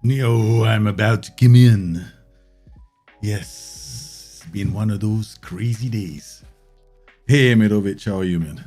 Yo, I'm about to come in. Yes, it's been one of those crazy days. Hey, Mirovic, how are you, man?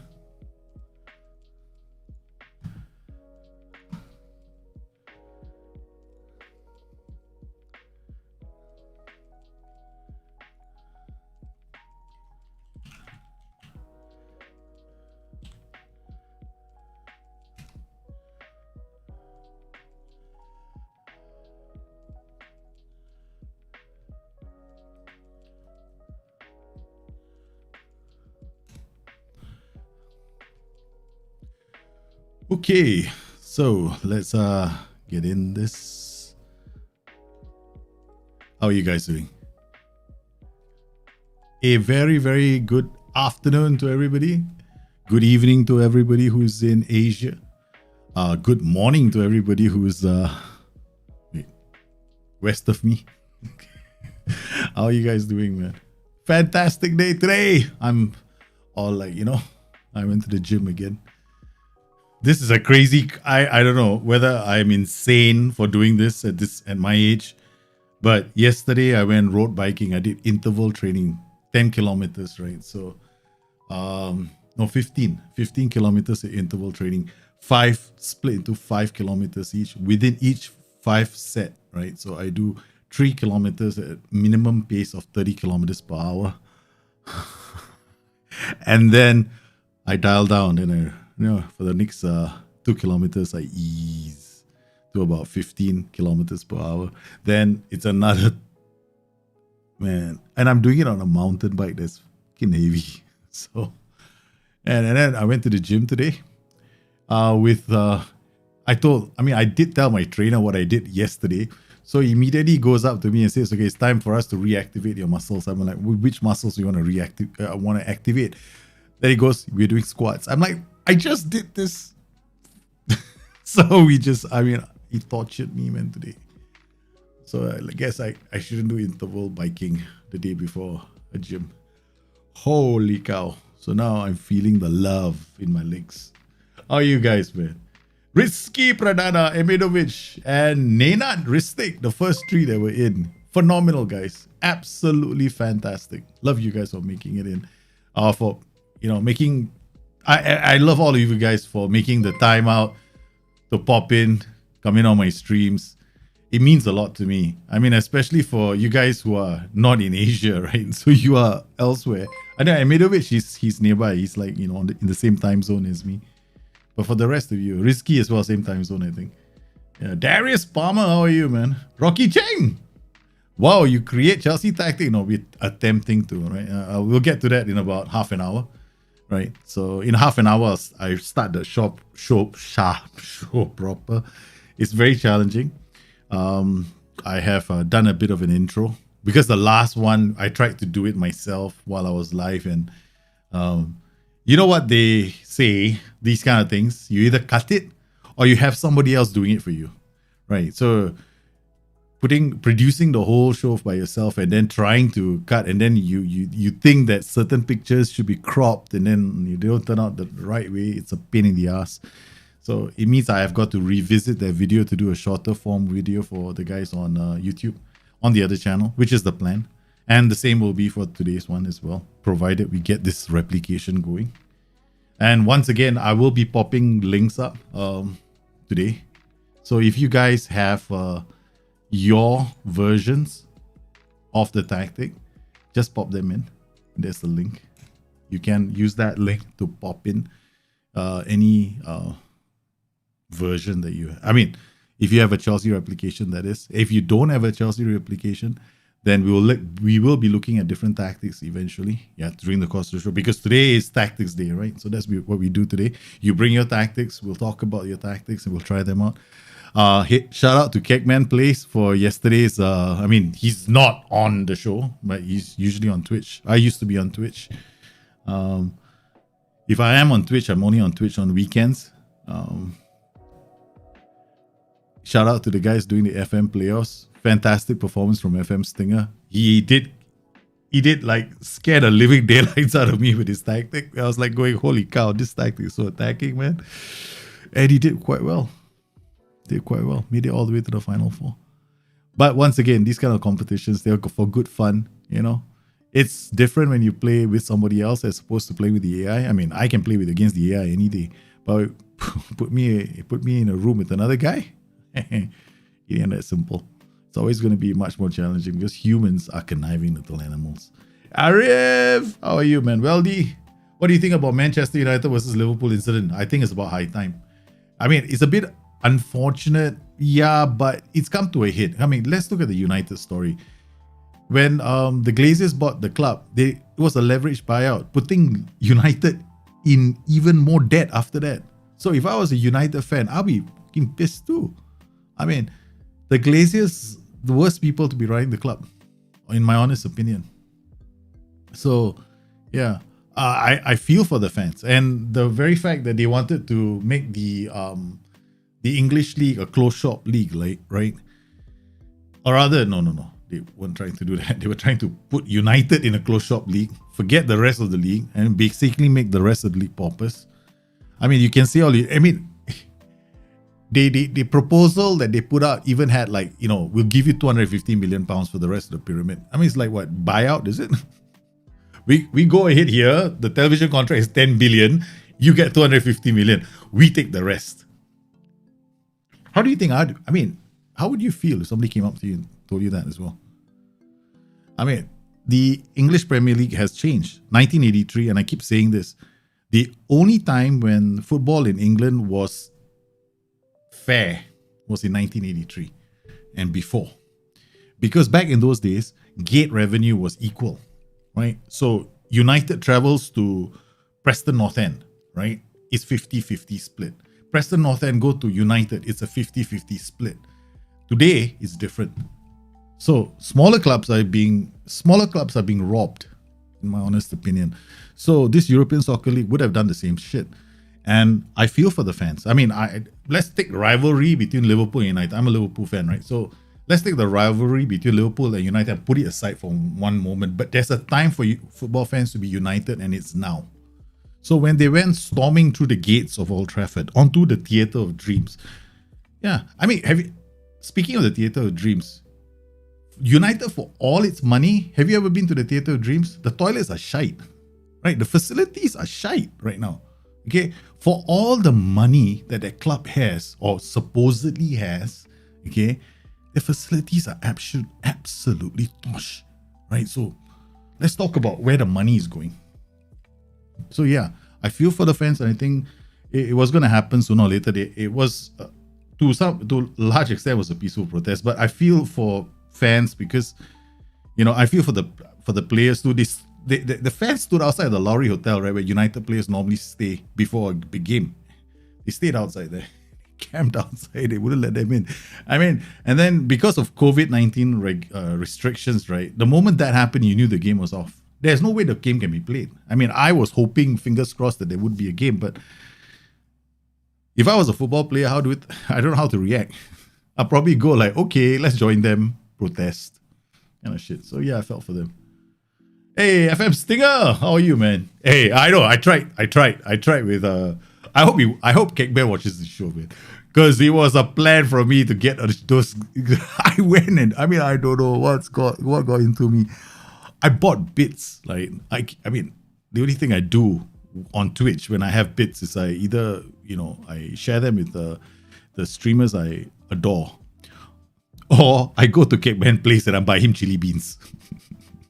Okay, so let's get in this. How are you guys doing? A very, very good afternoon to everybody. Good evening to everybody who's in Asia. Good morning to everybody who's west of me. How are you guys doing, man? Fantastic day today. I'm all like, I went to the gym again. This is a crazy, I don't know whether I'm insane for doing this at my age, but yesterday I went road biking. I did interval training, 10 kilometers, right? So 15 kilometers of interval training, 5 split into 5 kilometers each, within each 5 set, right? So I do 3 kilometers at minimum pace of 30 kilometers per hour. And then I dial down and for the next 2 kilometers, I ease to about 15 kilometers per hour. Then it's another, man, and I'm doing it on a mountain bike that's fucking heavy. So, and then I went to the gym today I did tell my trainer what I did yesterday. So he immediately goes up to me and says, okay, it's time for us to reactivate your muscles. I'm like, which muscles do you want to activate? Then he goes, we're doing squats. I'm like, I just did this. So he tortured me, man, today. So I guess I shouldn't do interval biking the day before a gym. Holy cow. So now I'm feeling the love in my legs. How are you guys, man? Risky Pradana, Emidovic, and Nenad Ristik, the first 3 that were in. Phenomenal, guys. Absolutely fantastic. Love you guys for making it in. I love all of you guys for making the time out to pop in, come in on my streams. It means a lot to me. I mean, especially for you guys who are not in Asia, right? So you are elsewhere. I know Amidovic, he's nearby. He's like, in the same time zone as me. But for the rest of you, Risky as well, same time zone, I think. Yeah, Darius Palmer, how are you, man? Rocky Cheng! Wow, you create Chelsea tactic? No, we're attempting to, right? We'll get to that in about half an hour. Right, so in half an hour, I start the show proper. It's very challenging. I have done a bit of an intro because the last one I tried to do it myself while I was live, and you know what they say, these kind of things, you either cut it or you have somebody else doing it for you, right? So producing the whole show by yourself and then trying to cut, and then you think that certain pictures should be cropped and then you don't turn out the right way. It's a pain in the ass. So it means I have got to revisit that video to do a shorter form video for the guys on YouTube on the other channel, which is the plan. And the same will be for today's one as well, provided we get this replication going. And once again, I will be popping links up today. So if you guys have your versions of the tactic, just pop them in. There's the link. You can use that link to pop in any version that you have. I mean, if you have a Chelsea replication, that is. If you don't have a Chelsea replication, then we will be looking at different tactics eventually, during the course of the show, because today is tactics day, right? So that's what we do today. You bring your tactics, we'll talk about your tactics, and we'll try them out. Shout out to Kegman Place for yesterday's. He's not on the show, but he's usually on Twitch. I used to be on Twitch. If I am on Twitch, I'm only on Twitch on weekends. Shout out to the guys doing the FM playoffs. Fantastic performance from FM Stinger. He did like scare the living daylights out of me with his tactic. I was like going, holy cow, this tactic is so attacking, man. And he did quite well. Made it all the way to the final 4. But once again, these kind of competitions, they're for good fun, It's different when you play with somebody else as opposed to play with the AI. I mean, I can play against the AI any day, but put me in a room with another guy. It ain't that simple. It's always going to be much more challenging because humans are conniving little animals. Arif, how are you, man? Weldy, what do you think about Manchester United versus Liverpool incident? I think it's about high time. I mean, it's a bit unfortunate, yeah, but it's come to a hit. I mean, let's look at the United story. When the Glazers bought the club, it was a leveraged buyout, putting United in even more debt after that. So if I was a United fan, I'll be fucking pissed too. I mean, the Glazers, the worst people to be running the club, in my honest opinion. So, yeah, I feel for the fans, and the very fact that they wanted to make the English league a closed shop league, like, right? Or rather, no. They weren't trying to do that. They were trying to put United in a closed shop league, forget the rest of the league, and basically make the rest of the league paupers. I mean, you can see the proposal that they put out even had we'll give you 250 million pounds for the rest of the pyramid. I mean, it's like what, buyout, is it? We go ahead here, the television contract is 10 billion, you get 250 million, we take the rest. How do you think how would you feel if somebody came up to you and told you that as well? I mean, the English Premier League has changed. 1983, and I keep saying this, the only time when football in England was fair was in 1983 and before. Because back in those days, gate revenue was equal, right? So United travels to Preston North End, right? It's 50-50 split. Preston North End go to United, it's a 50-50 split. Today, it's different. So smaller clubs are being robbed, in my honest opinion. So this European Soccer League would have done the same shit. And I feel for the fans. I mean, let's take rivalry between Liverpool and United. I'm a Liverpool fan, right? So let's take the rivalry between Liverpool and United and put it aside for one moment. But there's a time for football fans to be united, and it's now. So when they went storming through the gates of Old Trafford onto the Theatre of Dreams, yeah, I mean, speaking of the Theatre of Dreams, United, for all its money, have you ever been to the Theatre of Dreams? The toilets are shite, right? The facilities are shite right now. Okay, for all the money that that club has or supposedly has, okay, the facilities are absolutely tosh, right? So let's talk about where the money is going. So yeah, I feel for the fans, and I think it was going to happen sooner or later. It was to a large extent was a peaceful protest, but I feel for fans because I feel for the players too. The fans stood outside the Lowry Hotel, right, where United players normally stay before a big game. They stayed outside there, camped outside. They wouldn't let them in. I mean, and then because of COVID-19 restrictions, right, the moment that happened, you knew the game was off. There's no way the game can be played. I mean, I was hoping, fingers crossed, that there would be a game, but if I was a football player, I don't know how to react. I'll probably go like, okay, let's join them, protest, kind of shit. So yeah, I felt for them. Hey, FM Stinger, how are you, man? Hey, I know, I tried with I hope Cake watches the show, man, because it was a plan for me to get those. I went and I don't know what got into me. I bought bits. Like I mean, the only thing I do on Twitch when I have bits is I either I share them with the streamers I adore, or I go to Cake place and I buy him chili beans.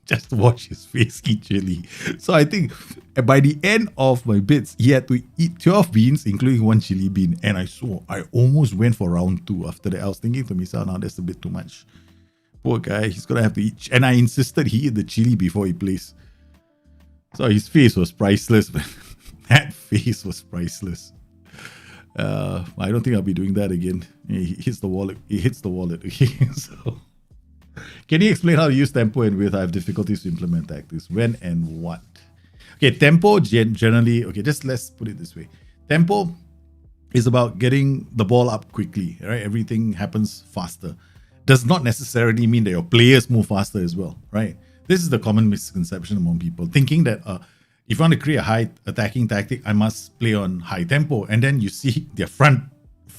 Just to watch his face eat chili. So I think by the end of my bits, he had to eat 12 beans, including one chili bean. And I almost went for round 2 after that. I was thinking to myself, now that's a bit too much. Poor guy, he's going to have to eat. And I insisted he eat the chili before he plays. So his face was priceless, man. That face was priceless. I don't think I'll be doing that again. He hits the wallet. Okay, so... Can you explain how to use tempo and width? I have difficulties to implement tactics. When and what? Okay, tempo generally, let's put it this way. Tempo is about getting the ball up quickly, right? Everything happens faster. Does not necessarily mean that your players move faster as well, right? This is the common misconception among people, thinking that if you want to create a high attacking tactic, I must play on high tempo. And then you see their front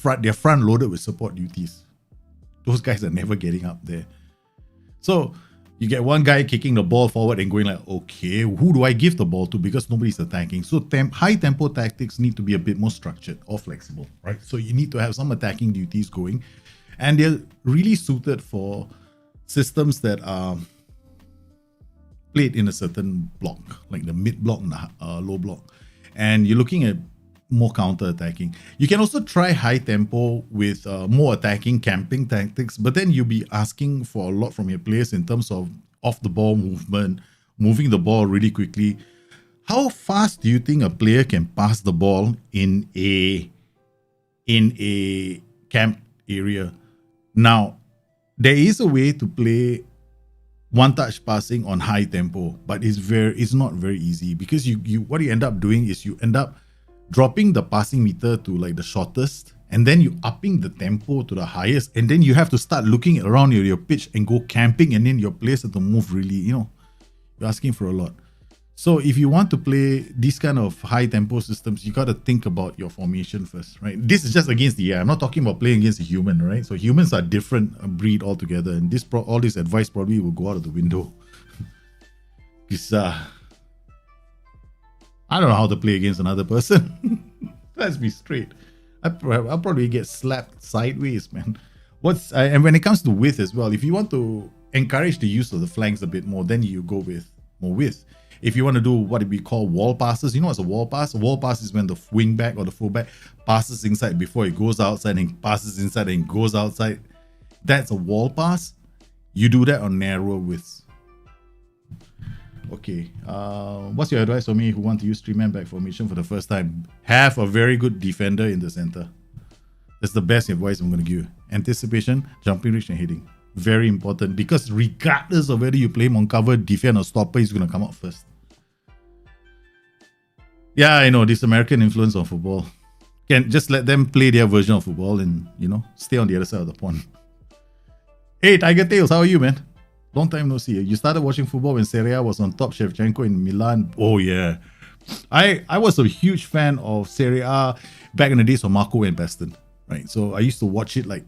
loaded with support duties. Those guys are never getting up there. So you get one guy kicking the ball forward and going like, okay, who do I give the ball to? Because nobody's attacking. So high tempo tactics need to be a bit more structured or flexible, right? So you need to have some attacking duties going, and they're really suited for systems that are played in a certain block, like the mid block and the low block. And you're looking at more counter-attacking. You can also try high tempo with more attacking camping tactics, but then you'll be asking for a lot from your players in terms of off-the-ball movement, moving the ball really quickly. How fast do you think a player can pass the ball in a camp area? Now, there is a way to play one-touch passing on high tempo, but it's not very easy, because what you end up doing is you end up dropping the passing meter to like the shortest, and then you upping the tempo to the highest, and then you have to start looking around your pitch and go camping, and then your players have to move really, you're asking for a lot. So if you want to play these kind of high tempo systems, you got to think about your formation first, right? This is just against the AI. I'm not talking about playing against a human, right? So humans are different breed altogether, and all this advice probably will go out of the window. Because I don't know how to play against another person. Let's be straight. I'll probably get slapped sideways, man. And when it comes to width as well, if you want to encourage the use of the flanks a bit more, then you go with more width. If you want to do what we call wall passes, you know what's a wall pass? A wall pass is when the wing back or the fullback passes inside before it goes outside, and passes inside and goes outside. That's a wall pass. You do that on narrower widths. Okay, what's your advice for me who want to use 3-man back formation for the first time? Have a very good defender in the center. That's the best advice I'm going to give you. Anticipation, jumping reach, and hitting. Very important, because regardless of whether you play him on cover, defend, or stopper, he's going to come out first. Yeah, I know, this American influence on football. Can just let them play their version of football and, stay on the other side of the pond. Hey, Tiger Tails, how are you, man? Long time no see. You started watching football when Serie A was on top, Shevchenko in Milan. Oh, yeah. I was a huge fan of Serie A back in the days of Marco and Baston, right? So I used to watch it like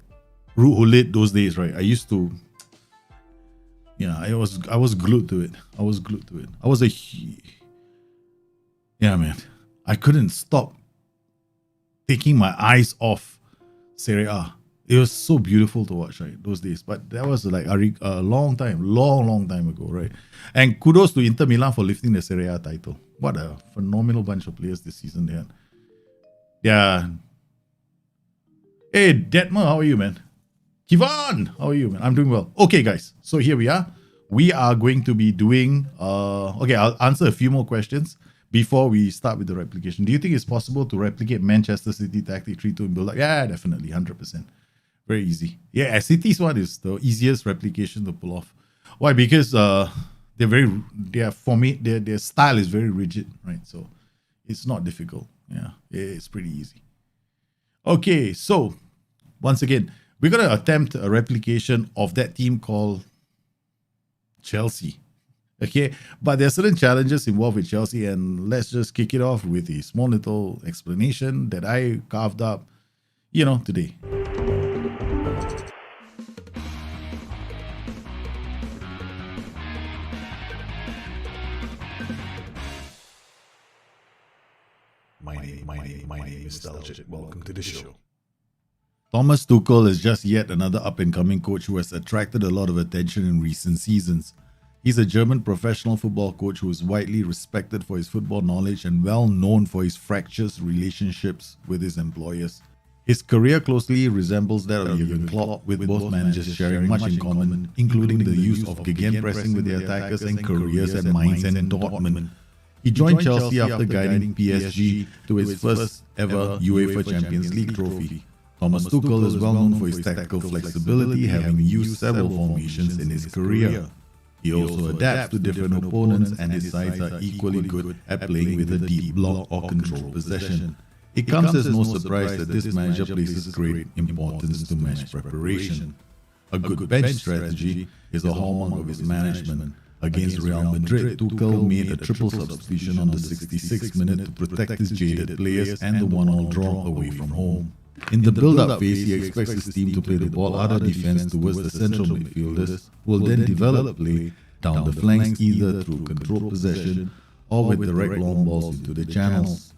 Ruud Gullit those days, right? I used to, I was glued to it. I was man. I couldn't stop taking my eyes off Serie A. It was so beautiful to watch, right, those days. But that was like a long time ago, right? And kudos to Inter Milan for lifting the Serie A title. What a phenomenal bunch of players this season they had. Yeah. Hey, Detmer, how are you, man? Kivan, how are you, man? I'm doing well. Okay, guys. So here we are. We are going to be doing... okay, I'll answer a few more questions before we start with the replication. Do you think it's possible to replicate Manchester City tactic 3-2 and build up? Yeah, definitely, 100%. Very easy. Yeah, City's one is the easiest replication to pull off. Why? Because their style is very rigid, right? So it's not difficult. Yeah, it's pretty easy. Okay, so once again, we're gonna attempt a replication of that team called Chelsea. Okay, but there are certain challenges involved with Chelsea, and let's just kick it off with a small little explanation that I carved up, today. My name is Nostalgic. Welcome to the show. Thomas Tuchel is just yet another up-and-coming coach who has attracted a lot of attention in recent seasons. He's a German professional football coach who is widely respected for his football knowledge and well known for his fractious relationships with his employers. His career closely resembles that of Jurgen Klopp, with both managers sharing much in common, including the use of gegenpressing with their attackers and careers at Mainz and Dortmund. He joined Chelsea after guiding PSG to its first ever UEFA Champions League trophy. Thomas Tuchel is well known for his tactical flexibility, having used several formations in his career. He also adapts to different opponents, and his sides are equally good at playing with a deep block or controlled possession. It comes as no surprise that this manager places great importance to match preparation. A good bench strategy is a hallmark of his management. Against Real Madrid, Tuchel made a triple substitution on the 66th minute to protect his jaded players and the 1-1 draw away from home. In the build-up phase, he expects his team to play the ball out of defense towards the central midfielders, who will then develop play down the flanks either through controlled possession or with direct long balls into the channels.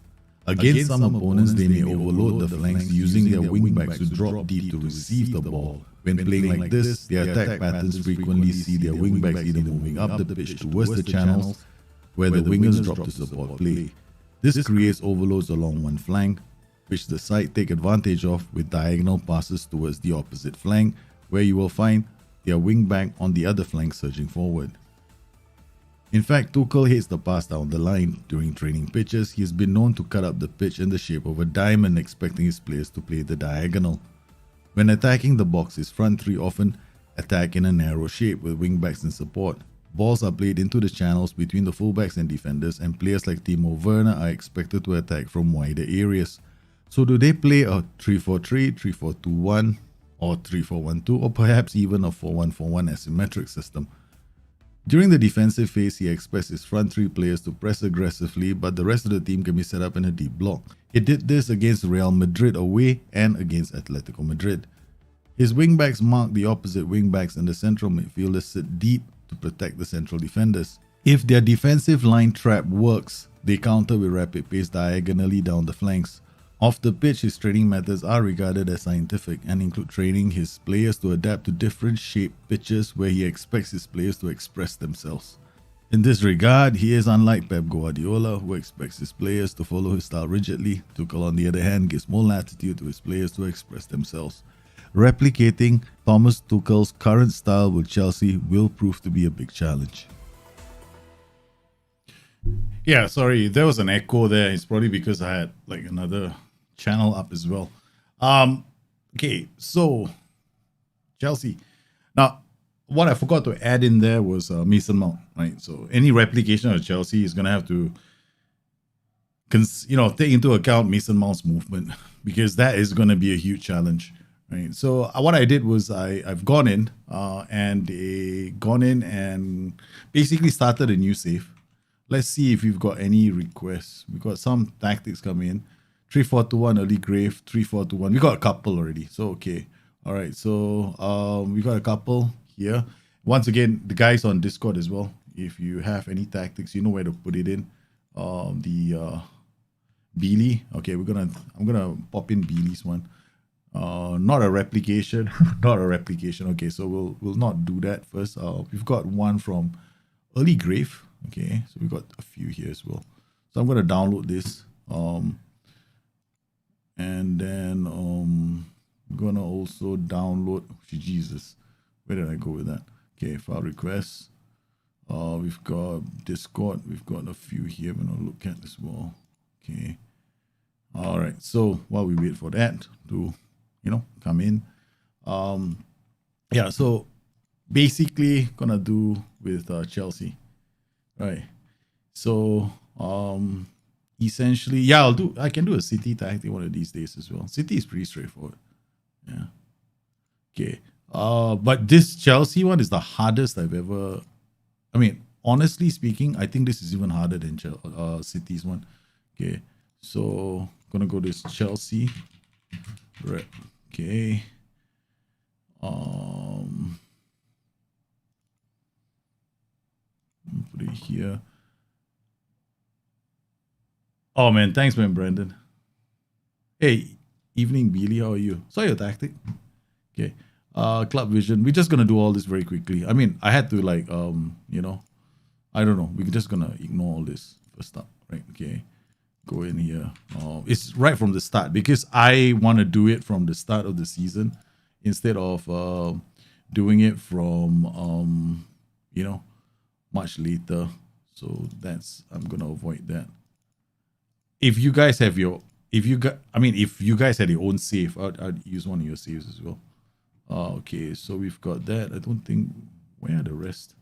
Against some opponents, they may overload the flanks using their wing-backs to drop deep to receive the ball. When playing like this, their attack patterns frequently see their wing-backs either moving up the pitch towards the channels where the wingers drop to support play. This creates overloads along one flank, which the side take advantage of with diagonal passes towards the opposite flank, where you will find their wing-back on the other flank surging forward. In fact, Tuchel hates the pass down the line. During training pitches, he has been known to cut up the pitch in the shape of a diamond, expecting his players to play the diagonal. When attacking the box, his front three often attack in a narrow shape with wing-backs in support. Balls are played into the channels between the fullbacks and defenders, and players like Timo Werner are expected to attack from wider areas. So do they play a 3-4-3, 3-4-2-1, or 3-4-1-2, or perhaps even a 4-1-4-1 asymmetric system? During the defensive phase, he expects his front three players to press aggressively, but the rest of the team can be set up in a deep block. He did this against Real Madrid away and against Atletico Madrid. His wingbacks mark the opposite wingbacks, and the central midfielders sit deep to protect the central defenders. If their defensive line trap works, they counter with rapid pace diagonally down the flanks. Off the pitch, his training methods are regarded as scientific and include training his players to adapt to different shaped pitches where he expects his players to express themselves. In this regard, he is unlike Pep Guardiola, who expects his players to follow his style rigidly. Tuchel, on the other hand, gives more latitude to his players to express themselves. Replicating Thomas Tuchel's current style with Chelsea will prove to be a big challenge. Yeah, sorry, there was an echo there. It's probably because I had like another channel up as well. Okay, so Chelsea. Now, what I forgot to add in there was Mason Mount, right? So any replication of Chelsea is gonna have to, take into account Mason Mount's movement, because that is gonna be a huge challenge, right? So what I did was I've gone in and basically started a new save. Let's see if we've got any requests. We've got some tactics coming in. 3-4-2-1 early grave, 3-4-2-1. We got a couple already. So, okay. All right. So, we got a couple here. Once again, the guys on Discord as well. If you have any tactics, you know where to put it in. The Beely. Okay, I'm gonna pop in Beely's one. Not a replication. Not a replication. Okay, so we'll not do that first. We've got one from early grave. Okay, so we've got a few here as well. So I'm gonna download this. And then I'm gonna also download Jesus. Where did I go with that? Okay, file requests. We've got Discord, we've got a few here we're gonna look at as well. Okay. All right, so while we wait for that to come in. Yeah, so basically gonna do with Chelsea. Right. So essentially, yeah, I can do a City tactic one of these days as well. City is pretty straightforward. Yeah. Okay. But this Chelsea one is the hardest I've ever. I mean, honestly speaking, I think this is even harder than City's one. Okay. So gonna go this Chelsea. Right. Okay. Put it here. Oh man, thanks man, Brandon. Hey, evening Beely, how are you? Saw your tactic. Okay. Club Vision. We're just gonna do all this very quickly. I mean, I had to I don't know. We're just gonna ignore all this first up, right? Okay. Go in here. It's right from the start because I want to do it from the start of the season instead of doing it from much later. So I'm gonna avoid that. If you guys had your own save, I'd use one of your saves as well. Okay, so we've got that. I don't think, where are the rest?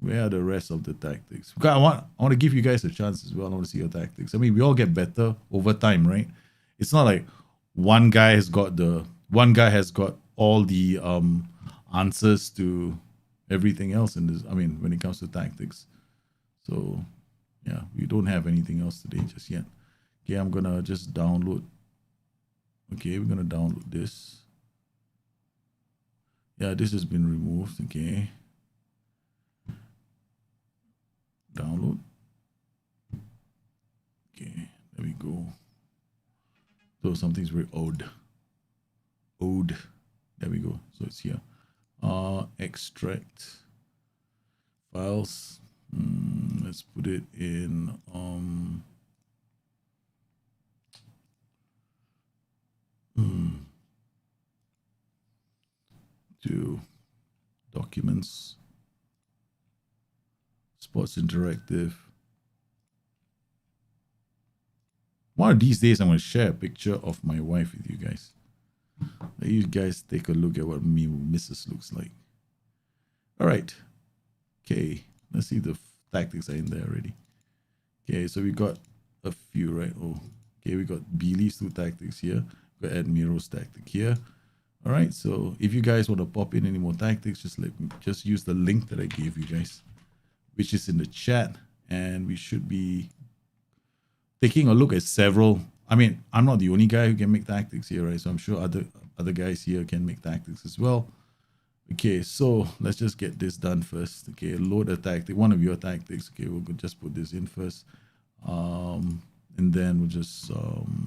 Where are the rest of the tactics? Because I want to give you guys a chance as well. I want to see your tactics. I mean, we all get better over time, right? It's not like one guy has got all the answers to everything else in this. I mean, when it comes to tactics. So yeah, we don't have anything else today just yet. Okay, I'm gonna just download. Okay, we're gonna download this. Yeah, this has been removed. Okay. Download. Okay, there we go. So something's very odd. There we go. So it's here. Extract files. Let's put it in to documents, Sports Interactive. One of these days, I'm going to share a picture of my wife with you guys. Let you guys take a look at what me Mrs. looks like. All right. Okay. Let's see if the tactics are in there already. Okay, so we got a few, right? Oh, okay, we got Beely's 2 tactics here. We got Admiro's tactic here. All right, so if you guys want to pop in any more tactics, just use the link that I gave you guys, which is in the chat, and we should be taking a look at several. I mean, I'm not the only guy who can make tactics here, right? So I'm sure other guys here can make tactics as well. Okay, so let's just get this done first. Okay, load a tactic, one of your tactics. Okay, we'll just put this in first. And then we'll just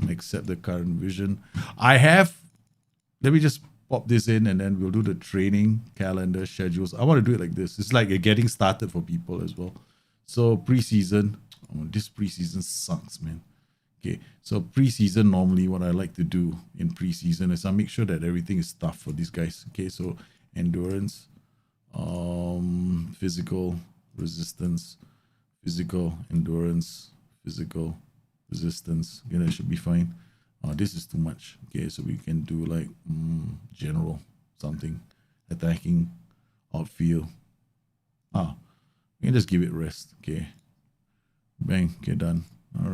accept the current vision. Let me just pop this in, and then we'll do the training calendar schedules. I want to do it like this. It's like a getting started for people as well. So preseason. Oh, this preseason sucks, man. Okay, so preseason, normally what I like to do in preseason is I make sure that everything is tough for these guys. Okay, so endurance, physical, resistance, physical, endurance, physical, resistance. Okay, that should be fine. This is too much. Okay, so we can do like general, something, attacking, outfield. We can just give it rest. Okay, bang. Okay, done. All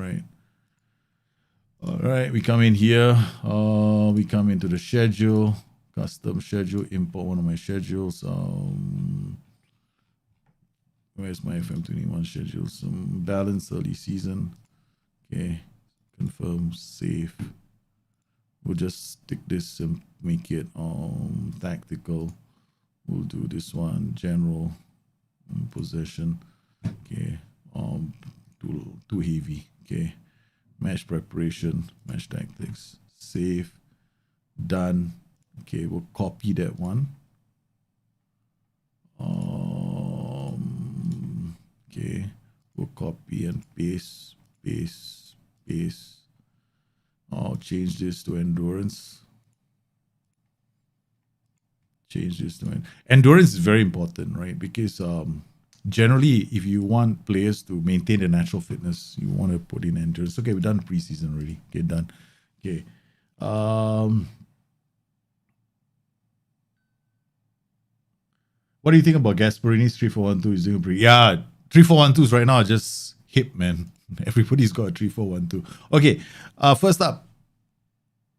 right, we come in here. We come into the schedule, custom schedule, import one of my schedules. Where's my FM21 schedule? Some balance early season. Okay, confirm, save. We'll just stick this and make it tactical. We'll do this one, general, possession. Okay, too heavy. Okay. Match preparation, match tactics, save, done. Okay, we'll copy that one. Okay, we'll copy and paste. I'll change this to endurance. Endurance is very important, right? Because generally, if you want players to maintain their natural fitness, you want to put in endurance. Okay, we've done preseason already. Okay, done. Okay. What do you think about Gasparini's 3-4-1-2? Is doing pretty. Yeah, 3-4-1-2s right now are just hip, man. Everybody's got a 3-4-1-2. Okay, first up,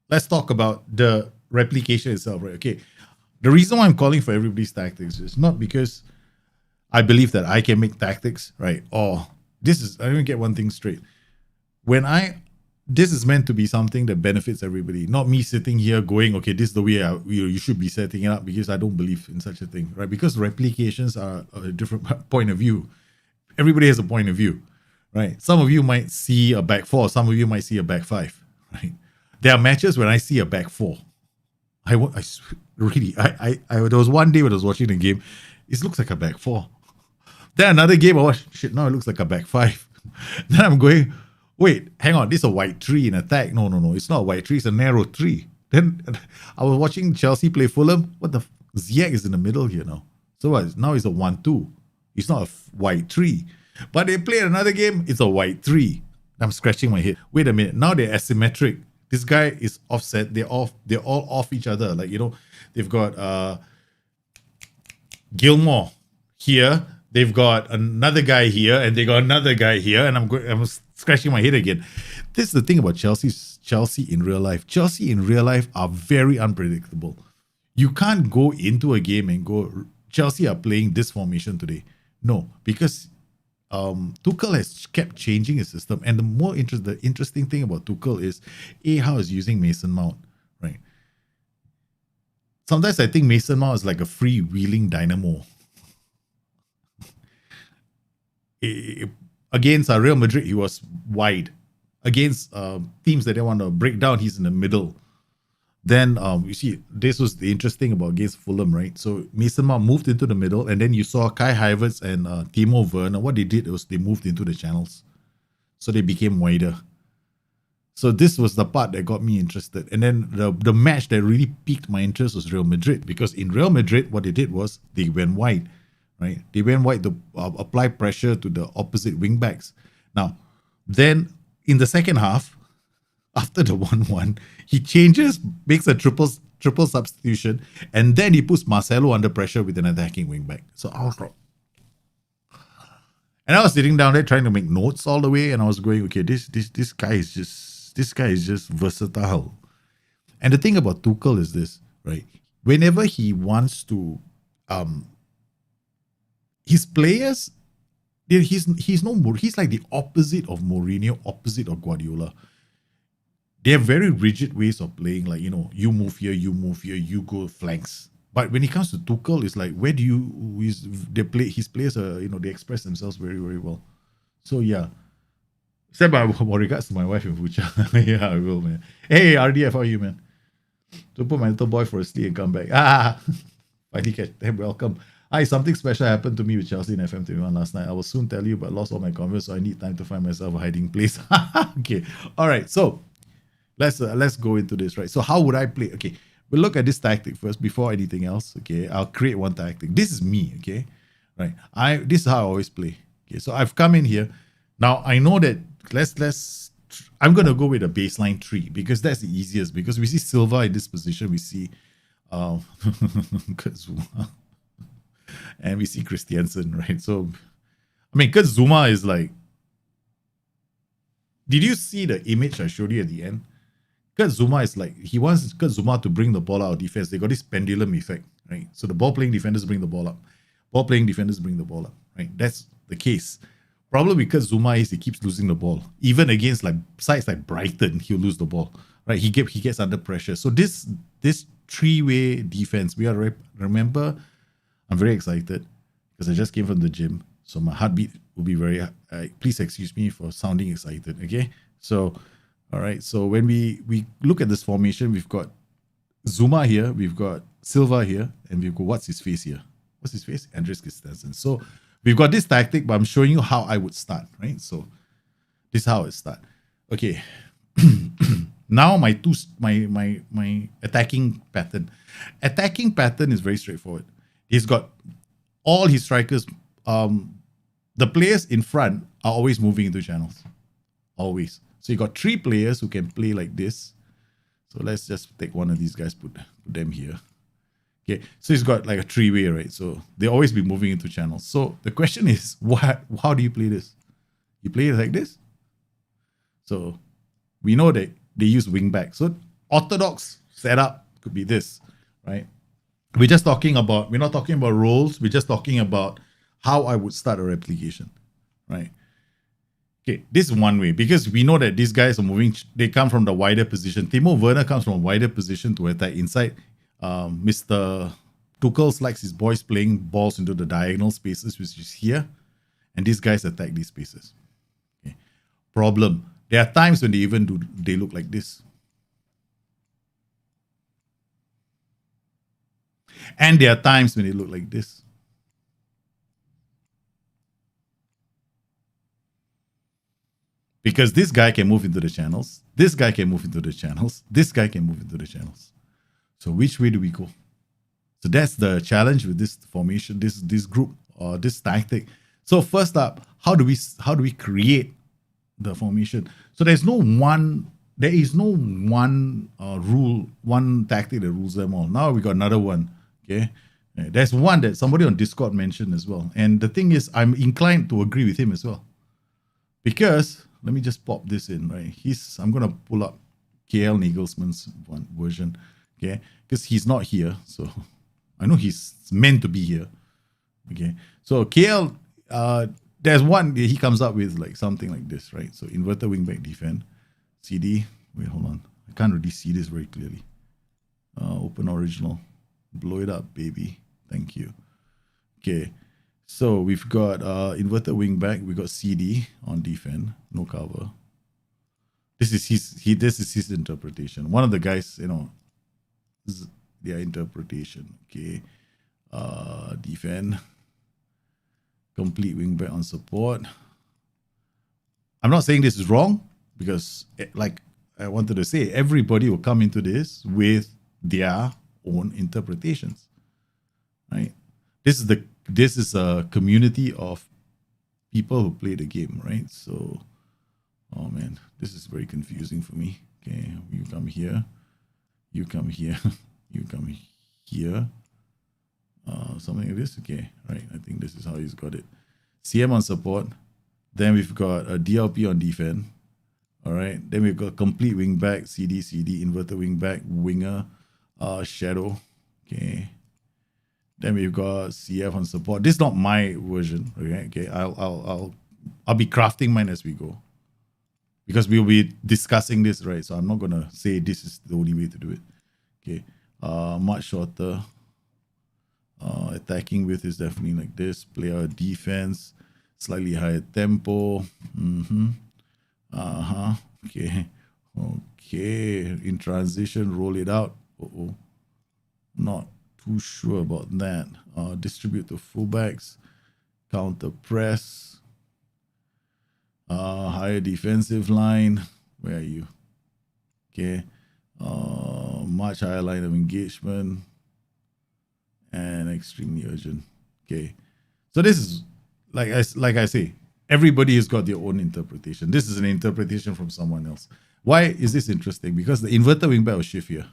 let's talk about the replication itself, right? Okay, the reason why I'm calling for everybody's tactics is not because I believe that I can make tactics, right? Or I don't get one thing straight. This is meant to be something that benefits everybody, not me sitting here going, okay, this is the way you should be setting it up, because I don't believe in such a thing, right? Because replications are a different point of view. Everybody has a point of view, right? Some of you might see a back 4, some of you might see a back 5, right? There are matches when I see a back 4. There was one day when I was watching the game, it looks like a back 4. Then another game, I watched, shit, now it looks like a back 5. Then I'm going, wait, hang on, this is a white 3 in attack. No, it's not a white 3, it's a narrow 3. Then I was watching Chelsea play Fulham. What the Ziyech is in the middle here now. So what? Now it's a 1-2. It's not a white 3. But they play another game, it's a white 3. I'm scratching my head. Wait a minute, now they're asymmetric. This guy is offset. They're all off each other. Like, they've got Gilmore here. They've got another guy here, and they got another guy here, and I'm scratching my head again. This is the thing about Chelsea in real life. Chelsea in real life are very unpredictable. You can't go into a game and go, Chelsea are playing this formation today. No, because Tuchel has kept changing his system, and the interesting thing about Tuchel is how is using Mason Mount, right? Sometimes I think Mason Mount is like a freewheeling dynamo. Against Real Madrid, he was wide. Against teams that they want to break down, he's in the middle. Then you see, this was the interesting about against Fulham, right? So Mason Mount moved into the middle, and then you saw Kai Havertz and Timo Werner. What they did was they moved into the channels, so they became wider. So this was the part that got me interested. And then the match that really piqued my interest was Real Madrid, because in Real Madrid, what they did was they went wide, right? They went wide to apply pressure to the opposite wing backs. Now, then in the second half, after the 1-1, he changes, makes a triple substitution, and then he puts Marcelo under pressure with an attacking wing back. So I was like, and I was sitting down there trying to make notes all the way, and I was going, okay, this guy is just versatile. And the thing about Tuchel is this, right? Whenever he wants to, his players, he's like the opposite of Mourinho, opposite of Guardiola. They have very rigid ways of playing, like, you move here, you go flanks. But when it comes to Tuchel, it's like, his players are, they express themselves very, very well. So yeah. Except by regards to my wife in Fucha. Yeah, I will, man. Hey, RDF, how are you, man? To put my little boy for a sleep and come back. Finally catch them. Welcome. Hi, something special happened to me with Chelsea in FM21 last night. I will soon tell you, but lost all my converse, so I need time to find myself a hiding place. Okay. All right. So let's go into this, right? So how would I play? Okay. We'll look at this tactic first before anything else. Okay. I'll create one tactic. This is me. Okay. Right. This is how I always play. Okay. So I've come in here. Now I know that I'm going to go with a baseline 3 because that's the easiest, because we see Silva in this position. We see Kurt Zouma and we see Christiansen, right? So, I mean, Kurt Zouma is like, did you see the image I showed you at the end? Kurt Zouma is like, he wants Kurt Zouma to bring the ball out of defense. They got this pendulum effect, right? So the ball playing defenders bring the ball up. Ball playing defenders bring the ball up, right? That's the case. Problem with Kurt Zouma is he keeps losing the ball. Even against like sides like Brighton, he'll lose the ball, right? He gets under pressure. So this three-way defense, we gotta remember, I'm very excited because I just came from the gym. So my heartbeat will be very, please excuse me for sounding excited, okay? So, all right. So when we look at this formation, we've got Zouma here, we've got Silva here, and we've got, what's his face here? What's his face? Andres Christensen. So we've got this tactic, but I'm showing you how I would start, right? So this is how I start. Okay. Now my attacking pattern. Attacking pattern is very straightforward. He's got all his strikers. The players in front are always moving into channels. Always. So you got 3 players who can play like this. So let's just take one of these guys, put them here. Okay, so he's got like a 3-way, right? So they always be moving into channels. So the question is, how do you play this? You play it like this? So we know that they use wing back. So orthodox setup could be this, right? We're not talking about roles. We're just talking about how I would start a replication, right? Okay, this is one way, because we know that these guys are moving. They come from the wider position. Timo Werner comes from a wider position to attack inside. Mr. Tuchel likes his boys playing balls into the diagonal spaces, which is here, and these guys attack these spaces. Okay. Problem: there are times when they look like this, and there are times when they look like this. Because this guy can move into the channels, this guy can move into the channels, this guy can move into the channels. So which way do we go? So that's the challenge with this formation, this group, or this tactic. So first up, how do we create the formation? So there is no one rule, one tactic that rules them all. Now we got another one. Okay, there's one that somebody on Discord mentioned as well, and the thing is, I'm inclined to agree with him as well, because let me just pop this in, right? I'm gonna pull up KL Nagelsmann's one version. Okay, because he's not here, so I know he's meant to be here. Okay, so KL, there's one he comes up with like something like this, right? So inverted wingback defend, CD. Wait, hold on. I can't really see this very clearly. Open original, blow it up, baby. Thank you. Okay, so we've got inverted wingback. We got CD on defend, no cover. This is his interpretation. One of the guys, their interpretation. Okay, defend, complete wingback on support. I'm not saying this is wrong because, like I wanted to say, everybody will come into this with their own interpretations, right? This is a community of people who play the game, right? So, oh man, this is very confusing for me. Okay, you come here, you come here, you come here. Something like this. Okay, right. I think this is how he's got it. CM on support. Then we've got a DLP on defend. All right. Then we've got complete wing back, CD, inverted wing back, winger, shadow. Okay. Then we've got CF on support. This is not my version. Okay. I'll be crafting mine as we go, because we'll be discussing this, right? So I'm not gonna say this is the only way to do it. Okay. Much shorter. Attacking width is definitely like this. Player defense, slightly higher tempo. Okay. In transition, roll it out. Not too sure about that. Distribute to fullbacks. Counter press. Higher defensive line. Where are you? Okay. Much higher line of engagement. And extremely urgent. Okay. So this is, like I say, everybody has got their own interpretation. This is an interpretation from someone else. Why is this interesting? Because the inverted wingback will shift here.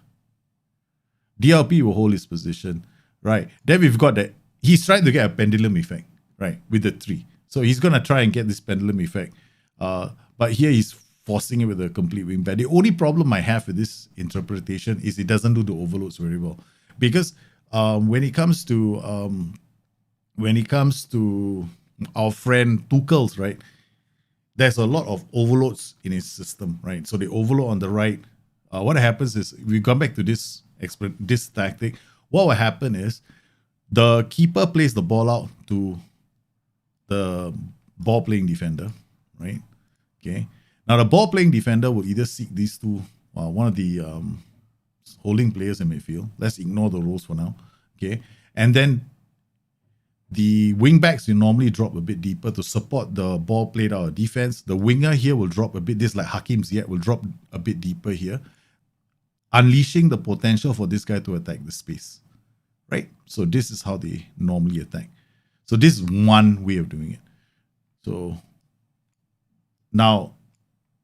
DLP will hold his position. Right. Then we've got that. He's trying to get a pendulum effect, right, with the 3. So he's going to try and get this pendulum effect. But here he's forcing it with a complete wingback. The only problem I have with this interpretation is it doesn't do the overloads very well. Because when it comes to our friend Tuchel's, right, there's a lot of overloads in his system, right? So the overload on the right, what happens is, we come back to this tactic. What will happen is the keeper plays the ball out to the ball playing defender, right? Okay. Now the ball playing defender will either seek these two, one of the holding players in midfield. Let's ignore the roles for now. Okay. And then the wing backs will normally drop a bit deeper to support the ball played out of defense. The winger here will drop a bit. This, like Hakim Ziyech, will drop a bit deeper here, unleashing the potential for this guy to attack the space. Right? So this is how they normally attack. So this is one way of doing it. So now,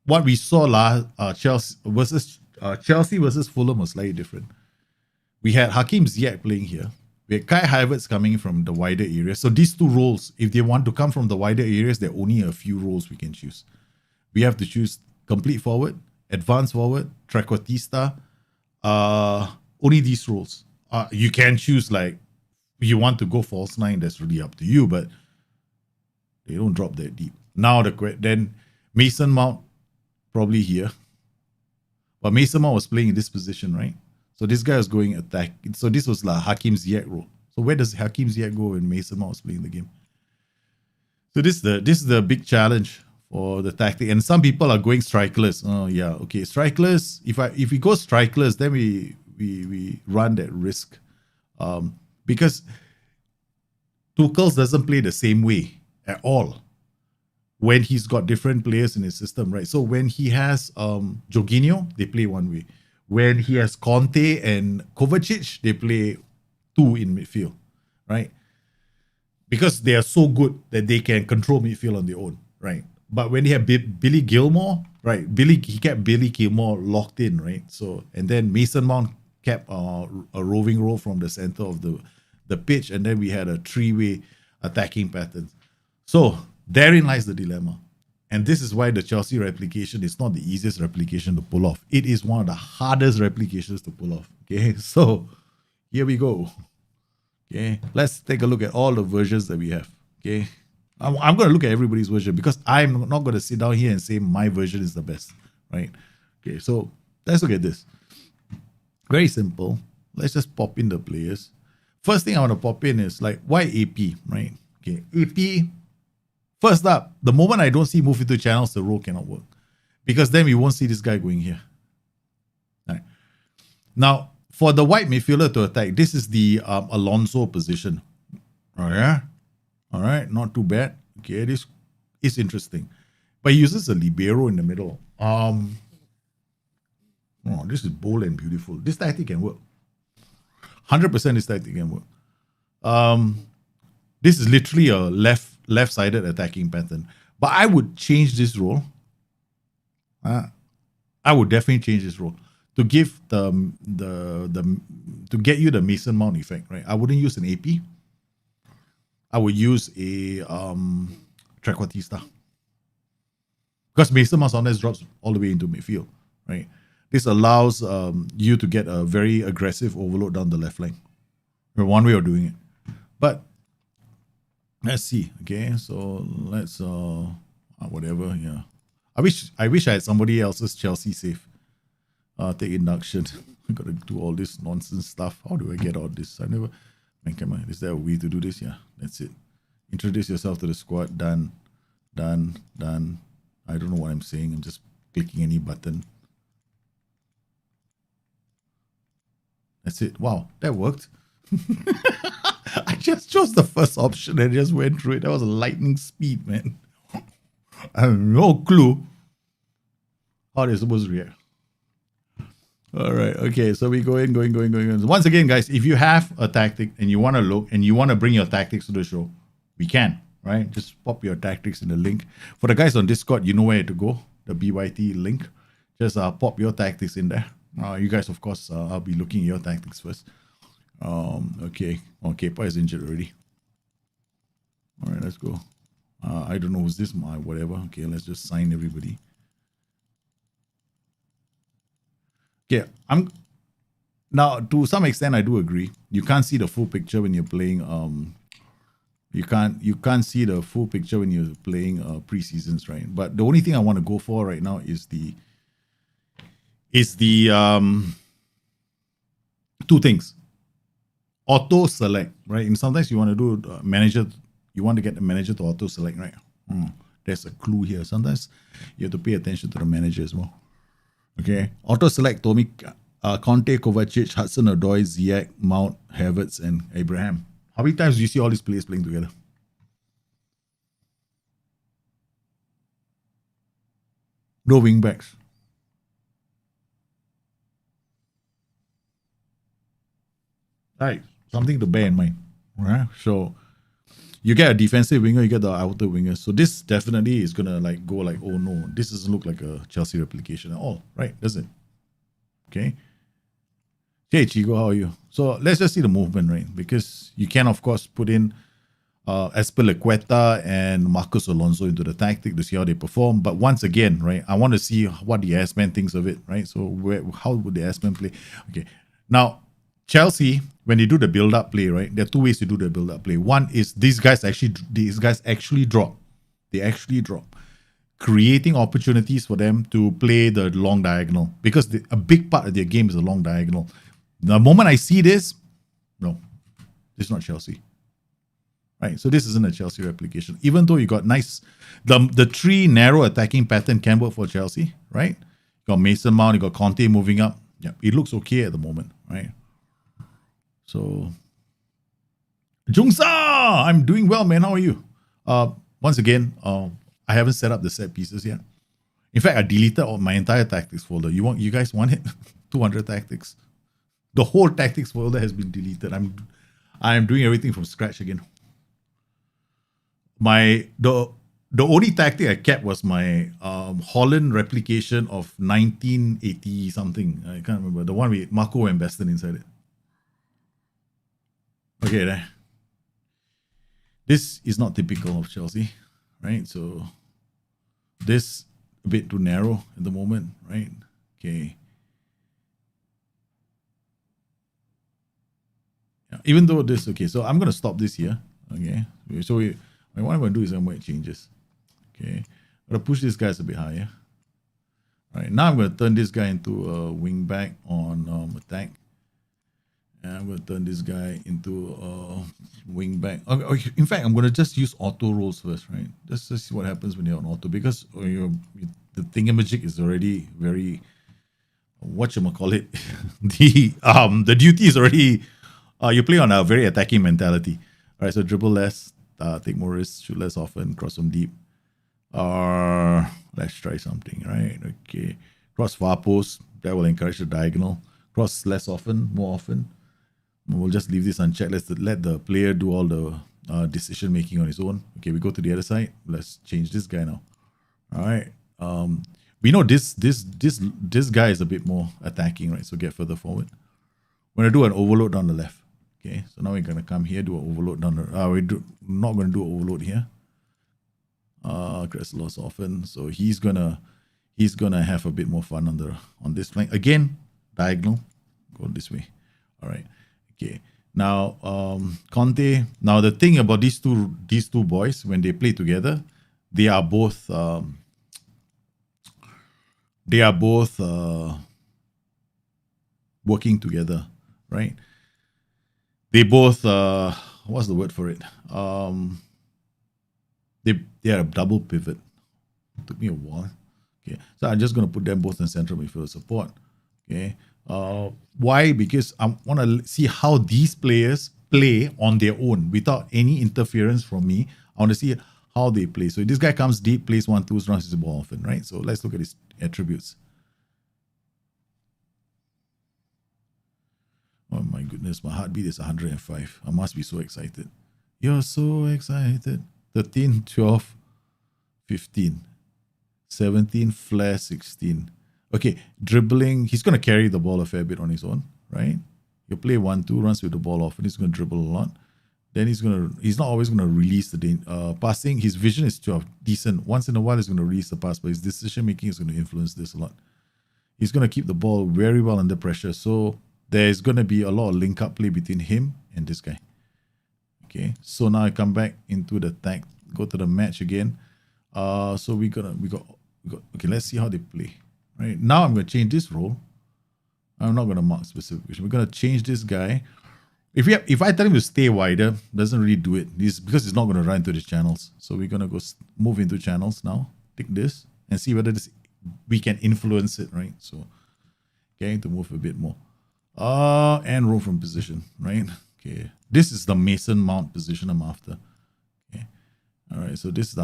what we saw Chelsea versus Fulham was slightly different. We had Hakim Ziyech playing here. We had Kai Havertz coming from the wider area. So these two roles, if they want to come from the wider areas, there are only a few roles we can choose. We have to choose complete forward, advanced forward, trequartista. Only these roles. You can choose, like, you want to go false 9, that's really up to you, but they don't drop that deep. Now then Mason Mount probably here. But Mason Mount was playing in this position, right? So this guy was going attack. So this was like Hakim Ziyech role. So where does Hakim Ziyech go when Mason Mount was playing the game? So this is the big challenge for the tactic. And some people are going strikeless. Oh yeah, okay. Strikeless. If we go strikeless, then we run that risk. Because Tuchel doesn't play the same way at all when he's got different players in his system, right? So when he has Jorginho, they play one way. When he has Conte and Kovacic, they play 2 in midfield, right? Because they are so good that they can control midfield on their own, right? But when they have Billy Gilmore, right? He kept Billy Gilmore locked in, right? So, and then Mason Mount kept a roving role from the center of the pitch, and then we had a 3-way attacking pattern. So therein lies the dilemma. And this is why the Chelsea replication is not the easiest replication to pull off. It is one of the hardest replications to pull off. Okay, so here we go. Okay, let's take a look at all the versions that we have. Okay, I'm going to look at everybody's version because I'm not going to sit down here and say my version is the best, right? Okay, so let's look at this. Very simple. Let's just pop in the players. First thing I want to pop in is like, why AP, right? Okay, AP, first up, the moment I don't see move into channels, the role cannot work. Because then we won't see this guy going here. All right. Now, for the white midfielder to attack, this is the Alonso position. Oh, yeah? All right, not too bad. Okay, this is interesting. But he uses a libero in the middle. Oh, this is bold and beautiful. This tactic can work. 100% this tactic can work. This is literally a left-sided attacking pattern. But I would change this role. I would definitely change this role to give to get you the Mason Mount effect, right? I wouldn't use an AP. I would use a Trequartista. Because Mason Mount sometimes drops all the way into midfield, right? This allows you to get a very aggressive overload down the left line. One way of doing it. But let's see. Okay, so let's whatever. Yeah, I wish I had somebody else's Chelsea save. Take induction. I gotta do all this nonsense stuff. How do I get all this? I never. Man, come on. Is there a way to do this? Yeah, that's it. Introduce yourself to the squad. Done. I don't know what I'm saying. I'm just clicking any button. That's it. Wow, that worked. I just chose the first option and just went through it. That was a lightning speed, man. I have no clue how they're supposed to react. All right. Okay. So we going. Once again, guys, if you have a tactic and you want to look and you want to bring your tactics to the show, we can, right? Just pop your tactics in the link. For the guys on Discord, you know where to go. The BYT link. Just pop your tactics in there. You guys, of course, I'll be looking at your tactics first. Okay. Okay, Kepa is injured already. All right, let's go. I don't know who's this. Whatever. Okay, let's just sign everybody. Okay, now to some extent I do agree. You can't see the full picture when you're playing. You can't see the full picture when you're playing pre-seasons, right? But the only thing I want to go for right now is the two things. Auto select, right? And sometimes you want to do manager. You want to get the manager to auto select, right? There's a clue here. Sometimes you have to pay attention to the manager as well. Okay, auto select told me Conte, Kovacic, Hudson-Odoi, Ziyech, Mount, Havertz, and Abraham. How many times do you see all these players playing together? No wing backs. Right, something to bear in mind. Right, so you get a defensive winger, you get the outer winger. So this definitely is gonna go like, oh no, this doesn't look like a Chelsea replication at all, right? Does it? Okay. Hey Chigo, how are you? So let's just see the movement, right? Because you can of course put in Azpilicueta and Marcos Alonso into the tactic to see how they perform. But once again, right, I want to see what the S-Man thinks of it, right? So how would the S-Man play? Okay. Now, Chelsea, when they do the build-up play, right, there are two ways to do the build-up play. One is these guys actually drop. They actually drop, creating opportunities for them to play the long diagonal because a big part of their game is a long diagonal. The moment I see this, no, this is not Chelsea. Right, so this isn't a Chelsea replication. Even though you got nice, the three narrow attacking pattern can work for Chelsea, right? You got Mason Mount, you got Conte moving up. Yeah, it looks okay at the moment, right? So, Jungsa, I'm doing well, man. How are you? Once again, I haven't set up the set pieces yet. In fact, I deleted all my entire tactics folder. You guys want it? 200 tactics. The whole tactics folder has been deleted. I'm doing everything from scratch again. The only tactic I kept was my Holland replication of 1980 something. I can't remember. The one with Marco and Beston inside it. Okay, there. This is not typical of Chelsea, right? So this a bit too narrow at the moment, right? Okay. Yeah, even though this, okay, so I'm going to stop this here. Okay. So And what I'm going to do is I'm going to make changes. Okay. I'm going to push these guys a bit higher. All right. Now I'm going to turn this guy into a wing back on attack. And I'm going to turn this guy into a wing back. Okay, in fact, I'm going to just use auto rolls first, right? Just see what happens when you're on auto, because the thingamajig is already very, whatchamacallit, the duty is already, you play on a very attacking mentality. All right, so dribble less, take more risks, shoot less often, cross from deep. Let's try something, right? Okay, cross far post, that will encourage the diagonal. Cross less often, more often. We'll just leave this unchecked. Let's let the player do all the decision making on his own. Okay, we go to the other side. Let's change this guy now. All right. We know this guy is a bit more attacking, right? So get further forward. We're gonna do an overload down the left. Okay, so now we're gonna come here, do an overload down the. We're not gonna do an overload here. Crest loss often, so he's gonna have a bit more fun on this flank again. Diagonal, go this way. All right. Okay. Now, Conte. Now the thing about these two boys, when they play together, they are both working together, right? They both what's the word for it? They are a double pivot. It took me a while. Okay, so I'm just gonna put them both in central midfield support. Okay. Why? Because I want to see how these players play on their own without any interference from me. I want to see how they play. So this guy comes deep, plays 1-2, runs his ball often, right? So let's look at his attributes. Oh my goodness, my heartbeat is 105. I must be so excited. You're so excited. 13, 12, 15, 17, flare 16. Okay, dribbling. He's going to carry the ball a fair bit on his own, right? He'll play 1-2, runs with the ball off, and he's going to dribble a lot. Then he's not always going to release the passing. His vision is decent. Once in a while, he's going to release the pass, but his decision making is going to influence this a lot. He's going to keep the ball very well under pressure. So there's going to be a lot of link up play between him and this guy. Okay, so now I come back into the tag, go to the match again. So we got. Okay, let's see how they play. Right now, I'm going to change this role. I'm not going to mark specific position. We're going to change this guy. If I tell him to stay wider, doesn't really do it. Because it's not going to run into the channels. So we're going to go move into channels now. Take this and see whether we can influence it, right? So, okay, to move a bit more. And roll from position, right? Okay, this is the Mason Mount position I'm after. Okay, all right. So this is the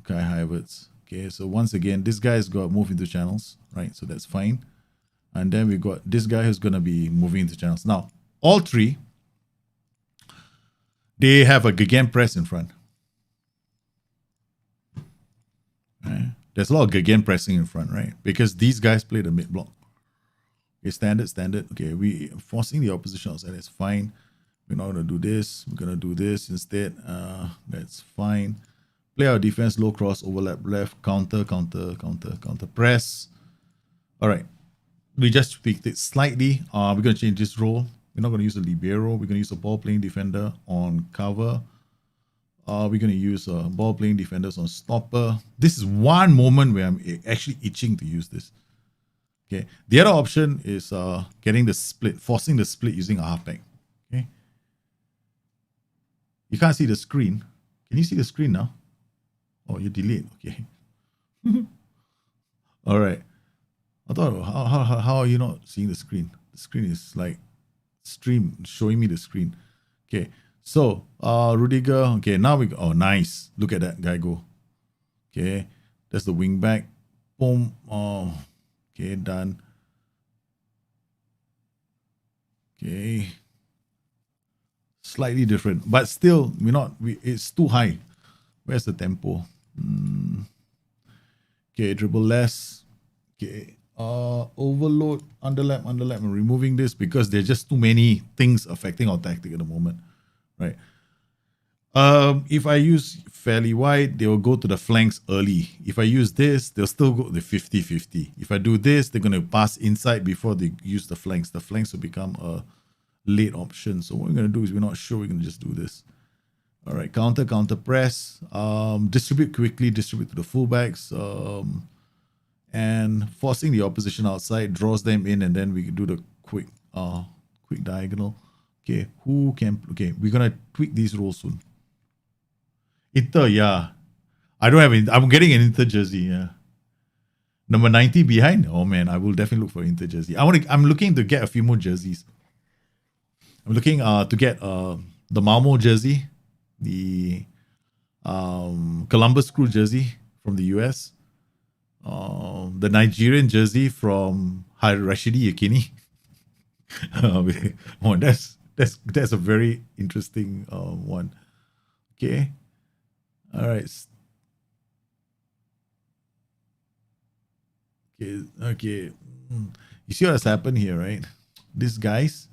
Kai Havertz. Okay, so once again, this guy's got to move into channels, right? So that's fine. And then we got this guy who's going to be moving into channels. Now, all three, they have a gegenpress in front. Right? There's a lot of gegenpressing in front, right? Because these guys play the mid block. Okay, standard. Okay, we forcing the opposition outside. That's fine. We're not going to do this. We're going to do this instead. That's fine. Play our defense, low cross, overlap left, counter, press. All right. We just tweaked it slightly. We're going to change this role. We're not going to use a libero. We're going to use a ball-playing defender on cover. We're going to use ball-playing defenders on stopper. This is one moment where I'm actually itching to use this. Okay. The other option is getting the split, forcing the split using a halfback. Okay. You can't see the screen. Can you see the screen now? Oh, you delete. Okay. All right. I thought, how are you not seeing the screen? The screen is like showing me the screen. Okay. So, Rudiger. Okay, now we go. Oh, nice. Look at that guy go. Okay. That's the wing back. Boom. Oh, okay, done. Okay. Slightly different, but still, it's too high. Where's the tempo? Okay, dribble less. Okay. Overload, underlap. I'm removing this because there's just too many things affecting our tactic at the moment, right? If I use fairly wide, they will go to the flanks early. If I use this, they'll still go the 50-50. If I do this, they're going to pass inside before they use the flanks. The flanks will become a late option. So what we're going to do is we're not sure. We're going to just do this. All right, counter press. Distribute quickly, distribute to the fullbacks. And forcing the opposition outside draws them in, and then we do the quick diagonal. Okay, who can? Okay, we're gonna tweak these rules soon. Inter, yeah. I don't have. I'm getting an Inter jersey. Yeah. Number 90 behind. Oh man, I will definitely look for Inter jersey. I'm looking to get a few more jerseys. I'm looking to get the Malmo jersey, the Columbus Crew jersey from the US, the Nigerian jersey from Rashidi Yekini. Oh, that's a very interesting one. Okay. All right. Okay. You see what's happened here, right? These guys,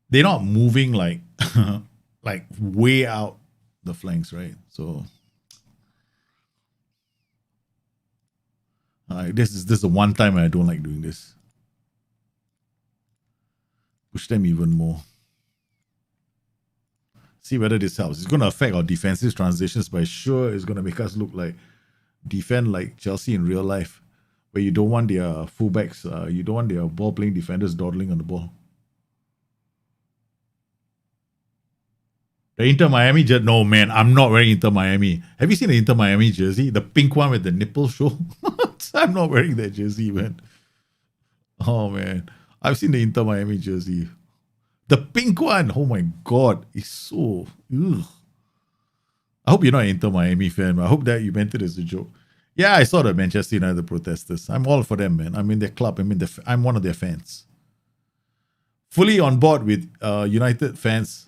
they're not moving like like way out the flanks, right? So this is the one time I don't like doing this. Push them even more. See whether this helps. It's going to affect our defensive transitions, but sure it's going to make us look like defend like Chelsea in real life, where you don't want their fullbacks, you don't want their ball-playing defenders dawdling on the ball. The Inter Miami jersey? No, man, I'm not wearing Inter Miami. Have you seen the Inter Miami jersey? The pink one with the nipple show? I'm not wearing that jersey, man. Oh, man. I've seen the Inter Miami jersey. The pink one, oh my God, it's so... Ugh. I hope you're not an Inter Miami fan, but I hope that you meant it as a joke. Yeah, I saw the Manchester United protesters. I'm all for them, man. I'm in their club. I'm one of their fans. Fully on board with United fans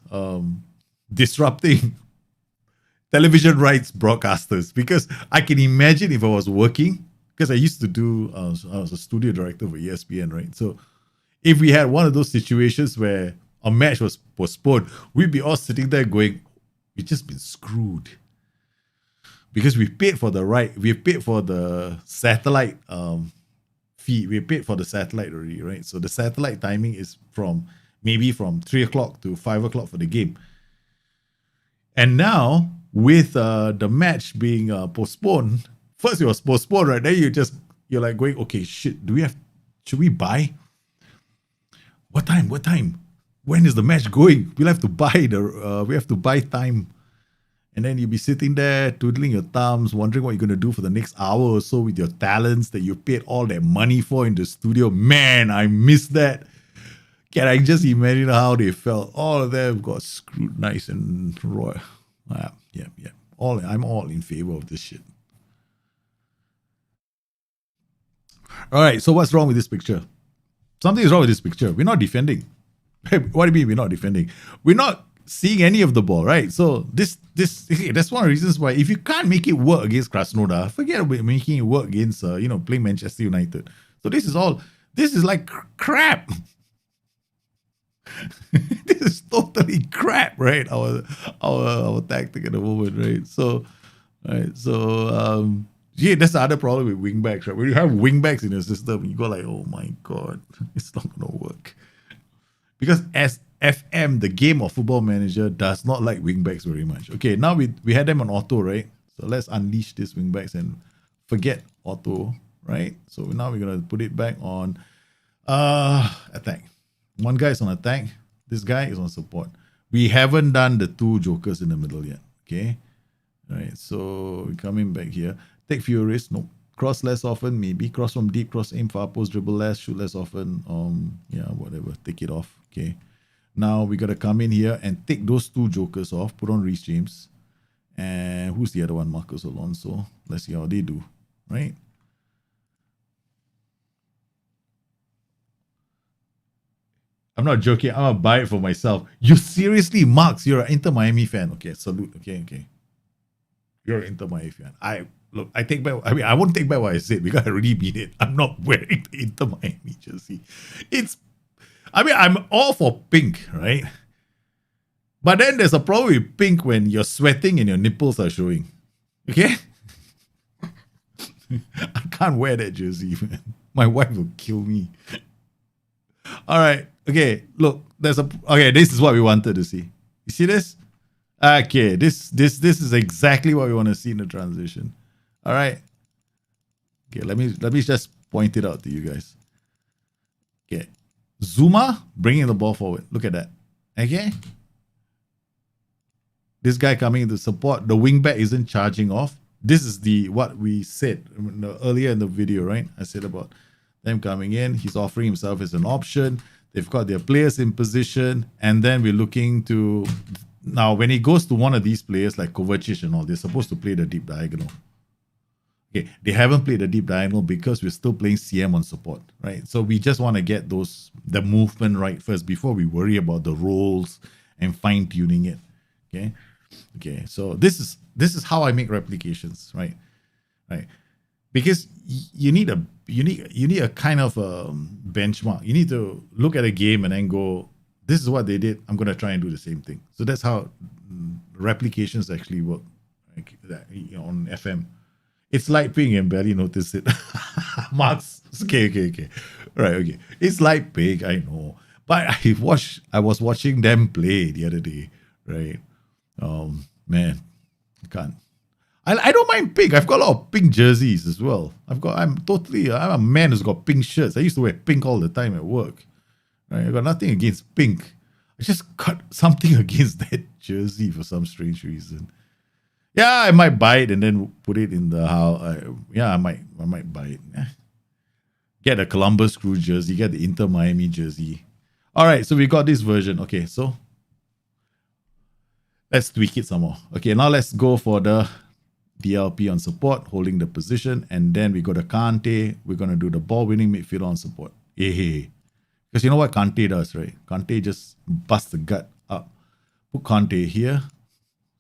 disrupting television rights broadcasters, because I can imagine if I was working, because I used to do, I was a studio director for ESPN, right? So if we had one of those situations where a match was postponed, we'd be all sitting there going, we've just been screwed. Because we paid for the satellite feed. We paid for the satellite already, right? So the satellite timing is from 3 o'clock to 5 o'clock for the game. And now, with the match being postponed, first it was postponed, right? Then you're like going, okay, shit, should we buy? What time? When is the match going? We have to buy time. And then you'll be sitting there twiddling your thumbs, wondering what you're going to do for the next hour or so with your talents that you paid all that money for in the studio. Man, I miss that. Can I just imagine how they felt? All of them got screwed nice and raw. Yeah. I'm all in favor of this shit. All right, so what's wrong with this picture? Something is wrong with this picture. We're not defending. Hey, what do you mean we're not defending? We're not seeing any of the ball, right? So that's one of the reasons why if you can't make it work against Krasnodar, forget about making it work against playing Manchester United. So this is like crap. This is totally crap, right? Our tactic at the moment, right? So that's the other problem with wingbacks, right? When you have wingbacks in your system, you go like, oh my God, it's not gonna work. Because as FM, the game of Football Manager, does not like wingbacks very much. Okay, now we had them on auto, right? So let's unleash these wingbacks and forget auto, right? So now we're gonna put it back on attack. One guy is on attack. This guy is on support. We haven't done the two jokers in the middle yet. Okay, all right. So we're coming back here. Take fewer risks. No. Cross less often, maybe. Cross from deep, cross aim far post, dribble less, shoot less often. Whatever. Take it off. Okay. Now we gotta come in here and take those two jokers off. Put on Reece James. And who's the other one? Marcos Alonso. Let's see how they do. Right. I'm not joking. I'm gonna buy it for myself. You seriously, Marks? You're an Inter Miami fan. Okay, salute. Okay. You're an Inter Miami fan. I take back. I mean, I won't take back what I said because I already mean it. I'm not wearing the Inter Miami jersey. I'm all for pink, right? But then there's a problem with pink when you're sweating and your nipples are showing. Okay? I can't wear that jersey, man. My wife will kill me. All right. Okay, look. This is what we wanted to see. You see this? Okay, this is exactly what we want to see in the transition. All right. Okay, let me just point it out to you guys. Okay, Zuma bringing the ball forward. Look at that. Okay, this guy coming into support. The wingback isn't charging off. This is what we said earlier in the video, right? I said about them coming in. He's offering himself as an option. They've got their players in position, and then we're looking to now when he goes to one of these players like Kovacic and all, they're supposed to play the deep diagonal. Okay, they haven't played the deep diagonal because we're still playing CM on support, right? So we just want to get the movement right first before we worry about the roles and fine tuning it. Okay. So this is how I make replications, right? Because you need a kind of a benchmark. You need to look at a game and then go, this is what they did. I'm gonna try and do the same thing. So that's how replications actually work, like that, on FM. It's light pink and barely noticed it. Marks. Okay. Right, okay. It's light pink, I know. But I was watching them play the other day, right? Man, I can't. I don't mind pink. I've got a lot of pink jerseys as well. I'm a man who's got pink shirts. I used to wear pink all the time at work. Right? I got nothing against pink. I just got something against that jersey for some strange reason. Yeah, I might buy it and then put it in the house. I might buy it. Get a Columbus Crew jersey, get the Inter Miami jersey. All right, so we got this version. Okay, so let's tweak it some more. Okay, now let's go for the DLP on support, holding the position, and then we go to Kante. We're gonna do the ball-winning midfielder on support. Hey. Because you know what Kante does, right? Kante just busts the gut up. Put Kante here.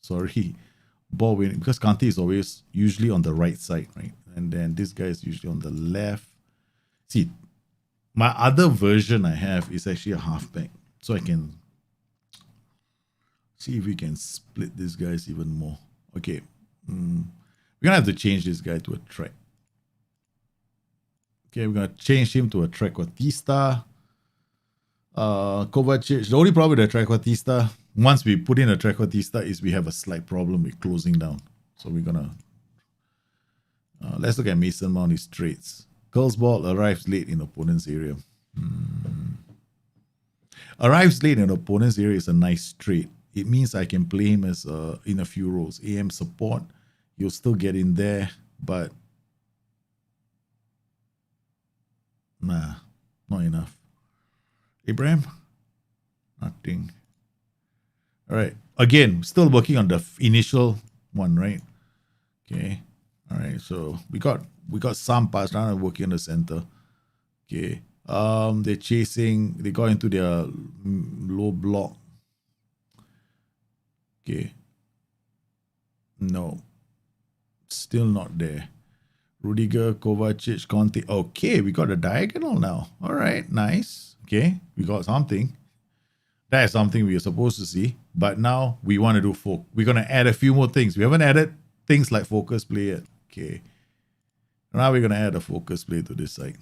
Sorry. Ball winning, because Kante is always usually on the right side, right? And then this guy is usually on the left. See, my other version I have is actually a halfback. So I can see if we can split these guys even more. Okay. We're gonna have to change this guy to a track. Okay, we're gonna change him to a trequartista. Kovacic. The only problem with the trequartista, once we put in a trequartista, is we have a slight problem with closing down. So we're gonna let's look at Mason Mount, his traits. Curls ball arrives late in opponent's area. Arrives late in opponent's area is a nice trait. It means I can play him as in a few roles. AM support, you'll still get in there, but nah, not enough. Abraham? Nothing. All right. Again, still working on the initial one, right? Okay. All right. So we got some parts now working on the center. Okay. They're chasing. They got into their low block. Okay. No. Still not there. Rudiger, Kovacic, Conte. Okay, we got a diagonal now. All right, nice. Okay, we got something. That is something we are supposed to see. But now we want to do we're going to add a few more things. We haven't added things like focus play yet. Okay. Now we're going to add a focus play to this side.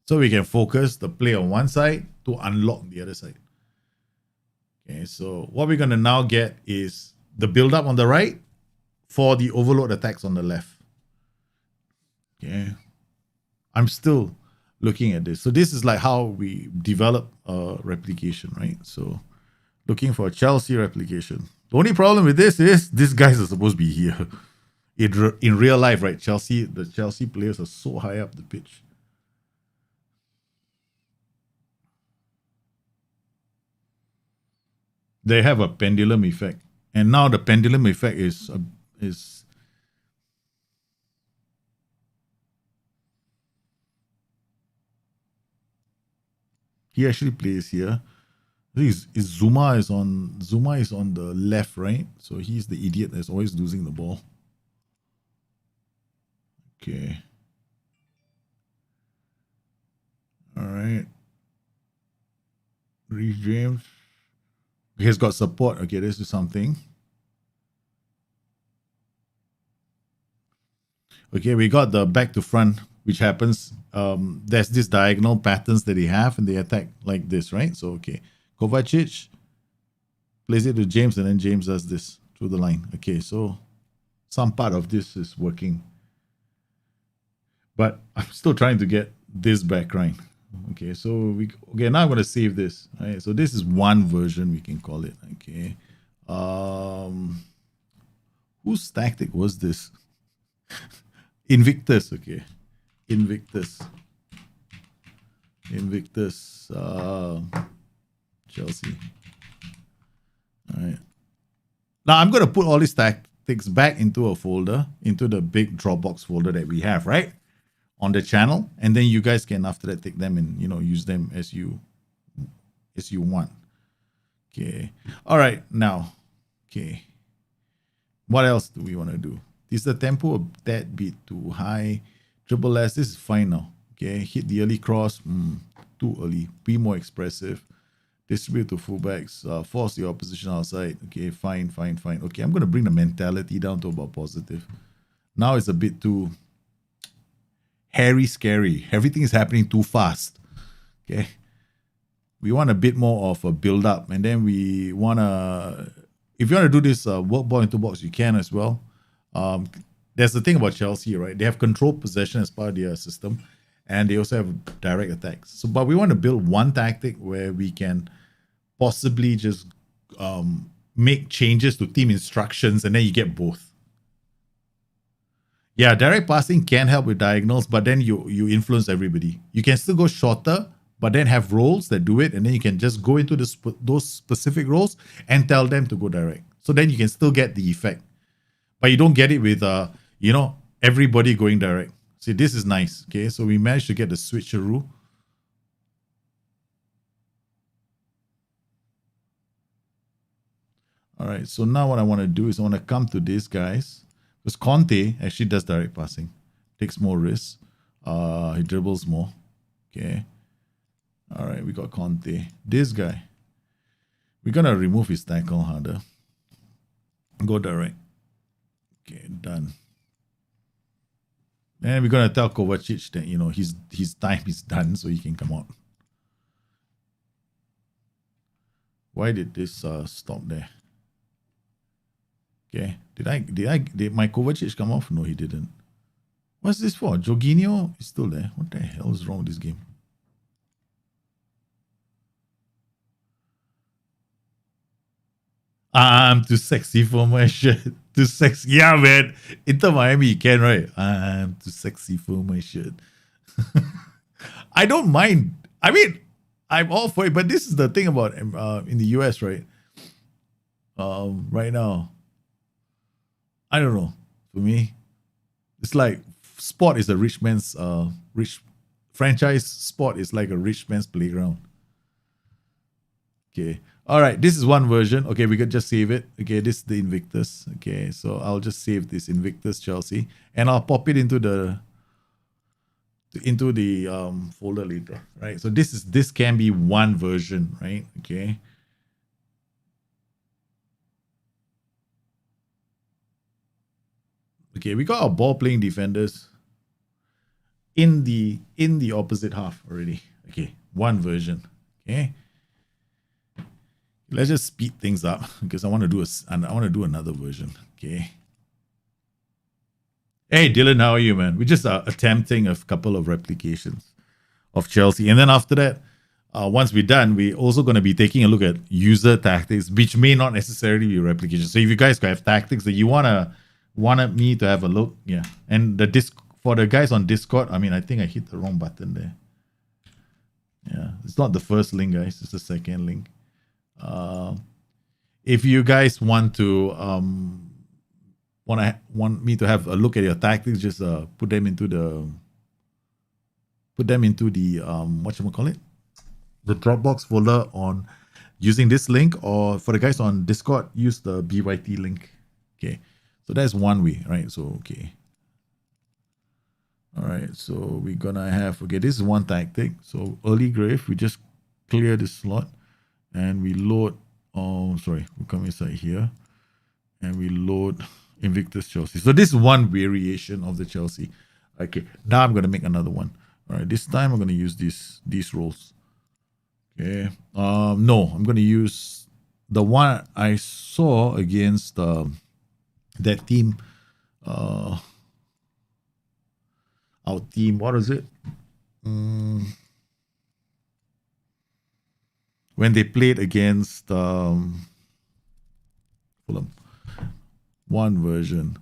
So we can focus the play on one side to unlock the other side. Okay, so what we're going to now get is the build-up on the right for the overload attacks on the left. Okay. I'm still looking at this. So this is like how we develop a replication, right? So looking for a Chelsea replication. The only problem with this is these guys are supposed to be here. In real life, right? The Chelsea players are so high up the pitch. They have a pendulum effect. And now the pendulum effect is he actually plays here. Zuma is on the left, right? So he's the idiot that's always losing the ball. Okay. All right. Reece James. He's got support. Okay, this is something. Okay, we got the back to front, which happens. There's this diagonal patterns that they have, and they attack like this, right? So, okay. Kovacic place it to James, and then James does this through the line. Okay, so some part of this is working, but I'm still trying to get this back right. Okay, so now I'm going to save this. All right, so this is one version, we can call it. Okay, whose tactic was this? Invictus. Okay, Invictus, Chelsea. All right, now I'm going to put all these tactics back into a folder, into the big Dropbox folder that we have, right, on the channel, and then you guys can after that take them and use them as you want. Okay, all right, now, okay, what else do we want to do? Is the tempo a tad bit too high? Triple S, this is fine now. Okay, hit the early cross, too early. Be more expressive. Distribute to fullbacks, force the opposition outside. Okay, fine. Okay, I'm going to bring the mentality down to about positive. Now it's a bit too hairy, scary. Everything is happening too fast. Okay, we want a bit more of a build up, and then we want to, if you want to do this work ball into box, you can as well. There's the thing about Chelsea, right? They have controlled possession as part of their system, and they also have direct attacks. So, but we want to build one tactic where we can possibly just make changes to team instructions, and then you get both. Yeah, direct passing can help with diagonals, but then you influence everybody. You can still go shorter, but then have roles that do it, and then you can just go into those specific roles and tell them to go direct. So then you can still get the effect, but you don't get it with everybody going direct. See, this is nice. Okay, so we managed to get the switcheroo. All right, so now what I want to do is I want to come to this, guys. Because Conte actually does direct passing. Takes more risks. He dribbles more. Okay. All right, we got Conte. This guy. We're going to remove his tackle harder. Go direct. Okay, done. And we're going to tell Kovacic that, his time is done, so he can come out. Why did this stop there? Okay. Did my Kovacic come off? No, he didn't. What's this for? Jorginho is still there. What the hell is wrong with this game? I'm too sexy for my shirt. Too sexy. Yeah, man. Inter Miami, you can, right? I'm too sexy for my shirt. I don't mind. I mean, I'm all for it, but this is the thing about in the US, right? Right now, I don't know. For me, it's like sport is a rich man's franchise. Sport is like a rich man's playground. Okay. All right. This is one version. Okay, we could just save it. Okay, this is the Invictus. Okay, so I'll just save this Invictus Chelsea, and I'll pop it into the folder later. Right. So this can be one version, right? Okay. Okay, we got our ball-playing defenders in the opposite half already. Okay, one version. Okay, let's just speed things up because I want to do another version. Okay. Hey Dylan, how are you, man? We're just attempting a couple of replications of Chelsea, and then after that, once we're done, we're also going to be taking a look at user tactics, which may not necessarily be replications. So if you guys have tactics that you wanted me to have a look, yeah. And for the guys on Discord, I mean, I think I hit the wrong button there. Yeah, it's not the first link, guys. It's the second link. If you guys want to want me to have a look at your tactics, just put them into the whatchamacallit, the Dropbox folder on using this link, or for the guys on Discord, use the BYT link. Okay. So that's one way, right? So, okay. All right. So we're going to have, okay, this is one tactic. So early grave, we just clear this slot and we load, we come inside here and we load Invictus Chelsea. So this is one variation of the Chelsea. Okay. Now I'm going to make another one. All right. This time I'm going to use these roles. Okay. No, I'm going to use the one I saw against that team, our team, what is it? When they played against Fulham, one version.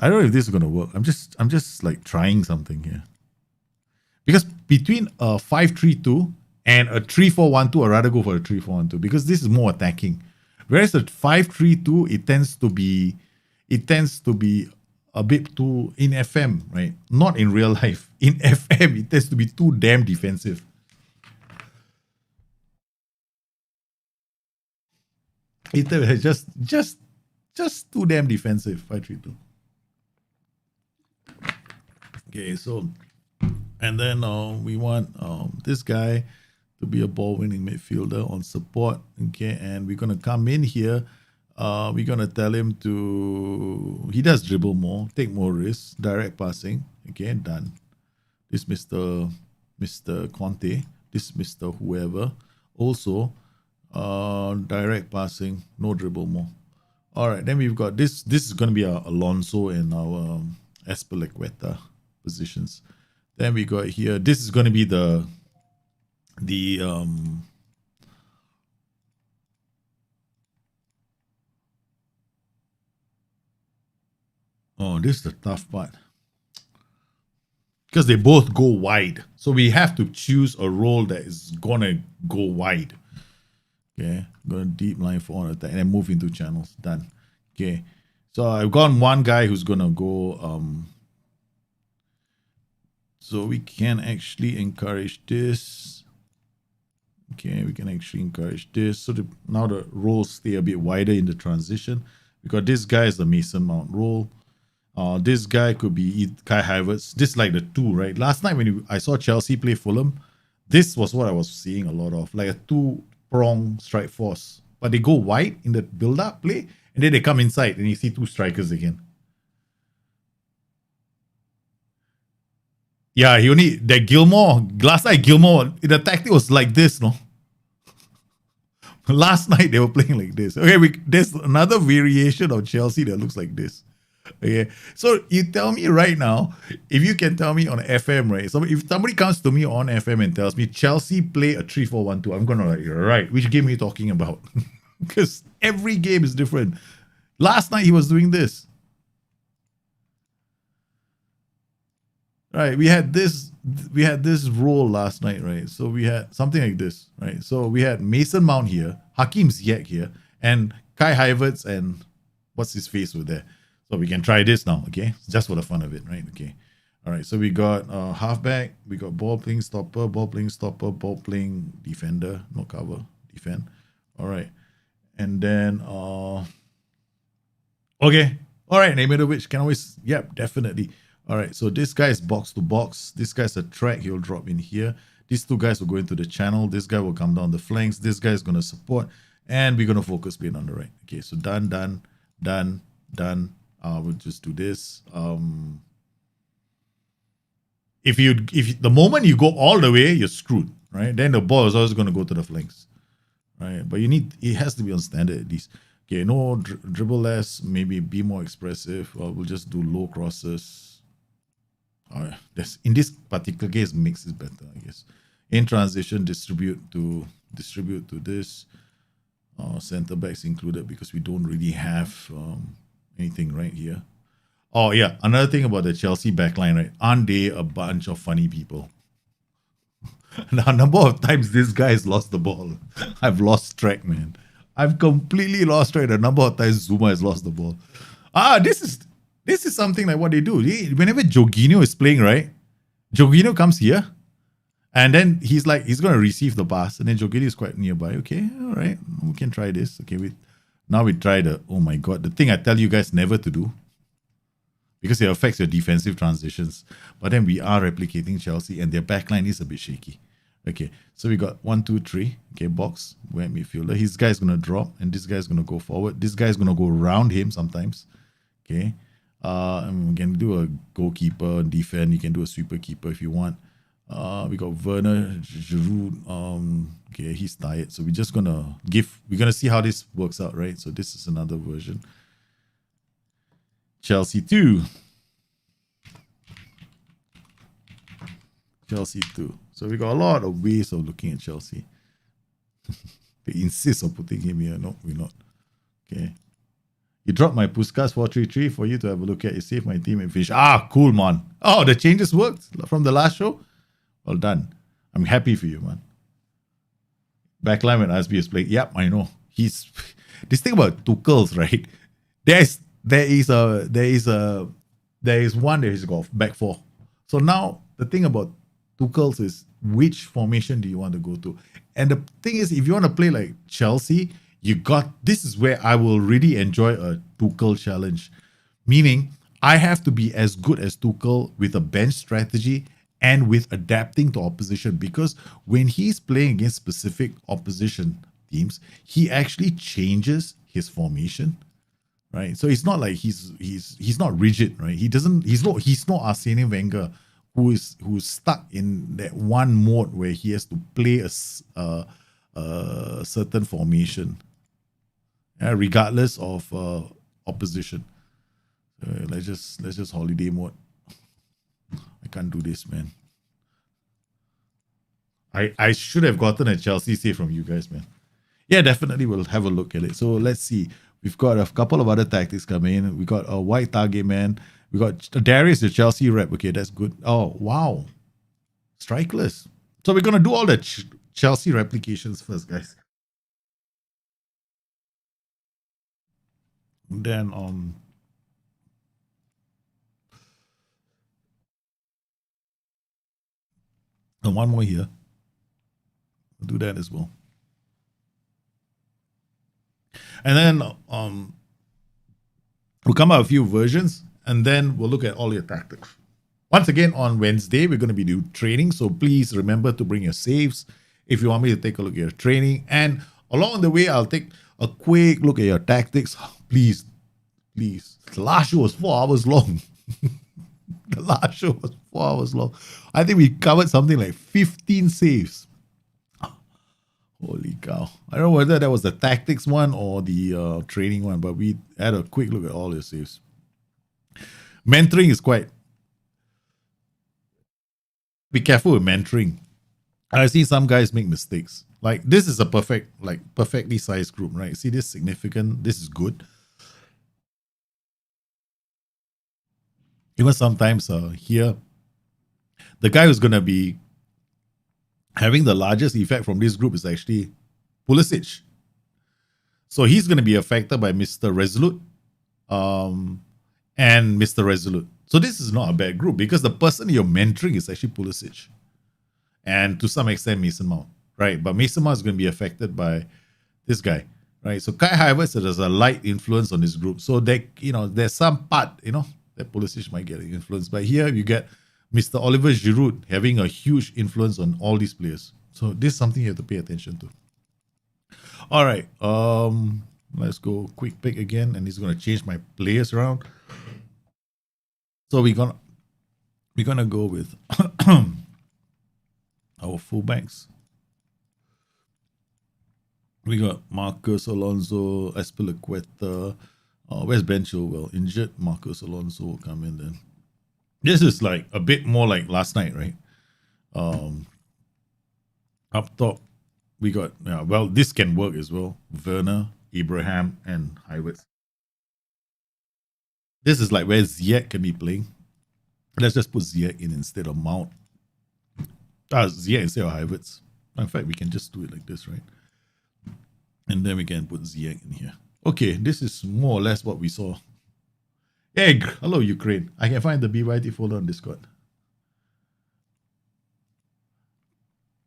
I don't know if this is gonna work. I'm just like trying something here. Because between a 5-3-2 and a 3-4-1-2, I'd rather go for a 3-4-1-2 because this is more attacking. Whereas the 5-3-2, it tends to be a bit too in FM, right? Not in real life. In FM, it tends to be too damn defensive. It just too damn defensive. 5-3-2. Okay, so and then we want this guy to be a ball-winning midfielder on support. Okay, and we're gonna come in here. We're gonna tell him he does dribble more, take more risks, direct passing. Okay, done. This Mr. Conte, this Mr. whoever. Also, direct passing, no dribble more. All right, then we've got this. This is gonna be our Alonso and our Espelicueta positions. Then we got here. This is going to be the oh, this is the tough part because they both go wide, so we have to choose a role that is gonna go wide. Okay, going to deep line for on attack and then move into channels. Done. Okay, so I've got one guy who's gonna go so we can actually encourage this. Okay, we can actually encourage this. So now the roles stay a bit wider in the transition. Because this guy is the Mason Mount role. This guy could be Kai Havertz. This is like the two, right? Last night when I saw Chelsea play Fulham, this was what I was seeing a lot of. Like a two-prong strike force. But they go wide in the build-up play, and then they come inside, and you see two strikers again. Yeah, he only that Gilmore. Last night Gilmore, the tactic was like this, no? Last night they were playing like this. Okay, there's another variation of Chelsea that looks like this. Okay, so you tell me right now, if you can tell me on FM, right? So if somebody comes to me on FM and tells me Chelsea play a 3-4-1-2, I'm gonna like, right, which game are you talking about? Because every game is different. Last night he was doing this. Right, we had this role last night, right? So we had something like this, right? So we had Mason Mount here, Hakim Ziyech here, and Kai Havertz and what's his face over there. So we can try this now, okay? Just for the fun of it, right? Okay. All right, so we got halfback, we got ball playing stopper, ball playing defender, no cover, defend. All right. And then okay. All right, Nemirovic can always, yep, definitely. All right, so this guy is box to box. This guy's a track. He'll drop in here. These two guys will go into the channel. This guy will come down the flanks. This guy is going to support. And we're going to focus being on the right. Okay, so done. We'll just do this. If the moment you go all the way, you're screwed, right? Then the ball is always going to go to the flanks, right? But it has to be on standard at least. Okay, no dribble less, maybe be more expressive. We'll just do low crosses. In this particular case, mix is better, I guess. In transition, distribute to this. Center backs included because we don't really have anything right here. Oh yeah, another thing about the Chelsea backline, right? Aren't they a bunch of funny people? The number of times this guy has lost the ball, I've lost track, man. I've completely lost track. The number of times Zuma has lost the ball. This is something like what they do. Whenever Jorginho is playing, right? Jorginho comes here, and then he's going to receive the pass, and then Jorginho is quite nearby. Okay, all right, we can try this. Okay, now we try oh my God, the thing I tell you guys never to do, because it affects your defensive transitions. But then we are replicating Chelsea, and their backline is a bit shaky. Okay, so we got 1, 2, 3. Okay, box, where midfielder. His guy's going to drop, and this guy's going to go forward. This guy's going to go around him sometimes. Okay. And we can do a goalkeeper, defend. You can do a sweeper keeper if you want. We got Werner, Giroud. Okay, he's tired. So we're just gonna see how this works out, right? So this is another version. Chelsea 2. Chelsea 2. So we got a lot of ways of looking at Chelsea. They insist on putting him here. No, we're not. Okay. You dropped my Puskas 433 for you to have a look at. You saved my team and finish. Ah, cool, man. Oh, the changes worked from the last show? Well done. I'm happy for you, man. Backline when Asby is playing. Yep, I know. He's this thing about Tuchel's, right? There is one that he's got back four. So now the thing about Tuchel's is which formation do you want to go to? And the thing is, if you want to play like Chelsea, this is where I will really enjoy a Tuchel challenge. Meaning, I have to be as good as Tuchel with a bench strategy and with adapting to opposition, because when he's playing against specific opposition teams, he actually changes his formation, right? So it's not like he's not rigid, right? He's not Arsene Wenger, who's stuck in that one mode where he has to play a certain formation, regardless of opposition. Let's just holiday mode. I can't do this, man. I should have gotten a Chelsea save from you guys, man. Yeah, definitely we'll have a look at it. So let's see. We've got a couple of other tactics coming in. We got a white target man. We got Darius, the Chelsea rep. Okay, that's good. Oh, wow. Strikeless. So we're going to do all the Chelsea replications first, guys. And then, and one more here. We'll do that as well. And then we'll come out with a few versions, and then we'll look at all your tactics. Once again, on Wednesday, we're going to be doing training. So please remember to bring your saves if you want me to take a look at your training. And along the way, I'll take a quick look at your tactics. Please. The last show was 4 hours long. The last show was 4 hours long. I think we covered something like 15 saves. Holy cow. I don't know whether that was the tactics one or the training one, but we had a quick look at all your saves. Mentoring is quite... Be careful with mentoring. I see some guys make mistakes. Like, this is a perfectly sized group, right? See, this is significant. This is good. Even sometimes here, the guy who's going to be having the largest effect from this group is actually Pulisic. So he's going to be affected by Mr. Resolute and Mr. Resolute. So this is not a bad group because the person you're mentoring is actually Pulisic. And to some extent, Mason Mount, right? But Mason Mount is going to be affected by this guy, right? So Kai Havertz has a light influence on this group. So there's some part, that Pulisic might get an influence. But here you get Mr. Oliver Giroud having a huge influence on all these players. So this is something you have to pay attention to. All right. Let's go quick pick again. And he's going to change my players around. So we're gonna go with our fullbacks. We got Marcus Alonso, Azpilicueta. Where's Ben Chilwell? Injured. Marcus Alonso will come in then. This is like a bit more like last night, right? Up top, we got, this can work as well. Werner, Abraham, and Havertz. This is like where Ziyech can be playing. Let's just put Ziyech in instead of Mount. Ziyech instead of Havertz. In fact, we can just do it like this, right? And then we can put Ziyech in here. Okay, this is more or less what we saw. Hey, hello Ukraine. I can find the BYT folder on Discord.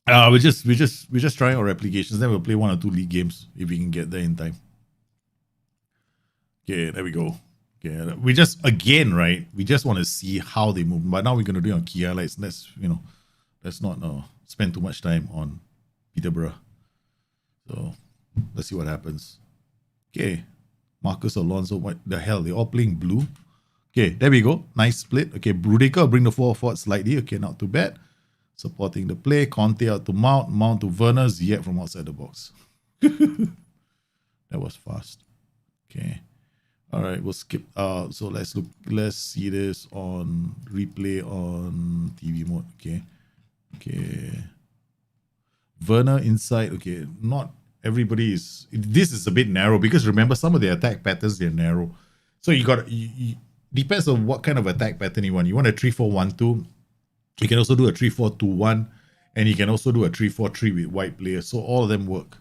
We're just trying our replications. Then we'll play 1 or 2 league games if we can get there in time. Okay, there we go. Okay, we just want to see how they move. But now we're gonna do it on key highlights. Let's not spend too much time on Peterborough. So let's see what happens. Okay, Marcus Alonso. What the hell? They're all playing blue. Okay, there we go. Nice split. Okay, Brudica bring the ball forward slightly. Okay, not too bad. Supporting the play. Conte out to Mount. Mount to Werner. Ziyech from outside the box. That was fast. Okay. All right, we'll skip. So let's see this on replay on TV mode. Okay. Okay. Werner inside. Okay, not everybody is. This is a bit narrow because remember some of the attack patterns, they're narrow. So you got depends on what kind of attack pattern you want. You want a 3-4-1-2. You can also do a 3-4-2-1, and you can also do a 3-4-3 with white players. So all of them work.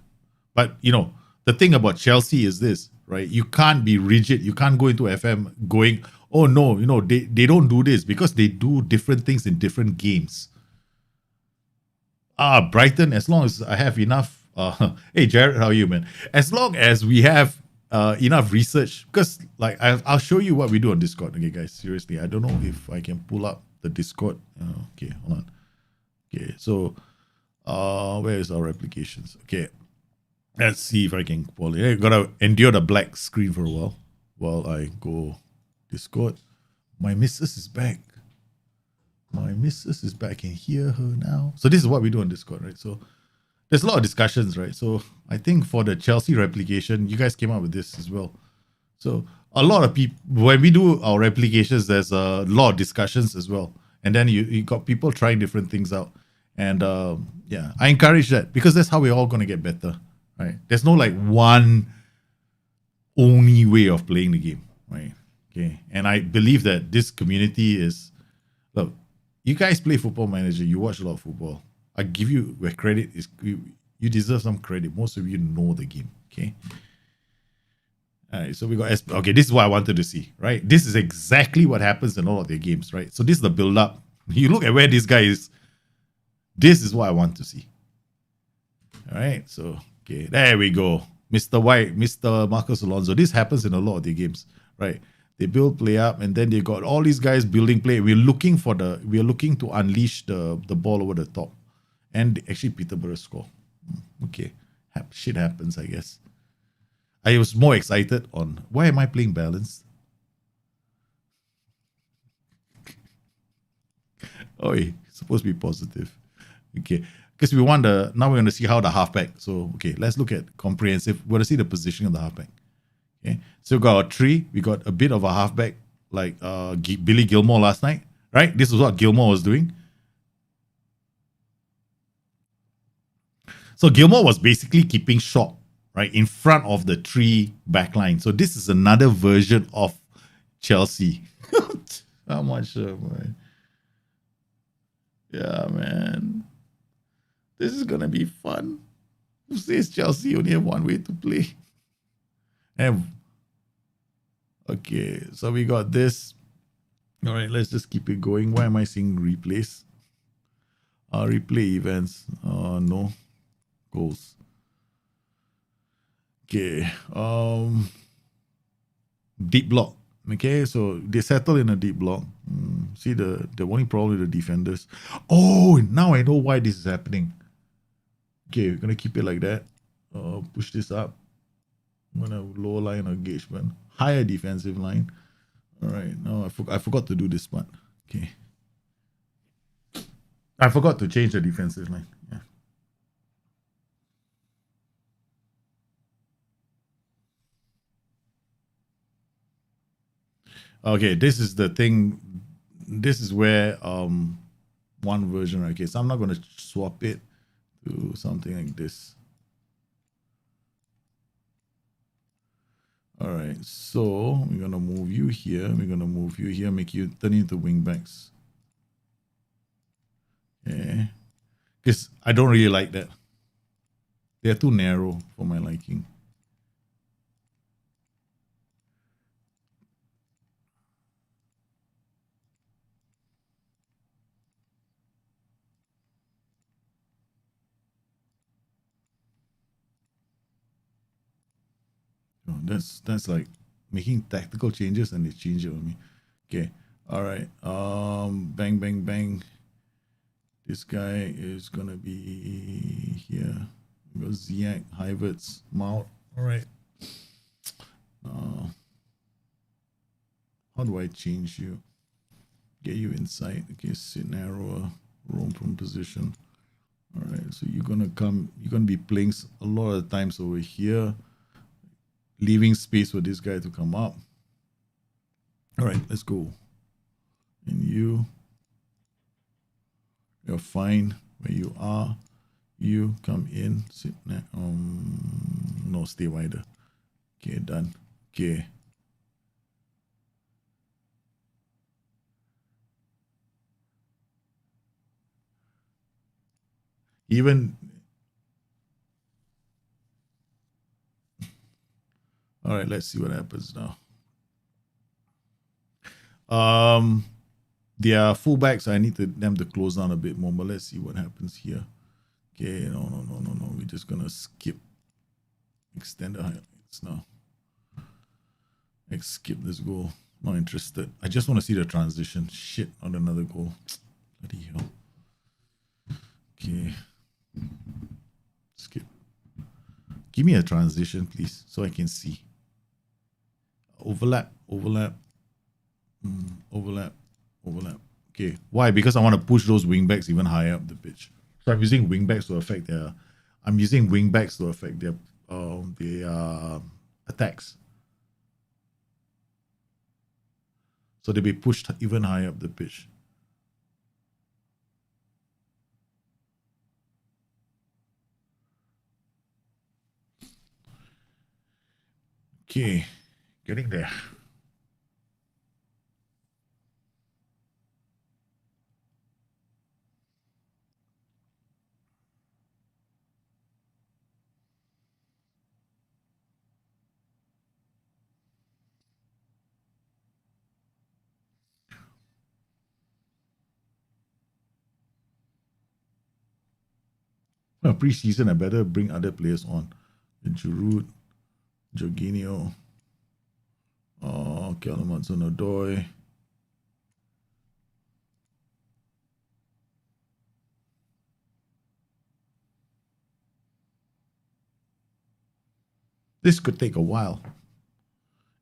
But the thing about Chelsea is this, right? You can't be rigid. You can't go into FM going, oh no, they don't do this because they do different things in different games. Brighton, as long as I have enough. Hey Jared, how are you, man? As long as we have enough research, because like I'll show you what we do on Discord. Okay, guys, seriously, I don't know if I can pull up the Discord. Okay, hold on. Okay, so where is our replications? Okay, let's see if I can pull it. I gotta endure the black screen for a while I go Discord. My missus is back. My missus is back. I can hear her now. So this is what we do on Discord, right? So there's a lot of discussions, right? So I think for the Chelsea replication, you guys came up with this as well. So a lot of people, when we do our replications, there's a lot of discussions as well. And then you got people trying different things out. And yeah, I encourage that because that's how we're all going to get better, right? There's no like one only way of playing the game, right? Okay. And I believe that this community is, look, you guys play Football Manager, you watch a lot of football. I give you where credit is, you deserve some credit. Most of you know the game, okay? All right, so we got okay, this is what I wanted to see, right? This is exactly what happens in all of their games, right? So this is the build-up. You look at where this guy is. This is what I want to see. All right, so, okay, there we go. Mr. White, Mr. Marcos Alonso. This happens in a lot of their games, right? They build play up, and then they got all these guys building play. We're looking to unleash the ball over the top, and actually Peterborough score. Okay, shit happens, I guess. I was more excited on why am I playing balanced? Oh, it's supposed to be positive. Okay, because now we're going to see how the halfback. So okay, let's look at comprehensive. We're going to see the position of the halfback. Okay, so we got a tree. We got a bit of a halfback like Billy Gilmore last night, right? This is what Gilmore was doing. So Gilmore was basically keeping short, right, in front of the tree backline. So this is another version of Chelsea. How much, man? Yeah, man. This is gonna be fun. Who says Chelsea only have one way to play? And okay, so we got this. All right, let's just keep it going. Why am I seeing replays? Replay events. No. Goals. Okay. Deep block. Okay, so they settle in a deep block. See the only problem with the defenders. Oh, now I know why this is happening. Okay, we're gonna keep it like that. Push this up. I'm gonna lower line engagement, higher defensive line. All right, no, I forgot to do this part. Okay, I forgot to change the defensive line. Yeah. Okay, this is the thing. This is where one version. Okay, so I'm not gonna swap it to something like this. All right, so we're gonna move you here. We're gonna move you here, make you turn into wingbacks. Okay, because I don't really like that. They're too narrow for my liking. Oh, that's like making tactical changes and they change it on me. Okay, all right. Bang, bang, bang. This guy is gonna be here. We got Ziyech, Havertz, Mount. All right. How do I change you? Get you inside. Okay, sit narrower, roam from position. All right, so you're gonna be playing a lot of times over here, leaving space for this guy to come up. All right, let's go. And you're fine where you are. You come in, sit there. No, stay wider. Okay, done. Okay. Even all right, let's see what happens now. Their fullbacks, I need them to close down a bit more, but let's see what happens here. Okay, no. We're just gonna skip extend the highlights now. Let's skip this goal. Not interested. I just want to see the transition. Shit, not another goal. Bloody hell. Okay. Skip. Give me a transition, please, so I can see. Overlap. Overlap. Okay. Why? Because I want to push those wingbacks even higher up the pitch. So I'm using wingbacks to affect their. Attacks. So they'll be pushed even higher up the pitch. Okay, getting there. Pre-season, I better bring other players on. Giroud, Jorginho, Callum Hudson-Odoi. This could take a while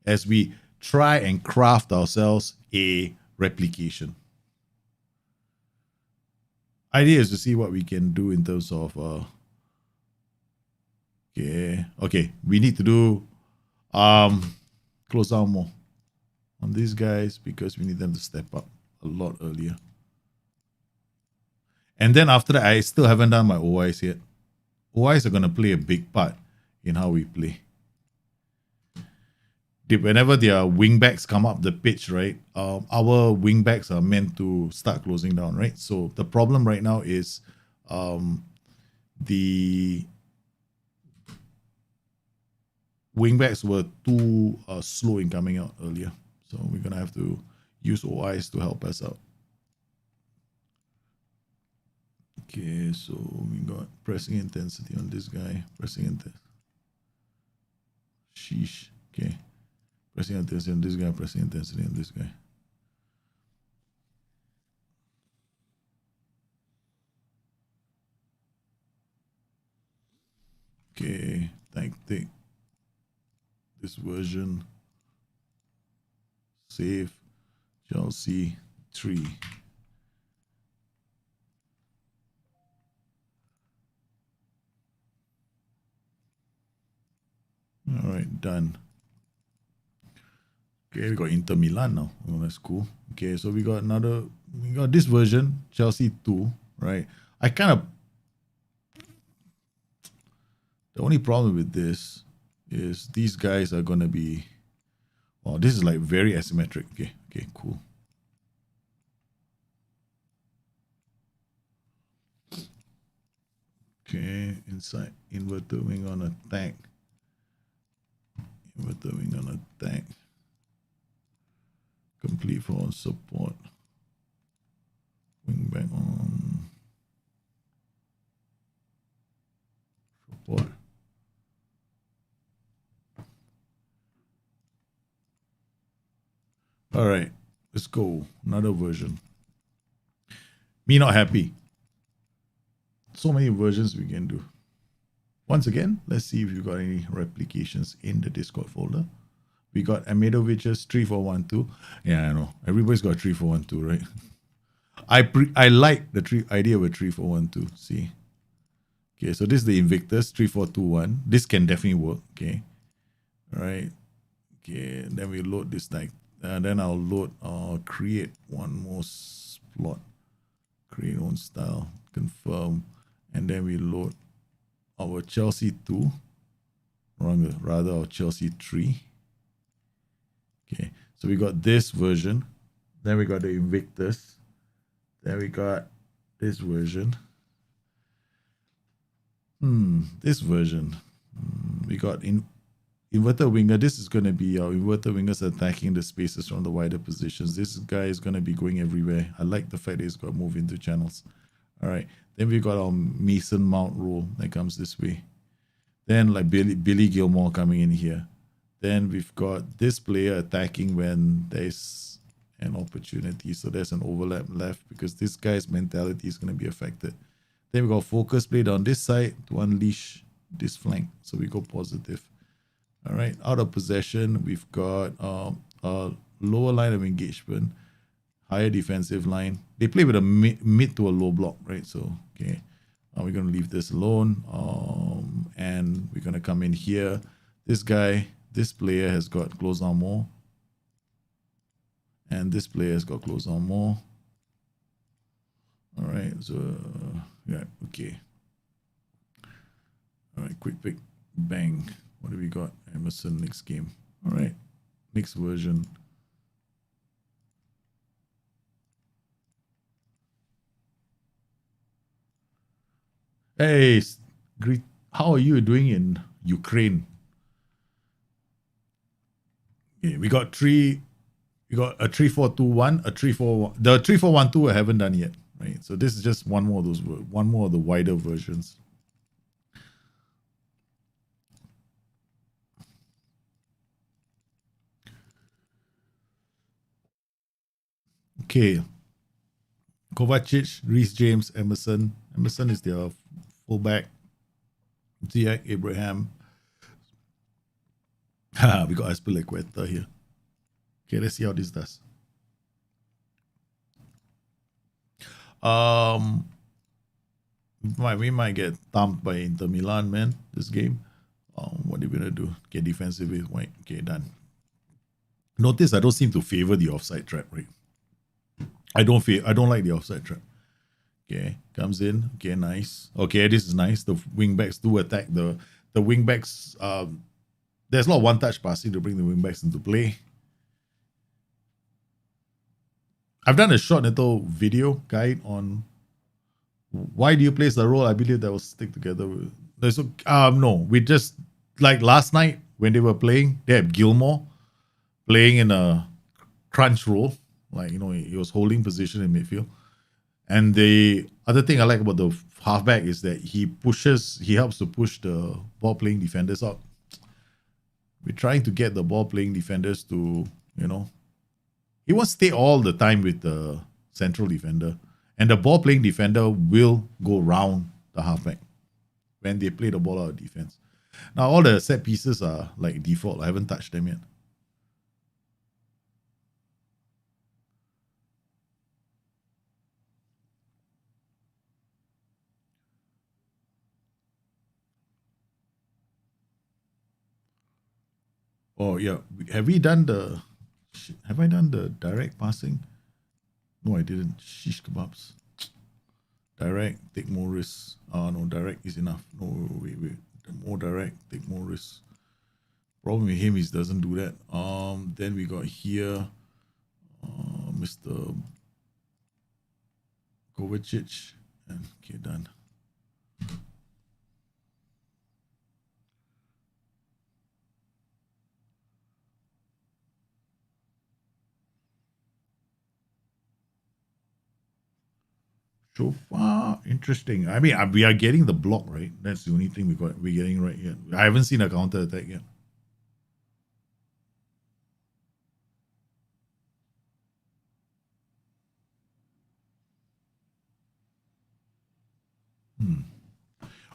as we try and craft ourselves a replication. Idea is to see what we can do in terms of okay, we need to do close down more on these guys because we need them to step up a lot earlier. And then after that, I still haven't done my OIs yet. OIs are going to play a big part in how we play. Whenever their wingbacks come up the pitch, right, our wingbacks are meant to start closing down, right? So the problem right now is the wingbacks were too slow in coming out earlier. So we're going to have to use OIs to help us out. Okay, so we got pressing intensity on this guy. Pressing intensity. Sheesh. Okay. Pressing intensity on this guy. Pressing intensity on this guy. Okay. Tactic. This version. Save. Chelsea 3. All right, done. Okay, we got Inter Milan now. Oh, that's cool. Okay, so we got this version, Chelsea 2, right? The only problem with this is these guys are gonna be, oh, this is like very asymmetric. Okay, cool. Okay, inside, inverted wing on attack. Inverted wing on attack. Complete for support. Wing back on support. All right, let's go. Another version. Me not happy. So many versions we can do. Once again, let's see if you got any replications in the Discord folder. We got Amadovich's 3-4-1-2. Yeah, I know. Everybody's got 3-4-1-2, right? I like the idea of a 3-4-1-2. See. Okay, so this is the Invictus 3-4-2-1. This can definitely work. Okay. All right. Okay, then we load this like then I'll load create one more slot. Create one style, confirm, and then we load our Chelsea 2. Rather our Chelsea 3. Okay, so we got this version. Then we got the Invictus. Then we got this version. This version. We got inverted winger. This is going to be our inverted wingers attacking the spaces from the wider positions. This guy is going to be going everywhere. I like the fact that he's got to move into channels. All right. Then we got our Mason Mount role that comes this way. Then like Billy Gilmore coming in here. Then we've got this player attacking when there's an opportunity. So there's an overlap left because this guy's mentality is going to be affected. Then we got focus played on this side to unleash this flank. So we go positive. All right. Out of possession, we've got a lower line of engagement, higher defensive line. They play with a mid to a low block, right? So, okay. We're going to leave this alone. And we're going to come in here. This guy, this player has got close on more. And this player has got close on more. All right. So, yeah, okay. All right, quick pick. Bang. What do we got? Emerson next game. All right. Next version. Hey, great. How are you doing in Ukraine? Okay, we got a 3-4-2-1, a 3-4-1. The 3-4-1-2 I haven't done yet, right? So this is just one more of the wider versions. Okay. Kovacic, Reece James, Emerson. Emerson is their fullback. Ziyech, Abraham. We got Aspilicueta here. Okay, let's see how this does. We might get thumped by Inter Milan, man, this game. What are we gonna do? Get defensive with white. Okay, done. Notice I don't seem to favor the offside trap, right? I don't like the offside trap. Okay, comes in. Okay, nice. Okay, this is nice. The wingbacks do attack the wingbacks. There's a lot of one-touch passing to bring the wingbacks into play. I've done a short little video guide on why do you place the role. I believe that will stick together with. No, we just like last night when they were playing, they had Gilmore playing in a crunch role. Like, he was holding position in midfield. And the other thing I like about the halfback is that he helps to push the ball playing defenders out. We're trying to get the ball playing defenders to, he won't stay all the time with the central defender. And the ball playing defender will go round the halfback when they play the ball out of defense. Now, all the set pieces are like default. I haven't touched them yet. Oh, yeah. Have I done the direct passing? No, I didn't. Shish kebabs. Direct, take more risks. No, direct is enough. No, wait. More direct, take more risks. Problem with him is doesn't do that. Then we got here, Mr. Kovacic, and okay, done. So far, interesting. I mean, we are getting the block, right? That's the only thing we're getting right yet. I haven't seen a counter attack yet.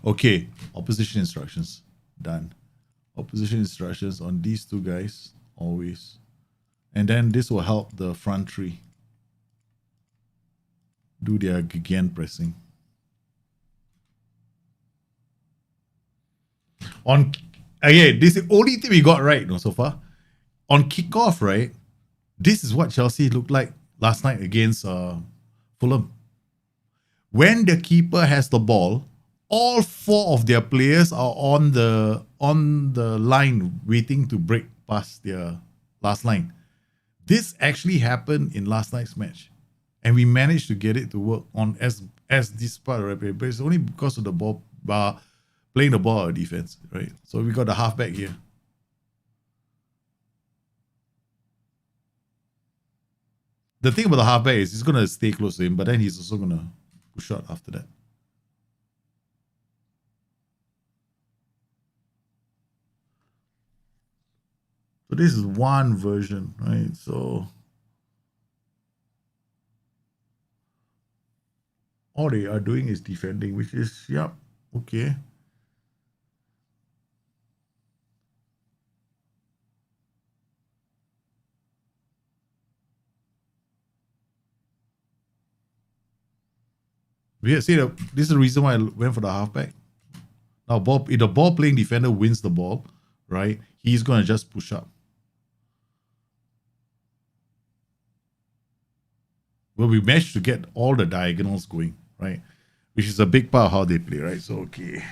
Okay, opposition instructions done. Opposition instructions on these two guys. always. And then this will help the front three do their gigant pressing. On again, this is the only thing we got right so far. On kickoff, right? This is what Chelsea looked like last night against Fulham. When the keeper has the ball, all four of their players are on the line waiting to break past their last line. This actually happened in last night's match, and we managed to get it to work on as this part of replay. But it's only because of the ball playing the ball out of defense, right? So we got the halfback here. The thing about the halfback is he's gonna stay close to him, but then he's also gonna push out after that. So this is one version, right? So all they are doing is defending, which is, yep, okay. We see that this is the reason why I went for the halfback. Now, if the ball playing defender wins the ball, right, he's gonna just push up. Well, we managed to get all the diagonals going, right? Which is a big part of how they play, right? So, okay.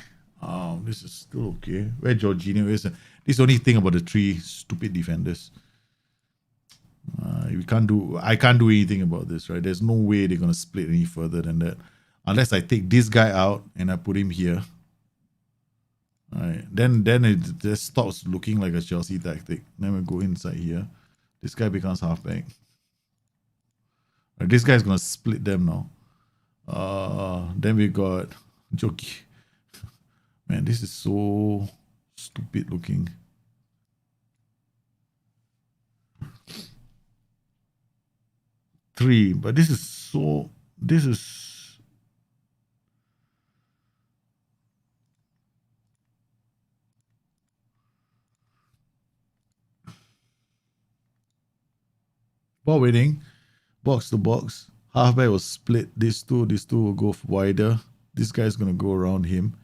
This is still okay. Where Jorginho is. This is the only thing about the three stupid defenders. I can't do anything about this, right? There's no way they're gonna split any further than that. Unless I take this guy out and I put him here. All right. Then it just stops looking like a Chelsea tactic. Then we go inside here. This guy becomes halfback. Right, this guy's gonna split them now. Then we got Joki. Man, this is so stupid looking. Three, but this is ball winning. Box to box. Halfback will split these two. These two will go wider. This guy's going to go around him.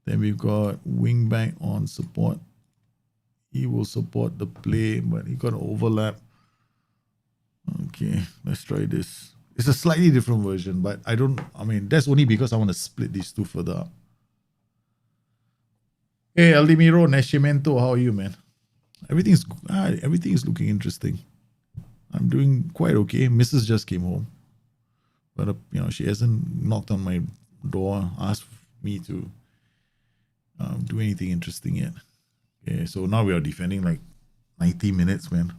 Then we've got wing back on support. He will support the play, but he got to overlap. Okay, let's try this. It's a slightly different version, but that's only because I want to split these two further up. Hey, Aldimiro Nascimento, how are you, man? Everything is looking interesting. I'm doing quite okay. Mrs. just came home, but she hasn't knocked on my door, asked me to do anything interesting yet. Okay, so now we are defending like 90 minutes, man.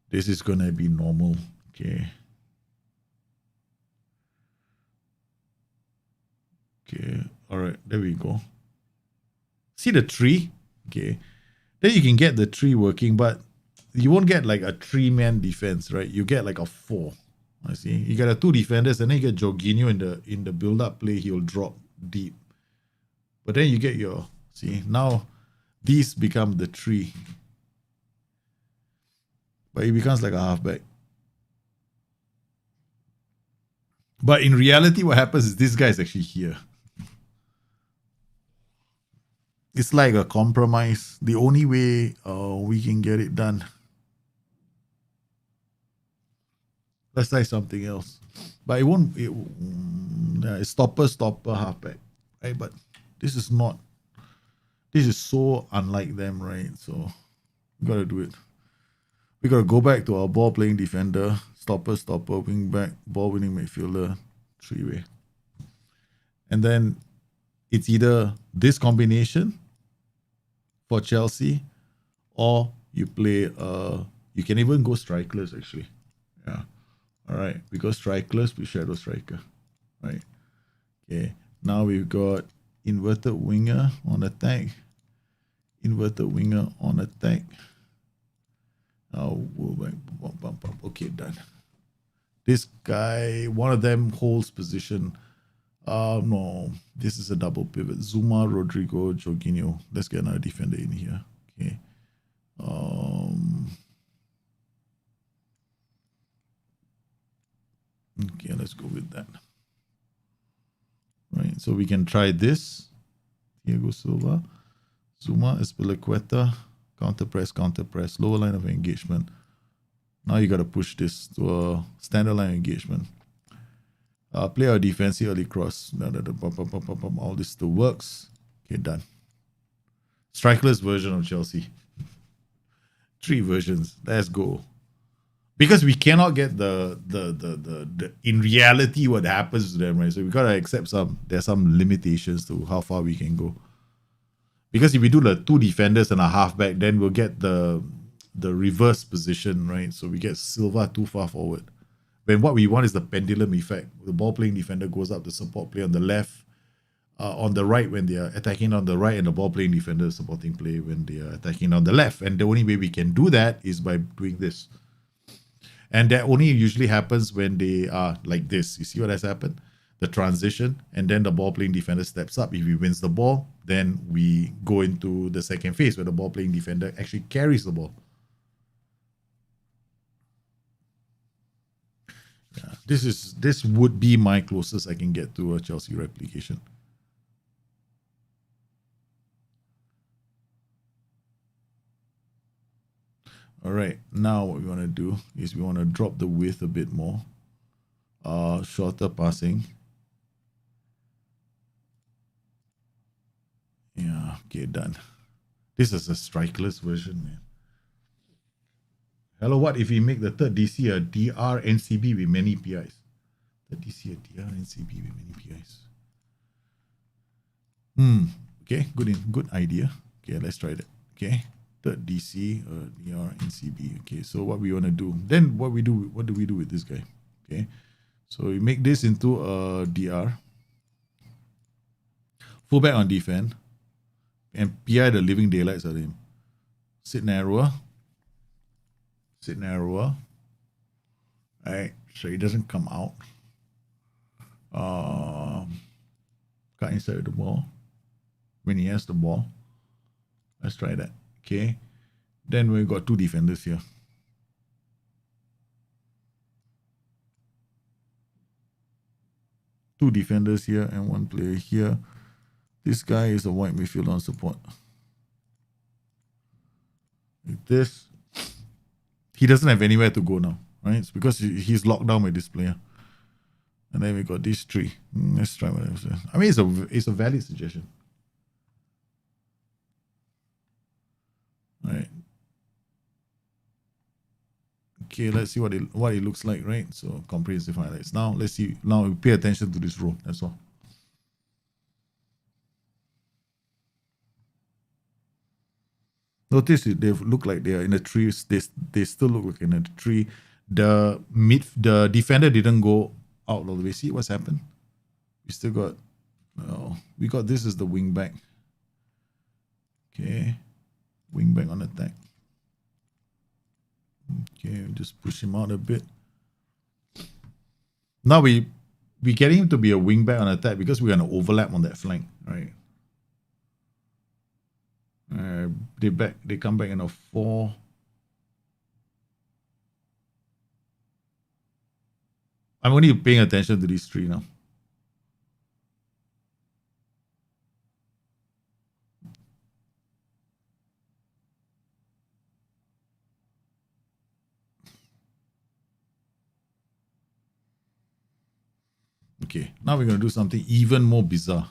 This is gonna be normal. Okay. Okay. All right. There we go. See the tree? Okay. Then you can get the tree working, but you won't get like a 3-man defense, right? You get like a 4. I see. You got a 2 defenders, and then you get Jorginho in the build-up play. He'll drop deep, but then you get now these become the 3, but it becomes like a halfback. But in reality, what happens is this guy is actually here. It's like a compromise. The only way we can get it done. Let's try something else. But it won't. It's stopper, halfback, right? But this is not. This is so unlike them, right? So we gotta do it. We gotta go back to our ball playing defender, stopper, wing back, ball winning midfielder, 3-way, and then it's either this combination for Chelsea, or you play. You can even go strikerless actually. Yeah. All right, we go strikerless, we shadow striker, right? Okay, now we've got inverted winger on attack, Now okay, done. This guy, one of them holds position. No, this is a double pivot. Zuma, Rodrigo, Jorginho. Let's get another defender in here. Okay. So we can try this. Thiago Silva, Zuma, Espilicueta, counter press, lower line of engagement. Now you got to push this to a standard line engagement. Play our defensive early cross. All this still works. Okay, done. Strikerless version of Chelsea. 3 versions. Let's go. Because we cannot get the in reality what happens to them, right? So we gotta accept there's some limitations to how far we can go. Because if we do the 2 defenders and a halfback, then we'll get the reverse position, right? So we get Silva too far forward. When what we want is the pendulum effect. The ball playing defender goes up, the support play on the left, on the right when they are attacking on the right, and the ball playing defender supporting play when they are attacking on the left. And the only way we can do that is by doing this. And that only usually happens when they are like this. You see what has happened? The transition, and then the ball playing defender steps up. If he wins the ball, then we go into the second phase where the ball playing defender actually carries the ball. Yeah, this would be my closest I can get to a Chelsea replication. All right, now what we want to do is we want to drop the width a bit more. Shorter passing. Yeah, okay, done. This is a strikerless version, man. Hello, what if we make the third DC a DR NCB with many PIs? The DC a DR NCB with many PIs. Okay, good idea. Okay, let's try that. Okay. Third DC, DR, NCB. Okay, so what we want to do? Then what do we do with this guy? Okay, so we make this into a DR. Fullback on defense. And PI the living daylights out of him. Sit narrower. Alright, so he doesn't come out. Cut inside of the ball. When he has the ball. Let's try that. Okay, then we've got 2 defenders here. Two defenders here and 1 player here. This guy is a white midfielder on support. Like this. He doesn't have anywhere to go now, right? It's because he's locked down with this player. And then we got these 3. Let's try what else. I mean, it's a valid suggestion. All right. Okay, let's see what it looks like, right? So comprehensive highlights. Now let's see. Now we pay attention to this row. That's all. Notice they look like they are in a tree. They still look like in a tree. The defender didn't go out all the way. See what's happened? We still got. We got this as the wing back. Okay, wing back on attack. Okay, just push him out a bit. Now we get him to be a wing back on attack because we're gonna overlap on that flank, right? They come back in a 4. I'm only paying attention to these 3 now. Okay, now we're going to do something even more bizarre.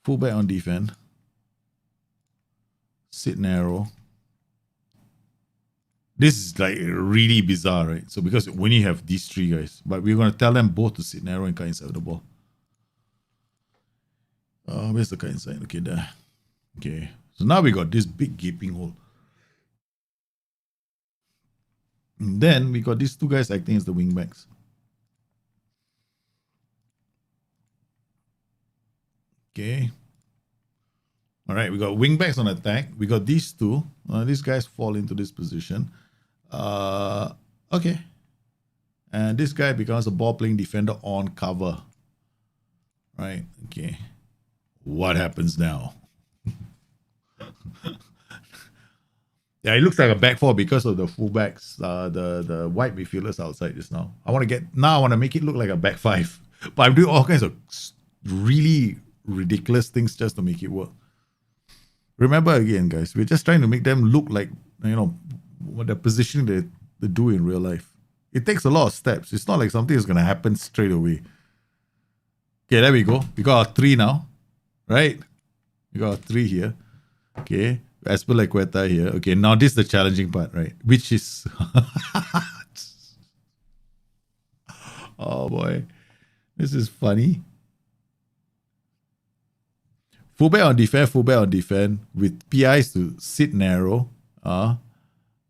Fullback on defense. Sit narrow. This is like really bizarre, right? So because when you have these 3 guys, but we're going to tell them both to sit narrow and cut inside of the ball. Where's the cut inside? Okay, there. Okay, so now we got this big gaping hole. And then we got these 2 guys acting as the wing backs. Okay. All right, we got wing backs on attack. We got these 2. These guys fall into this position. Okay. And this guy becomes a ball playing defender on cover. Right. Okay. What happens now? Yeah, it looks like a back four because of the fullbacks, the wide midfielders outside just now. I want to make it look like a back five, but I'm doing all kinds of really ridiculous things just to make it work. Remember again, guys, we're just trying to make them look like, what the position they do in real life. It takes a lot of steps. It's not like something is going to happen straight away. Okay, there we go. We got our 3 now, right? We got our 3 here. Okay, Aspilicueta here. Okay, now this is the challenging part, right? Which is... oh boy, this is funny. Fullback on defense with PIs to sit narrow.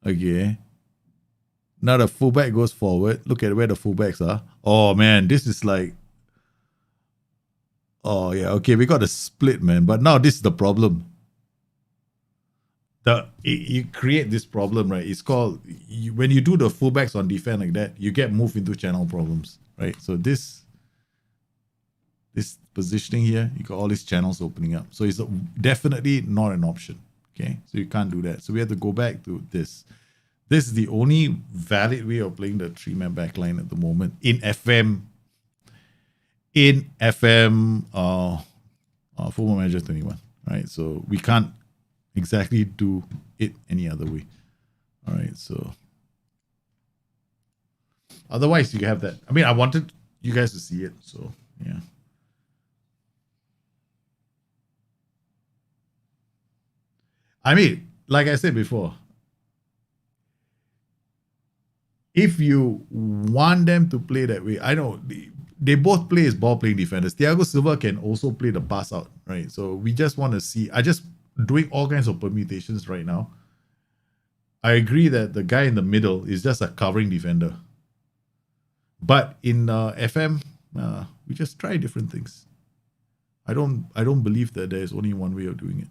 Okay. Now the fullback goes forward. Look at where the fullbacks are. Oh man, this is like... oh yeah, okay, we got a split, man. But now this is the problem. You create this problem, right? It's called... when you do the fullbacks on defense like that, you get moved into channel problems, right? So this positioning here, you got all these channels opening up. So it's definitely not an option. Okay, so you can't do that. So we have to go back to this. This is the only valid way of playing the 3-man backline at the moment in FM. Football Manager 21, right? So we can't exactly do it any other way. All right, so otherwise you have that. I mean, I wanted you guys to see it, so yeah. I mean, like I said before, if you want them to play that way, I know they both play as ball-playing defenders. Thiago Silva can also play the pass out, right? So we just want to see. I just doing all kinds of permutations right now. I agree that the guy in the middle is just a covering defender. But in FM, we just try different things. I don't believe that there is only one way of doing it.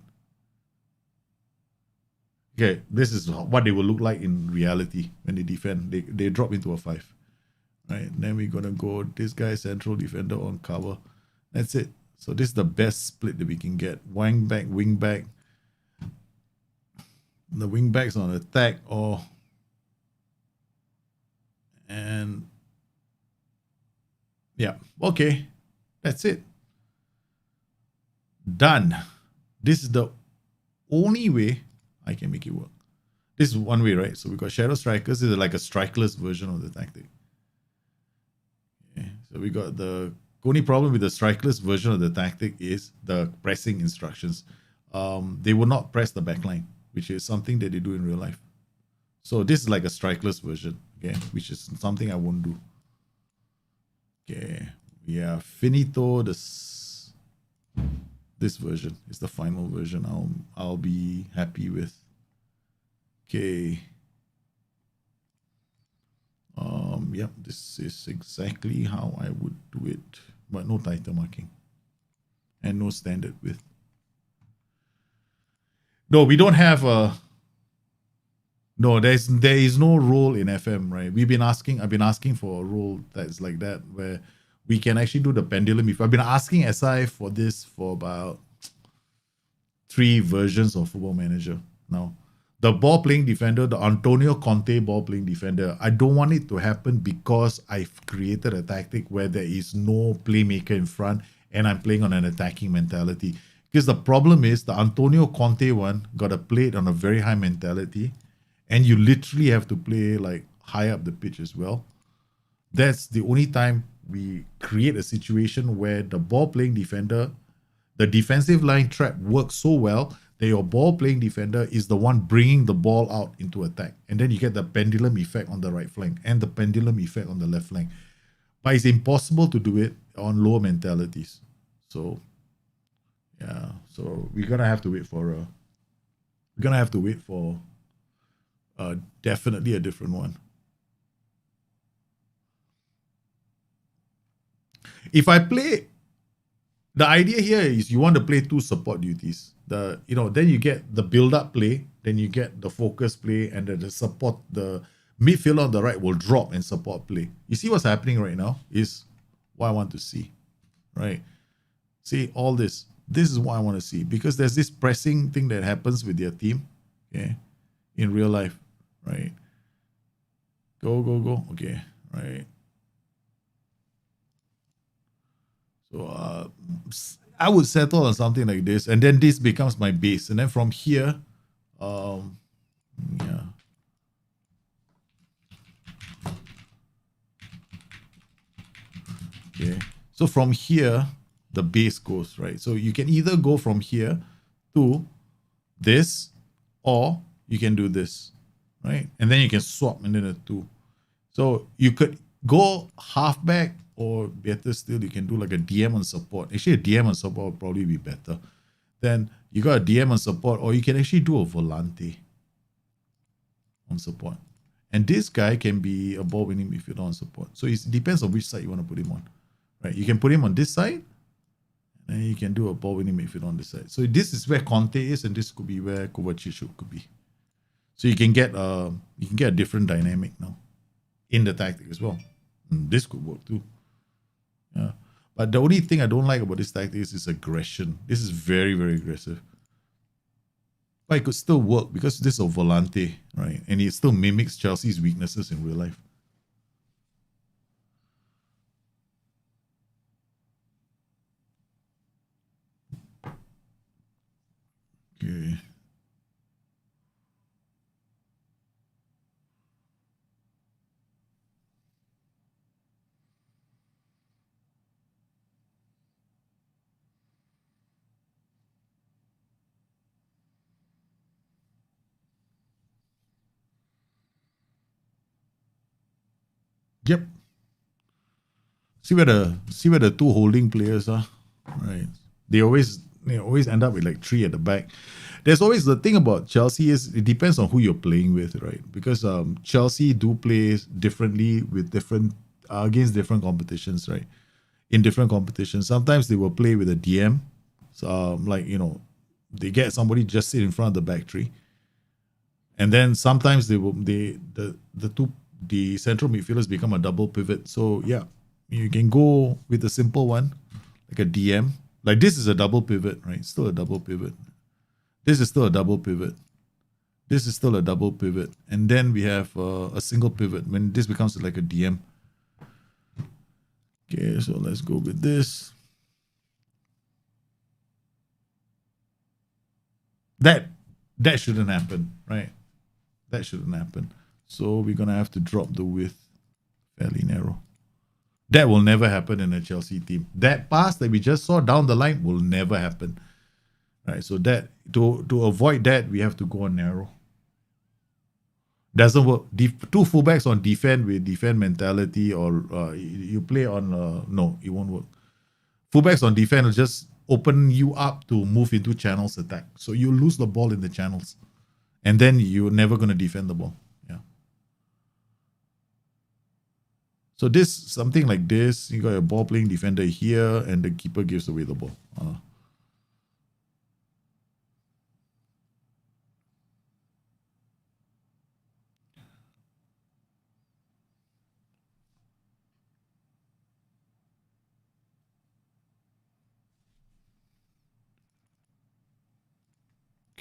Okay, this is what they will look like in reality when they defend. They drop into a 5. Right, then we're going to go this guy, central defender on cover. That's it. So this is the best split that we can get. Wing back. The wing backs on attack and yeah, okay. That's it. Done. This is the only way I can make it work. This is one way, right? So we got Shadow Strikers. This is like a strikerless version of the tactic. Okay. So we got the only problem with the strikerless version of the tactic is the pressing instructions. They will not press the backline, which is something that they do in real life. So this is like a strikerless version, okay, which is something I won't do. Okay, yeah, finito. This version is the final version I'll be happy with. Okay. Yep, this is exactly how I would do it, but no title marking and no standard width. No, we don't have a... no, there is no role in FM, right? I've been asking for a role that's like that, where we can actually do the pendulum. If I've been asking SI for this for about 3 versions of Football Manager now. The ball-playing defender, the Antonio Conte ball-playing defender, I don't want it to happen because I've created a tactic where there is no playmaker in front and I'm playing on an attacking mentality. Because the problem is the Antonio Conte one got to play it on a very high mentality and you literally have to play like high up the pitch as well. That's the only time we create a situation where the ball-playing defender, the defensive line trap works so well that your ball-playing defender is the one bringing the ball out into attack. And then you get the pendulum effect on the right flank and the pendulum effect on the left flank. But it's impossible to do it on lower mentalities. So, yeah. So we're going to have to wait for... definitely a different one. If I play... the idea here is you want to play 2 support duties. Then you get the build-up play, then you get the focus play, and then the support, the midfielder on the right will drop and support play. You see what's happening right now is what I want to see, right? See, all this is what I want to see, because there's this pressing thing that happens with their team, okay? in real life, right? Go. Okay, right. So I would settle on something like this, and then this becomes my base, and then from here, yeah. Okay. So from here, the base goes, right? So you can either go from here to this, or you can do this, right? And then you can swap and then a 2. So you could go halfback, or better still, you can do like a DM on support. Actually, a DM on support would probably be better. Then you got a DM on support, or you can actually do a volante on support. And this guy can be a ball winning midfielder on support. So it depends on which side you want to put him on. Right? You can put him on this side, and you can do a ball winning midfielder on this side. So this is where Conte is, and this could be where Kovacic could be. So you can get a different dynamic now in the tactic as well. And this could work too. Yeah. But the only thing I don't like about this tactic is aggression. This is very, very aggressive. But it could still work because this is a volante, right? And it still mimics Chelsea's weaknesses in real life. Okay. Yep. See where the 2 holding players are, right? They always end up with like 3 at the back. There's always the thing about Chelsea is it depends on who you're playing with, right? Because Chelsea do play differently with different against different competitions, right? In different competitions, sometimes they will play with a DM, so like they get somebody just sit in front of the back 3, and then sometimes the central midfielders become a double pivot. So yeah, you can go with a simple one, like a DM. Like this is a double pivot, right? Still a double pivot. This is still a double pivot. This is still a double pivot. And then we have a single pivot when this becomes like a DM. Okay, so let's go with this. That shouldn't happen, right? That shouldn't happen. So we're going to have to drop the width fairly narrow. That will never happen in a Chelsea team. That pass that we just saw down the line will never happen. Right, so that to avoid that, we have to go on narrow. Doesn't work. 2 fullbacks on defend with defend mentality, or you play on no, it won't work. Fullbacks on defend will just open you up to move into channels attack. So you lose the ball in the channels, and then you're never going to defend the ball. Yeah. So this something like this, you got a ball playing defender here, and the keeper gives away the ball.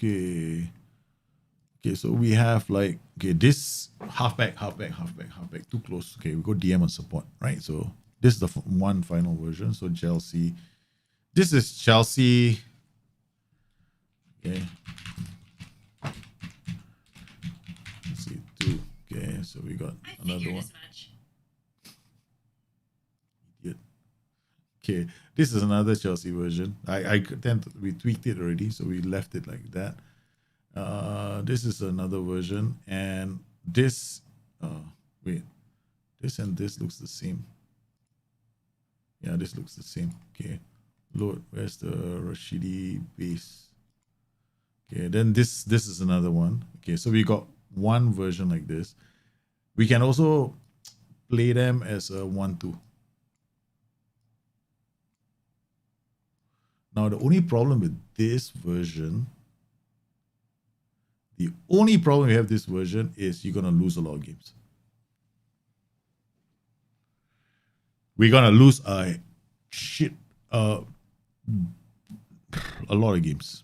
Okay. Okay, so we have like, okay, this halfback, too close. Okay, we go DM on support, right? So this is the one final version. So Chelsea, this is Chelsea. Okay. Let's see, 2. Okay, so we got another one. Idiot. Okay, this is another Chelsea version. We tweaked it already, so we left it like that. This is another version, and this this and this looks the same. Yeah, this looks the same. Okay, load. Where's the Rashidi base? Okay, then this is another one. Okay, so we got one version like this. We can also play them as a 1-2. Now the only problem with this version. The only problem we have this version is you're going to lose a lot of games. We're going to lose a lot of games.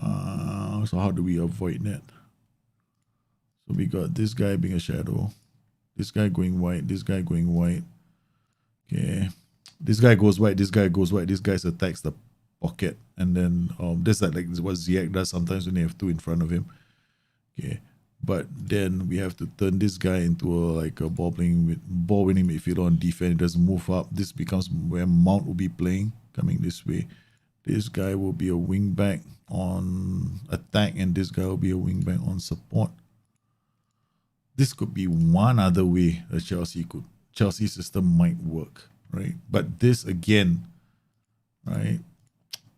So how do we avoid that? So we got this guy being a shadow. This guy going white. This guy going white. Okay. This guy goes white. This guy goes white. This guy attacks the pocket. And then this is like what Ziek does sometimes when they have two in front of him. Okay. But then we have to turn this guy into a ball winning midfielder on defense. It doesn't move up. This becomes where Mount will be playing, coming this way. This guy will be a wing back on attack, and this guy will be a wing back on support. This could be one other way a Chelsea system might work, right? But this again, right,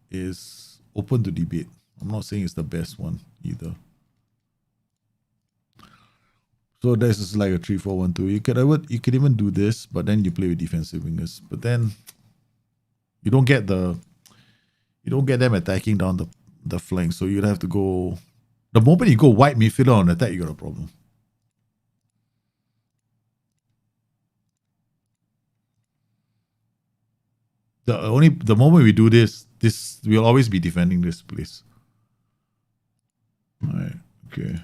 is open to debate. I'm not saying it's the best one either. So this is like a 3-4-1-2. You could even do this, but then you play with defensive wingers. But then you don't get them attacking down the flank. So you'd have to go. The moment you go white midfielder on attack, you got a problem. The moment we do this we'll always be defending this place. All right. Okay.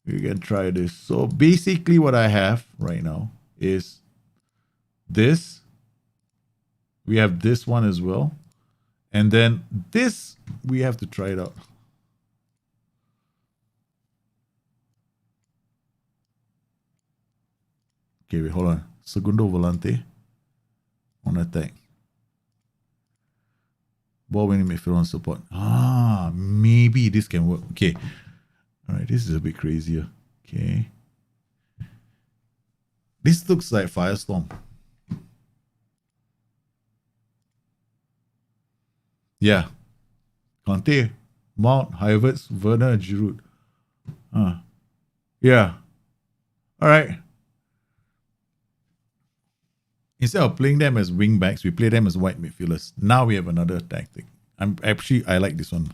We can try this. So basically what I have right now is this. We have this one as well. And then this, we have to try it out. Okay, wait, hold on. Segundo volante on attack. Ball winning midfield on support. Maybe this can work. Okay. All right, this is a bit crazier. Okay. This looks like Firestorm. Yeah. Conte, Mount, Havertz, Werner, Giroud. Yeah. All right. Instead of playing them as wing backs, we play them as white midfielders. Now we have another tactic. I like this one.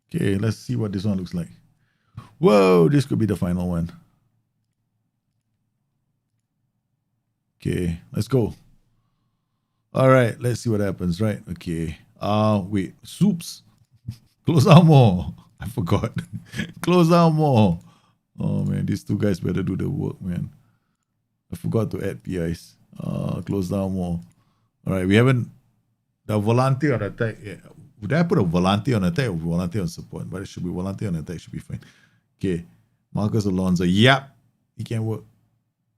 Okay, let's see what this one looks like. Whoa, this could be the final one. Okay, let's go. All right, let's see what happens, right? Okay. Wait, soups. Close out more. I forgot. Close out more. Oh man, these two guys better do the work, man. I forgot to add PIs. Close down more. All right, we haven't. The volante on attack. Yeah. Would I put a volante on attack or volante on support? But it should be volante on attack. Should be fine. Okay. Marcus Alonso. Yep. He can work.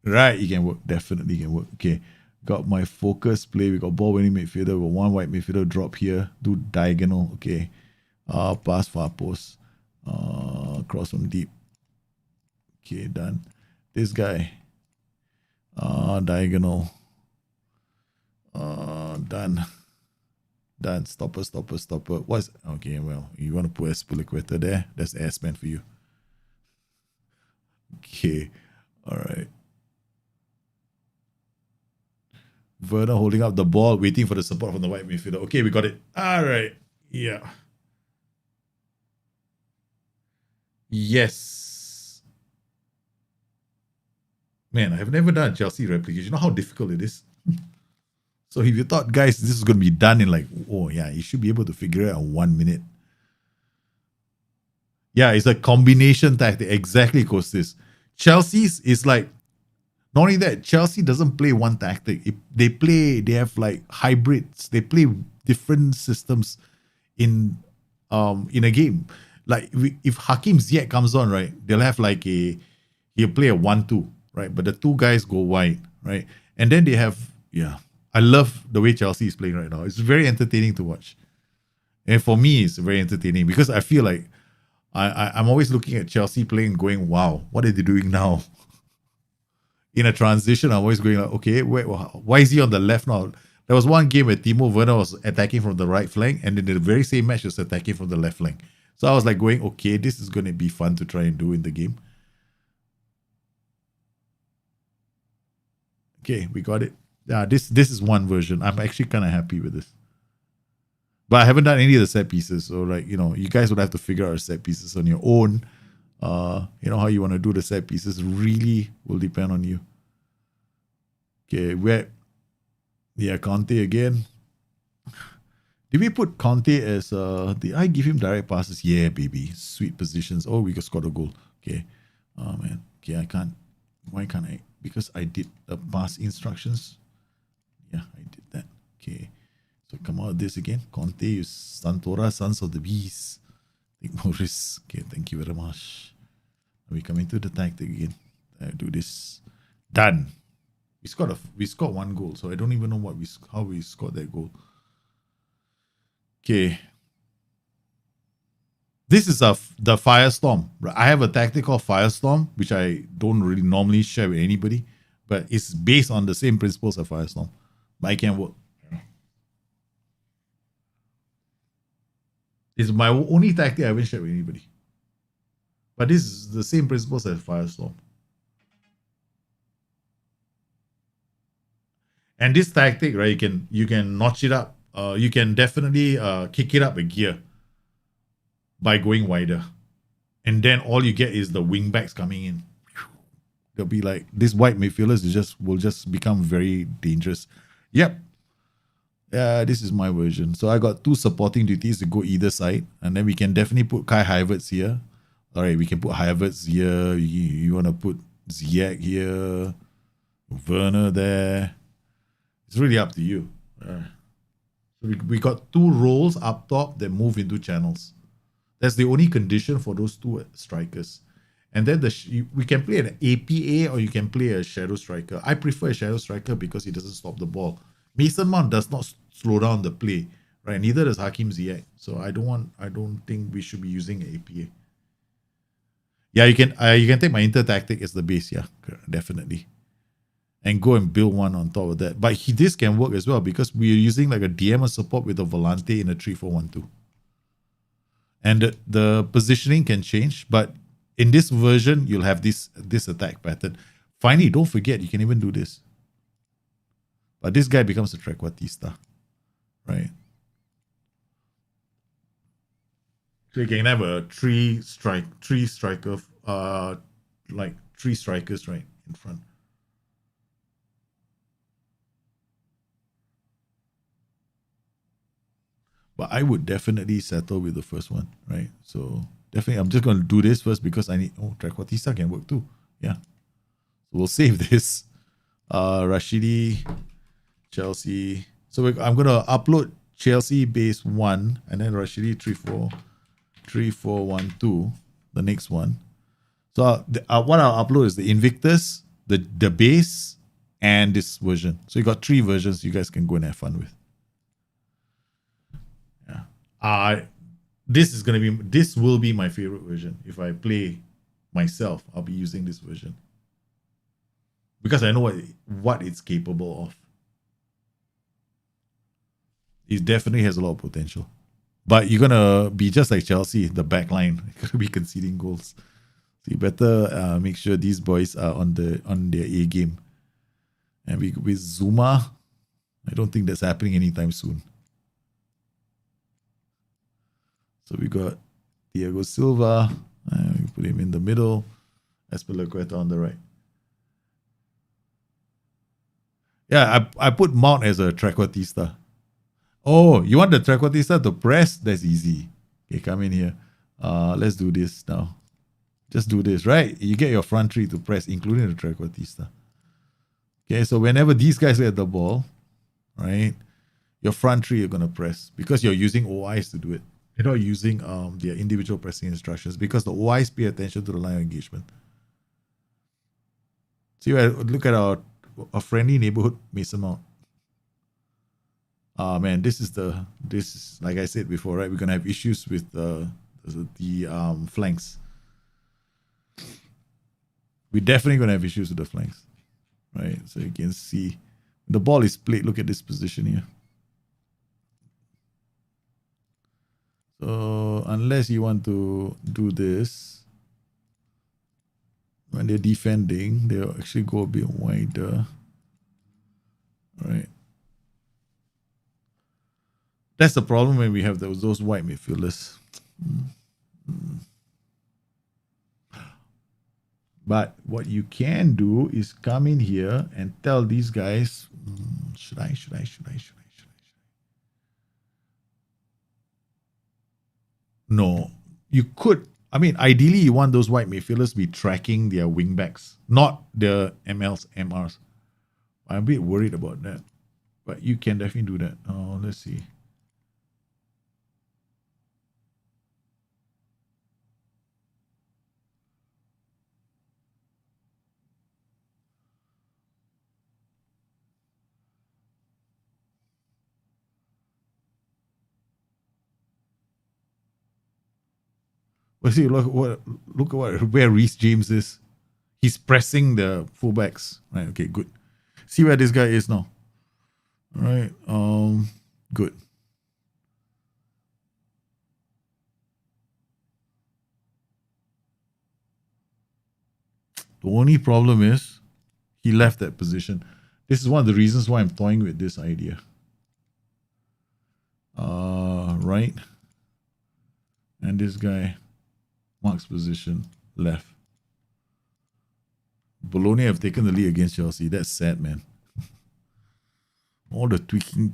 Right. He can work. Definitely can work. Okay. Got my focus play. We got ball winning midfielder. We got one white midfielder drop here. Do diagonal. Okay. Pass far post. Cross from deep. Okay. Done. This guy. Diagonal. Done. Done. Stopper. What's okay? Well, you want to put Espilicueta there? That's S-Man for you. Okay. All right. Werner holding up the ball, waiting for the support from the white midfielder. Okay, we got it. All right. Yeah. Yes. Man, I've never done a Chelsea replication. You know how difficult it is? So if you thought, guys, this is going to be done in like, oh yeah, you should be able to figure it out in 1 minute. Yeah, it's a combination tactic. Exactly, Kostis. Chelsea's is like, not only that, Chelsea doesn't play one tactic. They have like hybrids. They play different systems in a game. Like if Hakim Ziyech comes on, right, they'll have like he'll play a 1-2, right? But the two guys go wide, right? And then they have, yeah. I love the way Chelsea is playing right now. It's very entertaining to watch. And for me, it's very entertaining because I feel like I'm always looking at Chelsea playing going, wow, what are they doing now? In a transition, I'm always going like, okay, why is he on the left now? There was one game where Timo Werner was attacking from the right flank, and then the very same match was attacking from the left flank. So I was like going, okay, this is going to be fun to try and do in the game. Okay, we got it. Yeah, this is one version. I'm actually kind of happy with this. But I haven't done any of the set pieces. So like, you guys would have to figure out set pieces on your own. How you want to do the set pieces really will depend on you. Okay, Conte again. Did we put Conte as did I give him direct passes? Yeah, baby. Sweet positions. Oh, we just got a goal. Okay. Oh man. Okay, I can't. Why can't I? Because I did the pass instructions. Yeah, I did that. Okay. So come out of this again. Conte, you Santora, Sons of the Beast. Take more risks. Okay, thank you very much. We come into the tactic again. I do this. Done. We scored one goal, so I don't even know how we scored that goal. Okay. This is the Firestorm. I have a tactic called Firestorm, which I don't really normally share with anybody, but it's based on the same principles of Firestorm. But it can work. It's my only tactic I haven't shared with anybody. But this is the same principles as Firestorm. And this tactic, right, you can notch it up. You can definitely kick it up a gear by going wider. And then all you get is the wing backs coming in. They'll be like, these white midfielders will just become very dangerous. Yep. Yeah, this is my version. So I got two supporting duties to go either side. And then we can definitely put Kai Havertz here. All right, we can put Havertz here. You want to put Ziyech here. Werner there. It's really up to you. So we got two roles up top that move into channels. That's the only condition for those two strikers. And then we can play an APA or you can play a shadow striker. I prefer a shadow striker because he doesn't stop the ball. Mason Mount does not slow down the play, right? Neither does Hakim Ziyech. So I don't think we should be using APA. Yeah, you can take my Inter tactic as the base. Yeah, definitely. And go and build one on top of that. But this can work as well because we're using like a DM support with a Volante in a 3-4-1-2. And the positioning can change, but in this version, you'll have this attack pattern. Finally, don't forget, you can even do this. But this guy becomes a trequartista, right? So you can have a three strikers, right in front. But I would definitely settle with the first one, right? So definitely, I'm just going to do this first because I need... Oh, trequartista can work too. Yeah. So we'll save this. Rashidi, Chelsea. So I'm going to upload Chelsea base 1 and then Rashidi 3-4-1-2, the next one. So what I'll upload is the Invictus, the base, and this version. So you got 3 versions you guys can go and have fun with. This will be my favorite version. If I play myself, I'll be using this version because I know what it's capable of. It definitely has a lot of potential, but you're gonna be just like Chelsea, the back line. You're gonna be conceding goals, so you better make sure these boys are on their A game. And with Zuma, I don't think that's happening anytime soon. So we got Thiago Silva. We put him in the middle. Azpilicueta on the right. Yeah, I put Mount as a trequartista. Oh, you want the trequartista to press? That's easy. Okay, come in here. Let's do this now. Just do this, right? You get your front three to press, including the trequartista. Okay, so whenever these guys get the ball, right, your front three are going to press because you're using OIs to do it. You're not using their individual pressing instructions because the OIs pay attention to the line of engagement. See, look at our friendly neighborhood Mason Mount. Man, this is like I said before, right? We're gonna have issues with the flanks. We're definitely gonna have issues with the flanks, right? So you can see the ball is played. Look at this position here. So unless you want to do this, when they're defending, they'll actually go a bit wider. All right. That's the problem when we have those white midfielders. But what you can do is come in here and tell these guys, should I? No, you could. I mean, ideally, you want those white midfielders to be tracking their wingbacks, not the MLs, MRs. I'm a bit worried about that, but you can definitely do that. Oh, let's see. Well, see, look at where Reece James is. He's pressing the fullbacks. Right. Okay. Good. See where this guy is now. All right. Good. The only problem is he left that position. This is one of the reasons why I'm toying with this idea. Right. And this guy, Mark's position, left. Bologna have taken the lead against Chelsea. That's sad, man. All the tweaking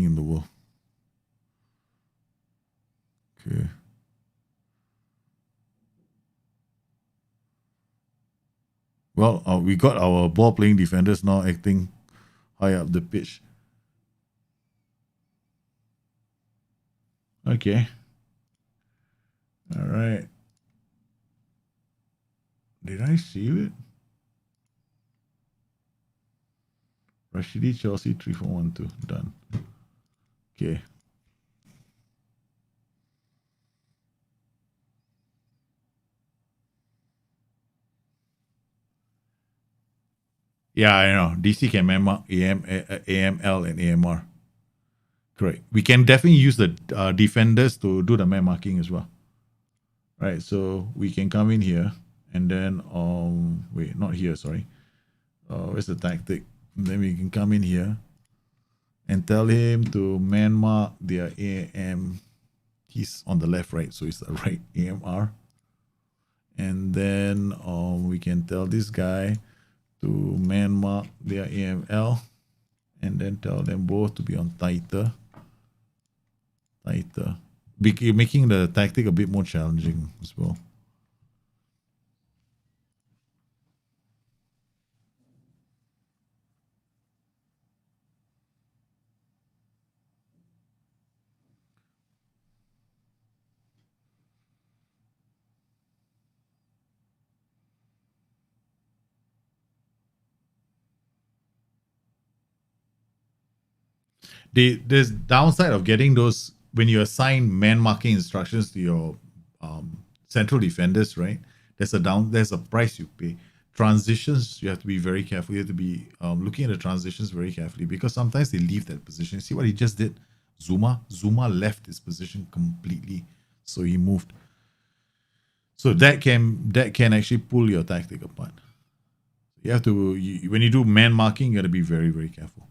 in the world. Okay. Well, we got our ball-playing defenders now acting high up the pitch. Okay. All right. Did I save it? Rashidi, Chelsea, 3-4-1-2. Done. Okay. Yeah, I know. DC can memo AML and AMR. Correct. We can definitely use the defenders to do the man marking as well. Right. So we can come in here and then wait, not here. Sorry. Where's the tactic? And then we can come in here and tell him to man mark their AM. He's on the left, right? So it's the right AMR. And then we can tell this guy to man mark their AML and then tell them both to be on tighter. Making the tactic a bit more challenging as well. There's downside of getting those when you assign man marking instructions to your central defenders, right? There's a price you pay. Transitions, you have to be very careful. You have to be looking at the transitions very carefully because sometimes they leave that position. See what he just did? Zuma left his position completely, so he moved. So that can actually pull your tactic apart. You have to when you do man marking, you got to be very, very careful.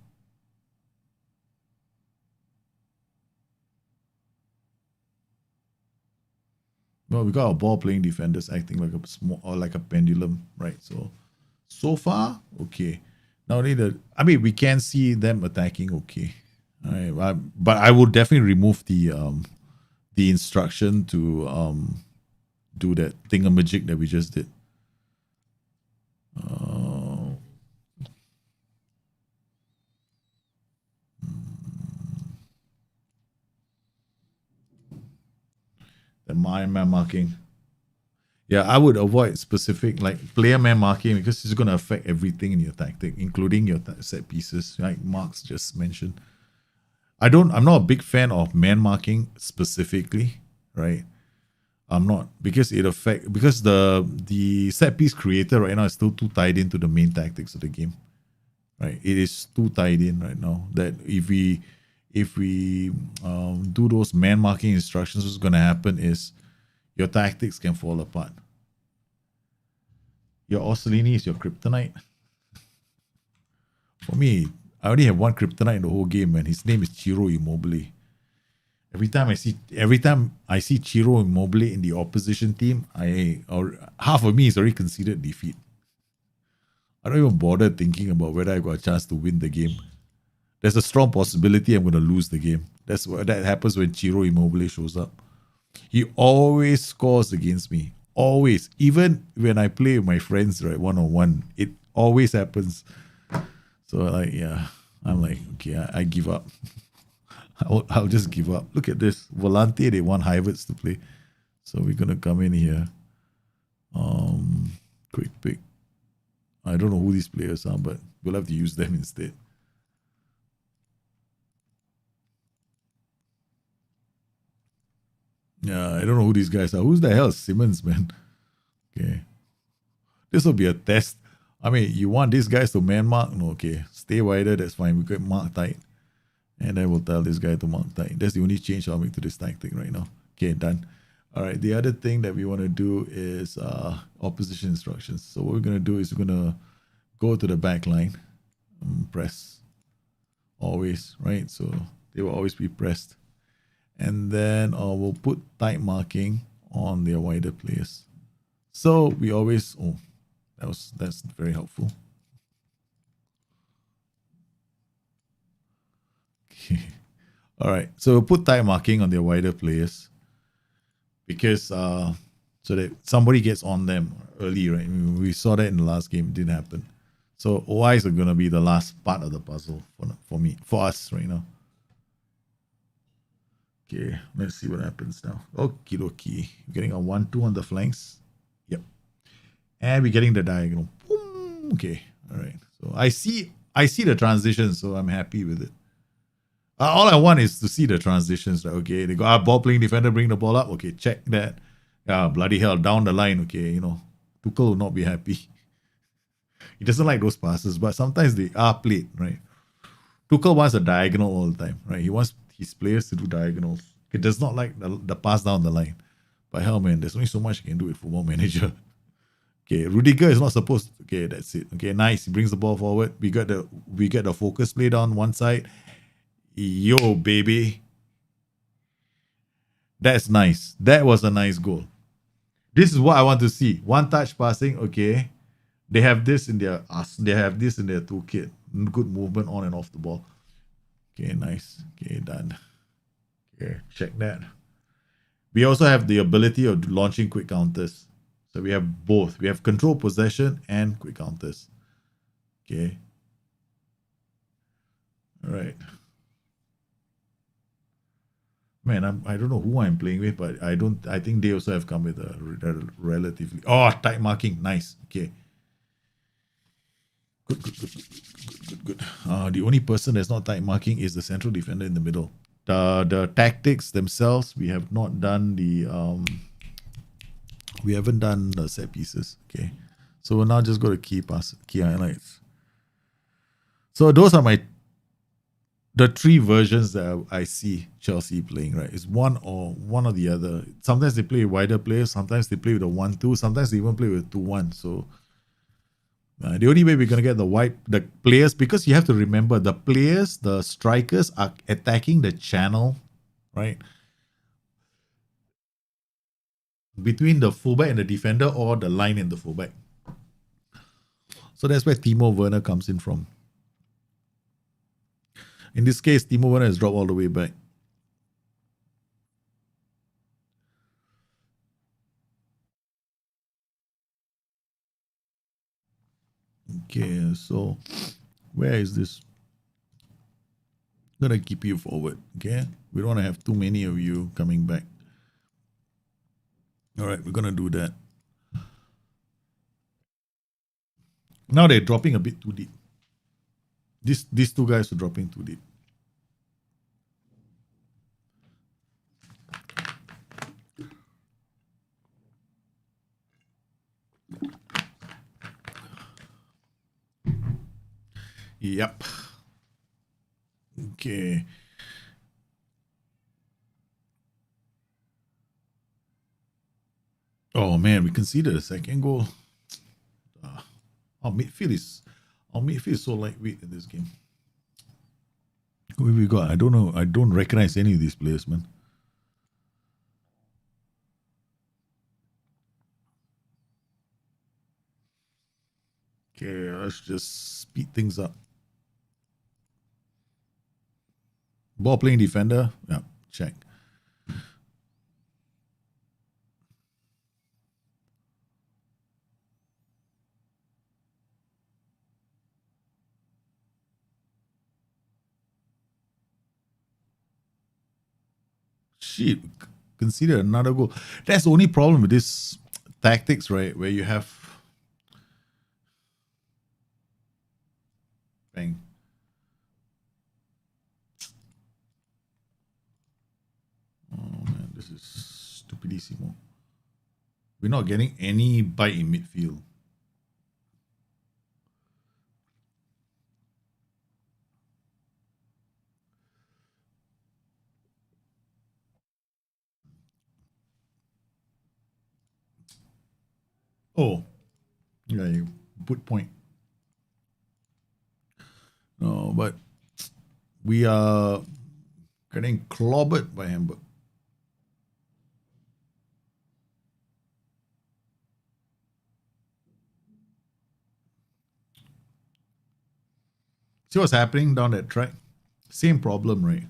Well, we got our ball-playing defenders acting like a small or like a pendulum, right? So far, okay. Now we can see them attacking, okay. All right, but I would definitely remove the instruction to do that thingamajig that we just did. The man marking. Yeah, I would avoid specific like player man marking because it's going to affect everything in your tactic, including your set pieces, like Mark's just mentioned. I'm not a big fan of man marking specifically, right? I'm not because the set piece creator right now is still too tied into the main tactics of the game, right? It is too tied in right now that if we do those man marking instructions, what's going to happen is your tactics can fall apart. Your Orsolini is your kryptonite. For me, I only have one kryptonite in the whole game, man. His name is Ciro Immobile. Every time I see Ciro Immobile in the opposition team, half of me is already considered defeat. I don't even bother thinking about whether I got a chance to win the game. There's a strong possibility I'm going to lose the game. That's what that happens when Ciro Immobile shows up. He always scores against me. Always. Even when I play with my friends, right, one-on-one, it always happens. So, like, yeah, I'm like, okay, I give up. I'll just give up. Look at this. Volante, they want Havertz to play. So we're going to come in here. Quick pick. I don't know who these players are, but we'll have to use them instead. Yeah, I don't know who these guys are. Who's the hell is Simmons, man? Okay. This will be a test. I mean, you want these guys to man mark? No, okay. Stay wider, that's fine. We get mark tight. And I will tell this guy to mark tight. That's the only change I'll make to this tactic right now. Okay, done. All right, the other thing that we want to do is opposition instructions. So what we're going to do is we're going to go to the back line. Press. Always, right? So they will always be pressed. And then we'll put tight marking on their wider players. So we always, that's very helpful. Okay. All right. So we'll put tight marking on their wider players because so that somebody gets on them early, right? I mean, we saw that in the last game. It didn't happen. So OIs are going to be the last part of the puzzle for us right now. Okay, let's see what happens now. Okie dokie. We're getting a 1-2 on the flanks. Yep. And we're getting the diagonal. Boom. Okay. All right. So I see the transitions, so I'm happy with it. All I want is to see the transitions. Right? Okay, they go ball playing defender, bring the ball up. Okay, check that. Bloody hell, down the line. Okay, Tuchel will not be happy. He doesn't like those passes, but sometimes they are played, right? Tuchel wants a diagonal all the time, right? He wants his players to do diagonals. He does not like the pass down the line. But hell, man, there's only so much you can do with Football Manager. Okay, Rudiger is not supposed to. Okay, that's it. Okay, nice. He brings the ball forward. We get the focus play down one side. Yo, baby. That's nice. That was a nice goal. This is what I want to see. One touch passing. Okay, they have this in their toolkit. Good movement on and off the ball. Okay, nice. Okay, done. Okay, check that. We also have the ability of launching quick counters. So we have both. We have control possession and quick counters. Okay. All right. Man, I don't know who I'm playing with, but I think they also have come with a relatively tight marking. Nice. Okay. Good. The only person that's not tight marking is the central defender in the middle. The tactics themselves, we have not done we haven't done the set pieces. Okay. So we'll now just go to key highlights. So those are the three versions that I see Chelsea playing, right? It's one or the other. Sometimes they play wider players, sometimes they play with a 1-2, sometimes they even play with 2-1. So the only way we're going to get the players, because you have to remember the players, the strikers are attacking the channel, right? Between the fullback and the defender, or the line and the fullback. So that's where Timo Werner comes in from. In this case, Timo Werner has dropped all the way back. Okay, so where is this? I'm gonna keep you forward. Okay, we don't want to have too many of you coming back. All right, we're gonna do that. Now they're dropping a bit too deep. These two guys are dropping too deep. Yep. Okay. Oh man, we conceded a second goal. Our midfield is so lightweight in this game. Who have we got? I don't know. I don't recognize any of these players, man. Okay, let's just speed things up. Ball playing defender. Yeah, check. Shit, consider another goal. That's the only problem with this tactics, right? Where you have bang. Oh man, this is stupidissimo. We're not getting any bite in midfield. Oh, yeah, you put point. No, but we are getting clobbered by Hamburg. See what's happening down that track? Same problem, right?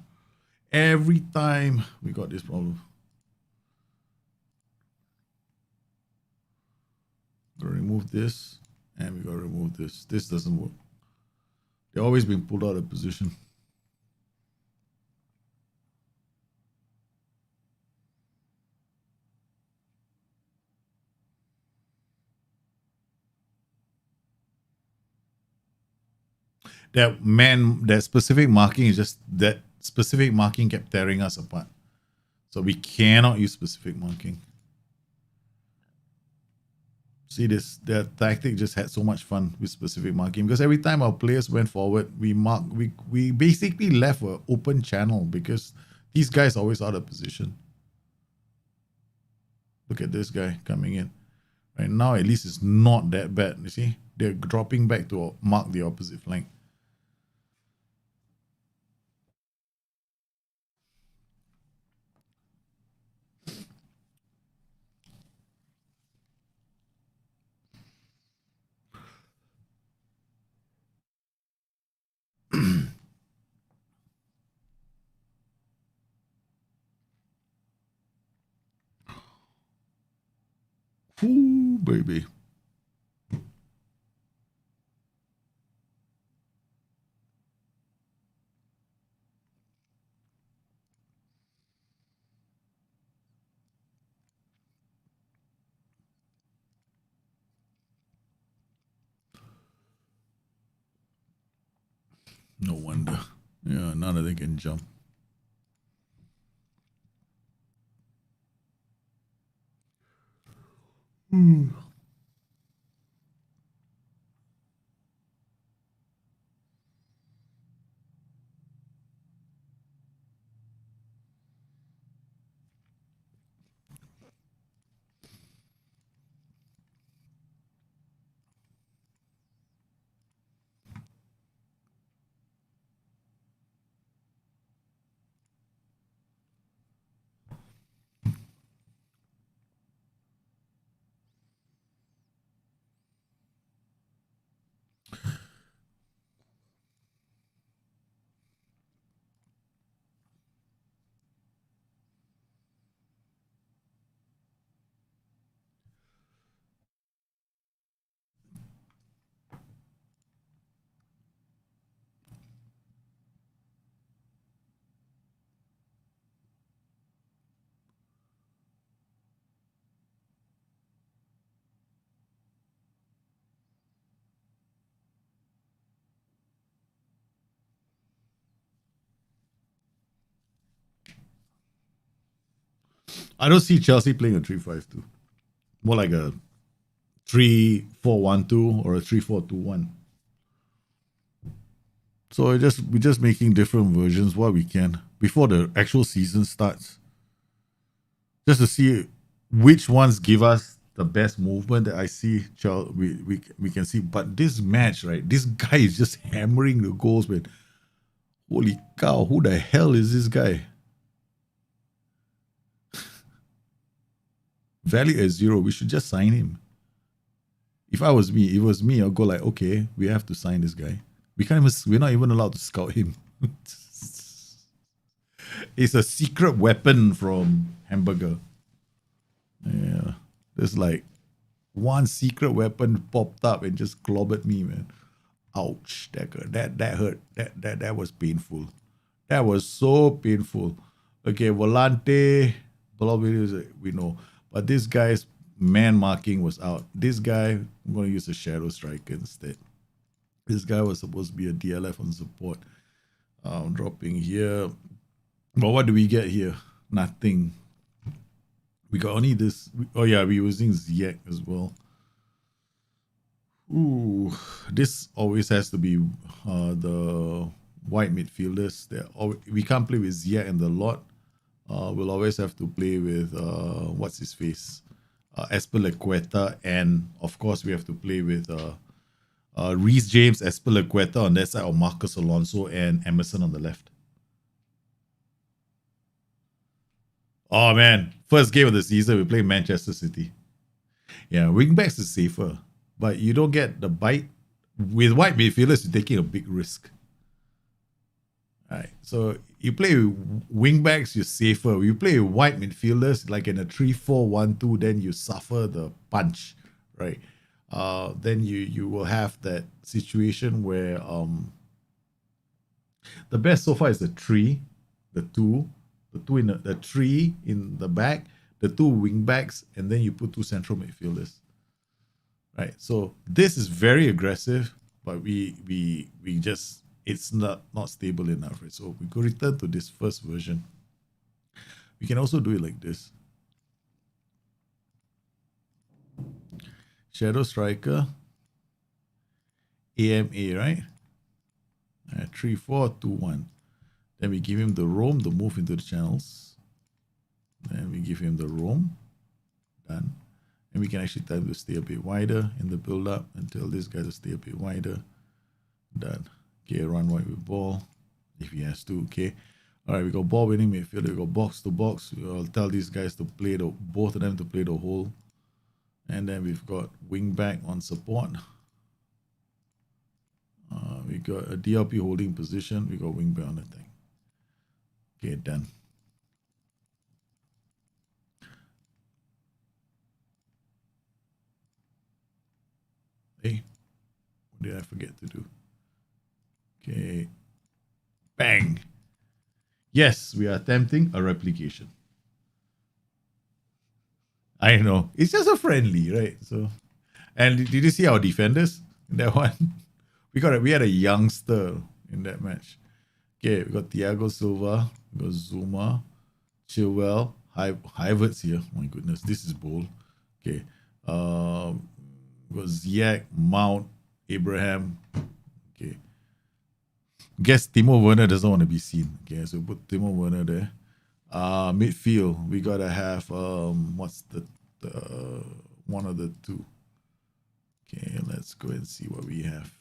Every time we got this problem. Gotta remove this, and we gotta remove this. This doesn't work. They're always being pulled out of position. That specific marking is just that specific marking kept tearing us apart. So we cannot use specific marking. See this, that tactic just had so much fun with specific marking because every time our players went forward, we basically left an open channel because these guys always out of position. Look at this guy coming in. Right now, at least it's not that bad. You see, they're dropping back to mark the opposite flank. Ooh, baby. No wonder. Yeah, none of them can jump. I don't see Chelsea playing a 3-5-2. More like a 3-4-1-2 or a 3-4-2-1. So we're just making different versions what we can before the actual season starts. Just to see which ones give us the best movement that I see we can see. But this match, right? This guy is just hammering the goals with Holy cow, who the hell is this guy? Value at 0. We should just sign him. If it was me, I'll go like, okay, we have to sign this guy. We're not even allowed to scout him. It's a secret weapon from Hamburger. Yeah. There's like one secret weapon popped up and just clobbered me, man. Ouch. That hurt. That was painful. That was so painful. Okay, Volante, we know. But this guy's man marking was out. This guy, I'm going to use a Shadow Striker instead. This guy was supposed to be a DLF on support. Dropping here. But what do we get here? Nothing. We got only this. Oh, yeah, we're using Ziyech as well. Ooh, this always has to be the white midfielders. We can't play with Ziyech and the lot. We'll always have to play with what's his face, Espilicueta, and of course we have to play with Reece James, Espilicueta on that side, or Marcus Alonso and Emerson on the left. Oh man, first game of the season we play Manchester City. Yeah, wingbacks is safer, but you don't get the bite. With white midfielders, you're taking a big risk. All right, so you play wingbacks, you're safer. You play white midfielders, like in a 3-4-1-2, then you suffer the punch, right? Then you will have that situation where the best so far is the 3, the 2, the 3 in the back, the 2 wingbacks, and then you put 2 central midfielders. Right. So this is very aggressive, but we just, it's not stable enough, right? So we go return to this first version. We can also do it like this. Shadow Striker, AMA, right? 3, 4, 2, 1. Then we give him the roam, the move into the channels. Then we give him the roam. Done. And we can actually tell him to stay a bit wider in the build-up until this guy to stay a bit wider. Done. Okay, run wide with ball if he has to. Okay. All right, we got ball winning midfield. We got box to box. I'll tell these guys to play both of them to play the whole. And then we've got wing back on support. We got a DLP holding position. We got wing back on the thing. Okay, done. Hey, what did I forget to do? Okay. Bang. Yes, we are attempting a replication. I know. It's just a friendly, right? So, and did you see our defenders in that one? We had a youngster in that match. Okay, we got Thiago Silva, we got Zuma, Chilwell, Havertz here. Oh my goodness, this is bold. Okay. We got Ziyech, Mount, Abraham. Okay. Guess Timo Werner doesn't want to be seen. Okay, so put Timo Werner there. Midfield, we gotta have what's the one of the two. Okay, let's go and see what we have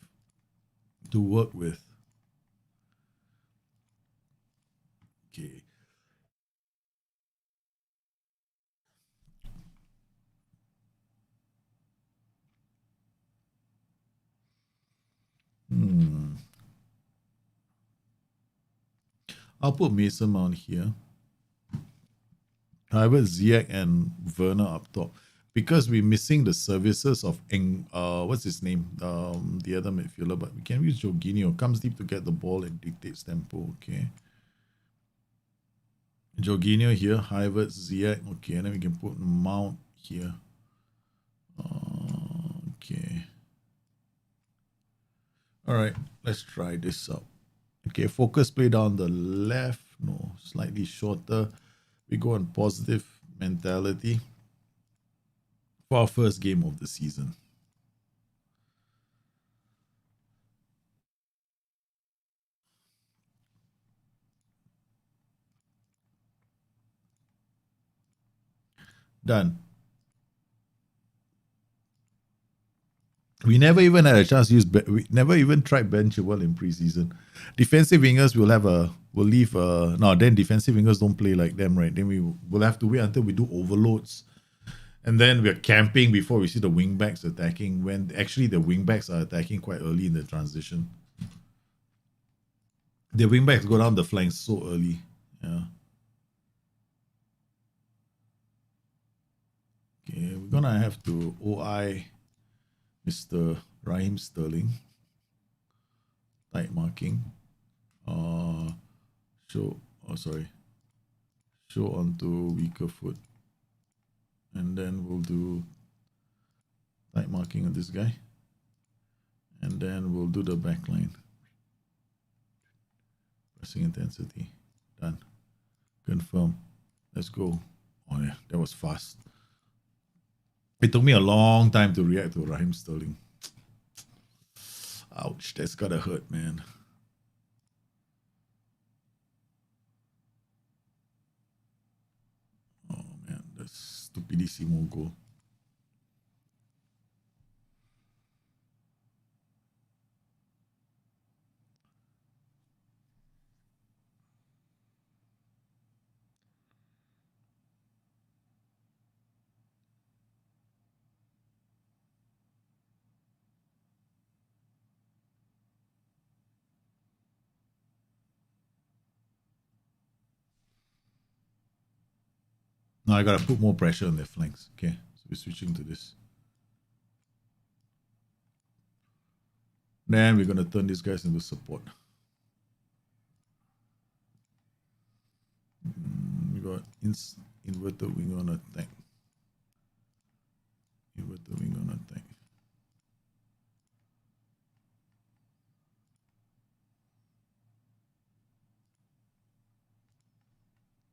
to work with. Okay. I'll put Mason Mount here. However, Ziyech and Werner up top. Because we're missing the services of what's his name? The other midfielder, but we can use Jorginho. Comes deep to get the ball and dictates tempo. Okay. Jorginho here, Havertz, Ziyech. Okay, and then we can put Mount here. Okay. All right, let's try this out. Okay, focus play down the left. No, slightly shorter. We go on positive mentality for our first game of the season. Done. We never even had a chance to use. We never even tried Ben Chilwell in preseason. Defensive wingers will leave. No, then defensive wingers don't play like them, right? Then we will have to wait until we do overloads, and then we're camping before we see the wingbacks attacking. When actually the wingbacks are attacking quite early in the transition. The wingbacks go down the flanks so early. Yeah. Okay, we're gonna have to OI Mr. Raheem Sterling. Tight marking. Show onto weaker foot. And then we'll do tight marking on this guy. And then we'll do the back line. Pressing intensity. Done. Confirm. Let's go. Oh yeah, that was fast. It took me a long time to react to Raheem Sterling. Ouch, that's gotta hurt, man. Oh man, that's stupidissimo goal. Now I gotta put more pressure on their flanks. Okay, so we're switching to this. Then we're gonna turn these guys into support. We got inverted wing on attack. Inverted wing on attack.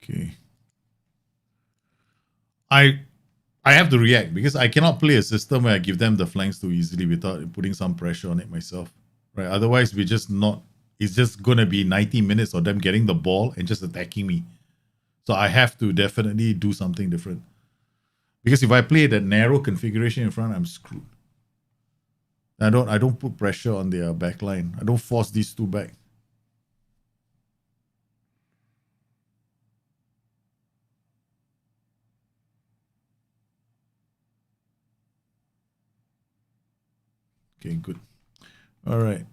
Okay. I have to react because I cannot play a system where I give them the flanks too easily without putting some pressure on it myself. Right? Otherwise, it's just gonna be 90 minutes of them getting the ball and just attacking me. So I have to definitely do something different. Because if I play that narrow configuration in front, I'm screwed. I don't put pressure on their back line. I don't force these two back. Okay, good. All right.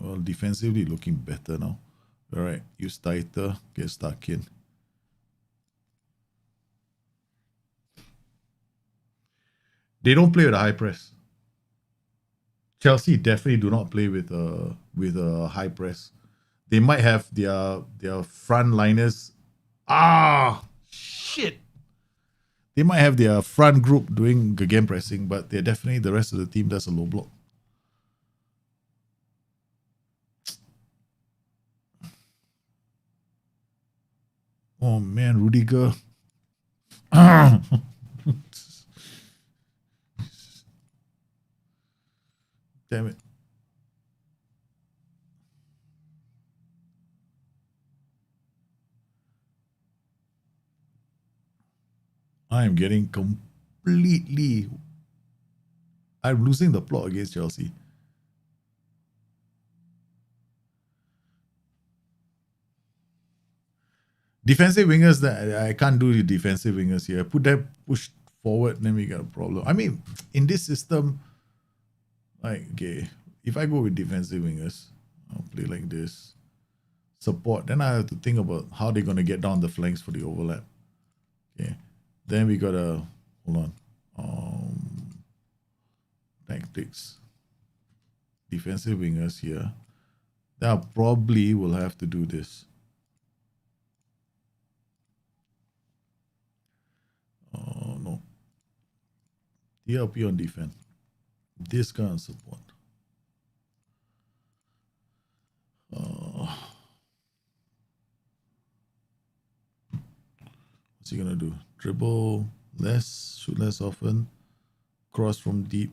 Well, defensively looking better now. All right, use tighter, get stuck in. They don't play with a high press. Chelsea definitely do not play with a high press. They might have their front liners. Shit. They might have their front group doing again pressing, but they're definitely the rest of the team does a low block. Oh man, Rudiger. Damn it. I am getting completely. I'm losing the plot against Chelsea. Defensive wingers, that I can't do the defensive wingers here. Put that push forward, then we got a problem. I mean, in this system, like, okay, if I go with defensive wingers, I'll play like this. Support, then I have to think about how they're gonna get down the flanks for the overlap. Okay. Then we gotta hold on. Tactics. Defensive wingers here. Then I probably will have to do this. Oh no. TLP on defense. This kind of support. What's he gonna do? Dribble less, shoot less often, cross from deep,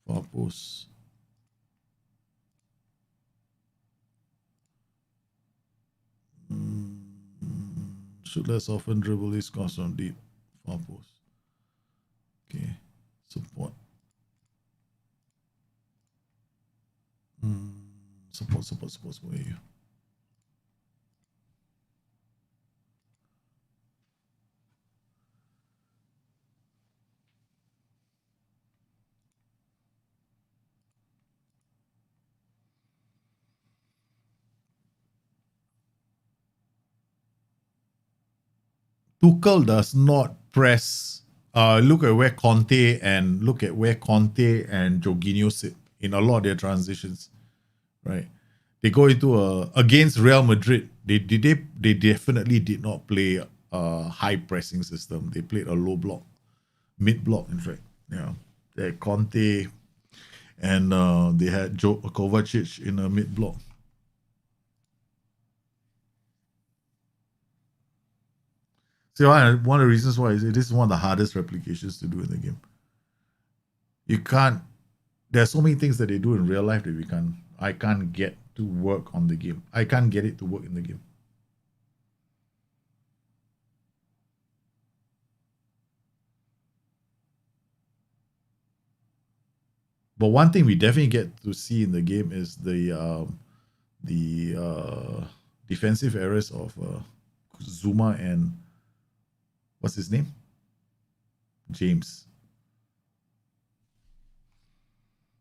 far post. Shoot less often, dribble is cross from deep, far post. Okay, support. Support. Tuchel does not press. Look at where Conte and Jorginho sit in a lot of their transitions, right? They go into against Real Madrid. They definitely did not play a high pressing system. They played a low block, mid block, in fact. Yeah, they had Conte and they had Kovacic in a mid block. So one of the reasons why is it is one of the hardest replications to do in the game. You can't. There are so many things that they do in real life that I can't get to work on the game. I can't get it to work in the game. But one thing we definitely get to see in the game is the defensive errors of Zuma and what's his name? James.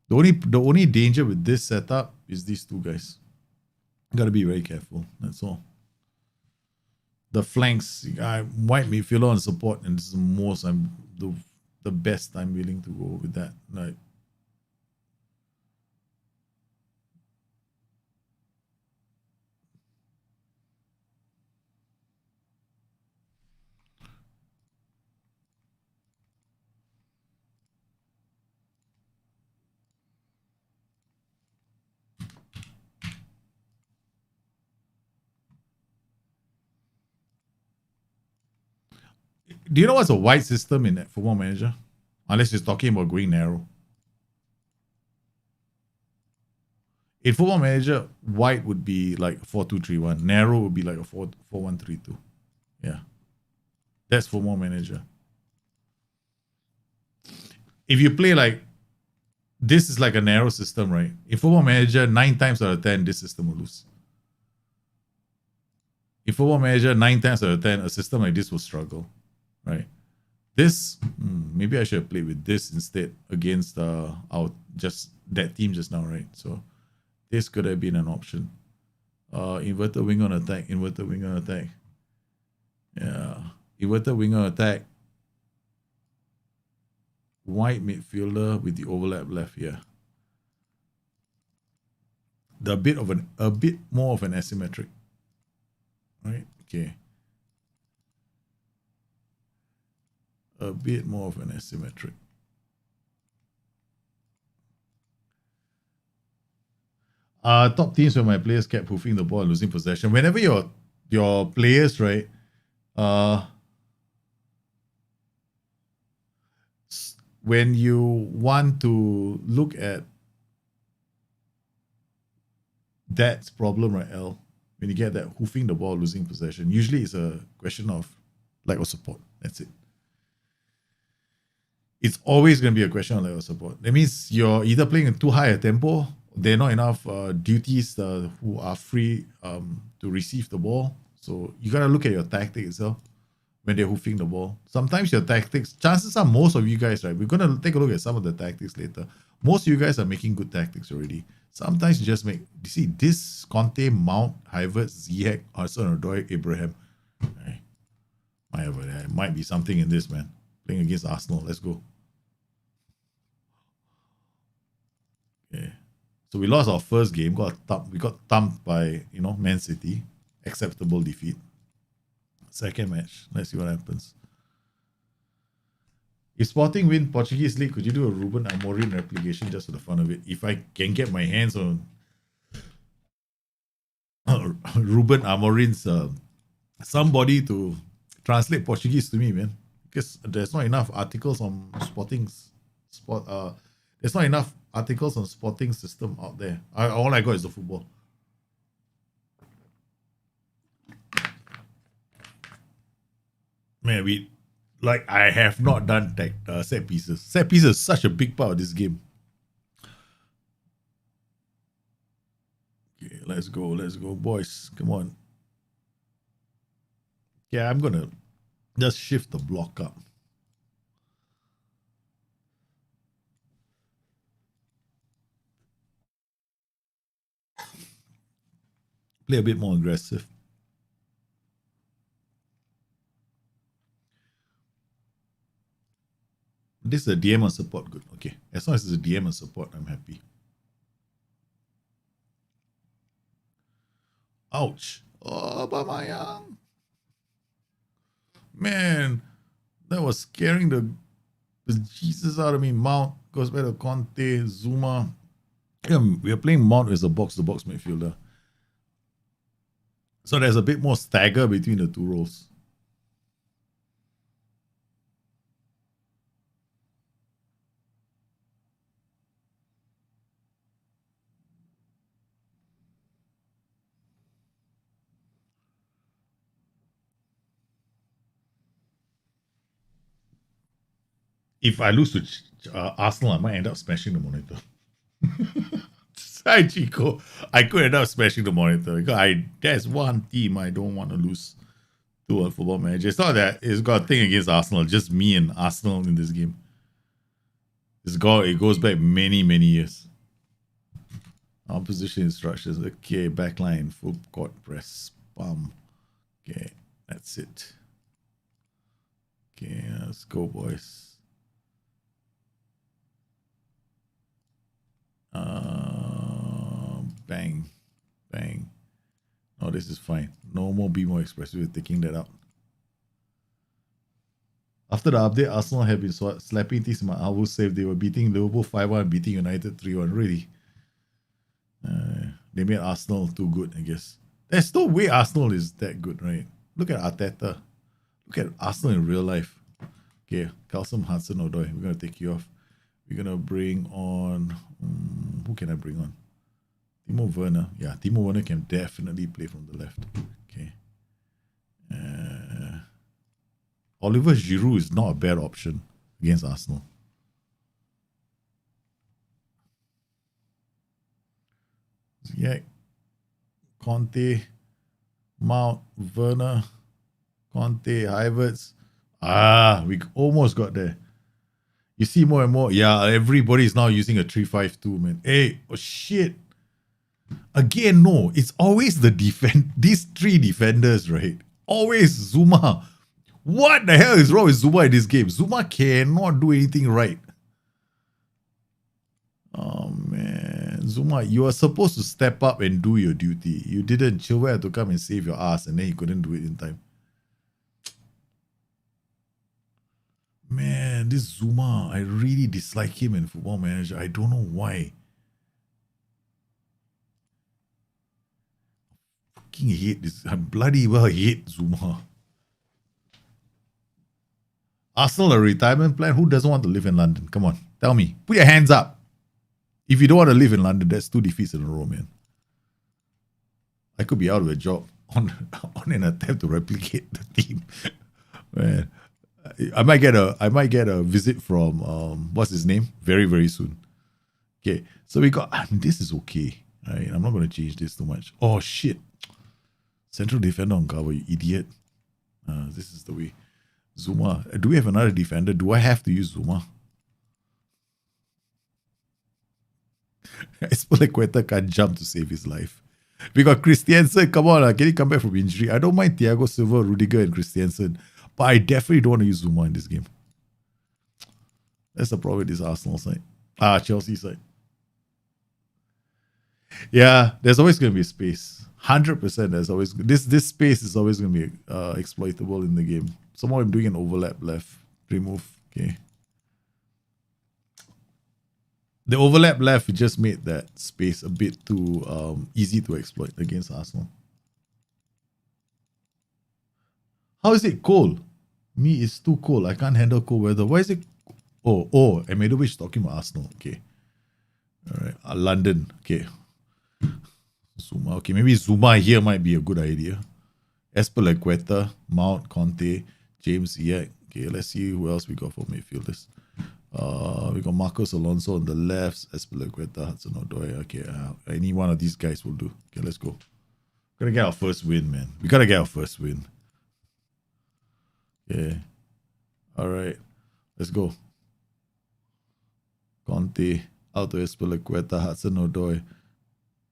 The only danger with this setup is these two guys. Gotta be very careful. That's all. The flanks, white midfielder and support, and this is the best I'm willing to go with that. Like, do you know what's a wide system in Football Manager? Unless you're talking about going narrow. In Football Manager, wide would be like 4-2-3-1. Narrow would be like a 4-1-3-2. Yeah. That's Football Manager. If you play like this is like a narrow system, right? In Football Manager, 9 times out of 10, this system will lose. In Football Manager, 9 times out of 10, a system like this will struggle, right? This, maybe I should have played with this instead against that team just now, right? So this could have been an option. Inverted wing on attack. Yeah. Inverted wing on attack. Wide midfielder with the overlap left, yeah. A bit more of an asymmetric. Right? Okay. A bit more of an asymmetric. Top teams where my players kept hoofing the ball and losing possession. Whenever your players, right, when you want to look at that's problem, right, L, when you get that hoofing the ball, losing possession, usually it's a question of lack of support. That's it. It's always going to be a question of lack of support. That means you're either playing in too high a tempo, there are not enough duties who are free to receive the ball. So you got to look at your tactic itself when they're hoofing the ball. Sometimes your tactics, chances are most of you guys, right? We're going to take a look at some of the tactics later. Most of you guys are making good tactics already. Sometimes you just make, you see, this Conte, Mount, Havertz, Ziyech, Hudson-Odoi, Abraham. Right. There might be something in this, man. Playing against Arsenal. Let's go. Okay. So we lost our first game. We got thumped by, Man City. Acceptable defeat. Second match. Let's see what happens. If Sporting win Portuguese League, could you do a Ruben Amorim replication just for the fun of it? If I can get my hands on Ruben Amorim's somebody to translate Portuguese to me, man, because there's not enough articles on there's not enough articles on Sporting system out there. All I got is the football. Man, I have not done set pieces. Set pieces is such a big part of this game. Let's go, boys. Come on. Yeah, I'm gonna just shift the block up. Play a bit more aggressive. This is a DM and support. Good. Okay. As long as it's a DM and support, I'm happy. Ouch. Oh, Bamayang. Man, that was scaring the Jesus out of me. Mount goes back to Conte, Zuma. We are playing Mount as a box-to-box midfielder. So there's a bit more stagger between the two roles. If I lose to Arsenal, I might end up smashing the monitor. Hi, Chico. I could end up smashing the monitor because there's one team I don't want to lose to a Football Manager. It's not that it's got a thing against Arsenal, just me and Arsenal in this game. It goes back many, many years. Our position instructions. Okay, backline, full court press, bum. Okay, that's it. Okay, let's go, boys. Bang, bang. Oh, this is fine. No more Be More Expressive. We're taking that out. After the update, Arsenal have been slapping things in my elbow save. They were beating Liverpool 5-1, beating United 3-1. Really? They made Arsenal too good, I guess. There's no way Arsenal is that good, right? Look at Arteta. Look at Arsenal in real life. Okay, Carlson Hudson-Odoi. We're going to take you off. We're going to bring on... who can I bring on? Timo Werner. Yeah, Timo Werner can definitely play from the left. Okay. Oliver Giroud is not a bad option against Arsenal. Yeah. Conte, Mount, Werner, Conte, Havertz. We almost got there. You see more and more. Yeah, everybody is now using a 3-5-2, man. Hey, oh shit. Again, no. It's always these three defenders, right? Always Zuma. What the hell is wrong with Zuma in this game? Zuma cannot do anything right. Oh, man. Zuma, you are supposed to step up and do your duty. You didn't. Chilwell had to come and save your ass, and then he couldn't do it in time. Man, this Zuma, I really dislike him in Football Manager. I don't know why. Fucking hate this. I bloody well hate Zuma. Arsenal, a retirement plan? Who doesn't want to live in London? Come on, tell me. Put your hands up. If you don't want to live in London, that's 2 defeats in a row, man. I could be out of a job on an attempt to replicate the team. Man. I might get a visit from what's his name very, very soon. Okay, so we got this is okay. Right? I'm not gonna change this too much. Oh shit. Central defender on cover, you idiot. This is the way. Zuma. Do we have another defender? Do I have to use Zuma? Espelequeta can't jump to save his life. We got Christiansen. Come on, can he come back from injury? I don't mind Thiago Silva, Rudiger, and Christiansen. But I definitely don't want to use Zuma in this game. That's the problem with this Arsenal side. Chelsea side. Yeah, there's always going to be space. 100% there's always... This space is always going to be exploitable in the game. Somehow I'm doing an overlap left. Remove. Okay. The overlap left just made that space a bit too easy to exploit against Arsenal. How is it cold? Me, it's too cold. I can't handle cold weather. Why is it... Oh, Amidovic talking about Arsenal. Okay. All right. London. Okay. Zuma. Okay, maybe Zuma here might be a good idea. Espelequeta, Mount, Conte, James Ziyech. Okay, let's see who else we got for midfielders. We got Marcos Alonso on the left, Espilicueta, Hudson-Odoi. Okay, any one of these guys will do. Okay, let's go. Gotta get our first win, man. We gotta get our first win. Okay. All right. Let's go. Conte, out to Espilicueta, Hudson-Odoi.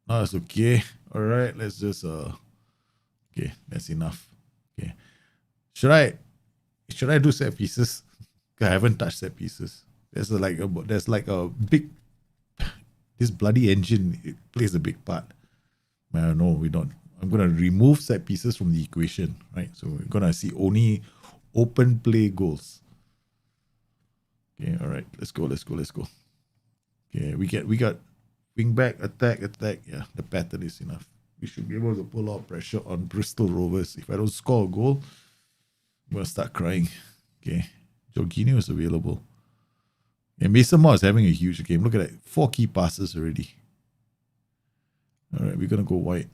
No, it's okay. All right, let's just okay, that's enough. Okay. Should I do set pieces? I haven't touched set pieces. There's like a big this bloody engine, it plays a big part. No, we don't. I'm gonna remove set pieces from the equation, right? So we're gonna see only open play goals. Okay, all right, let's go. Okay, we got wing back, attack. Yeah, the pattern is enough. We should be able to pull out pressure on Bristol Rovers. If I don't score a goal, I'm gonna start crying. Okay, Jorginho is available. And Mason Mount is having a huge game. Look at that, 4 key passes already. All right, we're gonna go wide.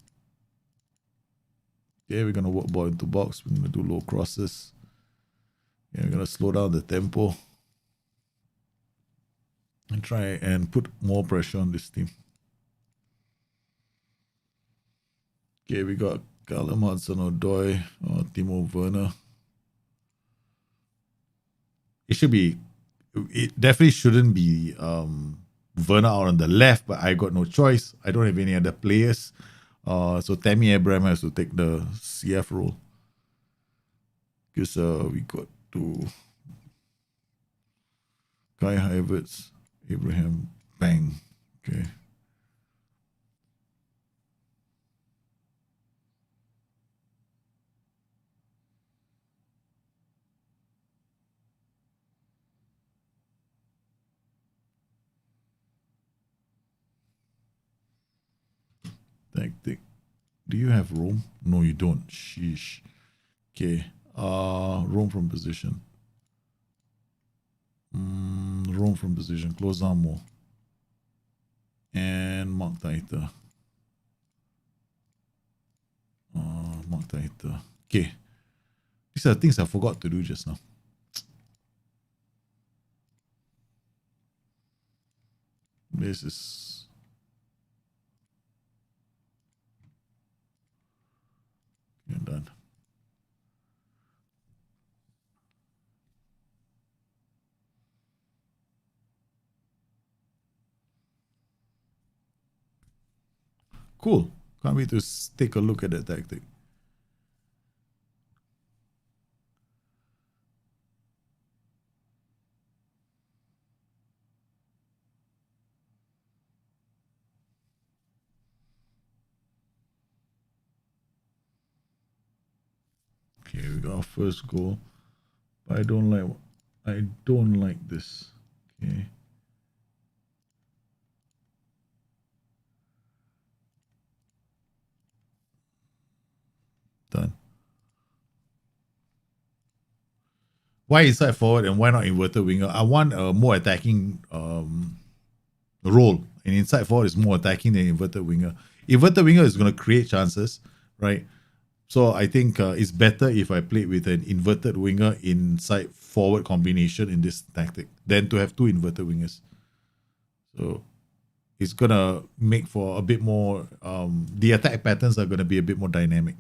Okay, we're gonna work ball into box. We're gonna do low crosses. Yeah, we're gonna slow down the tempo and try and put more pressure on this team. Okay, we got Callum Hudson-Odoi or Timo Werner. It definitely shouldn't be Werner out on the left, but I got no choice. I don't have any other players. So Tammy Abraham has to take the CF role. Because we got to Kai Havertz, Abraham, bang. Okay. Tactic. Do you have roam? No, you don't. Sheesh. Okay. Roam from position. Roam from position. Close down more. And Mark Taita. Mark Taita. Okay. These are things I forgot to do just now. This is done. Cool. Can't wait to take a look at that tactic. Okay, we got our first goal. But I don't like this. Okay. Done. Why inside forward and why not inverted winger? I want a more attacking role. And inside forward is more attacking than inverted winger. Inverted winger is going to create chances, right? So I think it's better if I play with an inverted winger inside forward combination in this tactic than to have 2 inverted wingers. So it's going to make for a bit more, the attack patterns are going to be a bit more dynamic.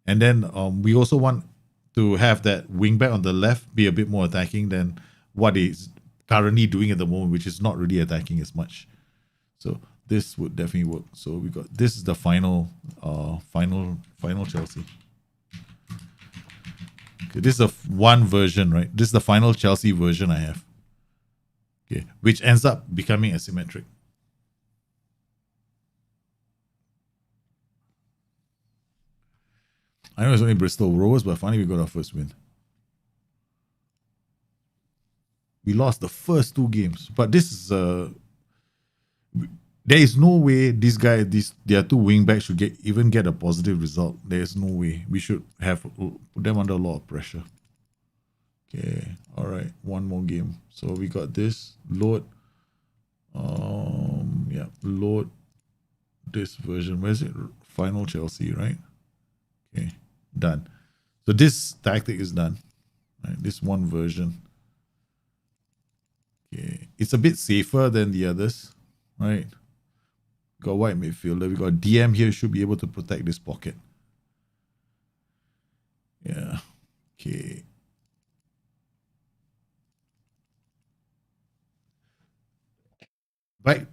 And then we also want to have that wing back on the left be a bit more attacking than what he's currently doing at the moment, which is not really attacking as much. So this would definitely work. So we got, this is the final Chelsea. Okay, this is one version, right? This is the final Chelsea version I have. Okay, which ends up becoming asymmetric. I know it's only Bristol Rovers, but finally we got our first win. We lost the first 2 games, but this is there is no way their 2 wing backs should even get a positive result. There is no way. We should have put them under a lot of pressure. Okay, all right, one more game. So we got this load. Yeah, load this version. Where is it? Final Chelsea, right? Okay, done. So this tactic is done. Right, this one version. it's a bit safer than the others, right? Got white midfielder. We got DM here, should be able to protect this pocket. Yeah. Okay. Right.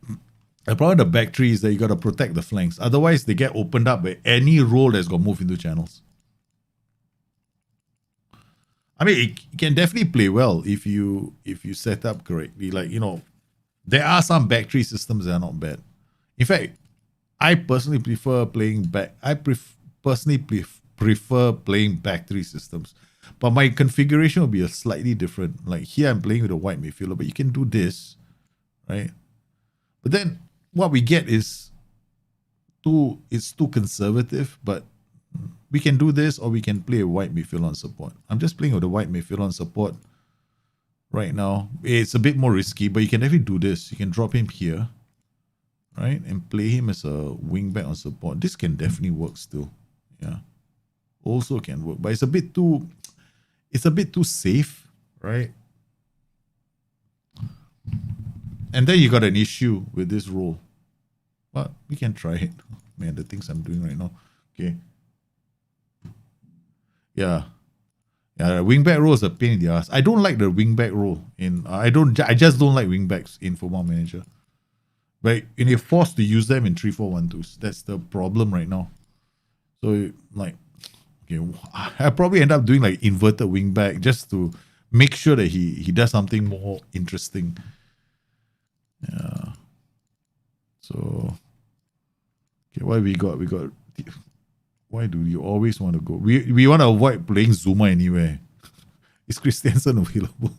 The problem with the back three is that you got to protect the flanks. Otherwise, they get opened up by any role that's got moved into channels. I mean, it can definitely play well if you set up correctly. Like, you know, there are some back three systems that are not bad. In fact, I personally prefer playing back. Personally prefer playing back three systems, but my configuration will be a slightly different. Like here, I'm playing with a white midfielder, but you can do this, right? But then what we get is it's too conservative. But we can do this, or we can play a white midfielder on support. I'm just playing with a white midfielder on support right now. It's a bit more risky, but you can definitely do this. You can drop him here, right, and play him as a wing back on support. This can definitely work still. Yeah, also can work, but it's a bit too safe, right? And then you got an issue with this role. But we can try it. Man, the things I'm doing right now. Okay. Yeah. Yeah, wingback role is a pain in the ass. I don't like the wingback role in I just don't like wingbacks in Football Manager. But you're forced to use them in 3-4-1-2s. That's the problem right now. So like, okay, I probably end up doing like inverted wingback just to make sure that he does something more interesting. Yeah. So okay, what we got? Why do you always want to go? We want to avoid playing Zuma anywhere. Is Christensen available?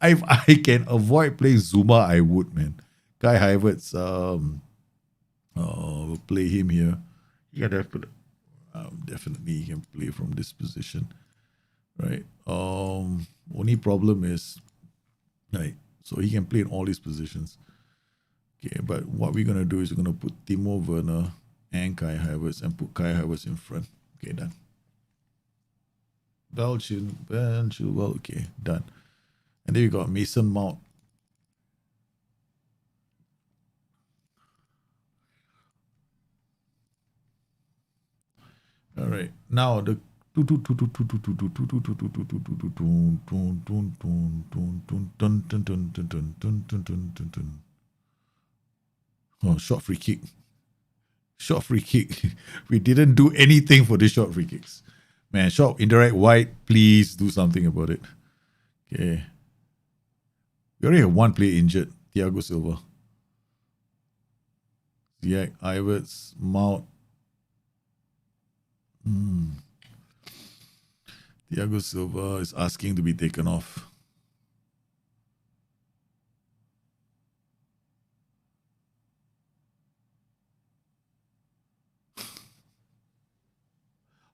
If I can avoid playing Zuma, I would, man. Kai Havertz, we'll play him here. You gotta put definitely he can play from this position. Right. Only problem is right, so he can play in all these positions. Okay, but what we're gonna do is we're gonna put Timo Werner and Kai Havertz and put Kai Havertz in front. Okay, done. Belgian, well, okay, done. And then we got Mason Mount. All right, now the oh, short free kick. Short free kick. We didn't do anything for the short free kicks. Man, short indirect wide, please do something about it. Okay. We already have one player injured, Thiago Silva. Ziyech, Iverts, Mount. Thiago Silva is asking to be taken off.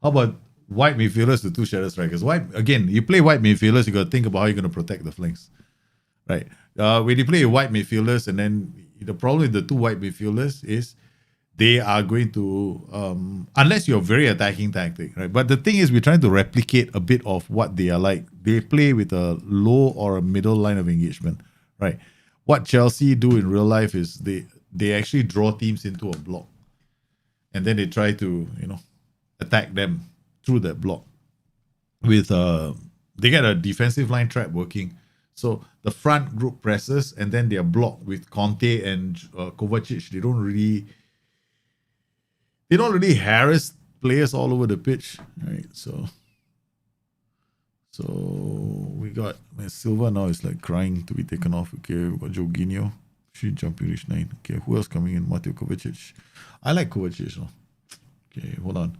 How about white midfielders to two shadow strikers? White, again, you play white midfielders, you got to think about how you're going to protect the flanks. Right. When you play white midfielders, and then the problem with the two white midfielders is they are going to, unless you're very attacking tactic, right? But the thing is, we're trying to replicate a bit of what they are like. They play with a low or a middle line of engagement, right? What Chelsea do in real life is they actually draw teams into a block, and then they try to, attack them through that block. With they get a defensive line trap working. So the front group presses, and then they are blocked with Conte and Kovacic. They don't really harass players all over the pitch, right? So we got Silva now is like crying to be taken off. Okay, we got Jorginho. She jumping reach 9. Okay, who else coming in? Mateo Kovacic. I like Kovacic. No? Okay, hold on.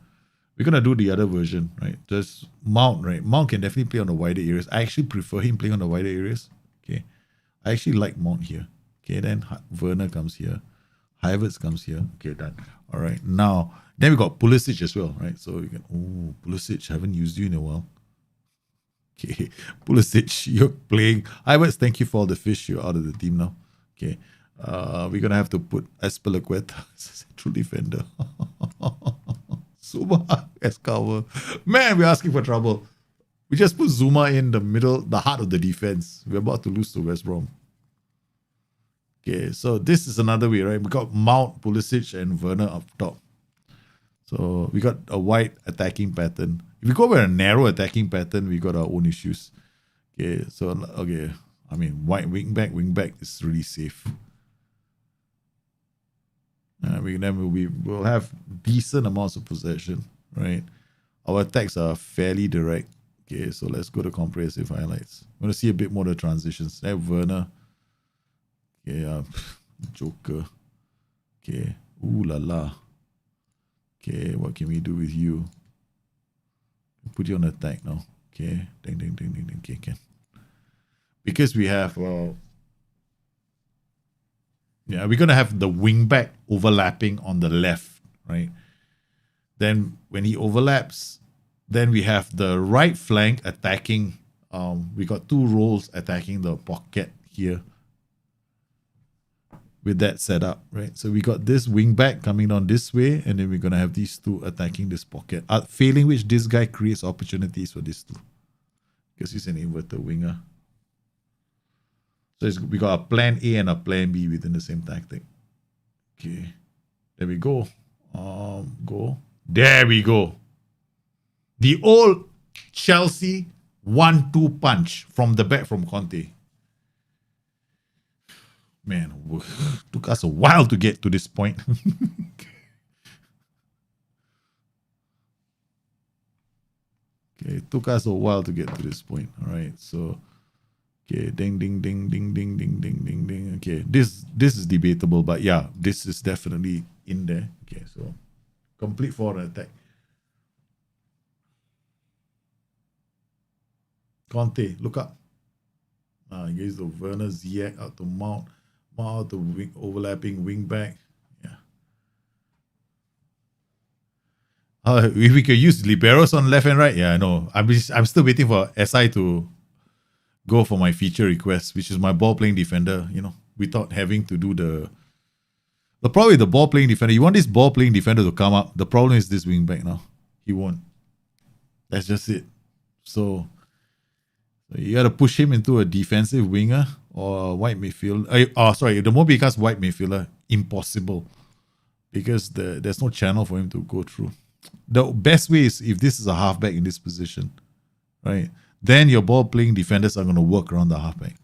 We're gonna do the other version, right? Just Mount, right? Mount can definitely play on the wider areas. I actually prefer him playing on the wider areas. Okay, I actually like Mount here. Okay, then Werner comes here. Havertz comes here. Okay, done. All right, now then we got Pulisic as well, right? So you can Pulisic, haven't used you in a while. Okay, Pulisic, you're playing. Havertz, thank you for all the fish. You're out of the team now. Okay, we're gonna have to put Azpilicueta as a central defender. Zuma as cover. Man, we're asking for trouble. We just put Zuma in the middle, the heart of the defense. We're about to lose to West Brom. Okay, so this is another way, right? We got Mount, Pulisic, and Werner up top. So we got a wide attacking pattern. If we go with a narrow attacking pattern, we got our own issues. Okay, so okay, I mean, wide wing back is really safe. We'll have decent amounts of possession, right? Our attacks are fairly direct. Okay, so let's go to comprehensive highlights. I'm gonna see a bit more of the transitions. There, Werner. Okay, Joker. Okay, ooh la la. Okay, what can we do with you? Put you on attack now. Okay, ding ding ding ding ding. Okay, can. Because we have yeah, we're gonna have the wing back overlapping on the left, right? Then when he overlaps, then we have the right flank attacking. We got two roles attacking the pocket here. With that set up, right? So we got this wing back coming on this way, and then we're gonna have these two attacking this pocket. Failing which, this guy creates opportunities for these two because he's an inverted winger. So we got a plan A and a plan B within the same tactic. Okay, there we go. Go. There we go. The old Chelsea 1-2 punch from the back from Conte. Man, took us a while to get to this point. Okay, it took us a while to get to this point. All right, so okay, ding ding ding ding ding ding ding ding ding. Okay, this is debatable, but yeah, this is definitely in there. Okay, so complete forward attack. Conte, look up. He gives the Werner Ziyech out to Mount. Mount the wing, overlapping wing back. Yeah. If we could use liberos on left and right, yeah, I know. I'm still waiting for SI to go for my feature request, which is my ball playing defender. You know, without having to do the problem with the ball playing defender. You want this ball playing defender to come up. The problem is this wing back now. He won't. That's just it. So you got to push him into a defensive winger or a wide midfielder. The more becomes wide midfielder, impossible because there's no channel for him to go through. The best way is if this is a halfback in this position, right? Then your ball playing defenders are going to work around the halfback.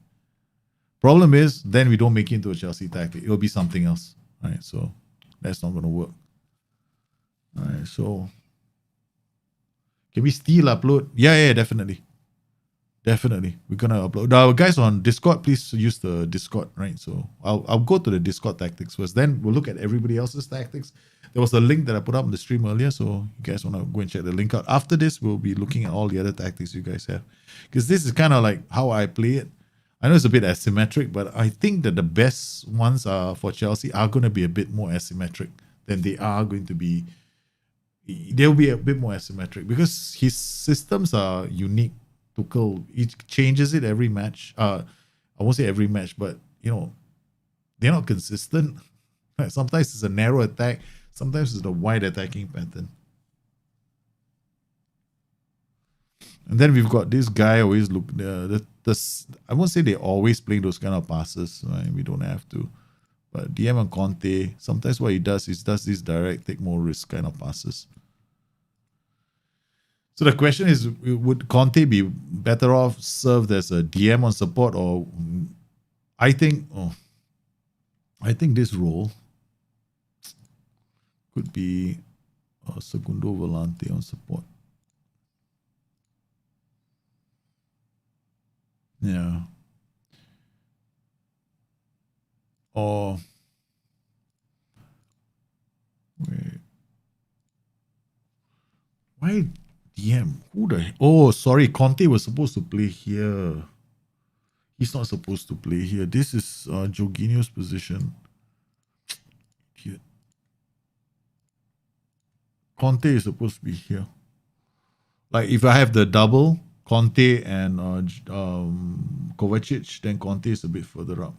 Problem is, then we don't make it into a Chelsea tactic. It'll be something else, right? So that's not going to work. All right, so can we still upload? Yeah, definitely. Definitely. We're going to upload. Now, guys on Discord, please use the Discord, right? So I'll go to the Discord tactics first. Then we'll look at everybody else's tactics. There was a link that I put up in the stream earlier, so you guys want to go and check the link out. After this, we'll be looking at all the other tactics you guys have. Because this is kind of like how I play it. I know it's a bit asymmetric, but I think that the best ones for Chelsea are going to be a bit more asymmetric than they are going to be. They'll be a bit more asymmetric because his systems are unique. Tuchel, he changes it every match. I won't say every match, but you know, they're not consistent. Right? Sometimes it's a narrow attack, sometimes it's a wide attacking pattern. And then we've got this guy always look I won't say they always play those kind of passes, right? We don't have to. But DM and Conte, sometimes what he does is these direct, take more risk kind of passes. So the question is, would Conte be better off served as a DM on support, or I think this role could be Segundo Volante on support. Yeah. Or wait. Why DM? Who the? Oh, sorry. Conte was supposed to play here. He's not supposed to play here. This is Jorginho's position. Idiot. Conte is supposed to be here. Like if I have the double Conte and Kovacic, then Conte is a bit further up.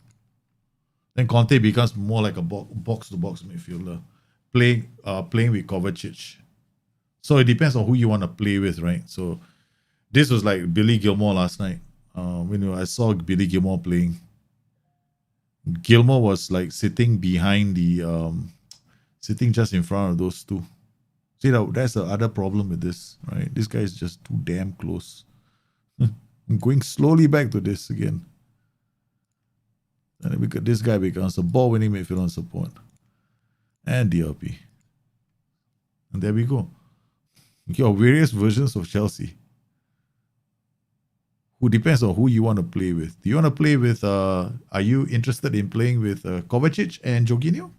Then Conte becomes more like a box-to-box midfielder, playing with Kovacic. So it depends on who you want to play with, right? So this was like Billy Gilmore last night. When I saw Billy Gilmore playing. Gilmore was like sitting behind the sitting just in front of those two. See, that's the other problem with this, right? This guy is just too damn close. I'm going slowly back to this again. And this guy becomes a ball-winning midfielder on support. And DLP. And there we go. Your various versions of Chelsea. Who depends on who you want to play with. Do you want to play with, are you interested in playing with Kovacic and Jorginho?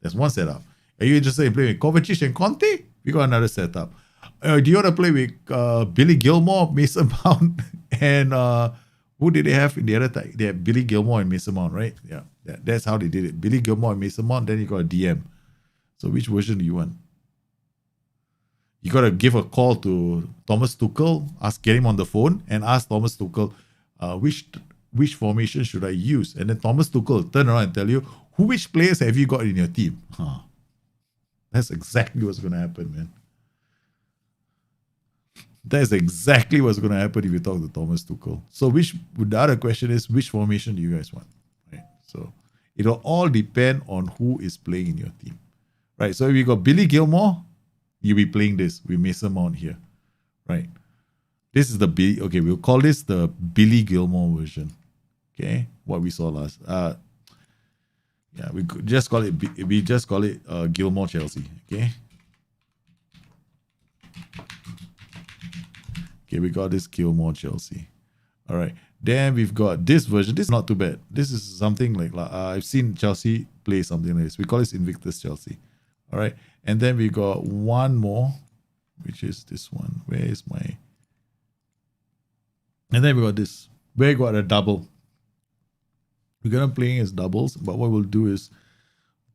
There's one setup. Are you interested in playing with Kovacic and Conte? We got another setup. Do you want to play with Billy Gilmore, Mason Mount, and who did they have in the other time? They had Billy Gilmore and Mason Mount, right? Yeah, that's how they did it. Billy Gilmore and Mason Mount, then you got a DM. So which version do you want? You got to give a call to Thomas Tuchel, get him on the phone, and ask Thomas Tuchel, which formation should I use? And then Thomas Tuchel will turn around and tell you, which players have you got in your team? That's exactly what's going to happen, man. That's exactly what's going to happen if you talk to Thomas Tuchel. So the other question is, which formation do you guys want? Right? So it'll all depend on who is playing in your team. Right? So if you got Billy Gilmore, you'll be playing this with Mason Mount here. Right? This is the okay, we'll call this the Billy Gilmore version. Okay? What we saw last. Yeah, we just call it Gilmore Chelsea. Okay? Okay, we got this Gilmore Chelsea. All right. Then we've got this version. This is not too bad. This is something like I've seen Chelsea play something like this. We call this Invictus Chelsea. All right. And then we got one more, which is this one. Where is my... And then we got this. We got a double. We're going to play as doubles, but what we'll do is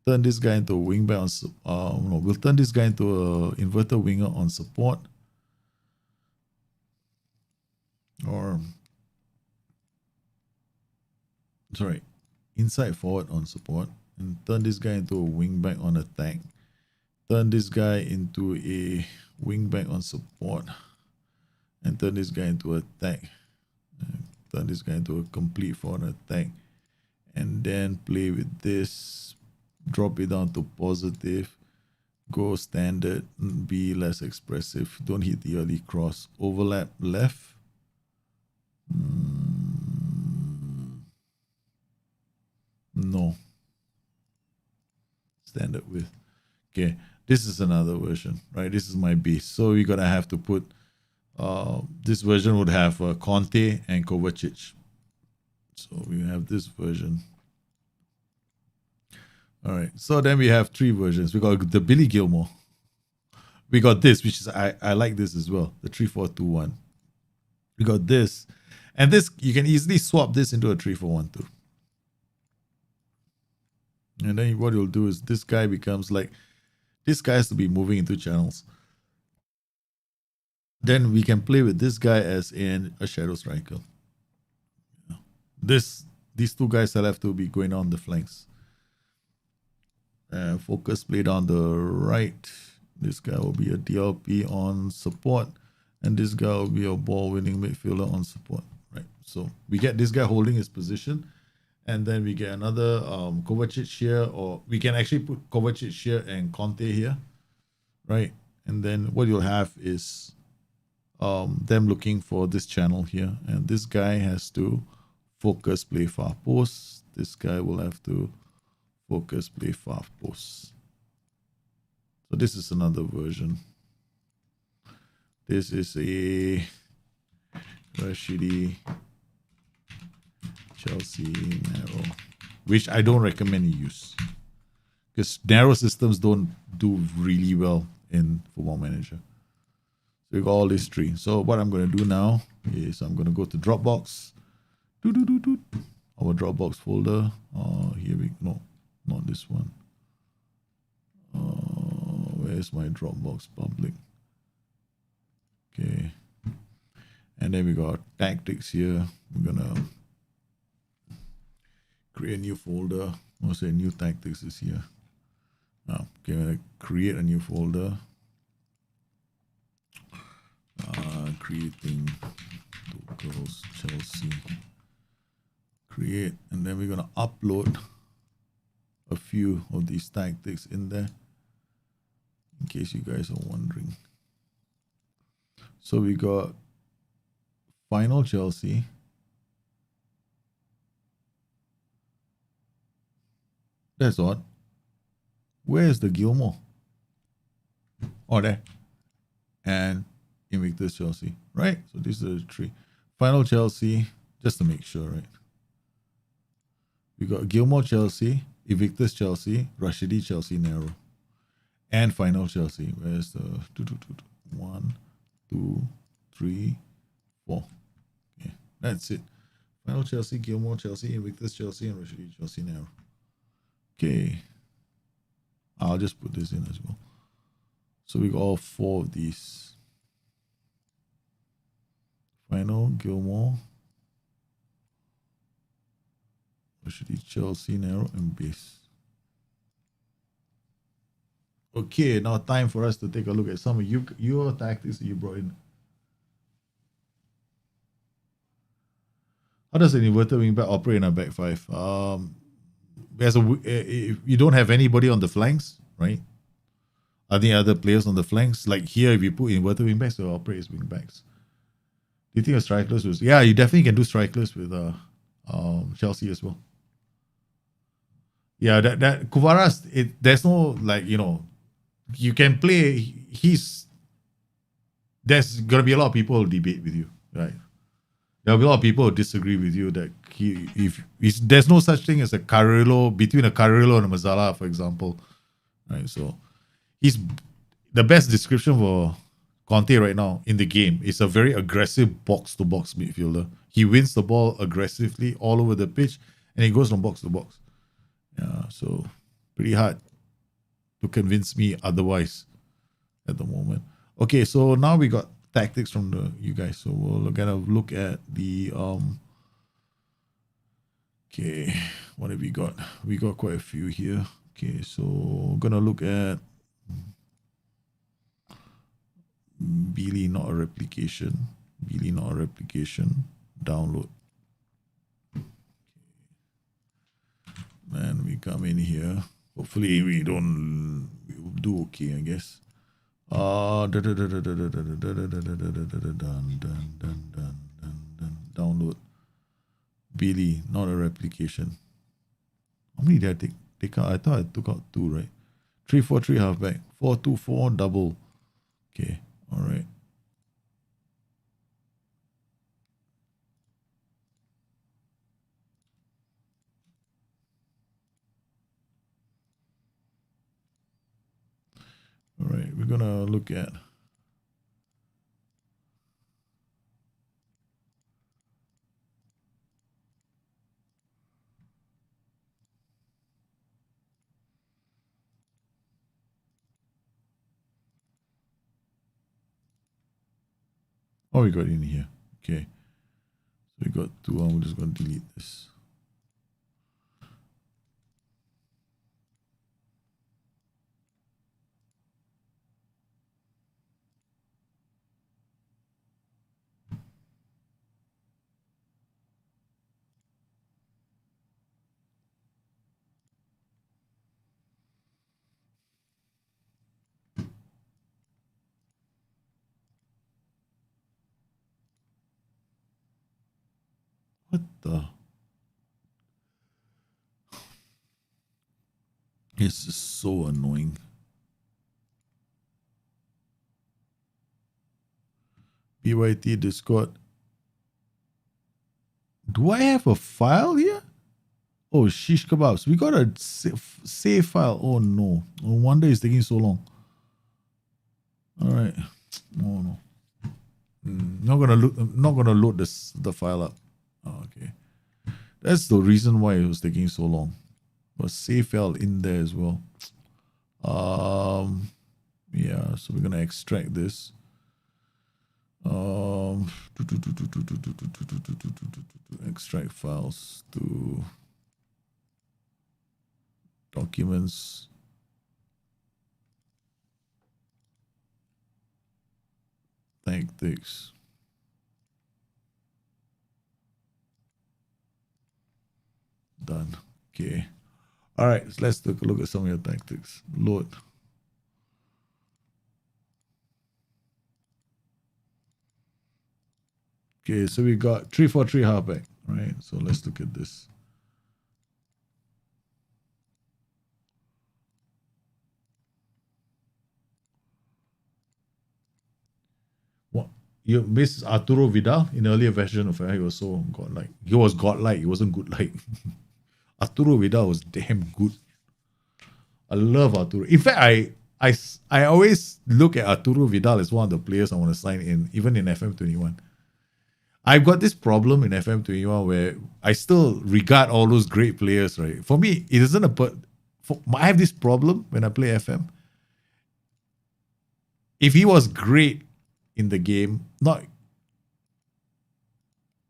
turn this guy into a wingback on... we'll turn this guy into a inverted winger on support. Or... Sorry. Inside forward on support. And turn this guy into a wingback on attack. Turn this guy into a wingback on support. And turn this guy into attack. And turn this guy into a complete forward attack. And then play with this. Drop it down to positive. Go standard. Be less expressive. Don't hit the early cross. Overlap left. No. Standard width. Okay. This is another version, right? This is my base. So we're going to have to put, this version would have Conte and Kovacic. So we have this version. All right. So then we have three versions. We got the Billy Gilmore. We got this, which is, I like this as well. The 3-4-2-1. We got this. And this, you can easily swap this into a 3-4-1-2. And then what you'll do is this guy becomes like, this guy has to be moving into channels. Then we can play with this guy as in a shadow striker. These two guys will have to be going on the flanks. Focus play down the right. This guy will be a DLP on support. And this guy will be a ball-winning midfielder on support. Right. So we get this guy holding his position. And then we get another Kovacic here, or we can actually put Kovacic here and Conte here, right? And then what you'll have is them looking for this channel here. And this guy has to focus play far post. This guy will have to focus play far post. So this is another version. This is a Rashidi Chelsea narrow, which I don't recommend you use because narrow systems don't do really well in Football Manager. So we got all these three. So what I'm going to do now is I'm going to go to Dropbox, our Dropbox folder. Here we no, not this one. Where's my Dropbox public? Okay, and then we got tactics here. We're gonna create a new folder. I'll say new tactics is here. Now, okay, I'm gonna create a new folder. Creating Tuchel's Chelsea. Create, and then we're gonna upload a few of these tactics in there, in case you guys are wondering. So we got Final Chelsea. That's odd. Where's the Gilmore? Oh, there. And Invictus Chelsea, right? So these are the three. Final Chelsea, just to make sure, right? We got Gilmore Chelsea, Invictus Chelsea, Rashidi Chelsea narrow, and Final Chelsea. Where's the 1, 2, 3, 4? Okay, that's it. Final Chelsea, Gilmore Chelsea, Invictus Chelsea, and Rashidi Chelsea narrow. Okay, I'll just put this in as well. So we got all 4 of these. Final, Gilmore, Rashidi Chelsea narrow, and base. Okay, now time for us to take a look at some of your tactics that you brought in. How does an inverted wingback operate in a back five? If you don't have anybody on the flanks, right? Any other players on the flanks? Like here, if you put inverted wingbacks, they'll operate as wingbacks. Do you think of strikeless was? Yeah, you definitely can do strikeless with Chelsea as well. Yeah, that Kuvara's, there's no, like, you can play. There's gonna be a lot of people who debate with you, right? There'll be a lot of people who disagree with you that there's no such thing as a Carrillo, between a Carrillo and a Mazzala, for example, right? So he's the best description for Conte right now in the game. Is a very aggressive box-to-box midfielder. He wins the ball aggressively all over the pitch, and he goes from box to box. Yeah, so pretty hard to convince me otherwise at the moment. Okay, so now we got tactics from you guys. So we'll kind of look at the okay, what have we got? We got quite a few here. Okay, so we're gonna look at Billy, not a replication. Billy, not a replication. Download. And we come in here. Hopefully we don't do okay, I guess. Download. Billy, not a replication. How many did I take out? I thought I took out 2, right? 3-4-3 halfback. 4-2-4 double. Okay, all right. All right, we're gonna look at oh, we got in here. Okay. So we got 2, and we're just gonna delete this. What the? This is so annoying. PYT Discord. Do I have a file here? Oh, shish kebabs. We got a save file. Oh no. No wonder it's taking so long. All right. Oh no. Not gonna load the file up. Oh, okay. That's the reason why it was taking so long. But save file in there as well. Yeah, so we're gonna extract this. Extract files to documents. Tactics. done. Okay. All right, so let's take a look at some of your tactics. Load. Okay, so we got 3-4-3 halfback, right? So let's look at this. What you miss Arturo Vidal in the earlier version of it? He was so godlike. He was godlike. He wasn't good like. Arturo Vidal was damn good. I love Arturo. In fact, I always look at Arturo Vidal as one of the players I want to sign in, even in FM21. I've got this problem in FM21 where I still regard all those great players, right? For me, it isn't I have this problem when I play FM. If he was great in the game,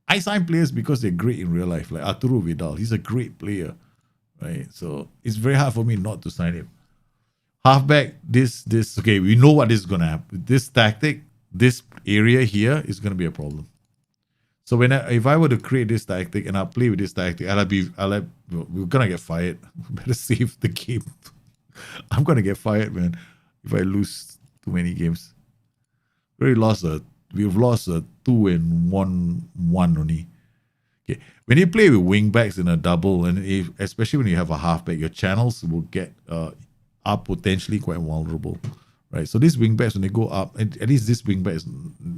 I sign players because they're great in real life, like Arturo Vidal. He's a great player, right? So it's very hard for me not to sign him. Halfback, okay, we know what is going to happen. This tactic, this area here is going to be a problem. So if I were to create this tactic and I play with this tactic, we're gonna get fired. Better save the game. I'm gonna get fired, man, if I lose too many games. We've lost a 2 and 1 only. Okay, when you play with wing backs in a double, and especially when you have a halfback, your channels will get are potentially quite vulnerable. Right, so these wing backs, when they go up, and at least this wing back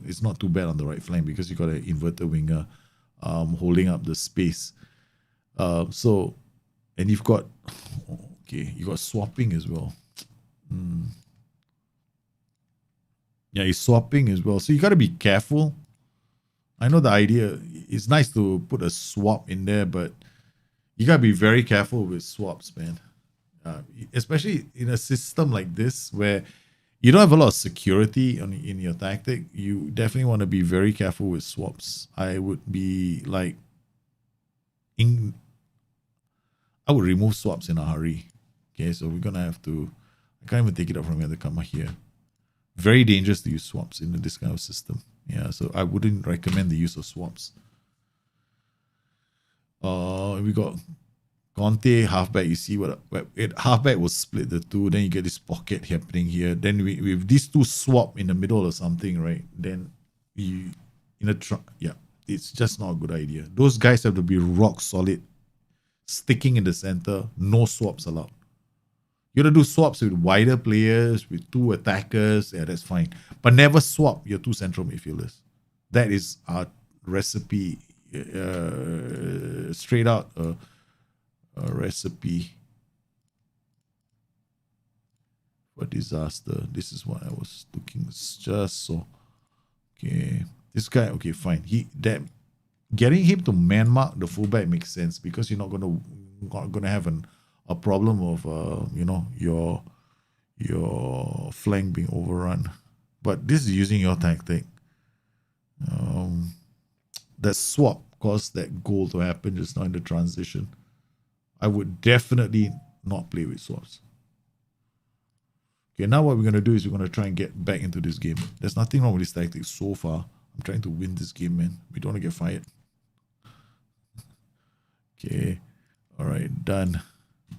is not too bad on the right flank because you got an inverted winger holding up the space. And you've got you got swapping as well. Yeah, he's swapping as well. So you got to be careful. I know the idea. It's nice to put a swap in there, but you got to be very careful with swaps, man. Especially in a system like this where you don't have a lot of security in your tactic. You definitely want to be very careful with swaps. I would be like, I would remove swaps in a hurry. Okay, so we're gonna have to. I can't even take it up from here to come here. Very dangerous to use swaps in this kind of system. Yeah, so I wouldn't recommend the use of swaps. We got Conte halfback. You see what halfback will split the two. Then you get this pocket happening here. Then with these two swap in the middle or something, right? Then it's just not a good idea. Those guys have to be rock solid, sticking in the center. No swaps allowed. You gotta do swaps with wider players, with two attackers. Yeah, that's fine. But never swap your two central midfielders. That is our recipe. Straight out. A recipe for disaster. This is what I was looking just so. Okay, this guy. Okay, fine. Getting him to man mark the fullback makes sense because you're not gonna have a problem of your flank being overrun. But this is using your tactic. That swap caused that goal to happen just now in the transition. I would definitely not play with swaps. Okay, now what we're going to do is we're going to try and get back into this game. There's nothing wrong with this tactic so far. I'm trying to win this game, man. We don't want to get fired. Okay. All right, done.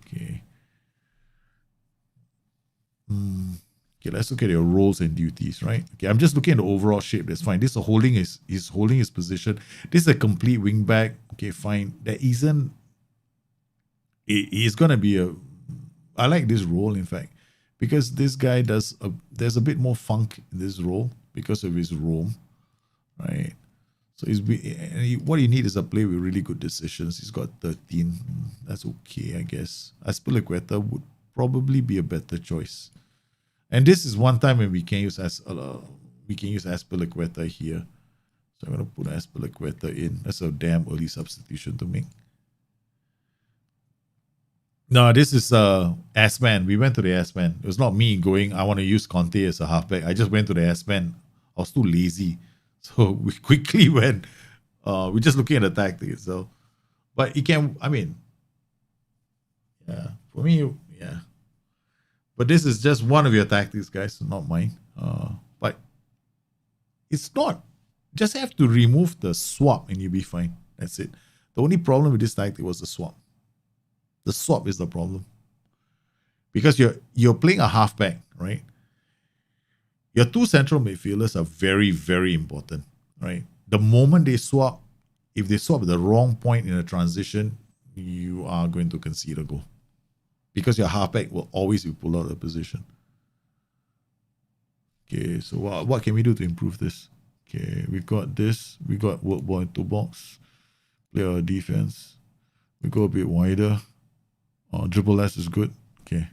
Okay. Okay, let's look at your roles and duties, right? Okay, I'm just looking at the overall shape. That's fine. This is holding his position. This is a complete wing back. Okay, fine. There isn't. He's gonna be I like this role, in fact, because this guy there's a bit more funk in this role because of his roam, right? So what you need is a player with really good decisions. He's got 13. That's okay, I guess. Aspilicueta would probably be a better choice. And this is one time when we can use Aspilicueta here. So I'm gonna put Aspilicueta in. That's a damn early substitution to make. No, this is S-Man. We went to the S-Man. It was not me going, I want to use Conte as a halfback. I just went to the S-Man. I was too lazy. So we quickly went. We're just looking at the tactics. So, but you can, yeah, for me, yeah. But this is just one of your tactics, guys, not mine. But it's not. Just have to remove the swap and you'll be fine. That's it. The only problem with this tactic was the swap. The swap is the problem. Because you're playing a halfback, right? Your two central midfielders are very, very important, right? The moment they swap, if they swap at the wrong point in a transition, you are going to concede a goal. Because your halfback will always be pulled out of position. Okay, so what can we do to improve this? Okay, we got this. We got work ball into box. Play our defense. We go a bit wider. Dribble less is good. Okay.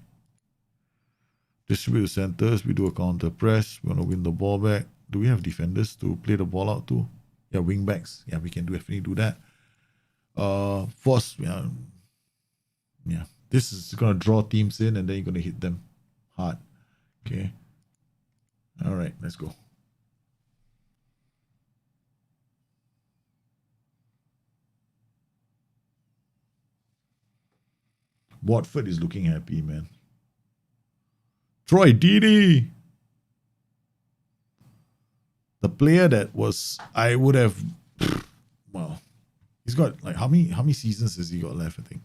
Distribute the centers. We do a counter press. We want to win the ball back. Do we have defenders to play the ball out to? Yeah, wing backs. Yeah, we can definitely do that. Force. Yeah. This is going to draw teams in and then you're going to hit them hard. Okay. All right, let's go. Watford is looking happy, man. Troy Deeney. The player that was, I would have, well, he's got like how many seasons has he got left, I think?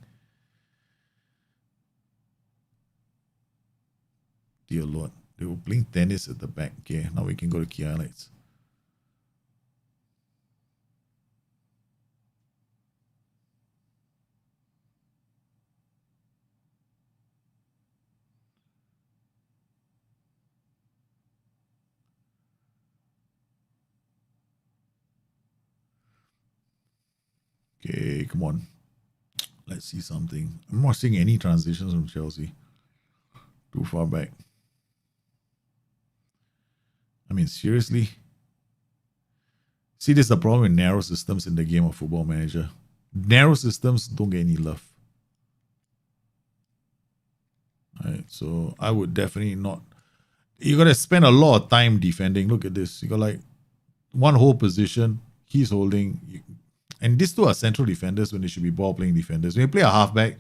Dear Lord. They were playing tennis at the back. Okay, now we can go to key highlights. Okay, come on. Let's see something. I'm not seeing any transitions from Chelsea. Too far back. I mean, seriously? See, this is the problem with narrow systems in the game of Football Manager. Narrow systems don't get any love. Alright, so I would definitely not. You gotta spend a lot of time defending. Look at this. You got like one whole position. He's holding. And these two are central defenders when they should be ball playing defenders. When you play a halfback,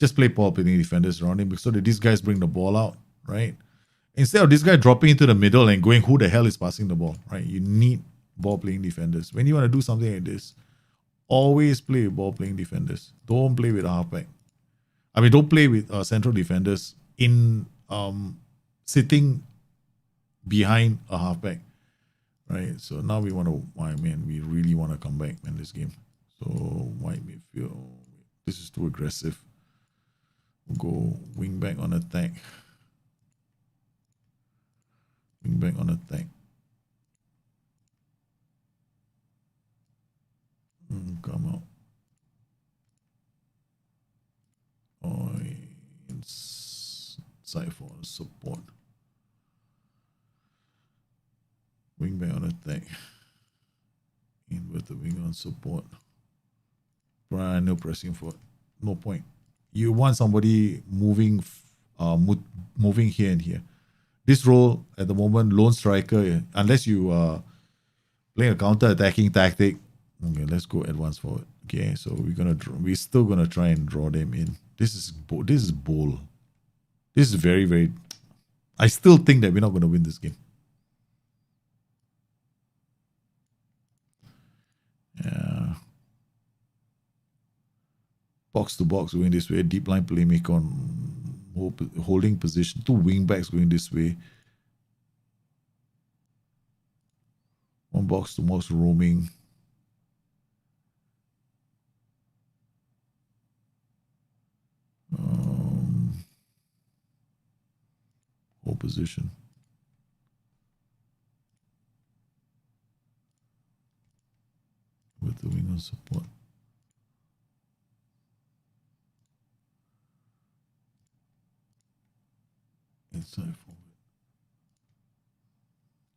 just play ball playing defenders around him so that these guys bring the ball out, right? Instead of this guy dropping into the middle and going, who the hell is passing the ball, right? You need ball playing defenders. When you want to do something like this, always play with ball playing defenders. Don't play with a halfback. I mean, don't play with central defenders in sitting behind a halfback, right? So now we want to, we really want to come back in this game. So wide midfield, this is too aggressive. We'll go wing back on attack. Wing back on attack. Come out. Inside for support. Wing back on attack. In with the wing on support. No pressing forward. No point. You want somebody moving here and here. This role at the moment, lone striker, unless you are playing a counter-attacking tactic. Okay, let's go advance forward. Okay, so we're still gonna try and draw them in. This is bold. This is very, very. I still think that we're not gonna win this game. Yeah. Box to box going this way. Deep line playmaker on holding position. Two wing backs going this way. One box to box roaming. Hold position. With the wing on support. Inside forward.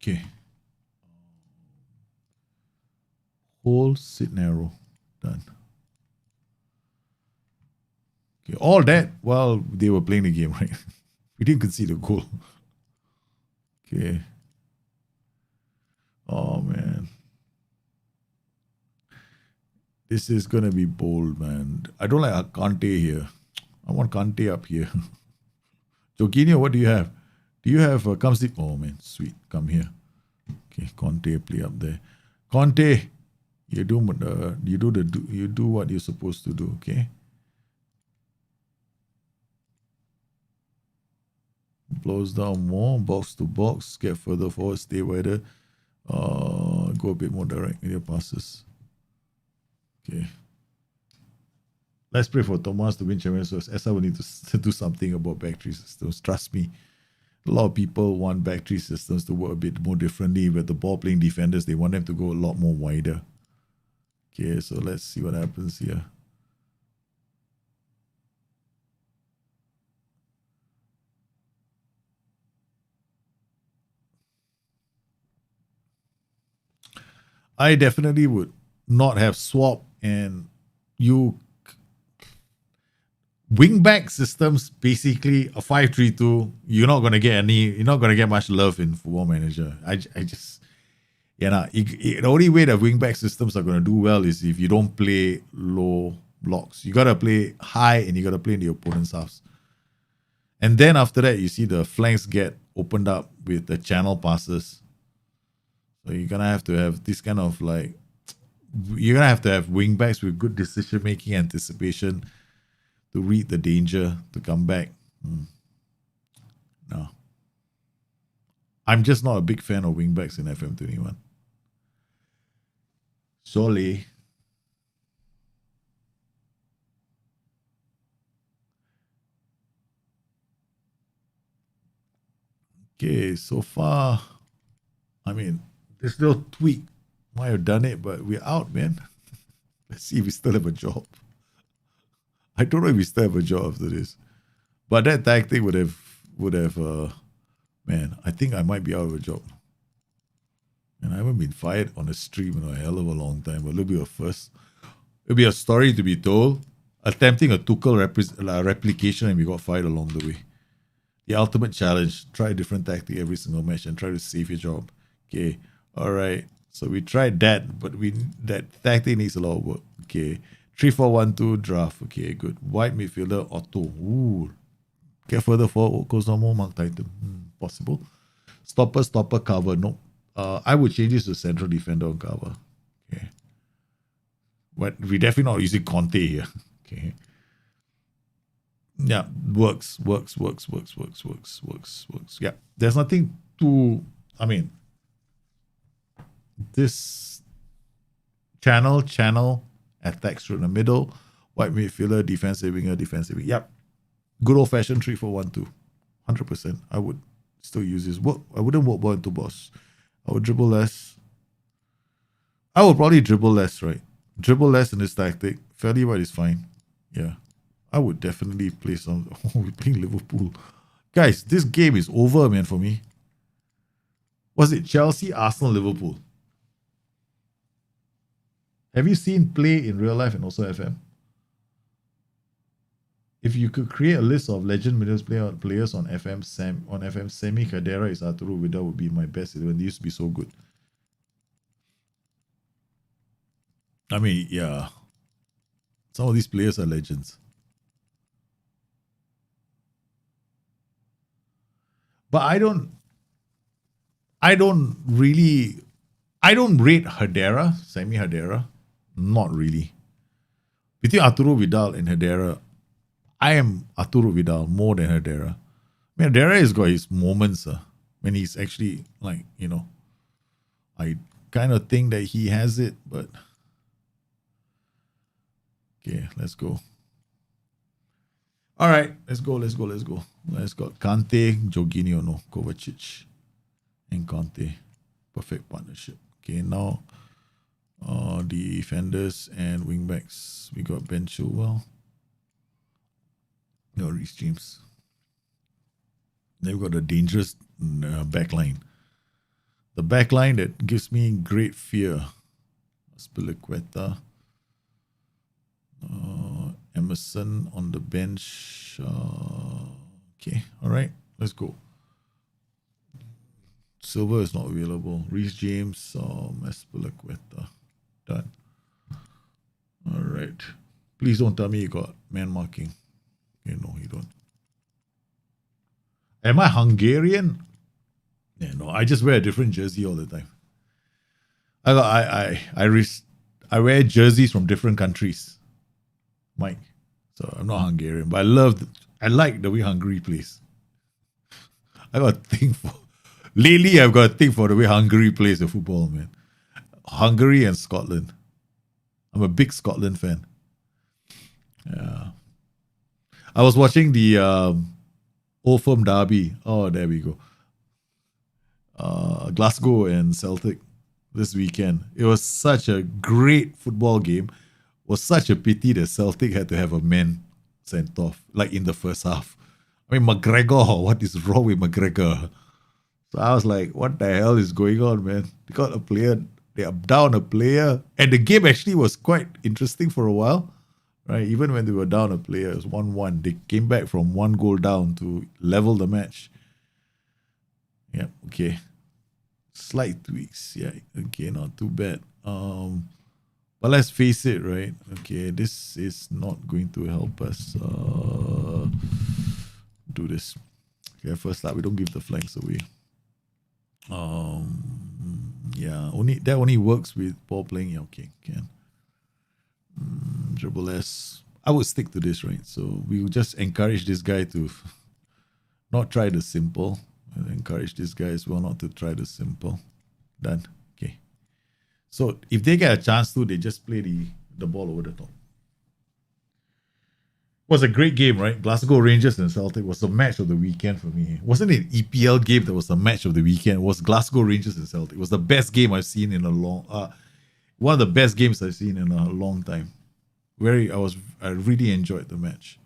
Okay. Hold, sit narrow. Done. Okay, all that while they were playing the game, right? We didn't concede a goal. Okay. Oh, man. This is going to be bold, man. I don't like Kante here. I want Kante up here. Jorginho, what do you have? Do you have come sit? Oh, man, sweet. Come here. Okay, Conte play up there. Conte, you do what you're supposed to do, okay? close down more, box to box, get further forward, stay wider, go a bit more direct in your passes. Okay. Let's pray for Thomas to win champions first. SR will need to do something about back-three systems. Trust me. A lot of people want back-three systems to work a bit more differently. With the ball-playing defenders, they want them to go a lot more wider. Okay, so let's see what happens here. I definitely would not have swap and you wingback systems. Basically a 5-3-2. You're not gonna get much love in Football Manager. I just the only way that wingback systems are gonna do well is if you don't play low blocks. You gotta play high and you gotta play in the opponent's halves. And then after that, you see the flanks get opened up with the channel passes. So you're gonna have to have this kind of you're gonna have to have wingbacks with good decision making, anticipation to read the danger to come back. No, I'm just not a big fan of wingbacks in FM21. Sorry. Okay, so far, I mean, this little tweak might have done it, but we're out, man. Let's see if we still have a job. I don't know if we still have a job after this. But that tactic would have, man, I think I might be out of a job. And I haven't been fired on a stream in a hell of a long time, but it'll be a first. It'll be a story to be told. Attempting a Tuchel replication and we got fired along the way. The ultimate challenge. Try a different tactic every single match and try to save your job. Okay. All right. So we tried that, but that tactic needs a lot of work. Okay. 3-4-1-2 draft. Okay, good. Wide midfielder auto. Ooh. Get further forward. Goes on more Mark Titan. Possible. Stopper, cover. No. I would change this to central defender on cover. Okay. But we definitely not using Conte here. Okay. Yeah, works. Yeah, there's nothing to, I mean, this channel, attacks through the middle, wide midfielder, defensive winger. Yep. Good old fashioned 3-4-1-2. 100%. I would still use this. I wouldn't walk ball into boss. I would dribble less. I would probably dribble less, right? Dribble less in this tactic. Fairly wide is fine. Yeah. I would definitely play some. Oh, we're playing Liverpool. Guys, this game is over, man, for me. Was it Chelsea, Arsenal, Liverpool? Have you seen play in real life and also FM? If you could create a list of legend middle players on FM, Semi Khedira is Arturo Vidal would be my best 11. They used to be so good. I mean, yeah. Some of these players are legends. But I don't rate Khedira, Semi Khedira. Not really. Between Arturo Vidal and Khedira, I am Arturo Vidal more than Khedira. I mean, Khedira has got his moments when he's actually I kind of think that he has it, but okay, let's go. All right, let's go. Let's got Kante, Jorginho, no, Kovacic, and Kante. Perfect partnership. Okay, now defenders and wingbacks. We got Ben Chilwell. No, Reece James. Then we got a dangerous backline. The backline that gives me great fear. Spiliqueta. Emerson on the bench. Okay, all right, let's go. Silver is not available. Reece James, Spiliqueta. Done. All right. Please don't tell me you got man marking. Okay, no, you don't. Am I Hungarian? Yeah, no, I just wear a different jersey all the time. I wear jerseys from different countries, Mike. So I'm not Hungarian, but I like the way Hungary plays. I got a thing for. Lately, I've got a thing for the way Hungary plays the football, man. Hungary and Scotland. I'm a big Scotland fan. Yeah. I was watching the Old Firm Derby. Oh, there we go. Glasgow and Celtic this weekend. It was such a great football game. It was such a pity that Celtic had to have a man sent off, like in the first half. I mean, McGregor, what is wrong with McGregor? So I was like, what the hell is going on, man? They got a player, they are down a player. And the game actually was quite interesting for a while, right? Even when they were down a player, it was 1-1. They came back from 1 goal down to level the match. Yeah, okay. Slight tweaks. Yeah, okay, not too bad. But let's face it, right? Okay, this is not going to help us do this. Okay, first up, we don't give the flanks away. Yeah, that only works with ball playing. Yeah, okay, can. Dribble S. I would stick to this, right? So we will just encourage this guy to not try the simple. And encourage this guy as well not to try the simple. Done. Okay. So if they get a chance to, they just play the ball over the top. It was a great game, right? Glasgow Rangers and Celtic was the match of the weekend for me. It wasn't an EPL game that was the match of the weekend. It was Glasgow Rangers and Celtic. It was the best game I've seen in a long one of the best games I've seen in a long time. I really enjoyed the match.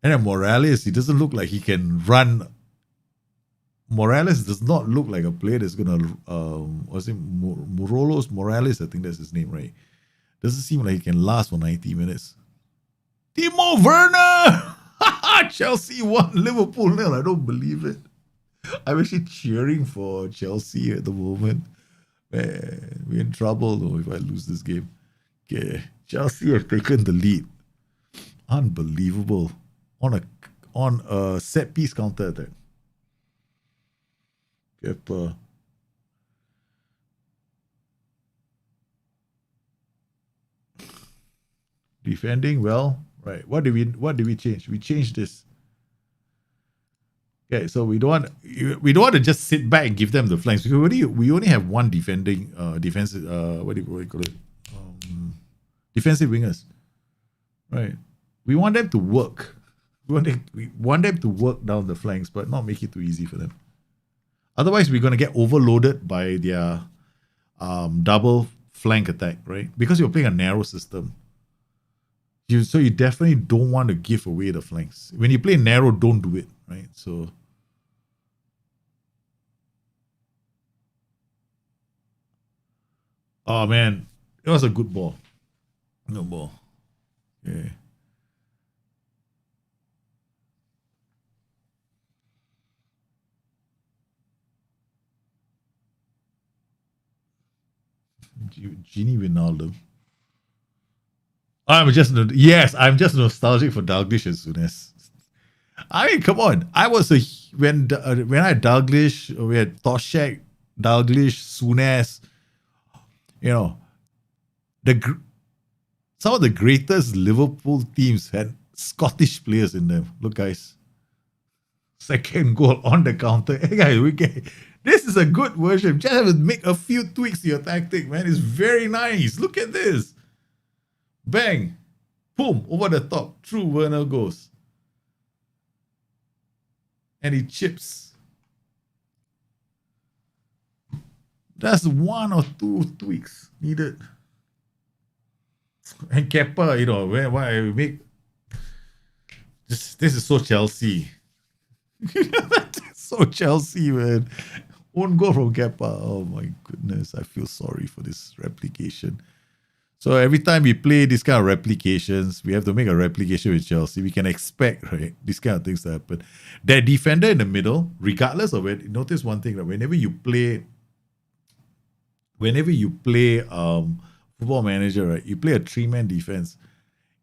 And then Morales, he doesn't look like he can run. Morales does not look like a player that's gonna was it Morales? I think that's his name, right? Doesn't seem like he can last for 90 minutes. Timo Werner! Chelsea won, Liverpool nil. I don't believe it. I'm actually cheering for Chelsea at the moment. Man, we're in trouble though if I lose this game. Okay, Chelsea have taken the lead. Unbelievable. On a set piece counter attack. Kepa. Defending well, right? What did we change? We changed this. Okay, so we don't want to just sit back and give them the flanks. We only have one defensive what do you call it? Defensive wingers, right? We want them to work. We want them to work down the flanks, but not make it too easy for them. Otherwise, we're going to get overloaded by their double flank attack, right? Because you're playing a narrow system. So you definitely don't want to give away the flanks. When you play narrow, don't do it, right? So oh man, it was a good ball. No ball. Yeah. Genie Wijnaldum. I'm just nostalgic for Dalglish as soon as. I mean, come on. I was when I had Dalglish, we had Toshek, Dalglish, Souness. You know, some of the greatest Liverpool teams had Scottish players in them. Look, guys, second goal on the counter. Hey, guys, this is a good version. Just have to make a few tweaks to your tactic, man. It's very nice. Look at this. Bang. Boom. Over the top. True Werner goes. And he chips. That's 1 or 2 tweaks needed. And Kepa, why I make this is so Chelsea. So Chelsea, man. Won't go from Kepa. Oh my goodness. I feel sorry for this replication. So every time we play this kind of replications, we have to make a replication with Chelsea. We can expect, right, these kind of things to happen. That defender in the middle, regardless of it, notice one thing, that whenever you play Football Manager, right, you play a 3-man defense.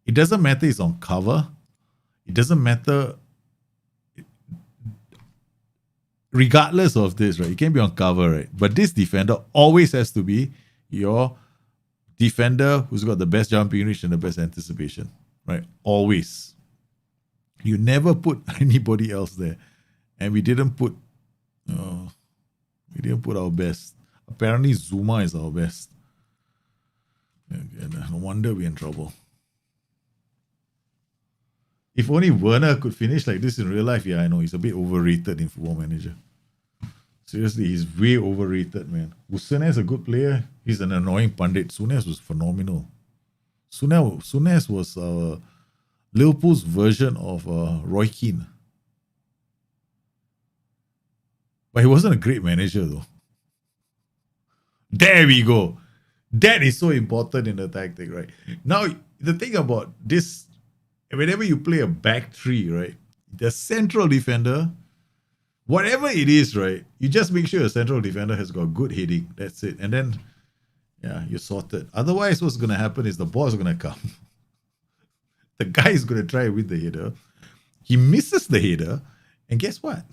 It doesn't matter it's on cover. It doesn't matter regardless of this, right? It can be on cover, right? But this defender always has to be your defender who's got the best jumping reach and the best anticipation, right? Always. You never put anybody else there. And we didn't put our best. Apparently Zuma is our best. No wonder we're in trouble. If only Werner could finish like this in real life. Yeah, I know. He's a bit overrated in Football Manager. Seriously, he's way overrated, man. Bustthenet is a good player. He's an annoying pundit. Souness was phenomenal. Souness was Liverpool's version of Roy Keane. But he wasn't a great manager, though. There we go. That is so important in the tactic, right? Now, the thing about this, whenever you play a back three, right, the central defender, whatever it is, right, you just make sure a central defender has got good heading. That's it. And then, yeah, you're sorted. Otherwise, what's going to happen is the ball's going to come. The guy is going to try with the header. He misses the header. And guess what?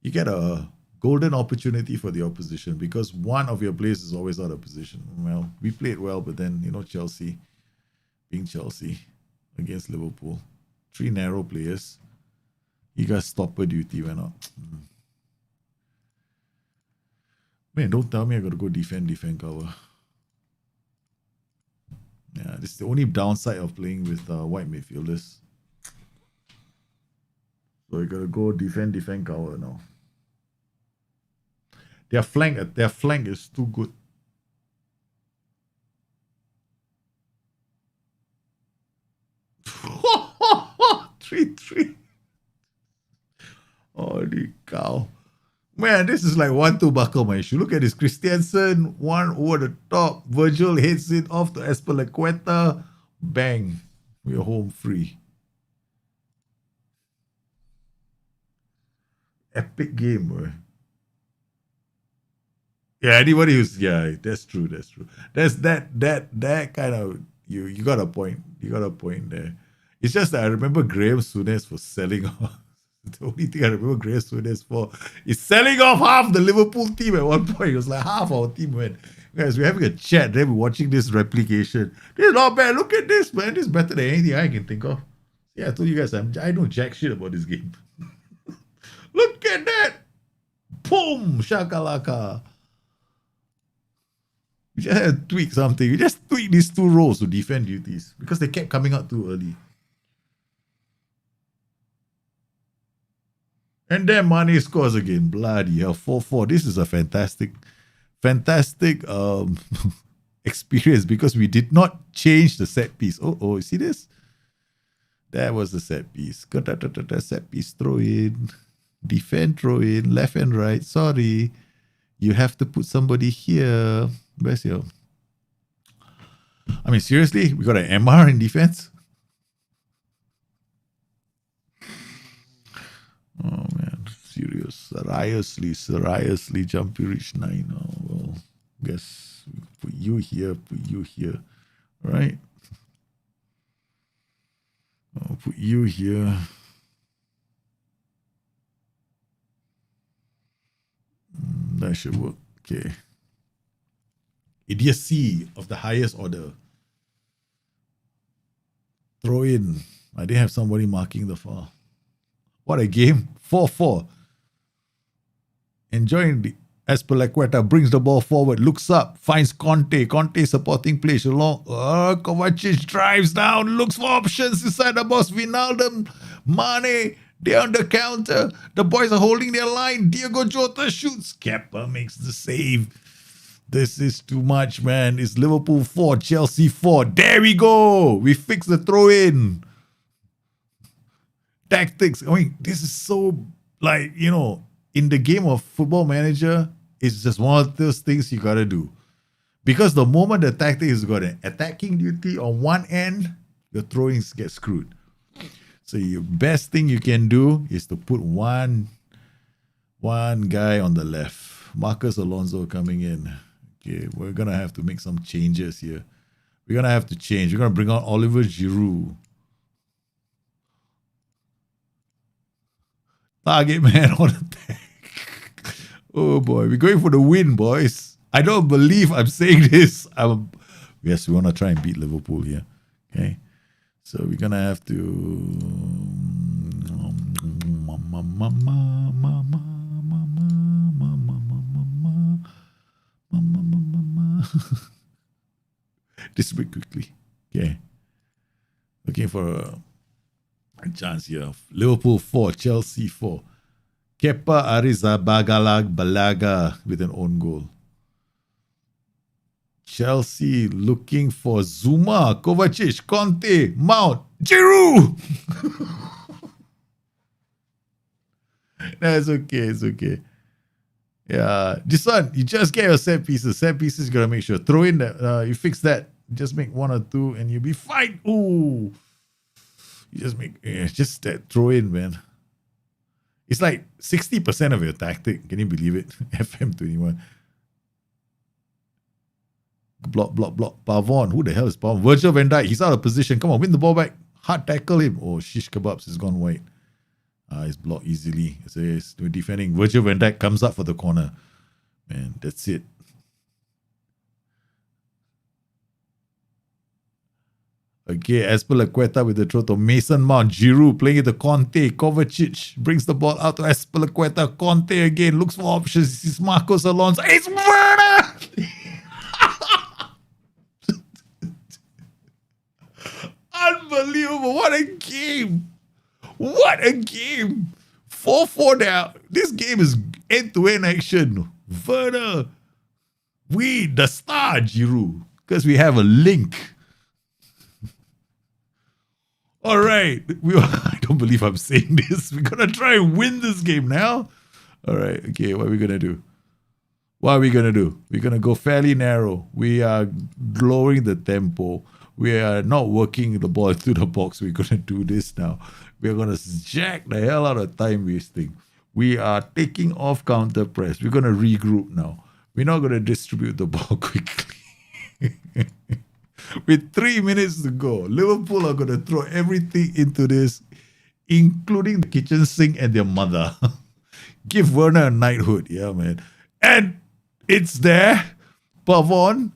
You get a golden opportunity for the opposition because one of your players is always out of position. Well, we played well, but then, Chelsea, being Chelsea against Liverpool, 3 narrow players. He got stopper duty, went out. Man, don't tell me I got to go defend cover. Yeah, this is the only downside of playing with white midfielders. So you got to go defend cover now. Their flank is too good. Three. Holy cow. Man, this is like 1-2 buckle my issue. Look at this. Christiansen, one over the top. Virgil hits it off to Espelacueta. Bang. We're home free. Epic game, boy. Yeah, anybody who's that's true. That's that kind of you got a point. You got a point there. It's just that I remember Graham Souness was selling off. The only thing I remember Graham Souness for is selling off half the Liverpool team at one point. It was like half our team went. Guys, we're having a chat, then we're watching this replication. This is not bad. Look at this, man. This is better than anything I can think of. Yeah, I told you guys I know jack shit about this game. Look at that. Boom! Shakalaka. We just had to tweak something. We just tweak these 2 roles to defend duties because they kept coming out too early. And then Mane scores again. Bloody hell. 4-4. This is a fantastic experience because we did not change the set piece. Oh, you see this? That was the set piece. Set piece throw in. Defend throw in. Left and right. Sorry. You have to put somebody here. Where's your... I mean, seriously? We got an MR in defense? Oh, man. Serious. Seriously. Jumpy reach 9. Oh, well, guess put you here. Right? I'll put you here. That should work. Okay. Idiocy of the highest order. Throw in. I didn't have somebody marking the foul. What a game. 4-4. Enjoying the Espelacueta brings the ball forward, looks up, finds Conte. Conte supporting play along. Kovacic drives down, looks for options inside the box. Wijnaldum, Mane, they're on the counter. The boys are holding their line. Diego Jota shoots. Kepa makes the save. This is too much, man. It's Liverpool 4, Chelsea 4. There we go. We fix the throw-in. Tactics. I mean, this is so, like, in the game of Football Manager, it's just one of those things you got to do. Because the moment the tactic has got an attacking duty on one end, your throw-ins get screwed. So your best thing you can do is to put one guy on the left. Marcus Alonso coming in. Okay, we're going to have to make some changes here. We're going to have to change. We're going to bring out Oliver Giroud. Target man on attack. Oh boy, we're going for the win, boys. I don't believe I'm saying this. Yes, we want to try and beat Liverpool here. Okay, so we're gonna have to. Distribute quickly. Okay. Looking for a chance here. Liverpool 4, Chelsea 4. Kepa Arrizabalaga with an own goal. Chelsea looking for Zuma, Kovacic, Conte, Mount, Giroud. That's okay. It's okay. Yeah, this one, you just get your set pieces. Set pieces, you gotta make sure. Throw in that, you fix that. Just make one or two and you'll be fine. Ooh. You just make, just that throw in, man. It's like 60% of your tactic. Can you believe it? FM21. Block. Pavon. Who the hell is Pavon? Virgil van Dijk. He's out of position. Come on, win the ball back. Hard tackle him. Oh, shish kebabs has gone wide. He's blocked easily. It's defending. Virgil van Dijk comes up for the corner. Man, that's it. Okay, Azpilicueta with the throw to Mason Mount. Giroud playing it to Conte. Kovacic brings the ball out to Azpilicueta. Conte again looks for options. This is Marcos Alonso. It's Werner! Unbelievable. What a game. What a game. 4-4 now. This game is end-to-end action. Werner. We, the star, Giroud. Because we have a link. All right. I don't believe I'm saying this. We're going to try and win this game now. All right. Okay, what are we going to do? What are we going to do? We're going to go fairly narrow. We are lowering the tempo. We are not working the ball through the box. We're going to do this now. We're going to jack the hell out of time wasting. We are taking off counter press. We're going to regroup now. We're not going to distribute the ball quickly. With 3 minutes to go, Liverpool are going to throw everything into this, including the kitchen sink and their mother. Give Werner a knighthood. Yeah, man. And it's there. Pavon.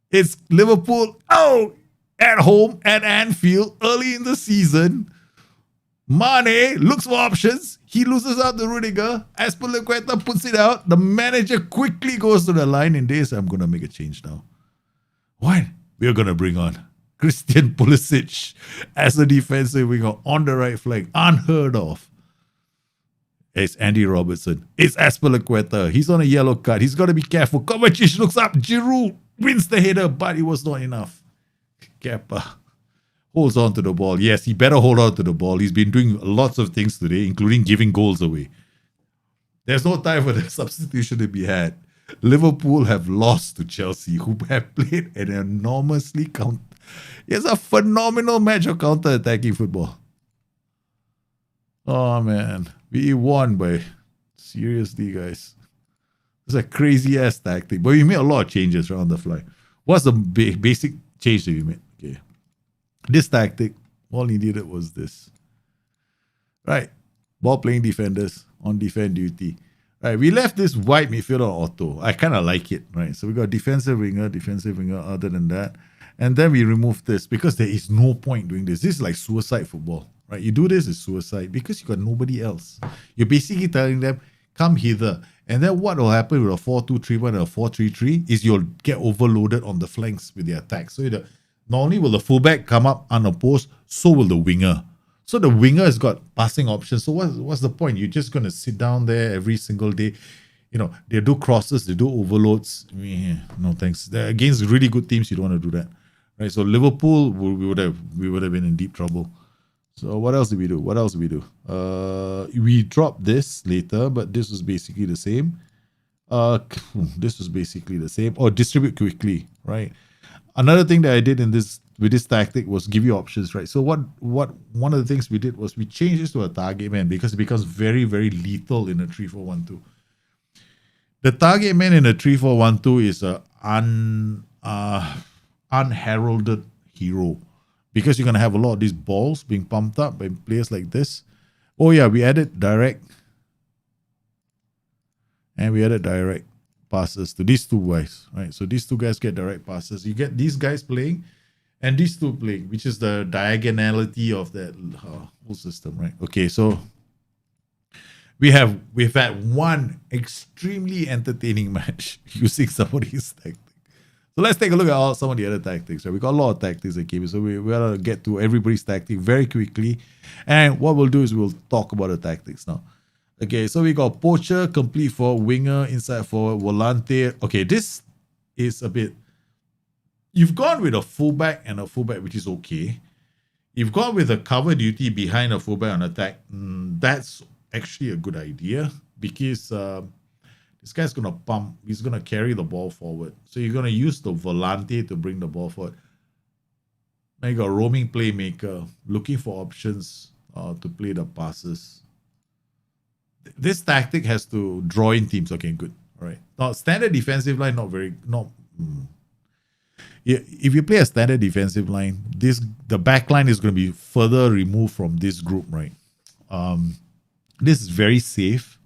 It's Liverpool. Oh, at home at Anfield early in the season. Mane looks for options. He loses out to Rudiger. Azpilicueta puts it out. The manager quickly goes to the line in this. I'm going to make a change now. What? We're going to bring on Christian Pulisic as a defensive winger on the right flank. Unheard of. It's Andy Robertson. It's Azpilicueta. He's on a yellow card. He's got to be careful. Kovacic looks up. Giroud wins the header, but it was not enough. Kepa holds on to the ball. Yes, he better hold on to the ball. He's been doing lots of things today, including giving goals away. There's no time for the substitution to be had. Liverpool have lost to Chelsea, who have played an enormously It's a phenomenal match of counter-attacking football. Oh, man. We won by... Seriously, guys. It's a crazy-ass tactic. But we made a lot of changes around the fly. What's the basic change that we made? Okay. This tactic, all he needed was this. Right. Ball-playing defenders on defend duty. Right, we left this wide midfield on auto. I kind of like it, right? So we got defensive winger other than that. And then we remove this because there is no point doing this. This is like suicide football, right? You do this, it's suicide because you got nobody else. You're basically telling them, come hither. And then what will happen with a 4-2-3-1 and a 4-3-3 is you'll get overloaded on the flanks with the attack. So not only will the fullback come up unopposed, so will the winger. So the winger has got passing options. So what's the point? You're just going to sit down there every single day. You know, they do crosses, they do overloads. No thanks. Against really good teams, you don't want to do that. Right? So Liverpool, we would have been in deep trouble. So what else did we do? We dropped this later, but this was basically the same. Or distribute quickly, right? Another thing that I did with this tactic was give you options, right? So one of the things we did was we changed this to a target man because it becomes very, very lethal in a 3-4-1-2. The target man in a 3-4-1-2 is a unheralded hero because you're going to have a lot of these balls being pumped up by players like this. Oh yeah, we added direct passes to these two guys, right? So these two guys get direct passes. You get these guys playing and these two playing, which is the diagonality of that whole system, right? Okay, so we've had one extremely entertaining match using somebody's tactic. So let's take a look at some of the other tactics. Right? We got a lot of tactics that came, so we gotta get to everybody's tactic very quickly. And what we'll do is we'll talk about the tactics now. Okay, so we got poacher, complete forward, winger, inside forward, volante. Okay, this is a bit. You've gone with a fullback and a fullback, which is okay. You've gone with a cover duty behind a fullback on attack. That's actually a good idea because this guy's going to pump. He's going to carry the ball forward. So you're going to use the volante to bring the ball forward. Now you got a roaming playmaker looking for options to play the passes. This tactic has to draw in teams. Okay, good. All right. Now, standard defensive line, if you play a standard defensive line, the back line is going to be further removed from this group, right? This is very safe.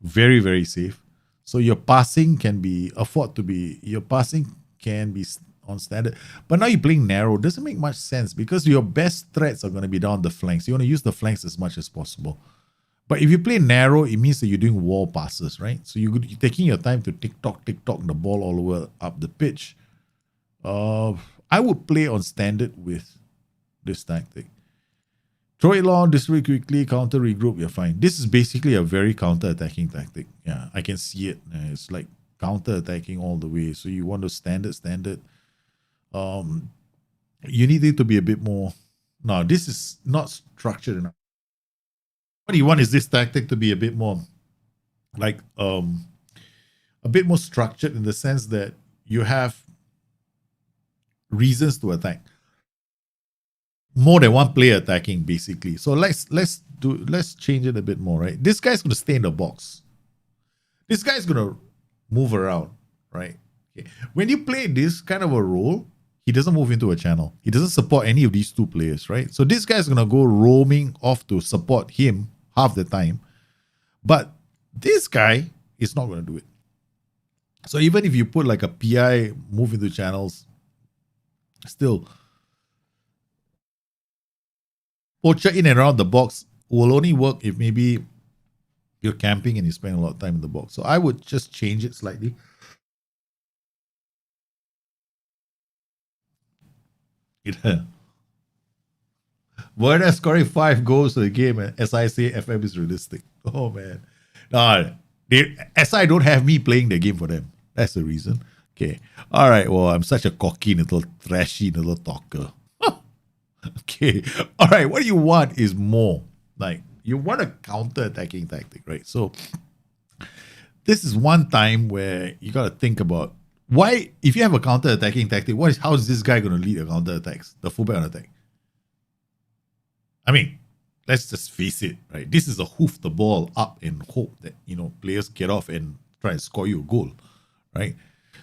Very, very safe. So your passing can be on standard. But now you're playing narrow. Doesn't make much sense because your best threats are going to be down the flanks. You want to use the flanks as much as possible. But if you play narrow, it means that you're doing wall passes, right? So you're taking your time to tick-tock the ball all the way up the pitch. I would play on standard with this tactic. Throw it long, distribute quickly, counter, regroup, you're fine. This is basically a very counter-attacking tactic. Yeah, I can see it. It's like counter-attacking all the way. So you want to standard. You need it to be a bit more... No, this is not structured enough. What you want is this tactic to be a bit more like a bit more structured in the sense that you have reasons to attack. More than one player attacking, basically. So let's change it a bit more, right? This guy's gonna stay in the box. This guy's gonna move around, right? Okay. When you play this kind of a role, he doesn't move into a channel. He doesn't support any of these two players, right? So this guy's gonna go roaming off to support him half the time. But this guy is not gonna do it. So even if you put like a PI move into channels, still poacher in and around the box will only work if maybe you're camping and you spend a lot of time in the box. So I would just change it slightly. Werner scoring 5 goals to the game, and SI FM is realistic. Oh man. No, SI don't have me playing the game for them. That's the reason. Okay. All right. Well, I'm such a cocky little trashy little talker. Okay. All right. What you want is more. Like, you want a counter-attacking tactic, right? So this is one time where you got to think about why, if you have a counter-attacking tactic, how is this guy going to lead a counter-attacks, the fullback on attack? I mean, let's just face it, right? This is a hoof the ball up and hope that, players get off and try and score you a goal, right?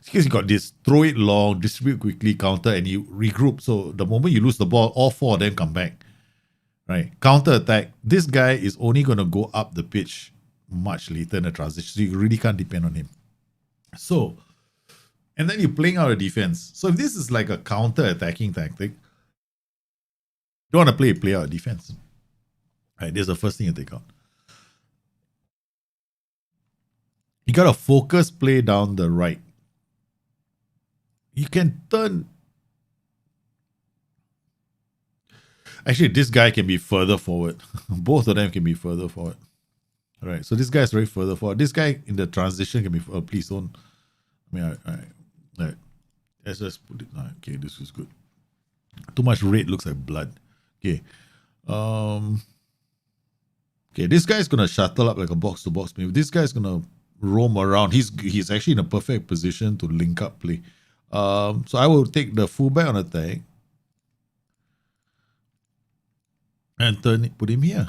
Because you got this, throw it long, distribute quickly, counter, and you regroup. So the moment you lose the ball, all 4 of them come back, right? Counter-attack, this guy is only going to go up the pitch much later in the transition, so you really can't depend on him. So, and then you're playing out a defense. So if this is like a counter-attacking tactic, you don't want to play out a defense. Right, there's the first thing you take out. You got to focus play down the right. You can turn... Actually, this guy can be further forward. Both of them can be further forward. All right, so this guy is very further forward. This guy in the transition can be... please don't... I mean, all right. Let's just put it... Okay, this is good. Too much red looks like blood. Okay. Okay, this guy's going to shuttle up like a box-to-box move. This guy's going to roam around. He's actually in a perfect position to link up play. So I will take the fullback on attack and put him here.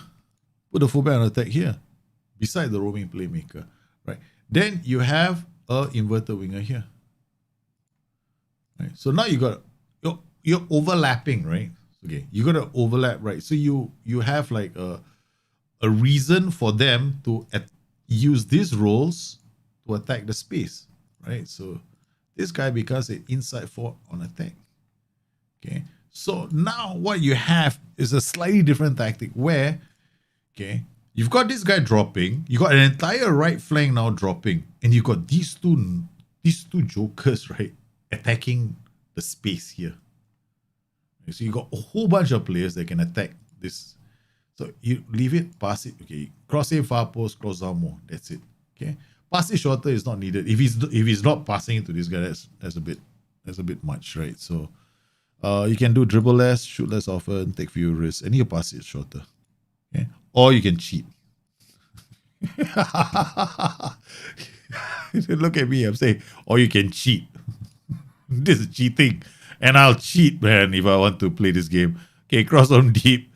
Put the fullback on attack here, beside the roaming playmaker, right? Then you have a inverted winger here, right? So now you're overlapping, right? Okay, you got to overlap, right? So you have like a reason for them to use these roles to attack the space, right? So this guy becomes an inside forward on attack. Okay, so now what you have is a slightly different tactic where, okay, You've got this guy dropping. You got an entire right flank now dropping, and you got these two jokers, right, attacking the space here. So you got a whole bunch of players that can attack this. So you leave it, pass it. Okay, cross in far post, cross down more. That's it. Okay, pass it shorter is not needed. If he's not passing it to this guy, that's a bit much, right? So you can do dribble less, shoot less often, take fewer risks, and you pass it shorter. Okay, or you can cheat. Look at me, I'm saying, or you can cheat. This is cheating. And I'll cheat, man, if I want to play this game. Okay, cross on deep,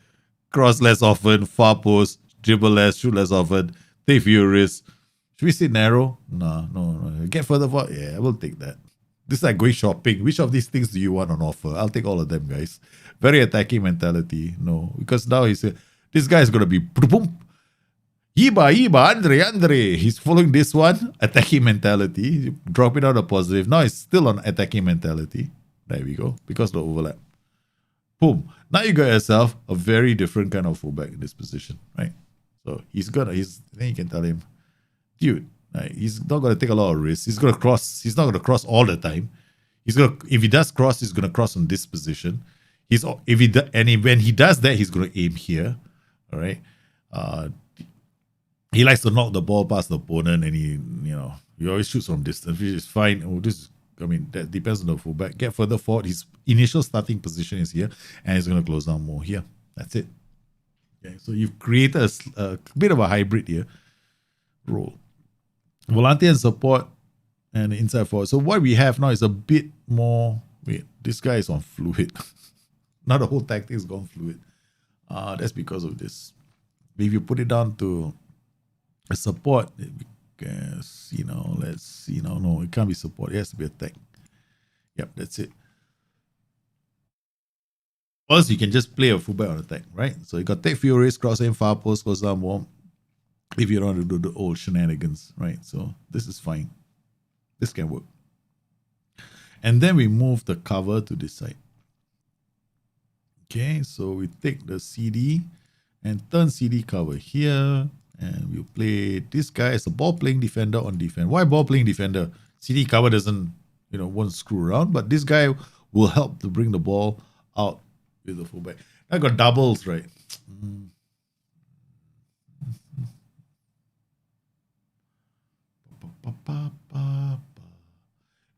cross less often, far post, dribble less, shoot less often, take fewer risks. Should we say narrow? No. Get further forward? Yeah, I will take that. This is like going shopping. Which of these things do you want on offer? I'll take all of them, guys. Very attacking mentality. No, because now this guy is going to be boom. Iba, Andre. He's following this one, attacking mentality, dropping out a positive. Now it's still on attacking mentality. There we go, because the overlap. Boom. Now you got yourself a very different kind of fullback in this position, right? So then you can tell him, dude, right, he's not going to take a lot of risks. He's going to cross. He's not going to cross all the time. If he does cross, he's going to cross on this position. When he does that, he's going to aim here, all right? He likes to knock the ball past the opponent, and he always shoots from distance, which is fine. That depends on the fullback. Get further forward. His initial starting position is here, and he's going to close down more here. That's it. Okay, so you've created a bit of a hybrid here role. Volante and support and inside forward. So what we have now is a bit more. Wait, this guy is on fluid. Now the whole tactic is gone fluid. That's because of this. If you put it down to a support, let's see. No, it can't be support. It has to be attack. Yep, that's it. Or else you can just play a fullback on attack, right? So you got take few risks, cross in far post, goes down more. If you don't want to do the old shenanigans, right? So this is fine. This can work. And then we move the cover to this side. Okay, so we take the CD and turn CD cover here. And we'll play this guy as a ball-playing defender on defense. Why ball-playing defender? CD cover won't screw around, but this guy will help to bring the ball out with the fullback. I got doubles, right?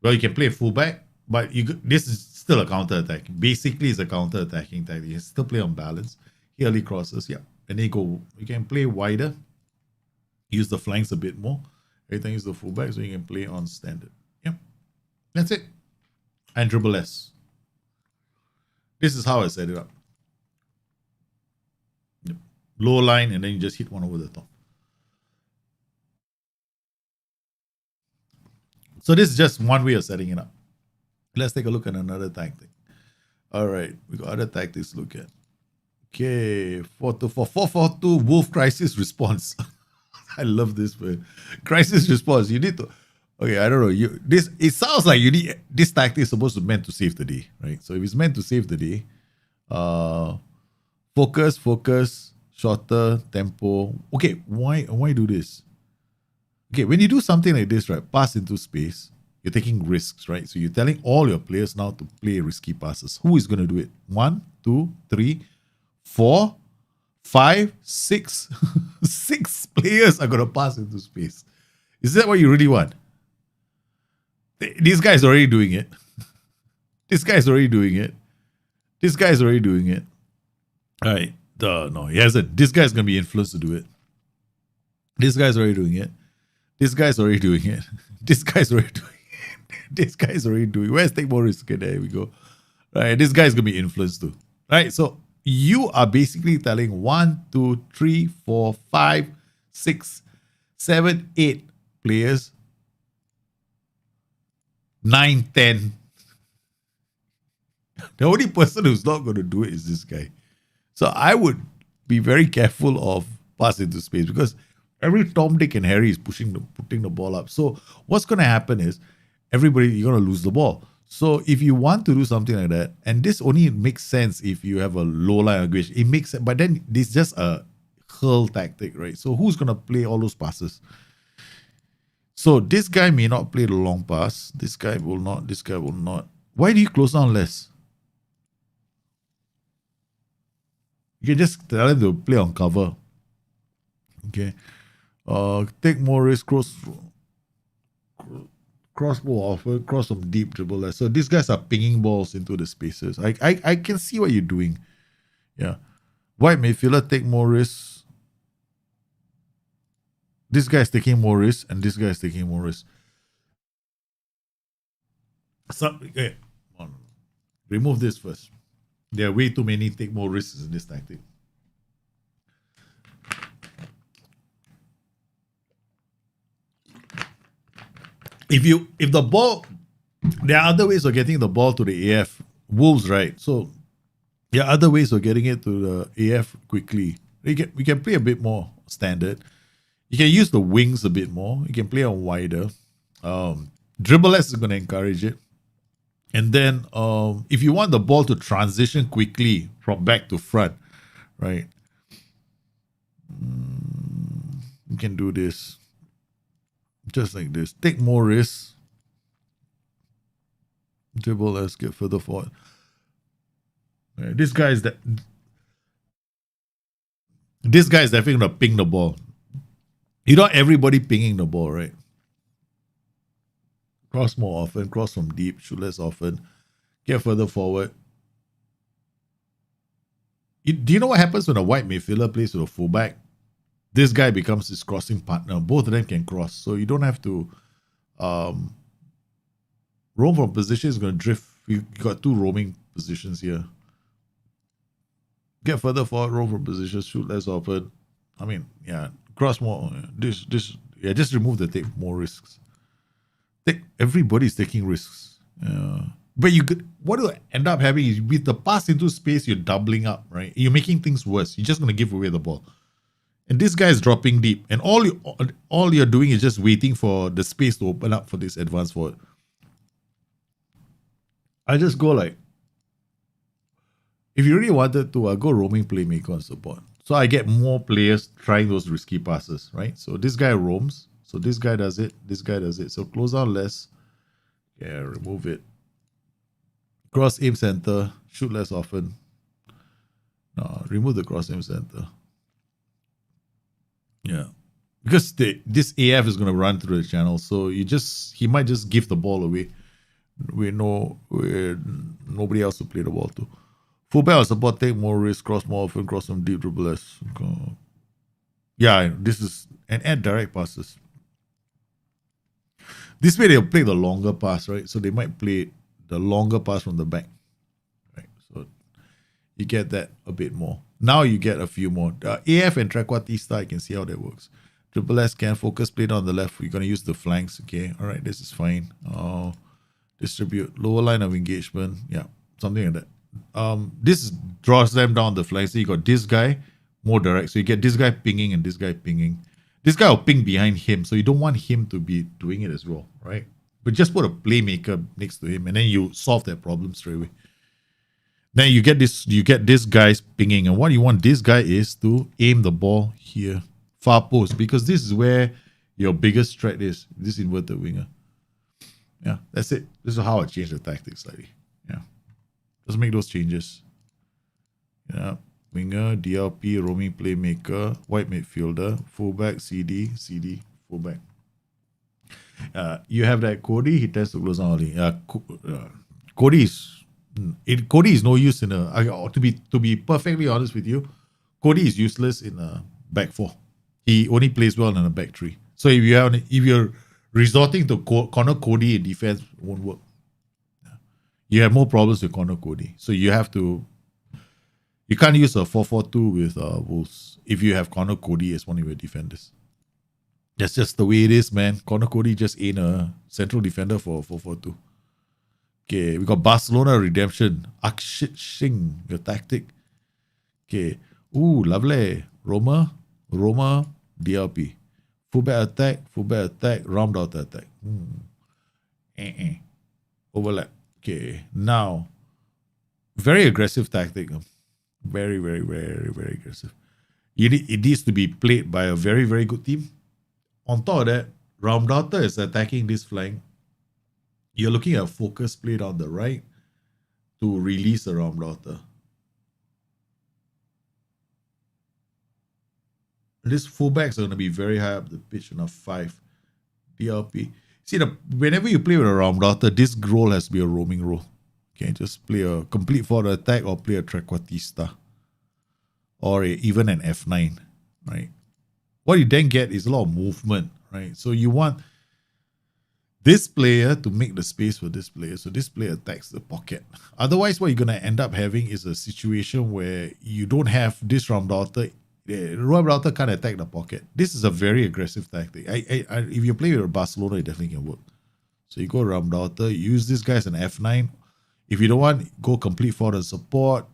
Well, you can play fullback, but this is still a counter-attack. Basically, it's a counter-attacking tactic. You still play on balance. He early crosses, yeah. And then you can play wider. Use the flanks a bit more. Every time use the fullback, so you can play on standard. Yep. That's it. And dribble less. This is how I set it up. Yep. Low line, and then you just hit one over the top. So this is just one way of setting it up. Let's take a look at another tactic. All right, we got other tactics to look at. Okay, 4-2, Wolf crisis response. I love this, man. Crisis response. You need to. Okay, I don't know. It sounds like this tactic is supposed to meant to save the day, right? So if it's meant to save the day, focus, shorter tempo. Okay, why do this? Okay, when you do something like this, right, pass into space, you're taking risks, right? So you're telling all your players now to play risky passes. Who is going to do it? 1, 2, 3, 4, 5, 6. 6 players are going to pass into space. Is that what you really want? This guy's already doing it. This guy's already doing it. This guy's already doing it. All right. No, he hasn't. This guy's going to be influenced to do it. This guy's already doing it. This guy's already doing it. This guy's already doing it. This guy's already doing it. Where's take more risk? Okay, there we go. Right. This guy's going to be influenced too. Right. So you are basically telling 1, 2, 3, 4, 5, 6, 7, 8 players, 9, 10. The only person who's not going to do it is this guy. So I would be very careful of passing into space, because every Tom, Dick, and Harry is putting the ball up. So what's going to happen is you're going to lose the ball. So if you want to do something like that, and this only makes sense if you have a low line aggression, it makes sense. But then this is just a curl tactic, right? So who's going to play all those passes? So this guy may not play the long pass. This guy will not. This guy will not. Why do you close down less? You can just tell him to play on cover. Okay. Take more risk, cross more often, cross some deep dribble less. So these guys are pinging balls into the spaces. I can see what you're doing. Yeah. White midfielder take more risks. This guy is taking more risks, and this guy is taking more risks. So, okay. Remove this first. There are way too many take more risks in this tactic. If the ball, there are other ways of getting the ball to the AF. Wolves, right? So there are other ways of getting it to the AF quickly. We can play a bit more standard. You can use the wings a bit more. You can play on wider. Dribble less is going to encourage it. And then if you want the ball to transition quickly from back to front, right? You can do this. Just like this. Take more risks. Dribble less, get further forward. Right, this guy is definitely going to ping the ball. You don't everybody pinging the ball, right? Cross more often, cross from deep, shoot less often, get further forward. Do you know what happens when a white midfielder plays with a fullback? This guy becomes his crossing partner. Both of them can cross. So you don't have to roam from position. Is going to drift. You got two roaming positions here. Get further forward, roam from position, shoot less often. I mean, yeah, cross more. Just remove the take more risks. Everybody's taking risks. But what you end up having is with the pass into space, you're doubling up, right? You're making things worse. You're just going to give away the ball. And this guy is dropping deep. And all you're doing is just waiting for the space to open up for this advance forward. I just go like, if you really wanted to, I'll go roaming playmaker on support. So I get more players trying those risky passes, right? So this guy roams. So this guy does it. This guy does it. So close down less. Yeah, remove it. Cross aim center. Shoot less often. No, remove the cross aim center. Yeah. Because this AF is going to run through the channel. So he might just give the ball away. Nobody else to play the ball to. Fullback or support, take more risk, cross more often, cross some deep dribble less. Yeah, this is, and add direct passes. This way they'll play the longer pass, right? So they might play the longer pass from the back, right? So you get that a bit more. Now you get a few more. AF and trequartista, I can see how that works. Triple S can focus, play on the left. You're going to use the flanks, okay? All right, this is fine. Distribute, lower line of engagement. Yeah, something like that. This draws them down the flank. So you got this guy more direct. So you get this guy pinging and this guy pinging. This guy will ping behind him. So you don't want him to be doing it as well, right? But just put a playmaker next to him and then you solve that problem straight away. Then you get this guy's pinging. And what you want this guy is to aim the ball here. Far post. Because this is where your biggest threat is. This inverted winger. Yeah, that's it. This is how I change the tactics slightly. Yeah. Let's make those changes. Yeah. Winger, DLP, roaming playmaker, white midfielder, fullback, CD, fullback. You have that Cody, he tends to close down early. Cody is no use in to be perfectly honest with you, Cody is useless in a back four. He only plays well in a back three. So if you're resorting to corner Cody in defense, it won't work. You have more problems with corner Cody. So you can't use a 4-4-2 with Wolves if you have Connor Cody as one of your defenders. That's just the way it is, man. Connor Cody just ain't a central defender for 4-4-2. Okay, we got Barcelona Redemption. Akshit Singh, your tactic. Okay. Ooh, lovely. Roma, DLP. Fullback attack, round out attack. Overlap. Okay, now, very aggressive tactic. Very, very, very, very aggressive. It needs to be played by a very, very good team. On top of that, Raumdaughter is attacking this flank. You're looking at a focus play on the right to release the Raumdaughter. These fullbacks are going to be very high up the pitch on a 5 DLP. See, whenever you play with a Raumdaughter, this role has to be a roaming role. Okay, just play a complete forward attack or play a trequartista. Or even an F9, right? What you then get is a lot of movement, right? So you want this player to make the space for this player, so this player attacks the pocket. Otherwise, what you're going to end up having is a situation where you don't have this Raumdaughter. Raumdaughter can't attack the pocket. This is a very aggressive tactic. If you play with Barcelona, it definitely can work. So you go Raumdaughter, use this guy as an F9. If you don't want, go complete forward support.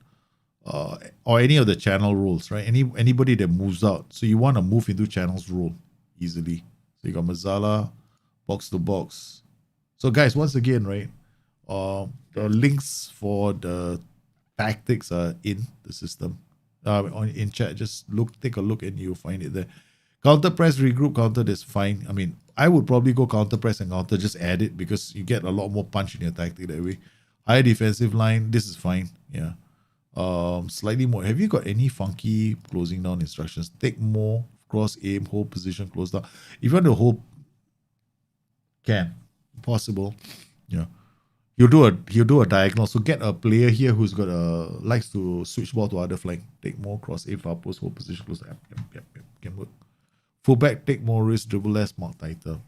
Or any of the channel roles, right? Anybody that moves out. So you want to move into channels role easily. So you got Mazzala, box to box. So guys, once again, right? The links for the tactics are in the system. In chat, just take a look and you'll find it there. Counter press, regroup, counter, that's fine. I mean, I would probably go counter press and counter, just add it because you get a lot more punch in your tactic that way. High defensive line, this is fine. Yeah. Slightly more. Have you got any funky closing down instructions? Take more, cross aim, hold position, close down. If you want to hold, can possible. Yeah, he'll do a diagonal. So get a player here who's got likes to switch ball to other flank. Take more, cross aim, far post, hold position, close down. Yep, can work. Fullback, take more risk, dribble less, mark tighter.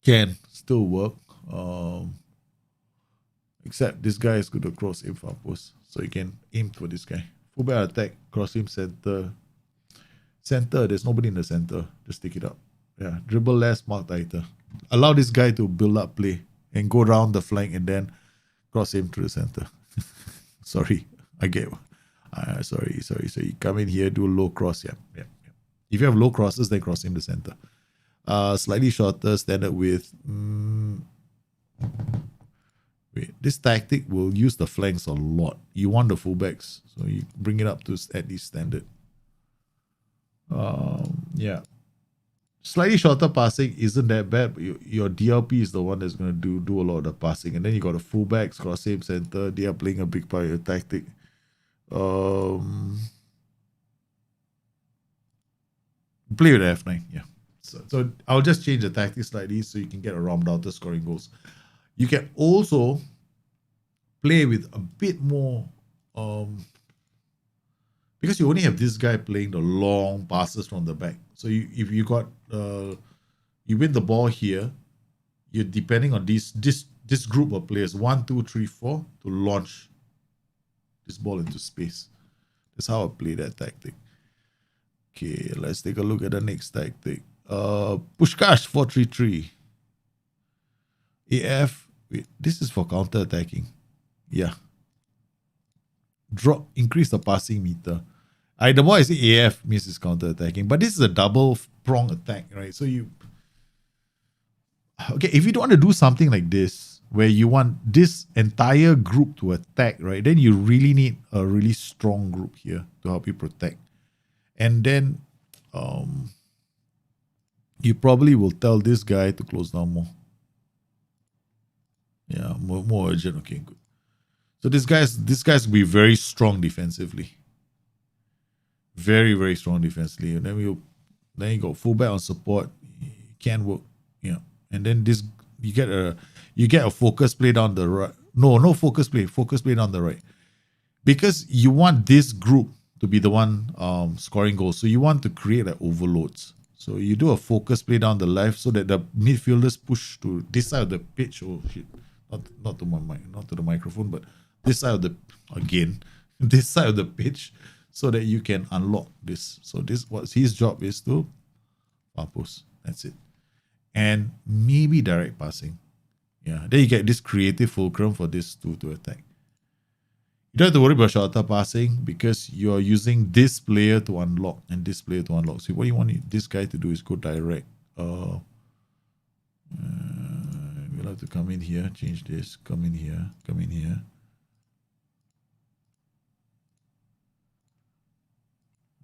Can still work. Except this guy is good to cross aim far post. So you can aim for this guy. Fullback attack, cross aim center. Center, there's nobody in the center. Just take it up. Yeah, dribble less, mark tighter. Allow this guy to build up play and go around the flank and then cross aim through the center. Sorry, I get. Sorry. So you come in here, do a low cross. Yeah. If you have low crosses, then cross aim the center. Slightly shorter, standard width. Wait, this tactic will use the flanks a lot. You want the fullbacks, so you bring it up to at least standard. Yeah. Slightly shorter passing isn't that bad, but your DLP is the one that's going to do a lot of the passing. And then you got the fullbacks, cross aim center. They are playing a big part of your tactic. Play with F9, yeah. So I'll just change the tactics slightly so you can get a Raumdaughter scoring goals. You can also play with a bit more, because you only have this guy playing the long passes from the back. So if you got you win the ball here, you're depending on this group of players 1, 2, 3, 4 to launch this ball into space. That's how I play that tactic. Okay, let's take a look at the next tactic. Pushkash 4-3-3. AF. Wait, this is for counter attacking. Yeah. Increase the passing meter. The more I say AF means it's counter attacking, but this is a double prong attack, right? So if you don't want to do something like this, where you want this entire group to attack, right? Then you really need a really strong group here to help you protect. And then you probably will tell this guy to close down more. Yeah, more urgent. Okay, good. So this guy's will be very strong defensively. Very, very strong defensively. And then you go fullback on support. Can work. Yeah. And then you get a focus play down the right. No focus play. Focus play down the right. Because you want this group to be the one scoring goals. So you want to create overloads. So you do a focus play down the left so that the midfielders push to this side of the pitch. Oh shit. Not to my mic, not to the microphone, but this side of this side of the pitch, so that you can unlock this. So what his job is to far post. That's it. And maybe direct passing. Yeah. Then you get this creative fulcrum for this two to attack. You don't have to worry about shorter passing because you're using this player to unlock and this player to unlock. So what you want this guy to do is go direct. Will have to come in here, change this, come in here, come in here.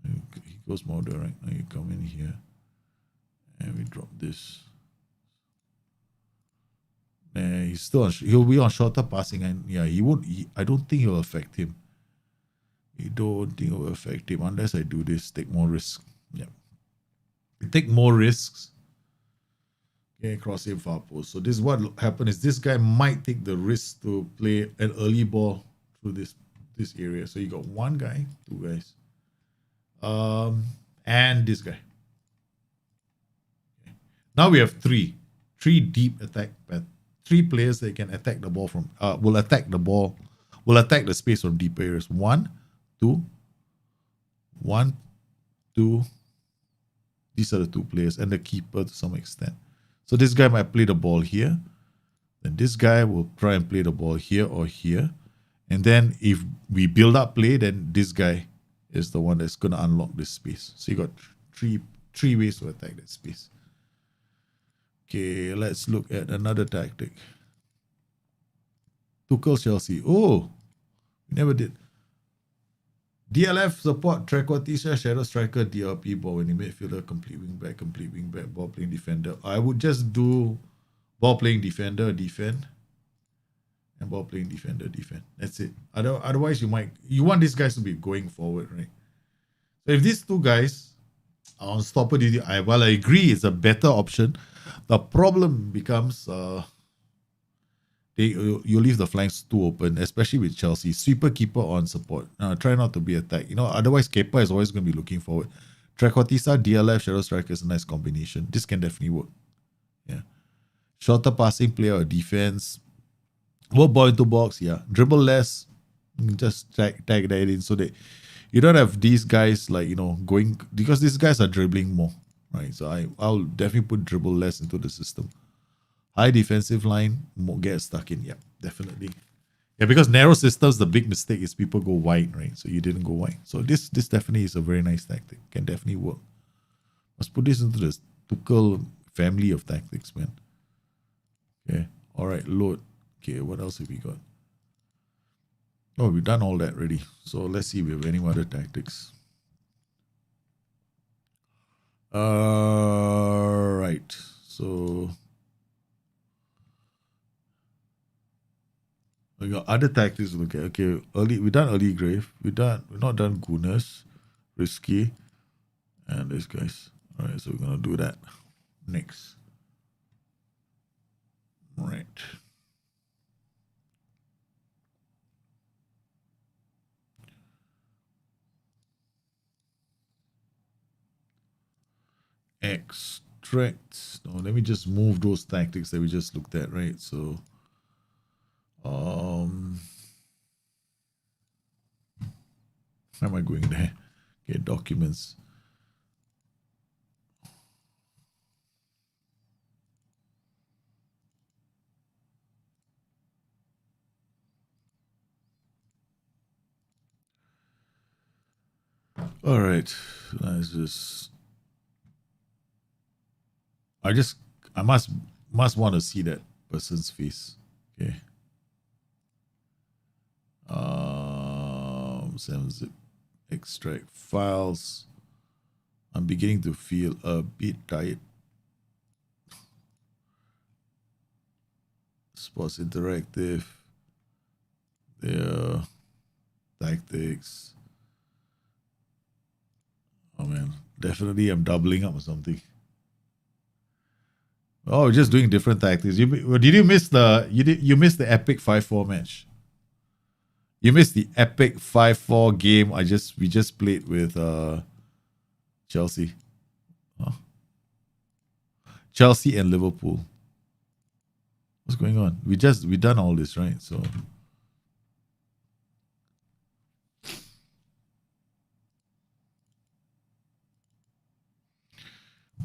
He goes more direct. Now you come in here and we drop this. He's still he'll be on shorter passing, and yeah, he won't. I don't think it'll affect him. I don't think it will affect him unless I do this. Take more risks. Yeah, take more risks. Okay, cross him far post. So this is what happened is this guy might take the risk to play an early ball through this area. So you got one guy, two guys, and this guy. Okay. Now we have three deep attack path. 3 players that can attack the ball from will attack the space from deep areas. 1, 2, 1, 2. These are the 2 players and the keeper to some extent. So this guy might play the ball here. Then this guy will try and play the ball here or here. And then if we build up play, then this guy is the one that's gonna unlock this space. So you got three ways to attack that space. Okay, let's look at another tactic. Tuchel Chelsea. Oh, we never did. DLF support Trequartisia, Shadow Striker, DLP, ball winning midfielder, complete wingback, ball playing defender. I would just do ball playing defender, defend, and ball playing defender, defend. That's it. Otherwise, you want these guys to be going forward, right? So if these 2 guys are on stopper duty, I agree it's a better option. The problem becomes you leave the flanks too open, especially with Chelsea. Sweeper, keeper on support. Try not to be attacked. Otherwise Kepa is always going to be looking forward. Trequartisia, DLF, Shadow Striker is a nice combination. This can definitely work. Yeah. Shorter passing player or defense. More ball into box, yeah. Dribble less. Just tag that in so that you don't have these guys going, because these guys are dribbling more. Right, so I'll definitely put dribble less into the system. High defensive line, get stuck in. Yeah, definitely. Yeah, because narrow systems, the big mistake is people go wide, right? So you didn't go wide. So this definitely is a very nice tactic. Can definitely work. Let's put this into the Tuchel family of tactics, man. Okay, all right, load. Okay, what else have we got? Oh, we've done all that already. So let's see if we have any other tactics. Right. So we got other tactics to look at. Okay, we done early grave. We're not done gooners, risky, and these guys. All right, so we're gonna do that next. Right. Extract. No, let me just move those tactics that we just looked at, right? So where am I going there? Okay, documents. All right, let's just. I must want to see that person's face. Okay. 7-zip extract files. I'm beginning to feel a bit tired. Sports Interactive. There. Tactics. Oh man, definitely I'm doubling up or something. Oh, just doing different tactics. Did you miss you missed the epic 5-4 match? You missed the epic 5-4 game we just played with Chelsea. Huh? Chelsea and Liverpool. What's going on? We done all this, right? So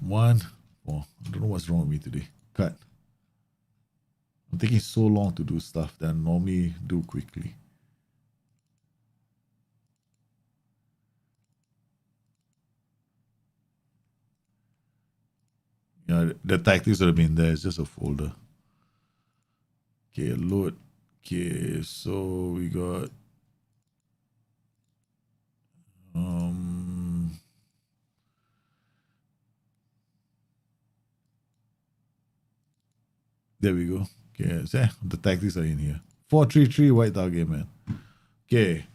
one. Oh, I don't know what's wrong with me today. Cut. I'm taking so long to do stuff that I normally do quickly. Yeah, the tactics that have been there is just a folder. Okay, load. Okay, so we got there we go. Okay, so the tactics are in here. 4-3-3 white target, man. Okay.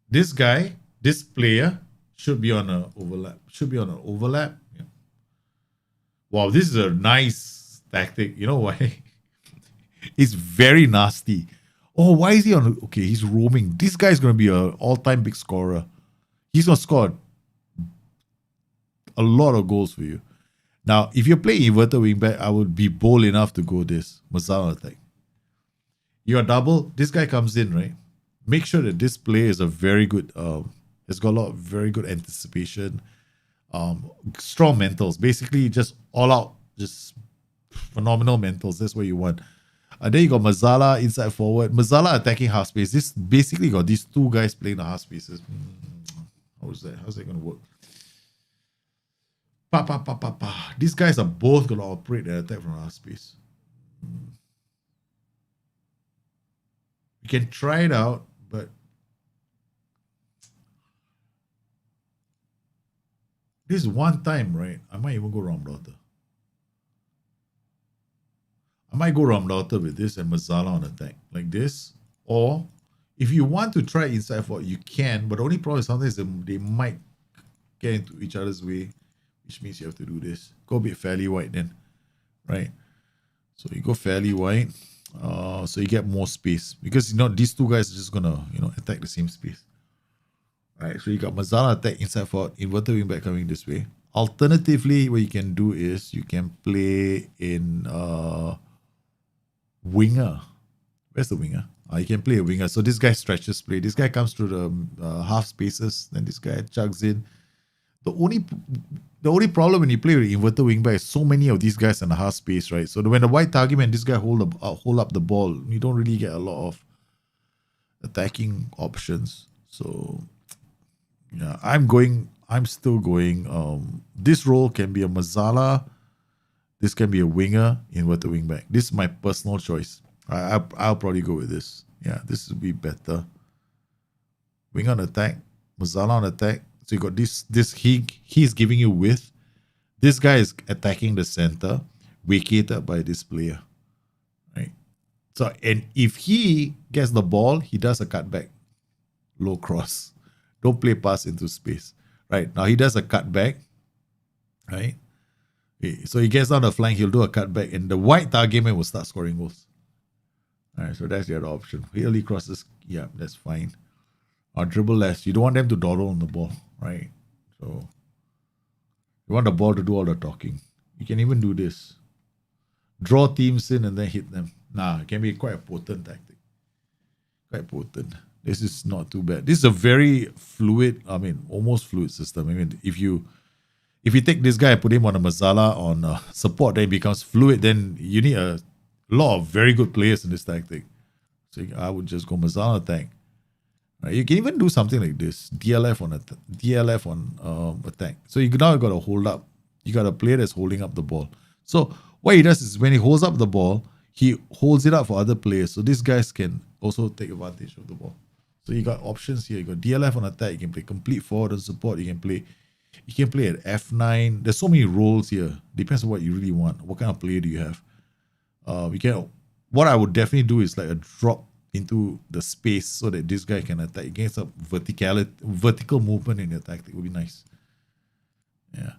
This guy, this player should be on an overlap. Should be on an overlap. Yeah. Wow, this is a nice tactic. You know why? It's very nasty. Oh, why is he on? Okay, he's roaming. This guy is going to be an all-time big scorer. He's going to score a lot of goals for you. Now, if you're playing inverted wingback, I would be bold enough to go this Mazala attack. You're double. This guy comes in, right? Make sure that this player is a very good. It's got a lot of very good anticipation. Strong mentals. Basically, just all out, just phenomenal mentals. That's what you want. And then you got Mazala inside forward. Mazala attacking half space. This basically got these two guys playing the half spaces. How's that? How's that going to work? These guys are both going to operate and attack from half space. You can try it out, but this is one time, right? I might even go Ram Daughter. I might go Ram Daughter with this and Mazala on attack. Like this. Or if you want to try inside forward, you can. But the only problem is sometimes they might get into each other's way, which means you have to do this. Go a bit fairly wide then, right? So you go fairly wide, so you get more space because these two guys are just gonna attack the same space. Right, so you got Mazala attack inside forward, inverted wingback coming this way. Alternatively, what you can do is you can play in winger. Where's the winger? You can play a winger. So this guy stretches play. This guy comes through the half spaces, then this guy chugs in. The only problem when you play with inverted wingback is so many of these guys in the half space, right? So when the white target man, this guy hold up the ball, you don't really get a lot of attacking options. So yeah, I'm still going. This role can be a Mazala. This can be a winger, inverted wingback. This is my personal choice. I'll probably go with this. Yeah, this would be better. Wing on attack, Mazala on attack. So you got this he's giving you width. This guy is attacking the center, vacated by this player. Right? So, and if he gets the ball, he does a cutback. Low cross. Don't play pass into space. Right? Now he does a cutback. Right? Okay, so he gets down the flank, he'll do a cutback, and the white target man will start scoring goals. Alright, so that's the other option. Really crosses, yeah, that's fine. Or dribble less. You don't want them to dawdle on the ball, right? So you want the ball to do all the talking. You can even do this. Draw teams in and then hit them. It can be quite a potent tactic. Quite potent. This is not too bad. This is a very fluid, almost fluid system. If you take this guy and put him on a Mazala on support, then it becomes fluid, then you need a lot of very good players in this tactic. So I would just go Mazala attack. Right, you can even do something like this: DLF on attack. So you now got to hold up. You got a player that's holding up the ball. So what he does is when he holds up the ball, he holds it up for other players. So these guys can also take advantage of the ball. So you got options here. You got DLF on attack. You can play complete forward and support. You can play at F9. There's so many roles here. Depends on what you really want. What kind of player do you have? What I would definitely do is like a drop into the space so that this guy can attack against a vertical movement in the tactic. It would be nice. Yeah.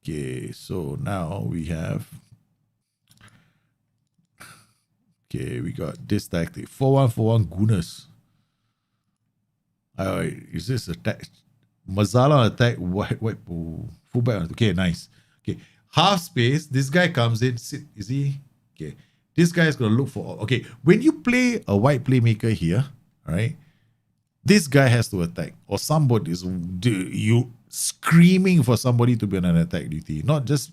Okay, so now we have. Okay, we got this tactic. 4-1-4-1 Gunners. Is this attack? Mazala attack. White fullback. Okay, nice. Okay, half space. This guy comes in. Is he? Okay. This guy is going to look for... Okay, when you play a white playmaker here, right, this guy has to attack. Or somebody is... You screaming for somebody to be on an attack duty. Not just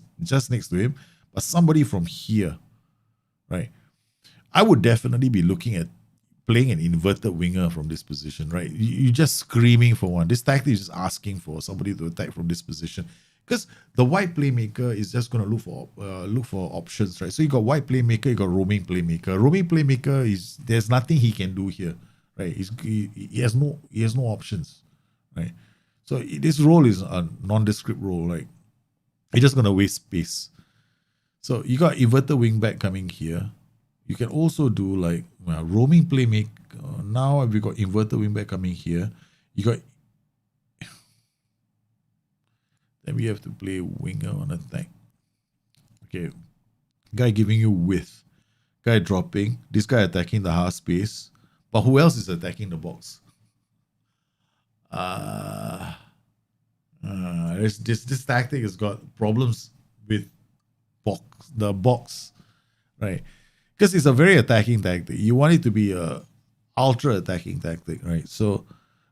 next to him, but somebody from here, right? I would definitely be looking at playing an inverted winger from this position, right? You're just screaming for one. This tactic is just asking for somebody to attack from this position. Because the wide playmaker is just going to look for options, right? So you got wide playmaker, you got roaming playmaker. Roaming playmaker is there's nothing he can do here, right? He has no options, right? So this role is a nondescript role, like he's just going to waste space. So you got inverted wingback coming here. You can also do like roaming playmaker. Now we got inverted wingback coming here. You got then we have to play winger on attack. Okay, guy giving you width, guy dropping. This guy attacking the half space. But who else is attacking the box? This tactic has got problems with the box, right? Because it's a very attacking tactic. You want it to be a ultra attacking tactic, right? So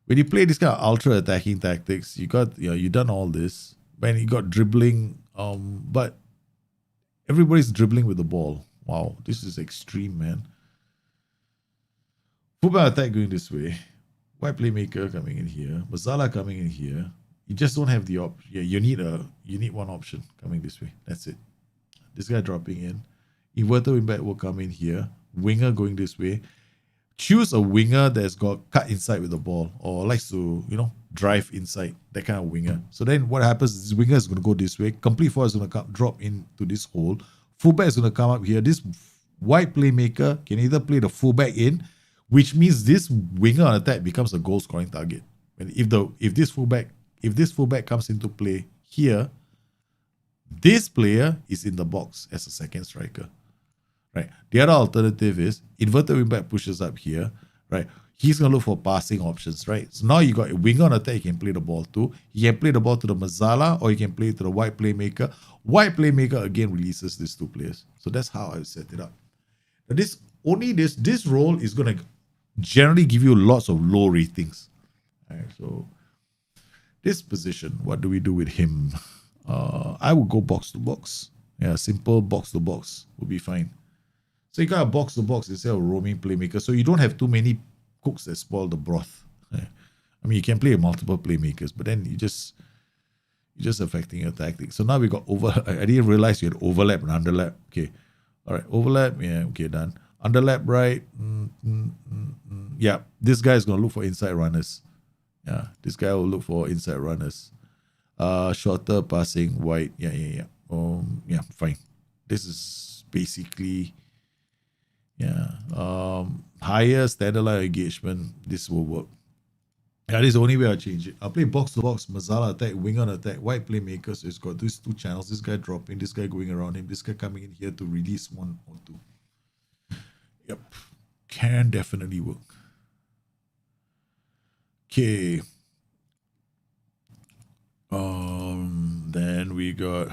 when you play this kind of ultra attacking tactics, you done all this. When you got dribbling, but everybody's dribbling with the ball. Wow, this is extreme, man. Football attack going this way. Wide playmaker coming in here. Mazala coming in here. You just don't have the option. Yeah, you need one option coming this way. That's it. This guy dropping in. Inverter wingback will come in here. Winger going this way. Choose a winger that's got cut inside with the ball or likes to, drive inside, that kind of winger. So then what happens is this winger is going to go this way. Complete forward is going to drop into this hole. Fullback is going to come up here. This wide playmaker can either play the fullback in, which means this winger on attack becomes a goal scoring target. And if this fullback comes into play here, this player is in the box as a second striker. Right. The other alternative is inverted wingback pushes up here, right? He's gonna look for passing options, right? So now you got a winger on attack, he can play the ball to. He can play the ball to the Mazala, or he can play to the wide playmaker. Wide playmaker again releases these two players. So that's how I set it up. Now this role is gonna generally give you lots of low ratings. All right, so this position, what do we do with him? I would go box to box. Yeah, simple box to box would be fine. So you got a box to box instead of a roaming playmaker. So you don't have too many cooks that spoil the broth. I mean, you can play multiple playmakers, but then you're just affecting your tactics. So now we got I didn't realize you had overlap and underlap. Okay. All right. Overlap. Yeah. Okay. Done. Underlap right. Yeah. This guy is going to look for inside runners. Yeah. This guy will look for inside runners. Shorter passing wide. Yeah. Yeah. Fine. This is basically... higher standard line engagement, this will work. Yeah, this is the only way I'll change it. I'll play box to box, Mazala attack, wing on attack, wide playmaker. So it's got these two channels, this guy dropping, this guy going around him, this guy coming in here to release one or two. Yep, can definitely work. Okay. Then we got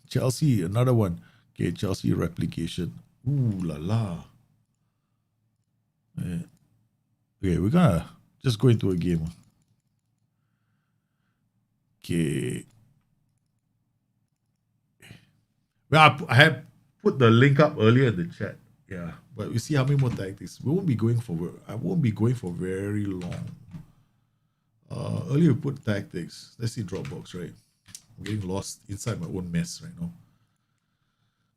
Chelsea, another one. Okay, Chelsea replication. Ooh la la. Okay, we're gonna just go into a game. Okay. Well, I had put the link up earlier in the chat. Yeah, but we see how many more tactics. I won't be going for very long. Earlier we put tactics. Let's see Dropbox, right? I'm getting lost inside my own mess right now.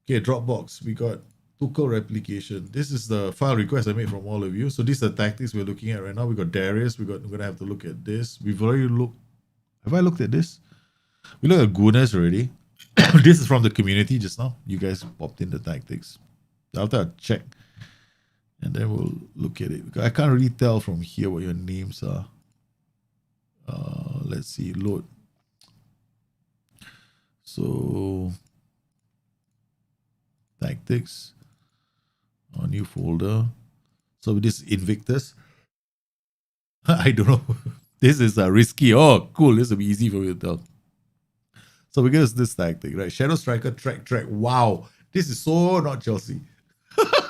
Okay, Dropbox. We got Tuchel replication. This is the file request I made from all of you. So these are the tactics we're looking at right now. We got Darius. We're gonna have to look at this. We've already looked. Have I looked at this? We looked at Gunas already. This is from the community just now. You guys popped in the tactics. After I check, and then we'll look at it. I can't really tell from here what your names are. Let's see. Load. So tactics. A new folder. So this is Invictus. I don't know. This is risky. Oh, cool. This will be easy for me to tell. So we get this tactic, right? Shadow Striker, track. Wow. This is so not Chelsea.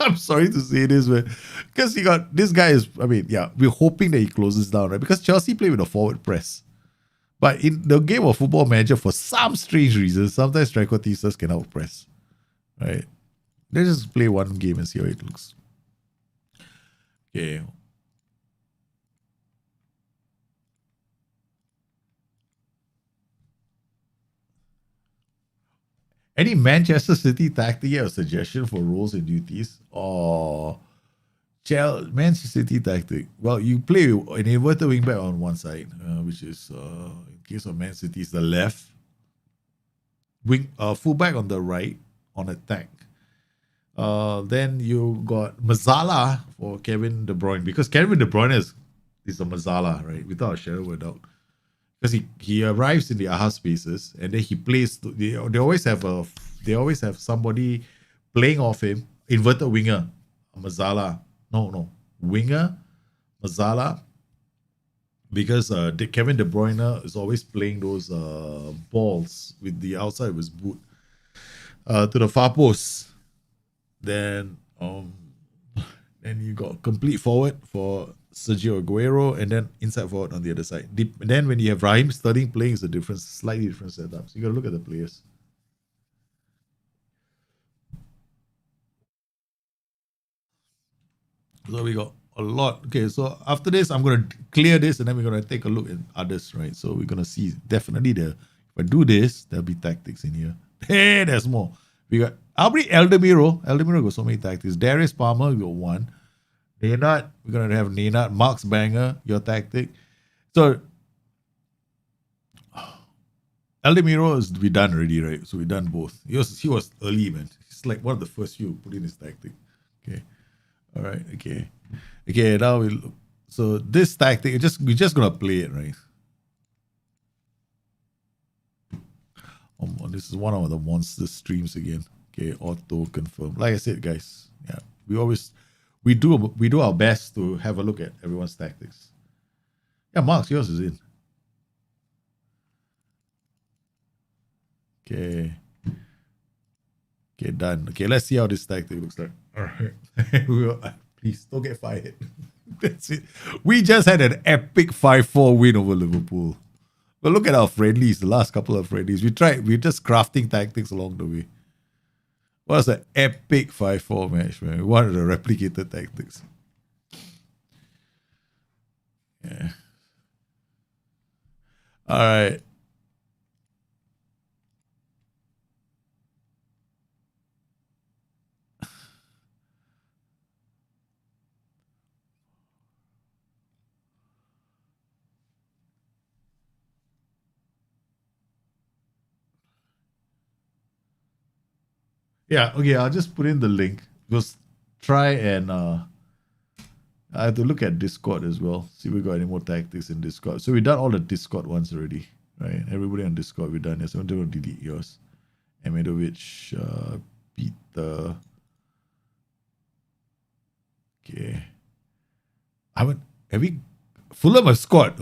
I'm sorry to say this, but because you got this guy is, we're hoping that he closes down, right? Because Chelsea play with a forward press. But in the game of Football Manager, for some strange reason, sometimes tricotistas can outpress. Right? Let's just play one game and see how it looks. Okay. Any Manchester City tactic or suggestion for roles and duties? Or Manchester City tactic. Well, you play an inverted wingback on one side, which is in case of Man City is the left wing, fullback on the right on attack. Then you got Mazzala for Kevin De Bruyne, because Kevin De Bruyne is a Mazzala, right? Without a shadow of a doubt. Because he arrives in the AHA spaces and then he plays. They always have somebody playing off him. Inverted winger, Mazzala. No, winger, Mazzala. Because Kevin De Bruyne is always playing those balls with the outside of his boot to the far post. Then you got complete forward for Sergio Aguero, and then inside forward on the other side. Then when you have Raheem Sterling playing, it's a slightly different setup. So you got to look at the players. So we got a lot. Okay, so after this, I'm going to clear this, and then we're going to take a look at others, right? So we're going to see definitely if I do this, there'll be tactics in here. Hey, there's more. We got Eldemiro. Eldemiro got so many tactics. Darius Palmer, we got one. Nenad, we're going to have Nenad. Marks Banger, your tactic. So Eldemiro is we done already, right? So we done both. He was early, man. He's like one of the first few put in his tactic. Okay. All right. Okay. Now so this tactic, we're just gonna play it, right? This is one of the monster streams again. Okay, auto confirm. Like I said, guys, yeah, we do our best to have a look at everyone's tactics. Yeah, Marks, yours is in. Okay, done. Okay, let's see how this tactic looks like. All right, please don't get fired. That's it. We just had an epic 5-4 win over Liverpool. But look at our friendlies, the last couple of friendlies. We're just crafting tactics along the way. What was an epic 5-4 match, man? One of the replicated tactics. Yeah. All right. Yeah, okay, I'll just put in the link. Just try and I have to look at Discord as well. See if we got any more tactics in Discord. So we've done all the Discord ones already, right? Everybody on Discord we've done. So I'm going to delete yours. Amidovic, Peter. Okay. Have we Fulham have scored?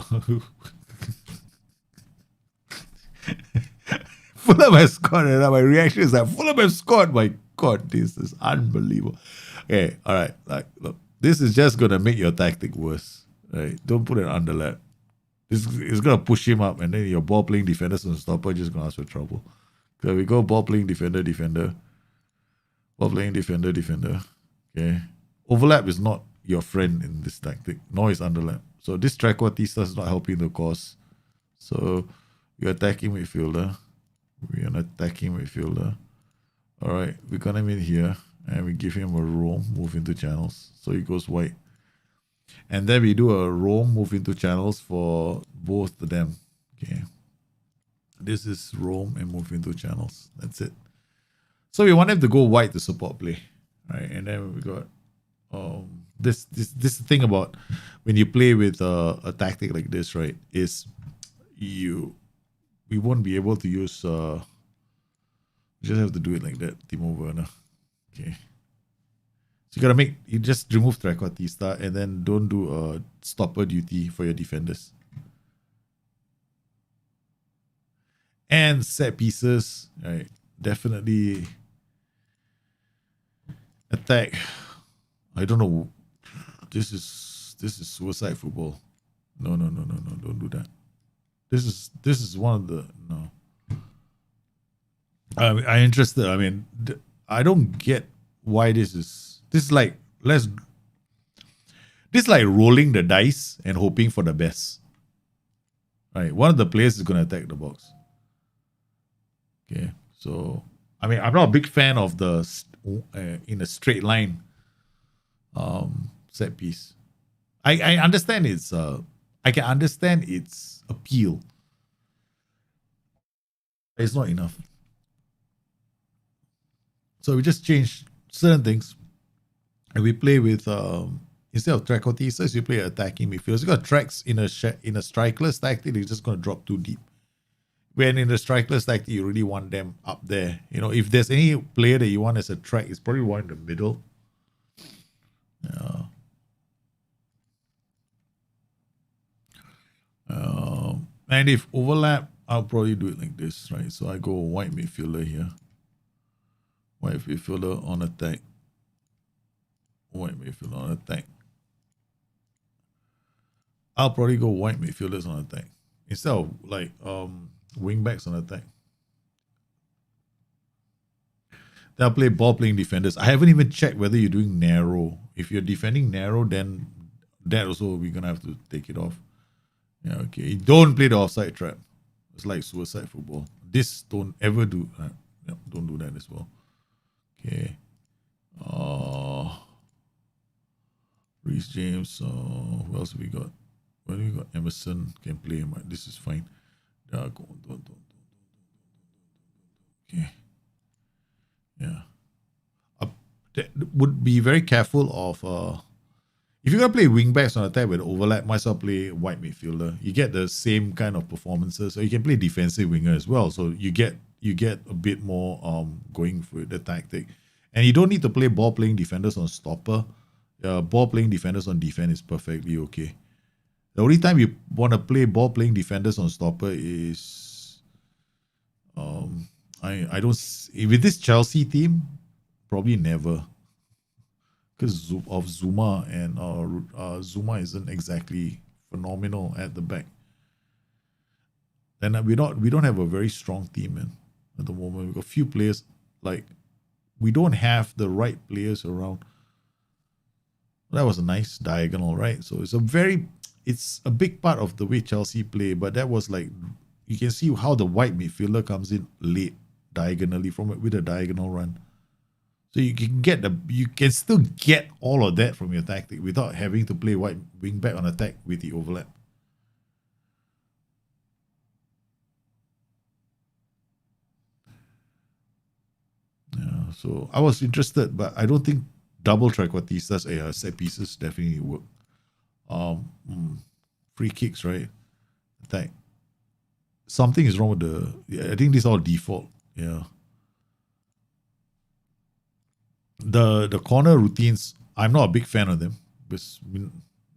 Fulham has scored, and my reaction is that Fulham have scored. My God, this is unbelievable. Okay, all right. Look, this is just gonna make your tactic worse. Right? Don't put it underlap. This is gonna push him up, and then your ball playing defenders and stopper just gonna ask for trouble. So we go ball playing defender, ball playing defender. Okay, overlap is not your friend in this tactic, nor is underlap. So this Trequartista is not helping the cause. So you're attacking midfielder. We're an attacking midfielder. All right, we're gonna come in here and we give him a roam, move into channels. So he goes white. And then we do a roam, move into channels for both of them. Okay. This is roam and move into channels. That's it. So we want him to go white to support play. Right. And then we got this thing about when you play with a tactic like this, right, is we won't be able to use just have to do it like that, Timo Werner. Okay. So you just remove Trequartista and then don't do a stopper duty for your defenders. And set pieces, right? Definitely attack. I don't know. This is suicide football. No, don't do that. This is one of the no. I'm interested. I mean, I don't get why this is like rolling the dice and hoping for the best. Right, one of the players is going to attack the box. Okay, so I mean, I'm not a big fan of the in a straight line set piece. I understand its I can understand its appeal. It's not enough. So we just change certain things, and we play with instead of trichothesis, we play attacking midfielders. You got tracks in a strikerless tactic, they're just going to drop too deep. When in the strikerless tactic, you really want them up there. You know, if there's any player that you want as a track, it's probably one in the middle. And if overlap, I'll probably do it like this, right? So I go white midfielder here. White midfielder on attack. White midfielder on attack. I'll probably go white midfielders on attack. Instead of like wing backs on attack. Then I'll play ball playing defenders. I haven't even checked whether you're doing narrow. If you're defending narrow, then that also we're gonna have to take it off. Yeah, okay. Don't play the offside trap. It's like suicide football. This don't ever do. No, don't do that as well. Okay. Reece James. Who else have we got? Well, we got Emerson. Can play him. This is fine. Okay. Yeah. Would be very careful of if you're gonna play wingbacks on attack with overlap, might as well play white midfielder. You get the same kind of performances. So you can play defensive winger as well. So you get a bit more going for the tactic. And you don't need to play ball playing defenders on stopper. Ball playing defenders on defense is perfectly okay. The only time you want to play ball playing defenders on stopper is I don't with this Chelsea team, probably never. Because of Zuma, and Zuma isn't exactly phenomenal at the back. And we don't have a very strong team, man, at the moment. We've got a few players, like we don't have the right players around. That was a nice diagonal, right? So it's a big part of the way Chelsea play, but that was like, you can see how the white midfielder comes in late diagonally with a diagonal run. So you can still get all of that from your tactic without having to play white wing back on attack with the overlap. Yeah, so I was interested, but I don't think double triquartistas set pieces definitely work. Free kicks, right? Attack. Something is wrong with I think this is all default. Yeah. The corner routines, I'm not a big fan of them. Because,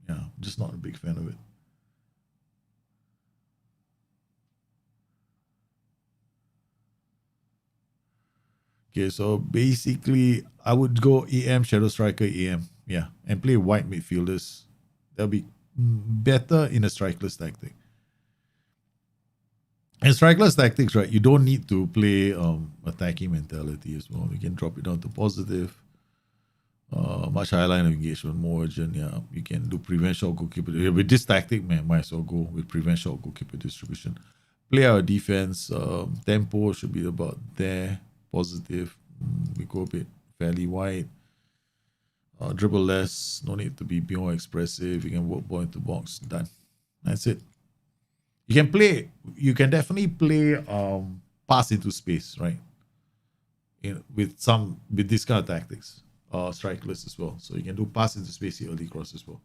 yeah, just not a big fan of it. Okay, so basically, I would go EM, Shadow Striker, EM. Yeah, and play white midfielders. That'll be better in a strikerless tactic. In strikerless tactics, right, you don't need to play attacking mentality as well. You can drop it down to positive. Much higher line of engagement, more urgent. Yeah, you can do prevent shot goalkeeper. With this tactic, man, might as well go with prevent shot goalkeeper distribution. Play our defense. Tempo should be about there. Positive. We go a bit fairly wide. Dribble less. No need to be more expressive. You can work ball into box. Done. That's it. You can definitely play pass into space, right? With this kind of tactics. Strikerless as well. So you can do pass into space, early cross as well.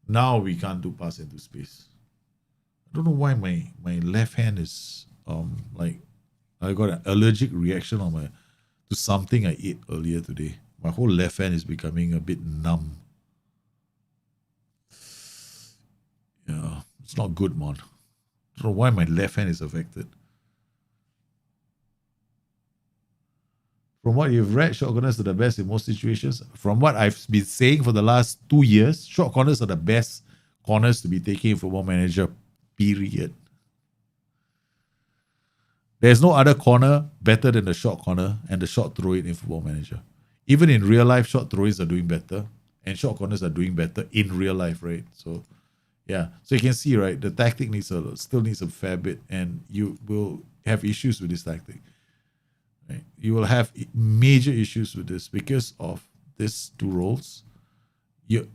Now we can't do pass into space. I don't know why my left hand is like I got an allergic reaction to something I ate earlier today. My whole left hand is becoming a bit numb. Yeah, it's not good, man. I don't know why my left hand is affected. From what you've read, short corners are the best in most situations. From what I've been saying for the last 2 years, short corners are the best corners to be taking in Football Manager, period. There's no other corner better than the short corner and the short throw-in in Football Manager. Even in real life, short throw-ins are doing better and short corners are doing better in real life, right? So, yeah. So you can see, right, the tactic still needs a fair bit, and you will have issues with this tactic. Right? You will have major issues with this because of these two roles.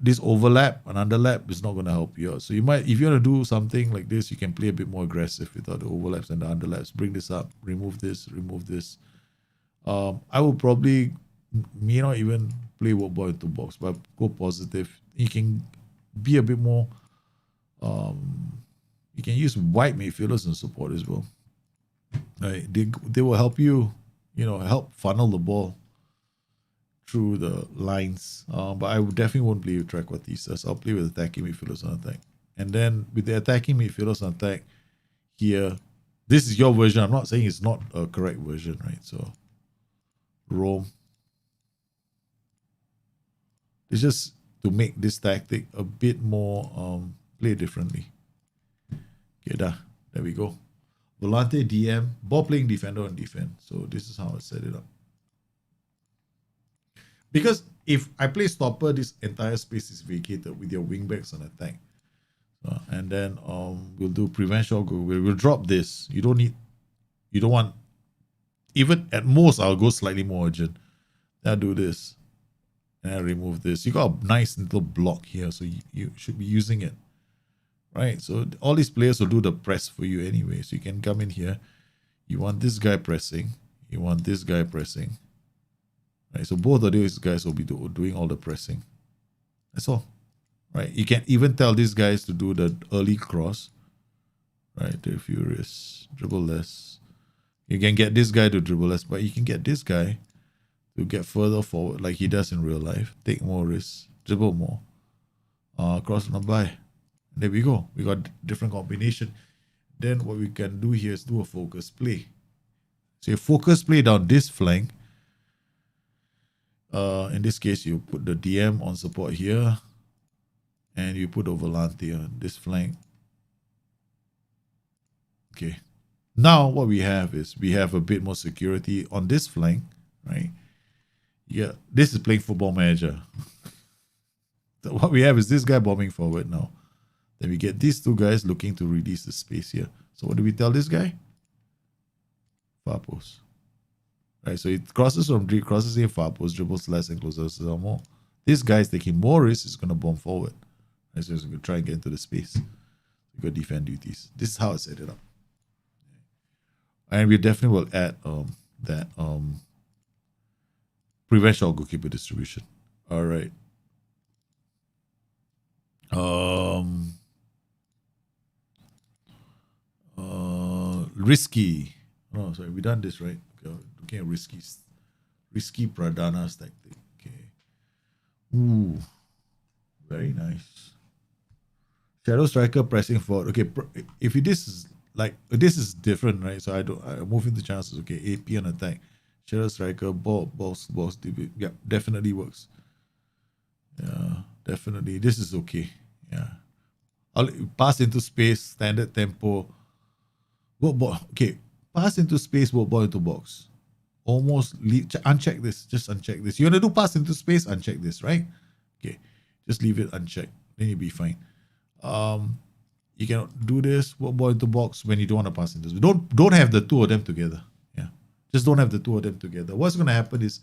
This overlap and underlap is not going to help you out. So you might, if you want to do something like this, you can play a bit more aggressive without the overlaps and the underlaps. Bring this up, remove this, remove this. I will probably may not even play work ball into box, but go positive. You can be a bit more. You can use wide midfielders and support as well. Right? They will help you, help funnel the ball through the lines. But I definitely won't play with trequartistas. I'll play with attacking midfielders on attack. And then with the attacking midfielders on attack here, this is your version. I'm not saying it's not a correct version, right? So roam. It's just to make this tactic a bit more play differently. Okay, there we go. Volante DM, ball playing defender on defense. So this is how I set it up. Because if I play stopper, this entire space is vacated with your wingbacks on attack. And then we'll do prevent shot goal. We'll drop this. You don't want, even at most, I'll go slightly more urgent. Then I'll do this. And I'll remove this. You got a nice little block here, so you should be using it. Right? So all these players will do the press for you anyway. So you can come in here. You want this guy pressing. You want this guy pressing. Right? So both of these guys will be doing all the pressing. That's all. Right? You can even tell these guys to do the early cross. Right? They're furious. Dribble less. You can get this guy to dribble less, but you can get this guy to get further forward like he does in real life. Take more risks. Dribble more. Cross on a by. There we go. We got different combination. Then what we can do here is do a focus play. So you focus play down this flank. In this case, you put the DM on support here. And you put the volante on this flank. Okay. Now what we have is we have a bit more security on this flank, right? Yeah, this is playing Football Manager. So what we have is this guy bombing forward now. Then we get these two guys looking to release the space here. So what do we tell this guy? Far post. Right, so it crosses in far post, dribbles less and closes more. This guy is taking more risks, is going to bomb forward. Right, so he's going to try and get into the space. We got defend duties. This is how I set it up. And we definitely will add that prevent shot goalkeeper distribution. All right. Risky. Oh, sorry, we done this right. Okay, looking at risky Pradana's tactic. Okay. Ooh, very nice. Shadow striker pressing forward. Okay, if this is like this is different, right? So I move into chances. Okay, AP on attack. Shadow striker, balls, DB. Yeah, definitely works. Yeah, definitely. This is okay. Yeah. I'll pass into space, standard tempo. Okay, pass into space, ball into box. Almost leave, uncheck this. Just uncheck this. You want to do pass into space? Uncheck this, right? Okay, just leave it unchecked. Then you'll be fine. You can do this, ball into box when you don't want to pass into space. Don't have the two of them together. Yeah, just don't have the two of them together. What's going to happen is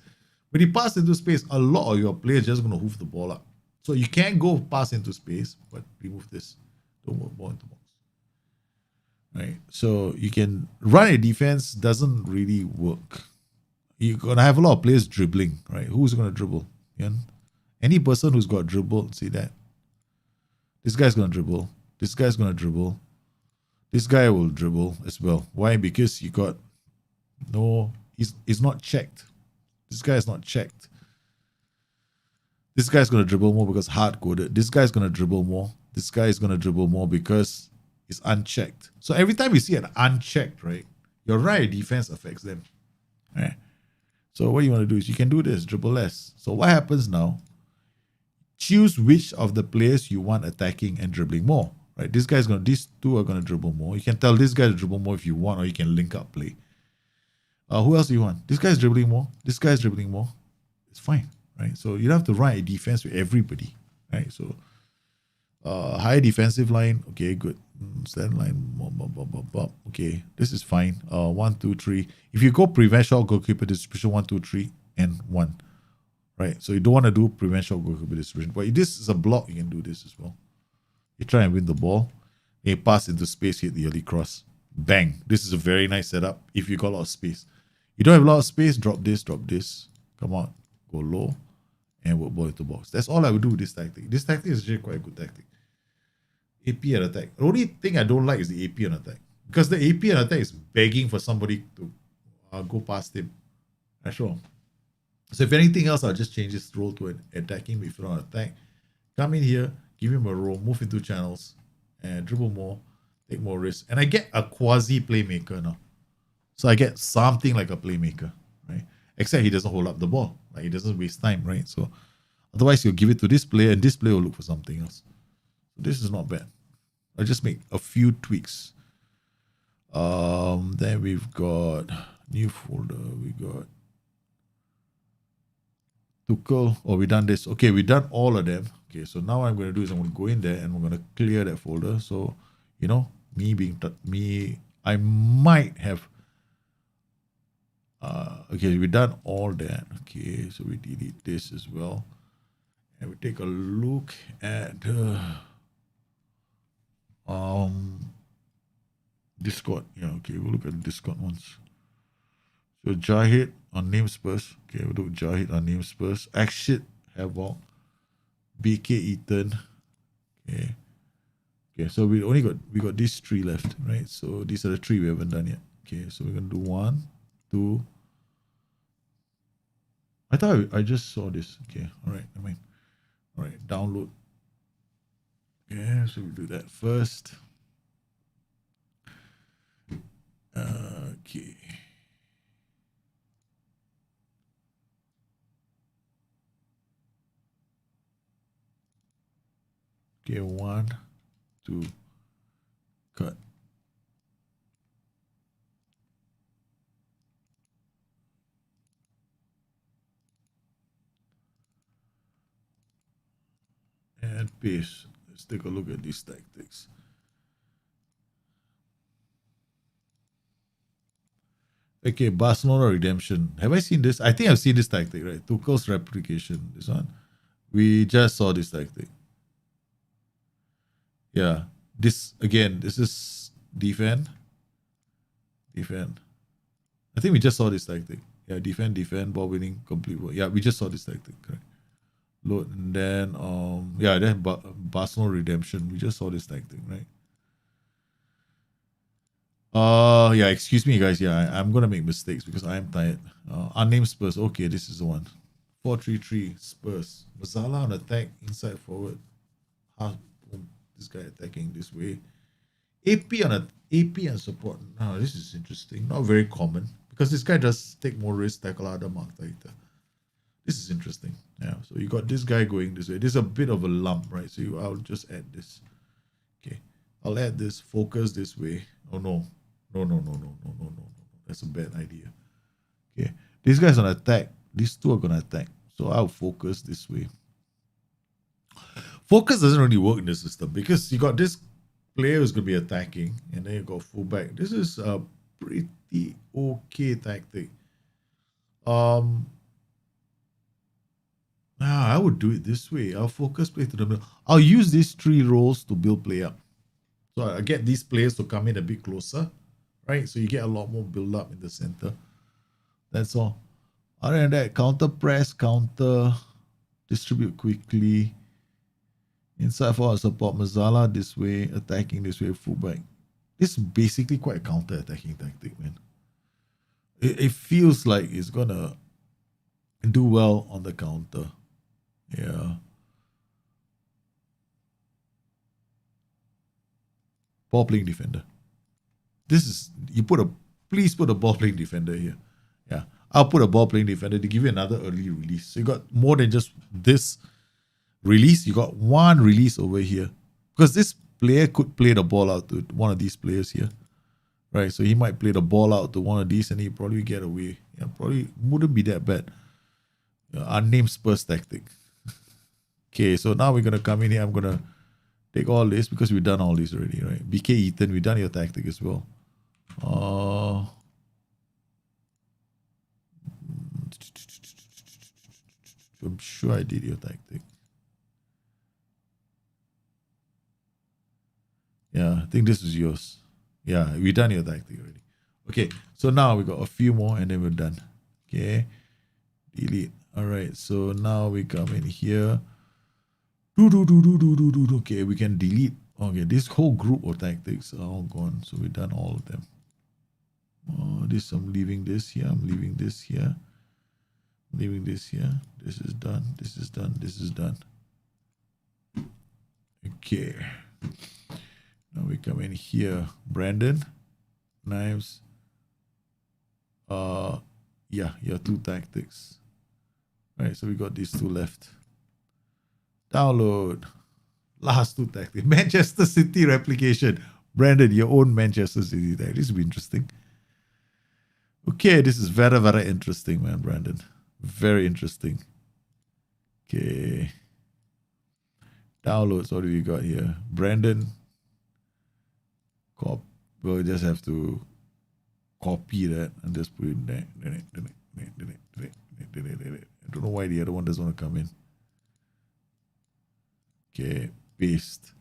when you pass into space, a lot of your players just going to hoof the ball up. So you can go pass into space, but remove this. Don't move ball into box. Right. So you can run a defense, doesn't really work. You're gonna have a lot of players dribbling, right? Who's gonna dribble? Any person who's got dribble, see that? This guy's gonna dribble. This guy's gonna dribble. This guy will dribble as well. Why? Because you got he's not checked. This guy is not checked. This guy's gonna dribble more because hard coded. This guy's gonna dribble more. This guy is gonna dribble more because it's unchecked. So every time you see an unchecked, right, your right defense affects them. Right? So what you want to do is you can do this, dribble less. So what happens now? Choose which of the players you want attacking and dribbling more. Right? These two are gonna dribble more. You can tell this guy to dribble more if you want, or you can link up play. Who else do you want? This guy's dribbling more. This guy's dribbling more. It's fine, right? So you don't have to run a defense with everybody, right? So high defensive line, okay, good. Stand line. Okay, this is fine. 1, 2, 3. If you go prevent shot goalkeeper distribution 1, 2, 3, and 1. Right. So you don't want to do prevent shot goalkeeper distribution. But if this is a block, you can do this as well. You try and win the ball. You pass into space, hit the early cross. Bang. This is a very nice setup if you got a lot of space. You don't have a lot of space, drop this, drop this. Come on. Go low and work ball into box. That's all I would do with this tactic. This tactic is actually quite a good tactic. AP and attack. The only thing I don't like is the AP and attack. Because the AP and attack is begging for somebody to go past him. That's wrong. So if anything else, I'll just change this role to an attacking midfielder on attack. Come in here, give him a role, move into channels, and dribble more, take more risks. And I get a quasi playmaker now. So I get something like a playmaker, right? Except he doesn't hold up the ball. Like he doesn't waste time, right? So otherwise you'll give it to this player and this player will look for something else. So this is not bad. I'll just make a few tweaks. Then we've got new folder. We got Tuchel. Oh, we done this. Okay, we done all of them. Okay, so now what I'm going to do is I'm going to go in there and we're going to clear that folder. So, you know, I might have. Okay, we done all that. Okay, so we delete this as well. And we take a look at Discord. Yeah, okay, we'll look at the Discord ones. So Jahid on namespace. Okay, we'll look Jahid on namespace. Exit Havoc. BK Ethan. Okay. Okay, so we got these 3 left, right? So these are the 3 we haven't done yet. Okay, so we're gonna do 1, 2. I thought I just saw this. Okay, alright, alright, download. Yeah, so we do that first. Okay. Okay, 1, 2, cut. And paste. Let's take a look at these tactics. Okay, Barcelona redemption. Have I seen this? I think I've seen this tactic, right? Tuchel's replication. This one. We just saw this tactic. Yeah. This again, this is defend. Defend. I think we just saw this tactic. Yeah, defend, ball winning, complete. Yeah, we just saw this tactic, correct? Load and then yeah, then Barcelona redemption. We just saw this tactic, right? Yeah, excuse me guys. Yeah, I'm gonna make mistakes because I am tired. Unnamed Spurs. Okay, this is the one. 4-3-3 Spurs. Mazzala on attack, inside forward. This guy attacking this way. AP and support. Now this is interesting. Not very common because this guy does take more risk, tackle other mark later. This is interesting. Yeah, so you got this guy going this way. There's a bit of a lump, right? So I'll just add this. Okay, I'll add this. Focus this way. Oh no. No. That's a bad idea. Okay, these guys on attack. These 2 are gonna attack. So I'll focus this way. Focus doesn't really work in the system because you got this player who's gonna be attacking, and then you got fullback. This is a pretty okay tactic. I would do it this way. I'll focus play to the middle. I'll use these 3 roles to build play up. So I get these players to come in a bit closer, right? So you get a lot more build up in the center. That's all. Other than that, counter press, counter, distribute quickly. Inside forward support, Mazzala this way, attacking this way, fullback. This is basically quite a counter-attacking tactic, man. It feels like it's gonna do well on the counter. Yeah. Ball playing defender. This is please put a ball playing defender here. Yeah. I'll put a ball playing defender to give you another early release. So you got more than just this release. You got 1 release over here. Because this player could play the ball out to one of these players here. Right. So he might play the ball out to one of these and he probably get away. Yeah, probably wouldn't be that bad. Unnamed Spurs tactic. Okay, so now we're gonna come in here. I'm gonna Take all this because we've done all this already, right? BK Ethan, we've done your tactic as well. I'm sure I did your tactic. Yeah, I think this is yours. Yeah, we done your tactic already. Okay, so now we got a few more and then we're done. Okay, delete. All right, so now we come in here. Okay, we can delete. Okay, this whole group of tactics are all gone. So we've done all of them. This I'm leaving this here. I'm leaving this here. Leaving this here. This is done. This is done. This is done. Okay. Now we come in here. Brandon, knives. Yeah, your two tactics. All right, so we got these two left. Download. Last two tactics. Manchester City replication. Brandon, your own Manchester City tactic. This will be interesting. Okay, this is very, very interesting, man, Brandon. Very interesting. Okay. Downloads. What do we got here? Brandon. We'll just have to copy that and just put it there. I don't know why the other one doesn't want to come in. Okay, paste.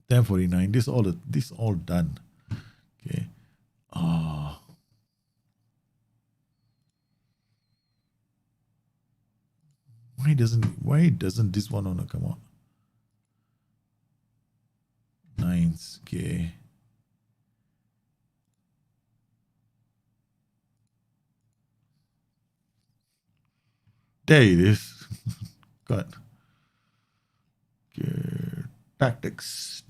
$10.49. This all done. Okay. Why doesn't this one wanna come out? Nines. Okay. There it is. Got. Okay. Tactics.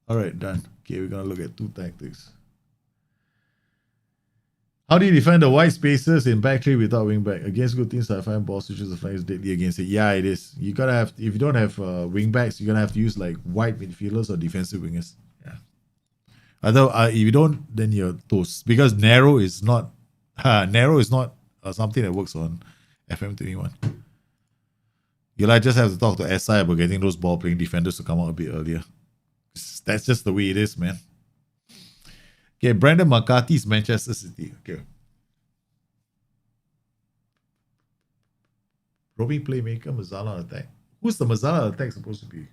All right, done. Okay, we're gonna look at two tactics. How do you define the white spaces in back three without wing back? Against good teams, I find ball switches the flanks deadly against it. Yeah, it is. You gotta have, if you don't have wing backs, you're gonna have to use like wide midfielders or defensive wingers. Yeah. Although if you don't, then you're toast, because narrow is not something that works on FM21. You'll just have to talk to SI about getting those ball playing defenders to come out a bit earlier. That's just the way it is, man. Okay, Brandon McCarthy's Manchester City. Okay. Robbie playmaker, Mazzala attack. Who's the Mazzala attack supposed to be?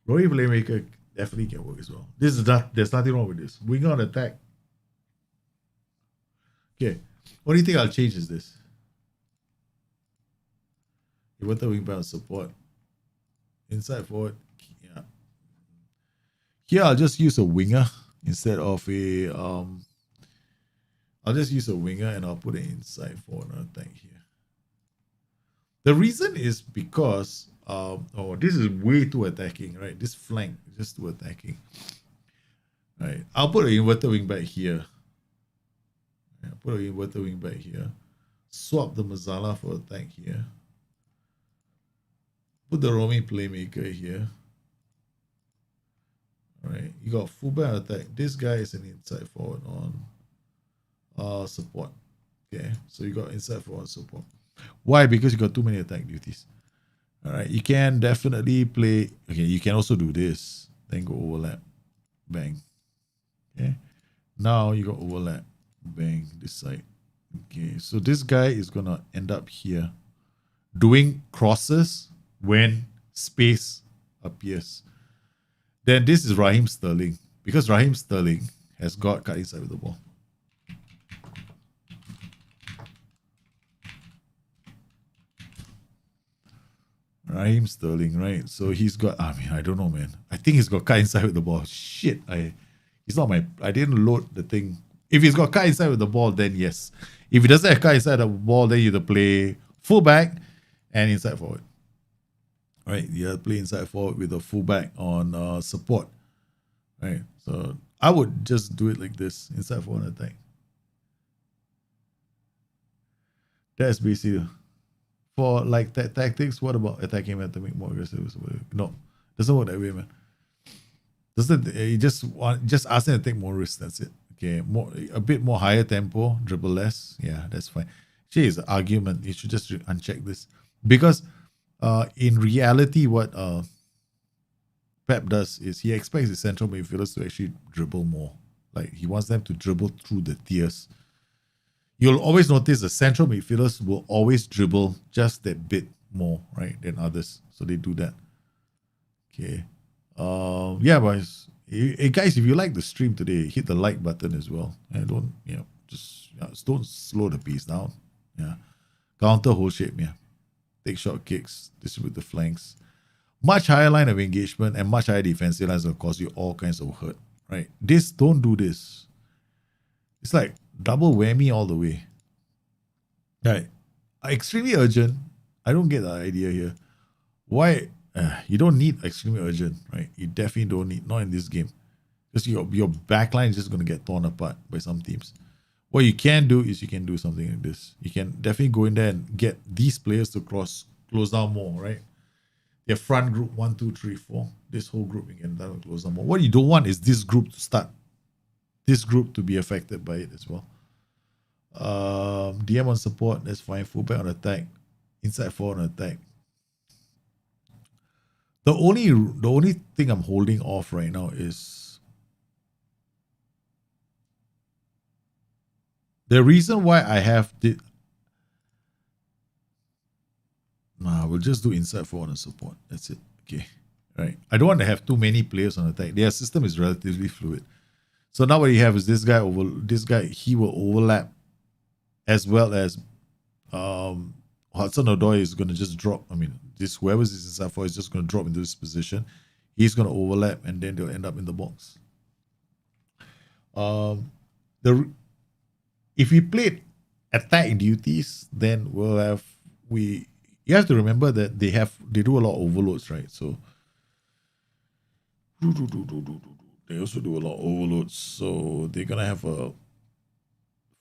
Robbie playmaker definitely can work as well. There's nothing wrong with this. Winger on attack. Okay. Only thing I'll change is this. You want the wing back support. Inside forward. Yeah. Here I'll just use a winger instead of a I'll just use a winger and I'll put it inside forward attack here. The reason is because this is way too attacking, right? This flank is just too attacking. Right. I'll put an inverted wing back here. Swap the Mazzala for attack here. Put the roaming playmaker here. All right, you got fullback attack. This guy is an inside forward on support. Okay, so you got inside forward support. Why? Because you got too many attack duties. All right, you can definitely play. Okay, you can also do this. Then go overlap. Bang. Okay, now you got overlap. Bang, this side. Okay, so this guy is gonna end up here doing crosses when space appears. Then this is Raheem Sterling, because Raheem Sterling has got cut inside with the ball. Raheem Sterling, right? So he's got, I don't know, man. I think he's got cut inside with the ball. Shit, it's not I didn't load the thing. If he's got cut inside with the ball, then yes. If he doesn't have cut inside the ball, then you have to play fullback and inside forward. Right, you have to play inside forward with a fullback on support. Right, so I would just do it like this, inside forward attack. That's basically for like tactics. What about attacking men to make more aggressive? No, doesn't work that way, man. Doesn't you just ask them to take more risks? That's it. Okay, a bit more higher tempo, dribble less. Yeah, that's fine. Actually, it's an argument. You should just uncheck this because in reality, what Pep does is he expects his central midfielders to actually dribble more. Like he wants them to dribble through the tiers. You'll always notice the central midfielders will always dribble just that bit more, right, than others. So they do that. Okay. Yeah, guys. Hey, guys, if you like the stream today, hit the like button as well. And don't, just don't slow the pace down. Yeah. Counter whole shape, yeah. Take short kicks, distribute the flanks. Much higher line of engagement and much higher defensive lines will cause you all kinds of hurt, right? Don't do this. It's like double whammy all the way. Right. Extremely urgent. I don't get the idea here. Why? You don't need extremely urgent, right? You definitely don't need, not in this game. Because your backline is just going to get torn apart by some teams. What you can do is you can do something like this. You can definitely go in there and get these players to close down more, right? Their front group, 1, 2, 3, 4. This whole group, you can close down more. What you don't want is this group to start. This group to be affected by it as well. DM on support, that's fine. Fullback on attack. Inside forward on attack. The only thing I'm holding off right now is the reason why I have we'll just do inside forward and support. That's it. Okay. Right. I don't want to have too many players on attack. Their system is relatively fluid. So now what you have is this guy he will overlap as well as Hudson-Odoi is going to just drop. I mean, whoever's inside forward is just going to drop into this position. He's going to overlap and then they'll end up in the box. If we played attack duties, then you have to remember that they do a lot of overloads, right? So they also do a lot of overloads. So they're gonna have a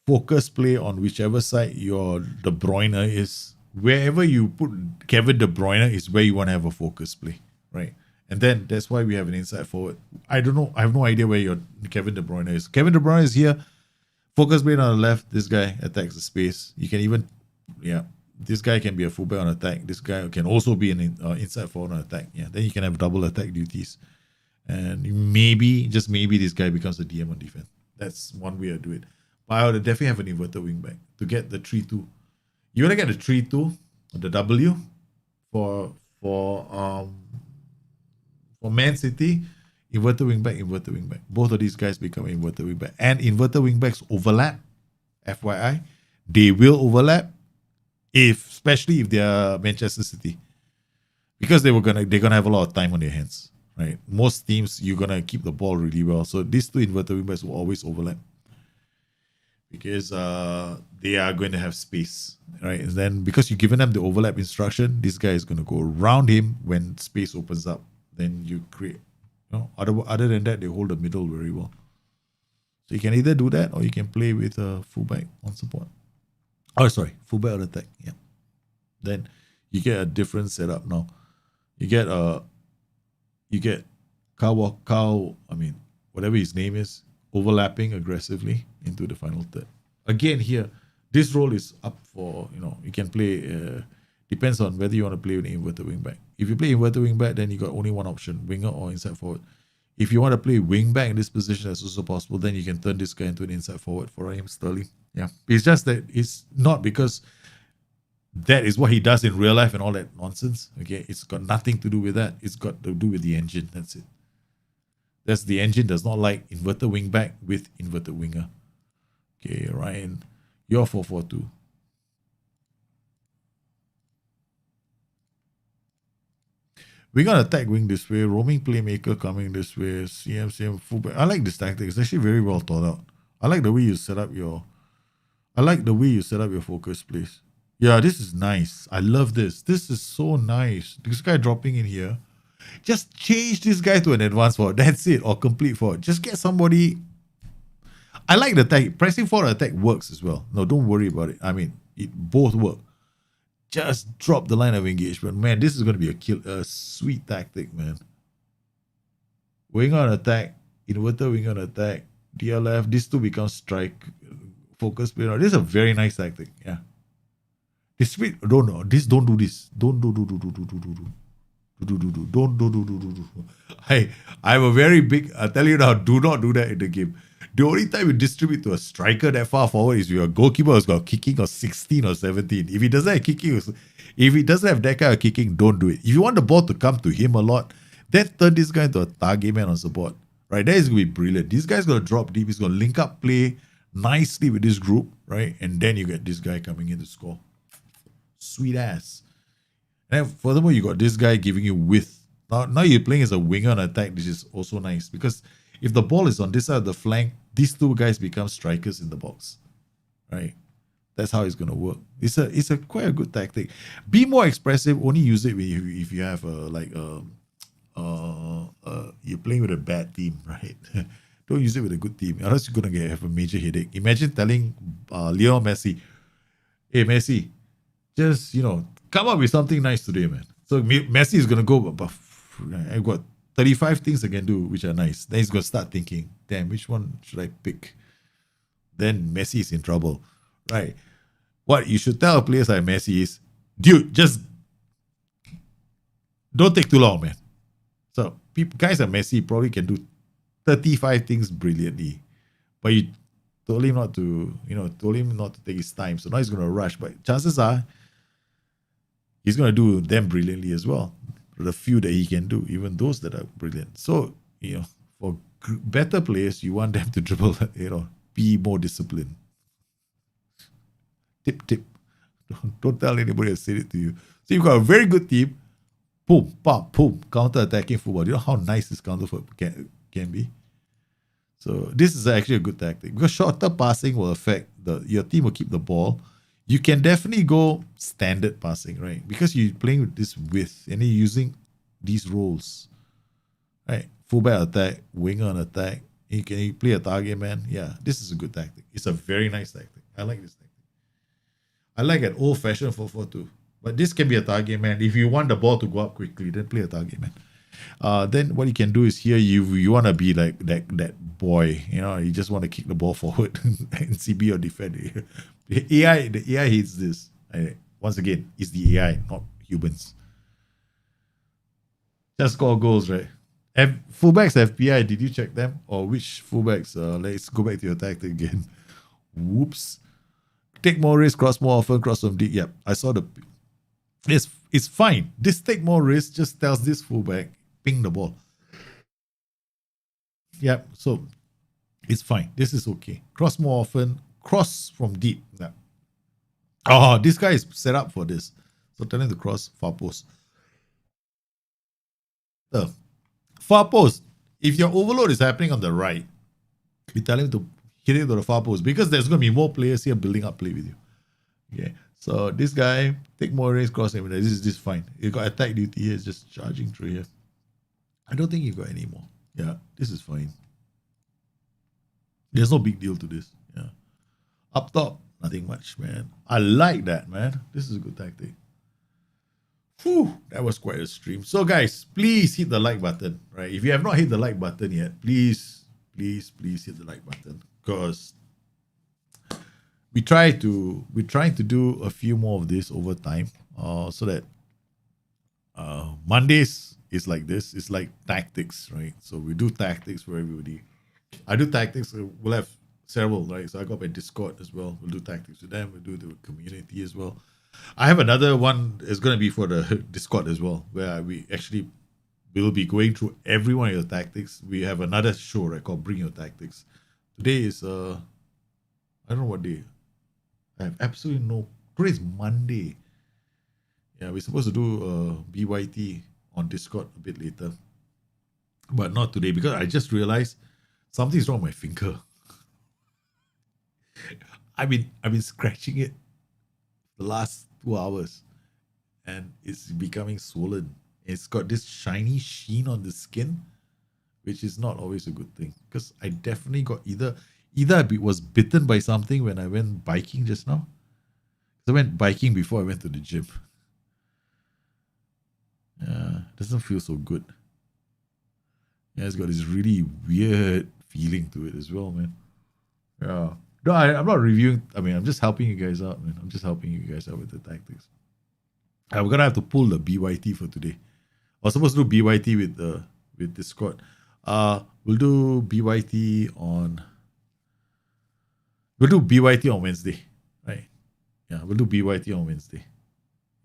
focus play on whichever side your De Bruyne is. Wherever you put Kevin De Bruyne is where you want to have a focus play, right? And then that's why we have an inside forward. I don't know. I have no idea where your Kevin De Bruyne is. Kevin De Bruyne is here. Focus play on the left. This guy attacks the space. You can even, this guy can be a fullback on attack. This guy can also be an inside forward on attack. Yeah, then you can have double attack duties. And just maybe this guy becomes a DM on defense. That's one way to do it. But I would definitely have an inverted wingback to get the 3-2. You want to get the 3-2, the W for Man City, inverted wingback. Both of these guys become inverted wingback. And inverted wingbacks overlap. FYI, they will overlap especially if they're Manchester City. Because they're gonna have a lot of time on their hands. Right? Most teams you're gonna keep the ball really well. So these two inverted wingbacks will always overlap. Because they are going to have space, right? And then because you've given them the overlap instruction, this guy is going to go around him when space opens up. Then you create, other than that, they hold the middle very well. So you can either do that or you can play with a fullback on support. Fullback on attack. Yeah. Then you get a different setup now. You get whatever his name is, overlapping aggressively into the final third. Again, here, this role is up for, you can play, depends on whether you want to play with an inverted wingback. If you play inverted wingback, then you got only one option, winger or inside forward. If you want to play wingback in this position, that's also possible, then you can turn this guy into an inside forward for Raheem Sterling. Yeah. It's just that it's not because that is what he does in real life and all that nonsense. Okay. It's got nothing to do with that. It's got to do with the engine. That's it. That's the engine does not like inverted wingback with inverted winger. Okay, Ryan, you're 4-4-2. We're going to attack wing this way, roaming playmaker coming this way, CM fullback. I like this tactic. It's actually very well thought out. I like the way you set up your focus plays. Yeah, this is nice. I love this. This is so nice. This guy dropping in here. Just change this guy to an advanced forward. That's it. Or complete forward. Just get somebody. I like the attack. Pressing forward attack works as well. No, don't worry about it. I mean, it both work. Just drop the line of engagement. Man, this is going to be a sweet tactic, man. Wing on attack, inverter wing on attack, DLF. These two become strike, focus. This is a very nice tactic. Yeah. This sweet. Don't know. Don't do this. Don't do. I'm a very big. I tell you now. Do not do that in the game. The only time you distribute to a striker that far forward is if your goalkeeper has got kicking of 16 or 17. If he doesn't have kicking, if he doesn't have that kind of kicking, don't do it. If you want the ball to come to him a lot, then turn this guy into a target man on support. Right? That is going to be brilliant. This guy's going to drop deep. He's going to link up play nicely with this group, right? And then you get this guy coming in to score. Sweet ass. And furthermore, you got this guy giving you width. Now you're playing as a winger on attack, which is also nice because if the ball is on this side of the flank, these two guys become strikers in the box, right? That's how it's gonna work. It's a quite a good tactic. Be more expressive. Only use it if you have you're playing with a bad team, right? Don't use it with a good team, or else you're gonna have a major headache. Imagine telling Lionel Messi, "Hey Messi, just come up with something nice today, man." So Messi is gonna go, but I've got 35 things I can do which are nice. Then he's gonna start thinking, damn, which one should I pick? Then Messi is in trouble, right? What you should tell players like Messi is, dude, just don't take too long, man. So guys like Messi probably can do 35 things brilliantly, but you told him not to, take his time. So now he's gonna rush, but chances are he's gonna do them brilliantly as well. The few that he can do, even those that are brilliant. So, for better players, you want them to dribble, be more disciplined. Tip. Don't tell anybody I said it to you. So you've got a very good team. Boom, pop, boom, counter-attacking football. You know how nice this counter football can be? So this is actually a good tactic because shorter passing will affect your team will keep the ball. You can definitely go standard passing, right? Because you're playing with this width and you're using these roles, right? Fullback attack, winger on attack. You play a target man. Yeah, this is a good tactic. It's a very nice tactic. I like this tactic. I like an old-fashioned 4-4-2. But this can be a target man. If you want the ball to go up quickly, then play a target man. Then what you can do is here, you want to be like that boy. You just want to kick the ball forward and CB or defend. The AI hates this. Once again, it's the AI, not humans. Just score goals, right? Fullbacks FPI, did you check them? Or which fullbacks? Let's go back to your tactic again. Whoops. Take more risk, cross more often, cross from deep. Yep, I saw it's fine. This take more risk just tells this fullback, ping the ball. Yep, so it's fine. This is okay. Cross more often, cross from deep. Yep. Oh, this guy is set up for this. So tell him to cross far post. The far post. If your overload is happening on the right, you tell him to hit it to the far post because there's going to be more players here building up play with you. Okay. So this guy, take more risk, cross him. This is fine. You got attack duty here, it's just charging through here. I don't think you got any more. Yeah, this is fine. There's no big deal to this. Yeah. Up top, nothing much, man. I like that, man. This is a good tactic. Whew, that was quite a stream. So guys, please hit the like button, right? If you have not hit the like button yet, please hit the like button because we're trying to do a few more of this over time, so that Mondays is like this. It's like tactics, right? So we do tactics for everybody. I do tactics. We'll have several, right? So I got my Discord as well. We'll do tactics with them. We'll do the community as well. I have another one. It's going to be for the Discord as well, where we actually will be going through every one of your tactics. We have another show, right, called Bring Your Tactics. Today is I don't know what day. I have absolutely no. Today is Monday. Yeah, we're supposed to do BYT on Discord a bit later, but not today because I just realized something's wrong with my finger. I've been scratching it the last 2 hours, and it's becoming swollen. It's got this shiny sheen on the skin, which is not always a good thing because I definitely got either I was bitten by something when I went biking just now. I went biking before I went to the gym. Yeah, doesn't feel so good. Yeah, it's got this really weird feeling to it as well, man. Yeah. No, I'm not reviewing. I mean, I'm just helping you guys out, man. I'm just helping you guys out with the tactics. I'm gonna have to pull the BYT for today. I was supposed to do BYT with Discord. We'll do BYT on. We'll do BYT on Wednesday, right? Yeah, we'll do BYT on Wednesday.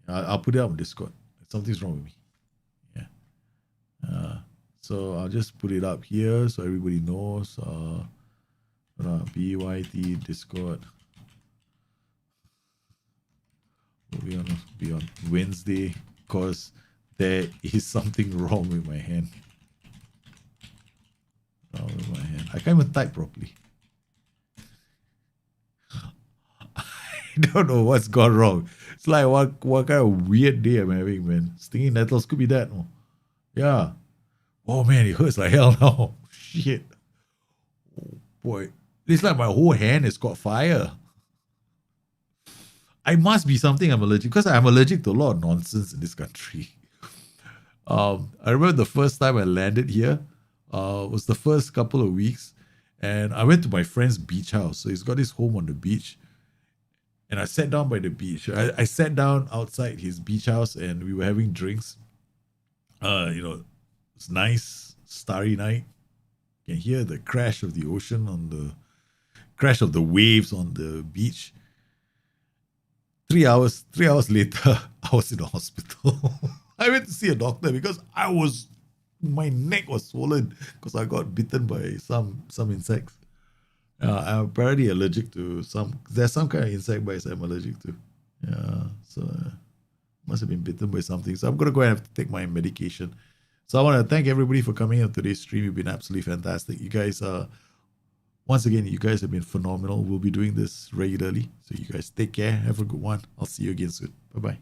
I'll put it up on Discord. Something's wrong with me. Yeah. So I'll just put it up here so everybody knows. BYT Discord. Will be on Wednesday because there is something wrong with my hand. I can't even type properly. I don't know what's gone wrong. It's like what kind of weird day I'm having, man. Stinging nettles could be that. Oh. Yeah. Oh man, it hurts like hell now. Shit. Oh boy. It's like my whole hand has got fire. I must be something I'm allergic because I'm allergic to a lot of nonsense in this country. I remember the first time I landed here was the first couple of weeks, and I went to my friend's beach house. So he's got his home on the beach, and I sat down by the beach. I sat down outside his beach house, and we were having drinks. It's nice, starry night. You can hear the crash of the ocean on the crash of the waves on the beach. 3 hours later, I was in the hospital. I went to see a doctor because my neck was swollen because I got bitten by some insects. I'm apparently allergic to there's some kind of insect bites I'm allergic to. Yeah, so must have been bitten by something. So I'm going to go and have to take my medication. So I want to thank everybody for coming on today's stream. You've been absolutely fantastic. You guys once again, you guys have been phenomenal. We'll be doing this regularly. So you guys take care. Have a good one. I'll see you again soon. Bye-bye.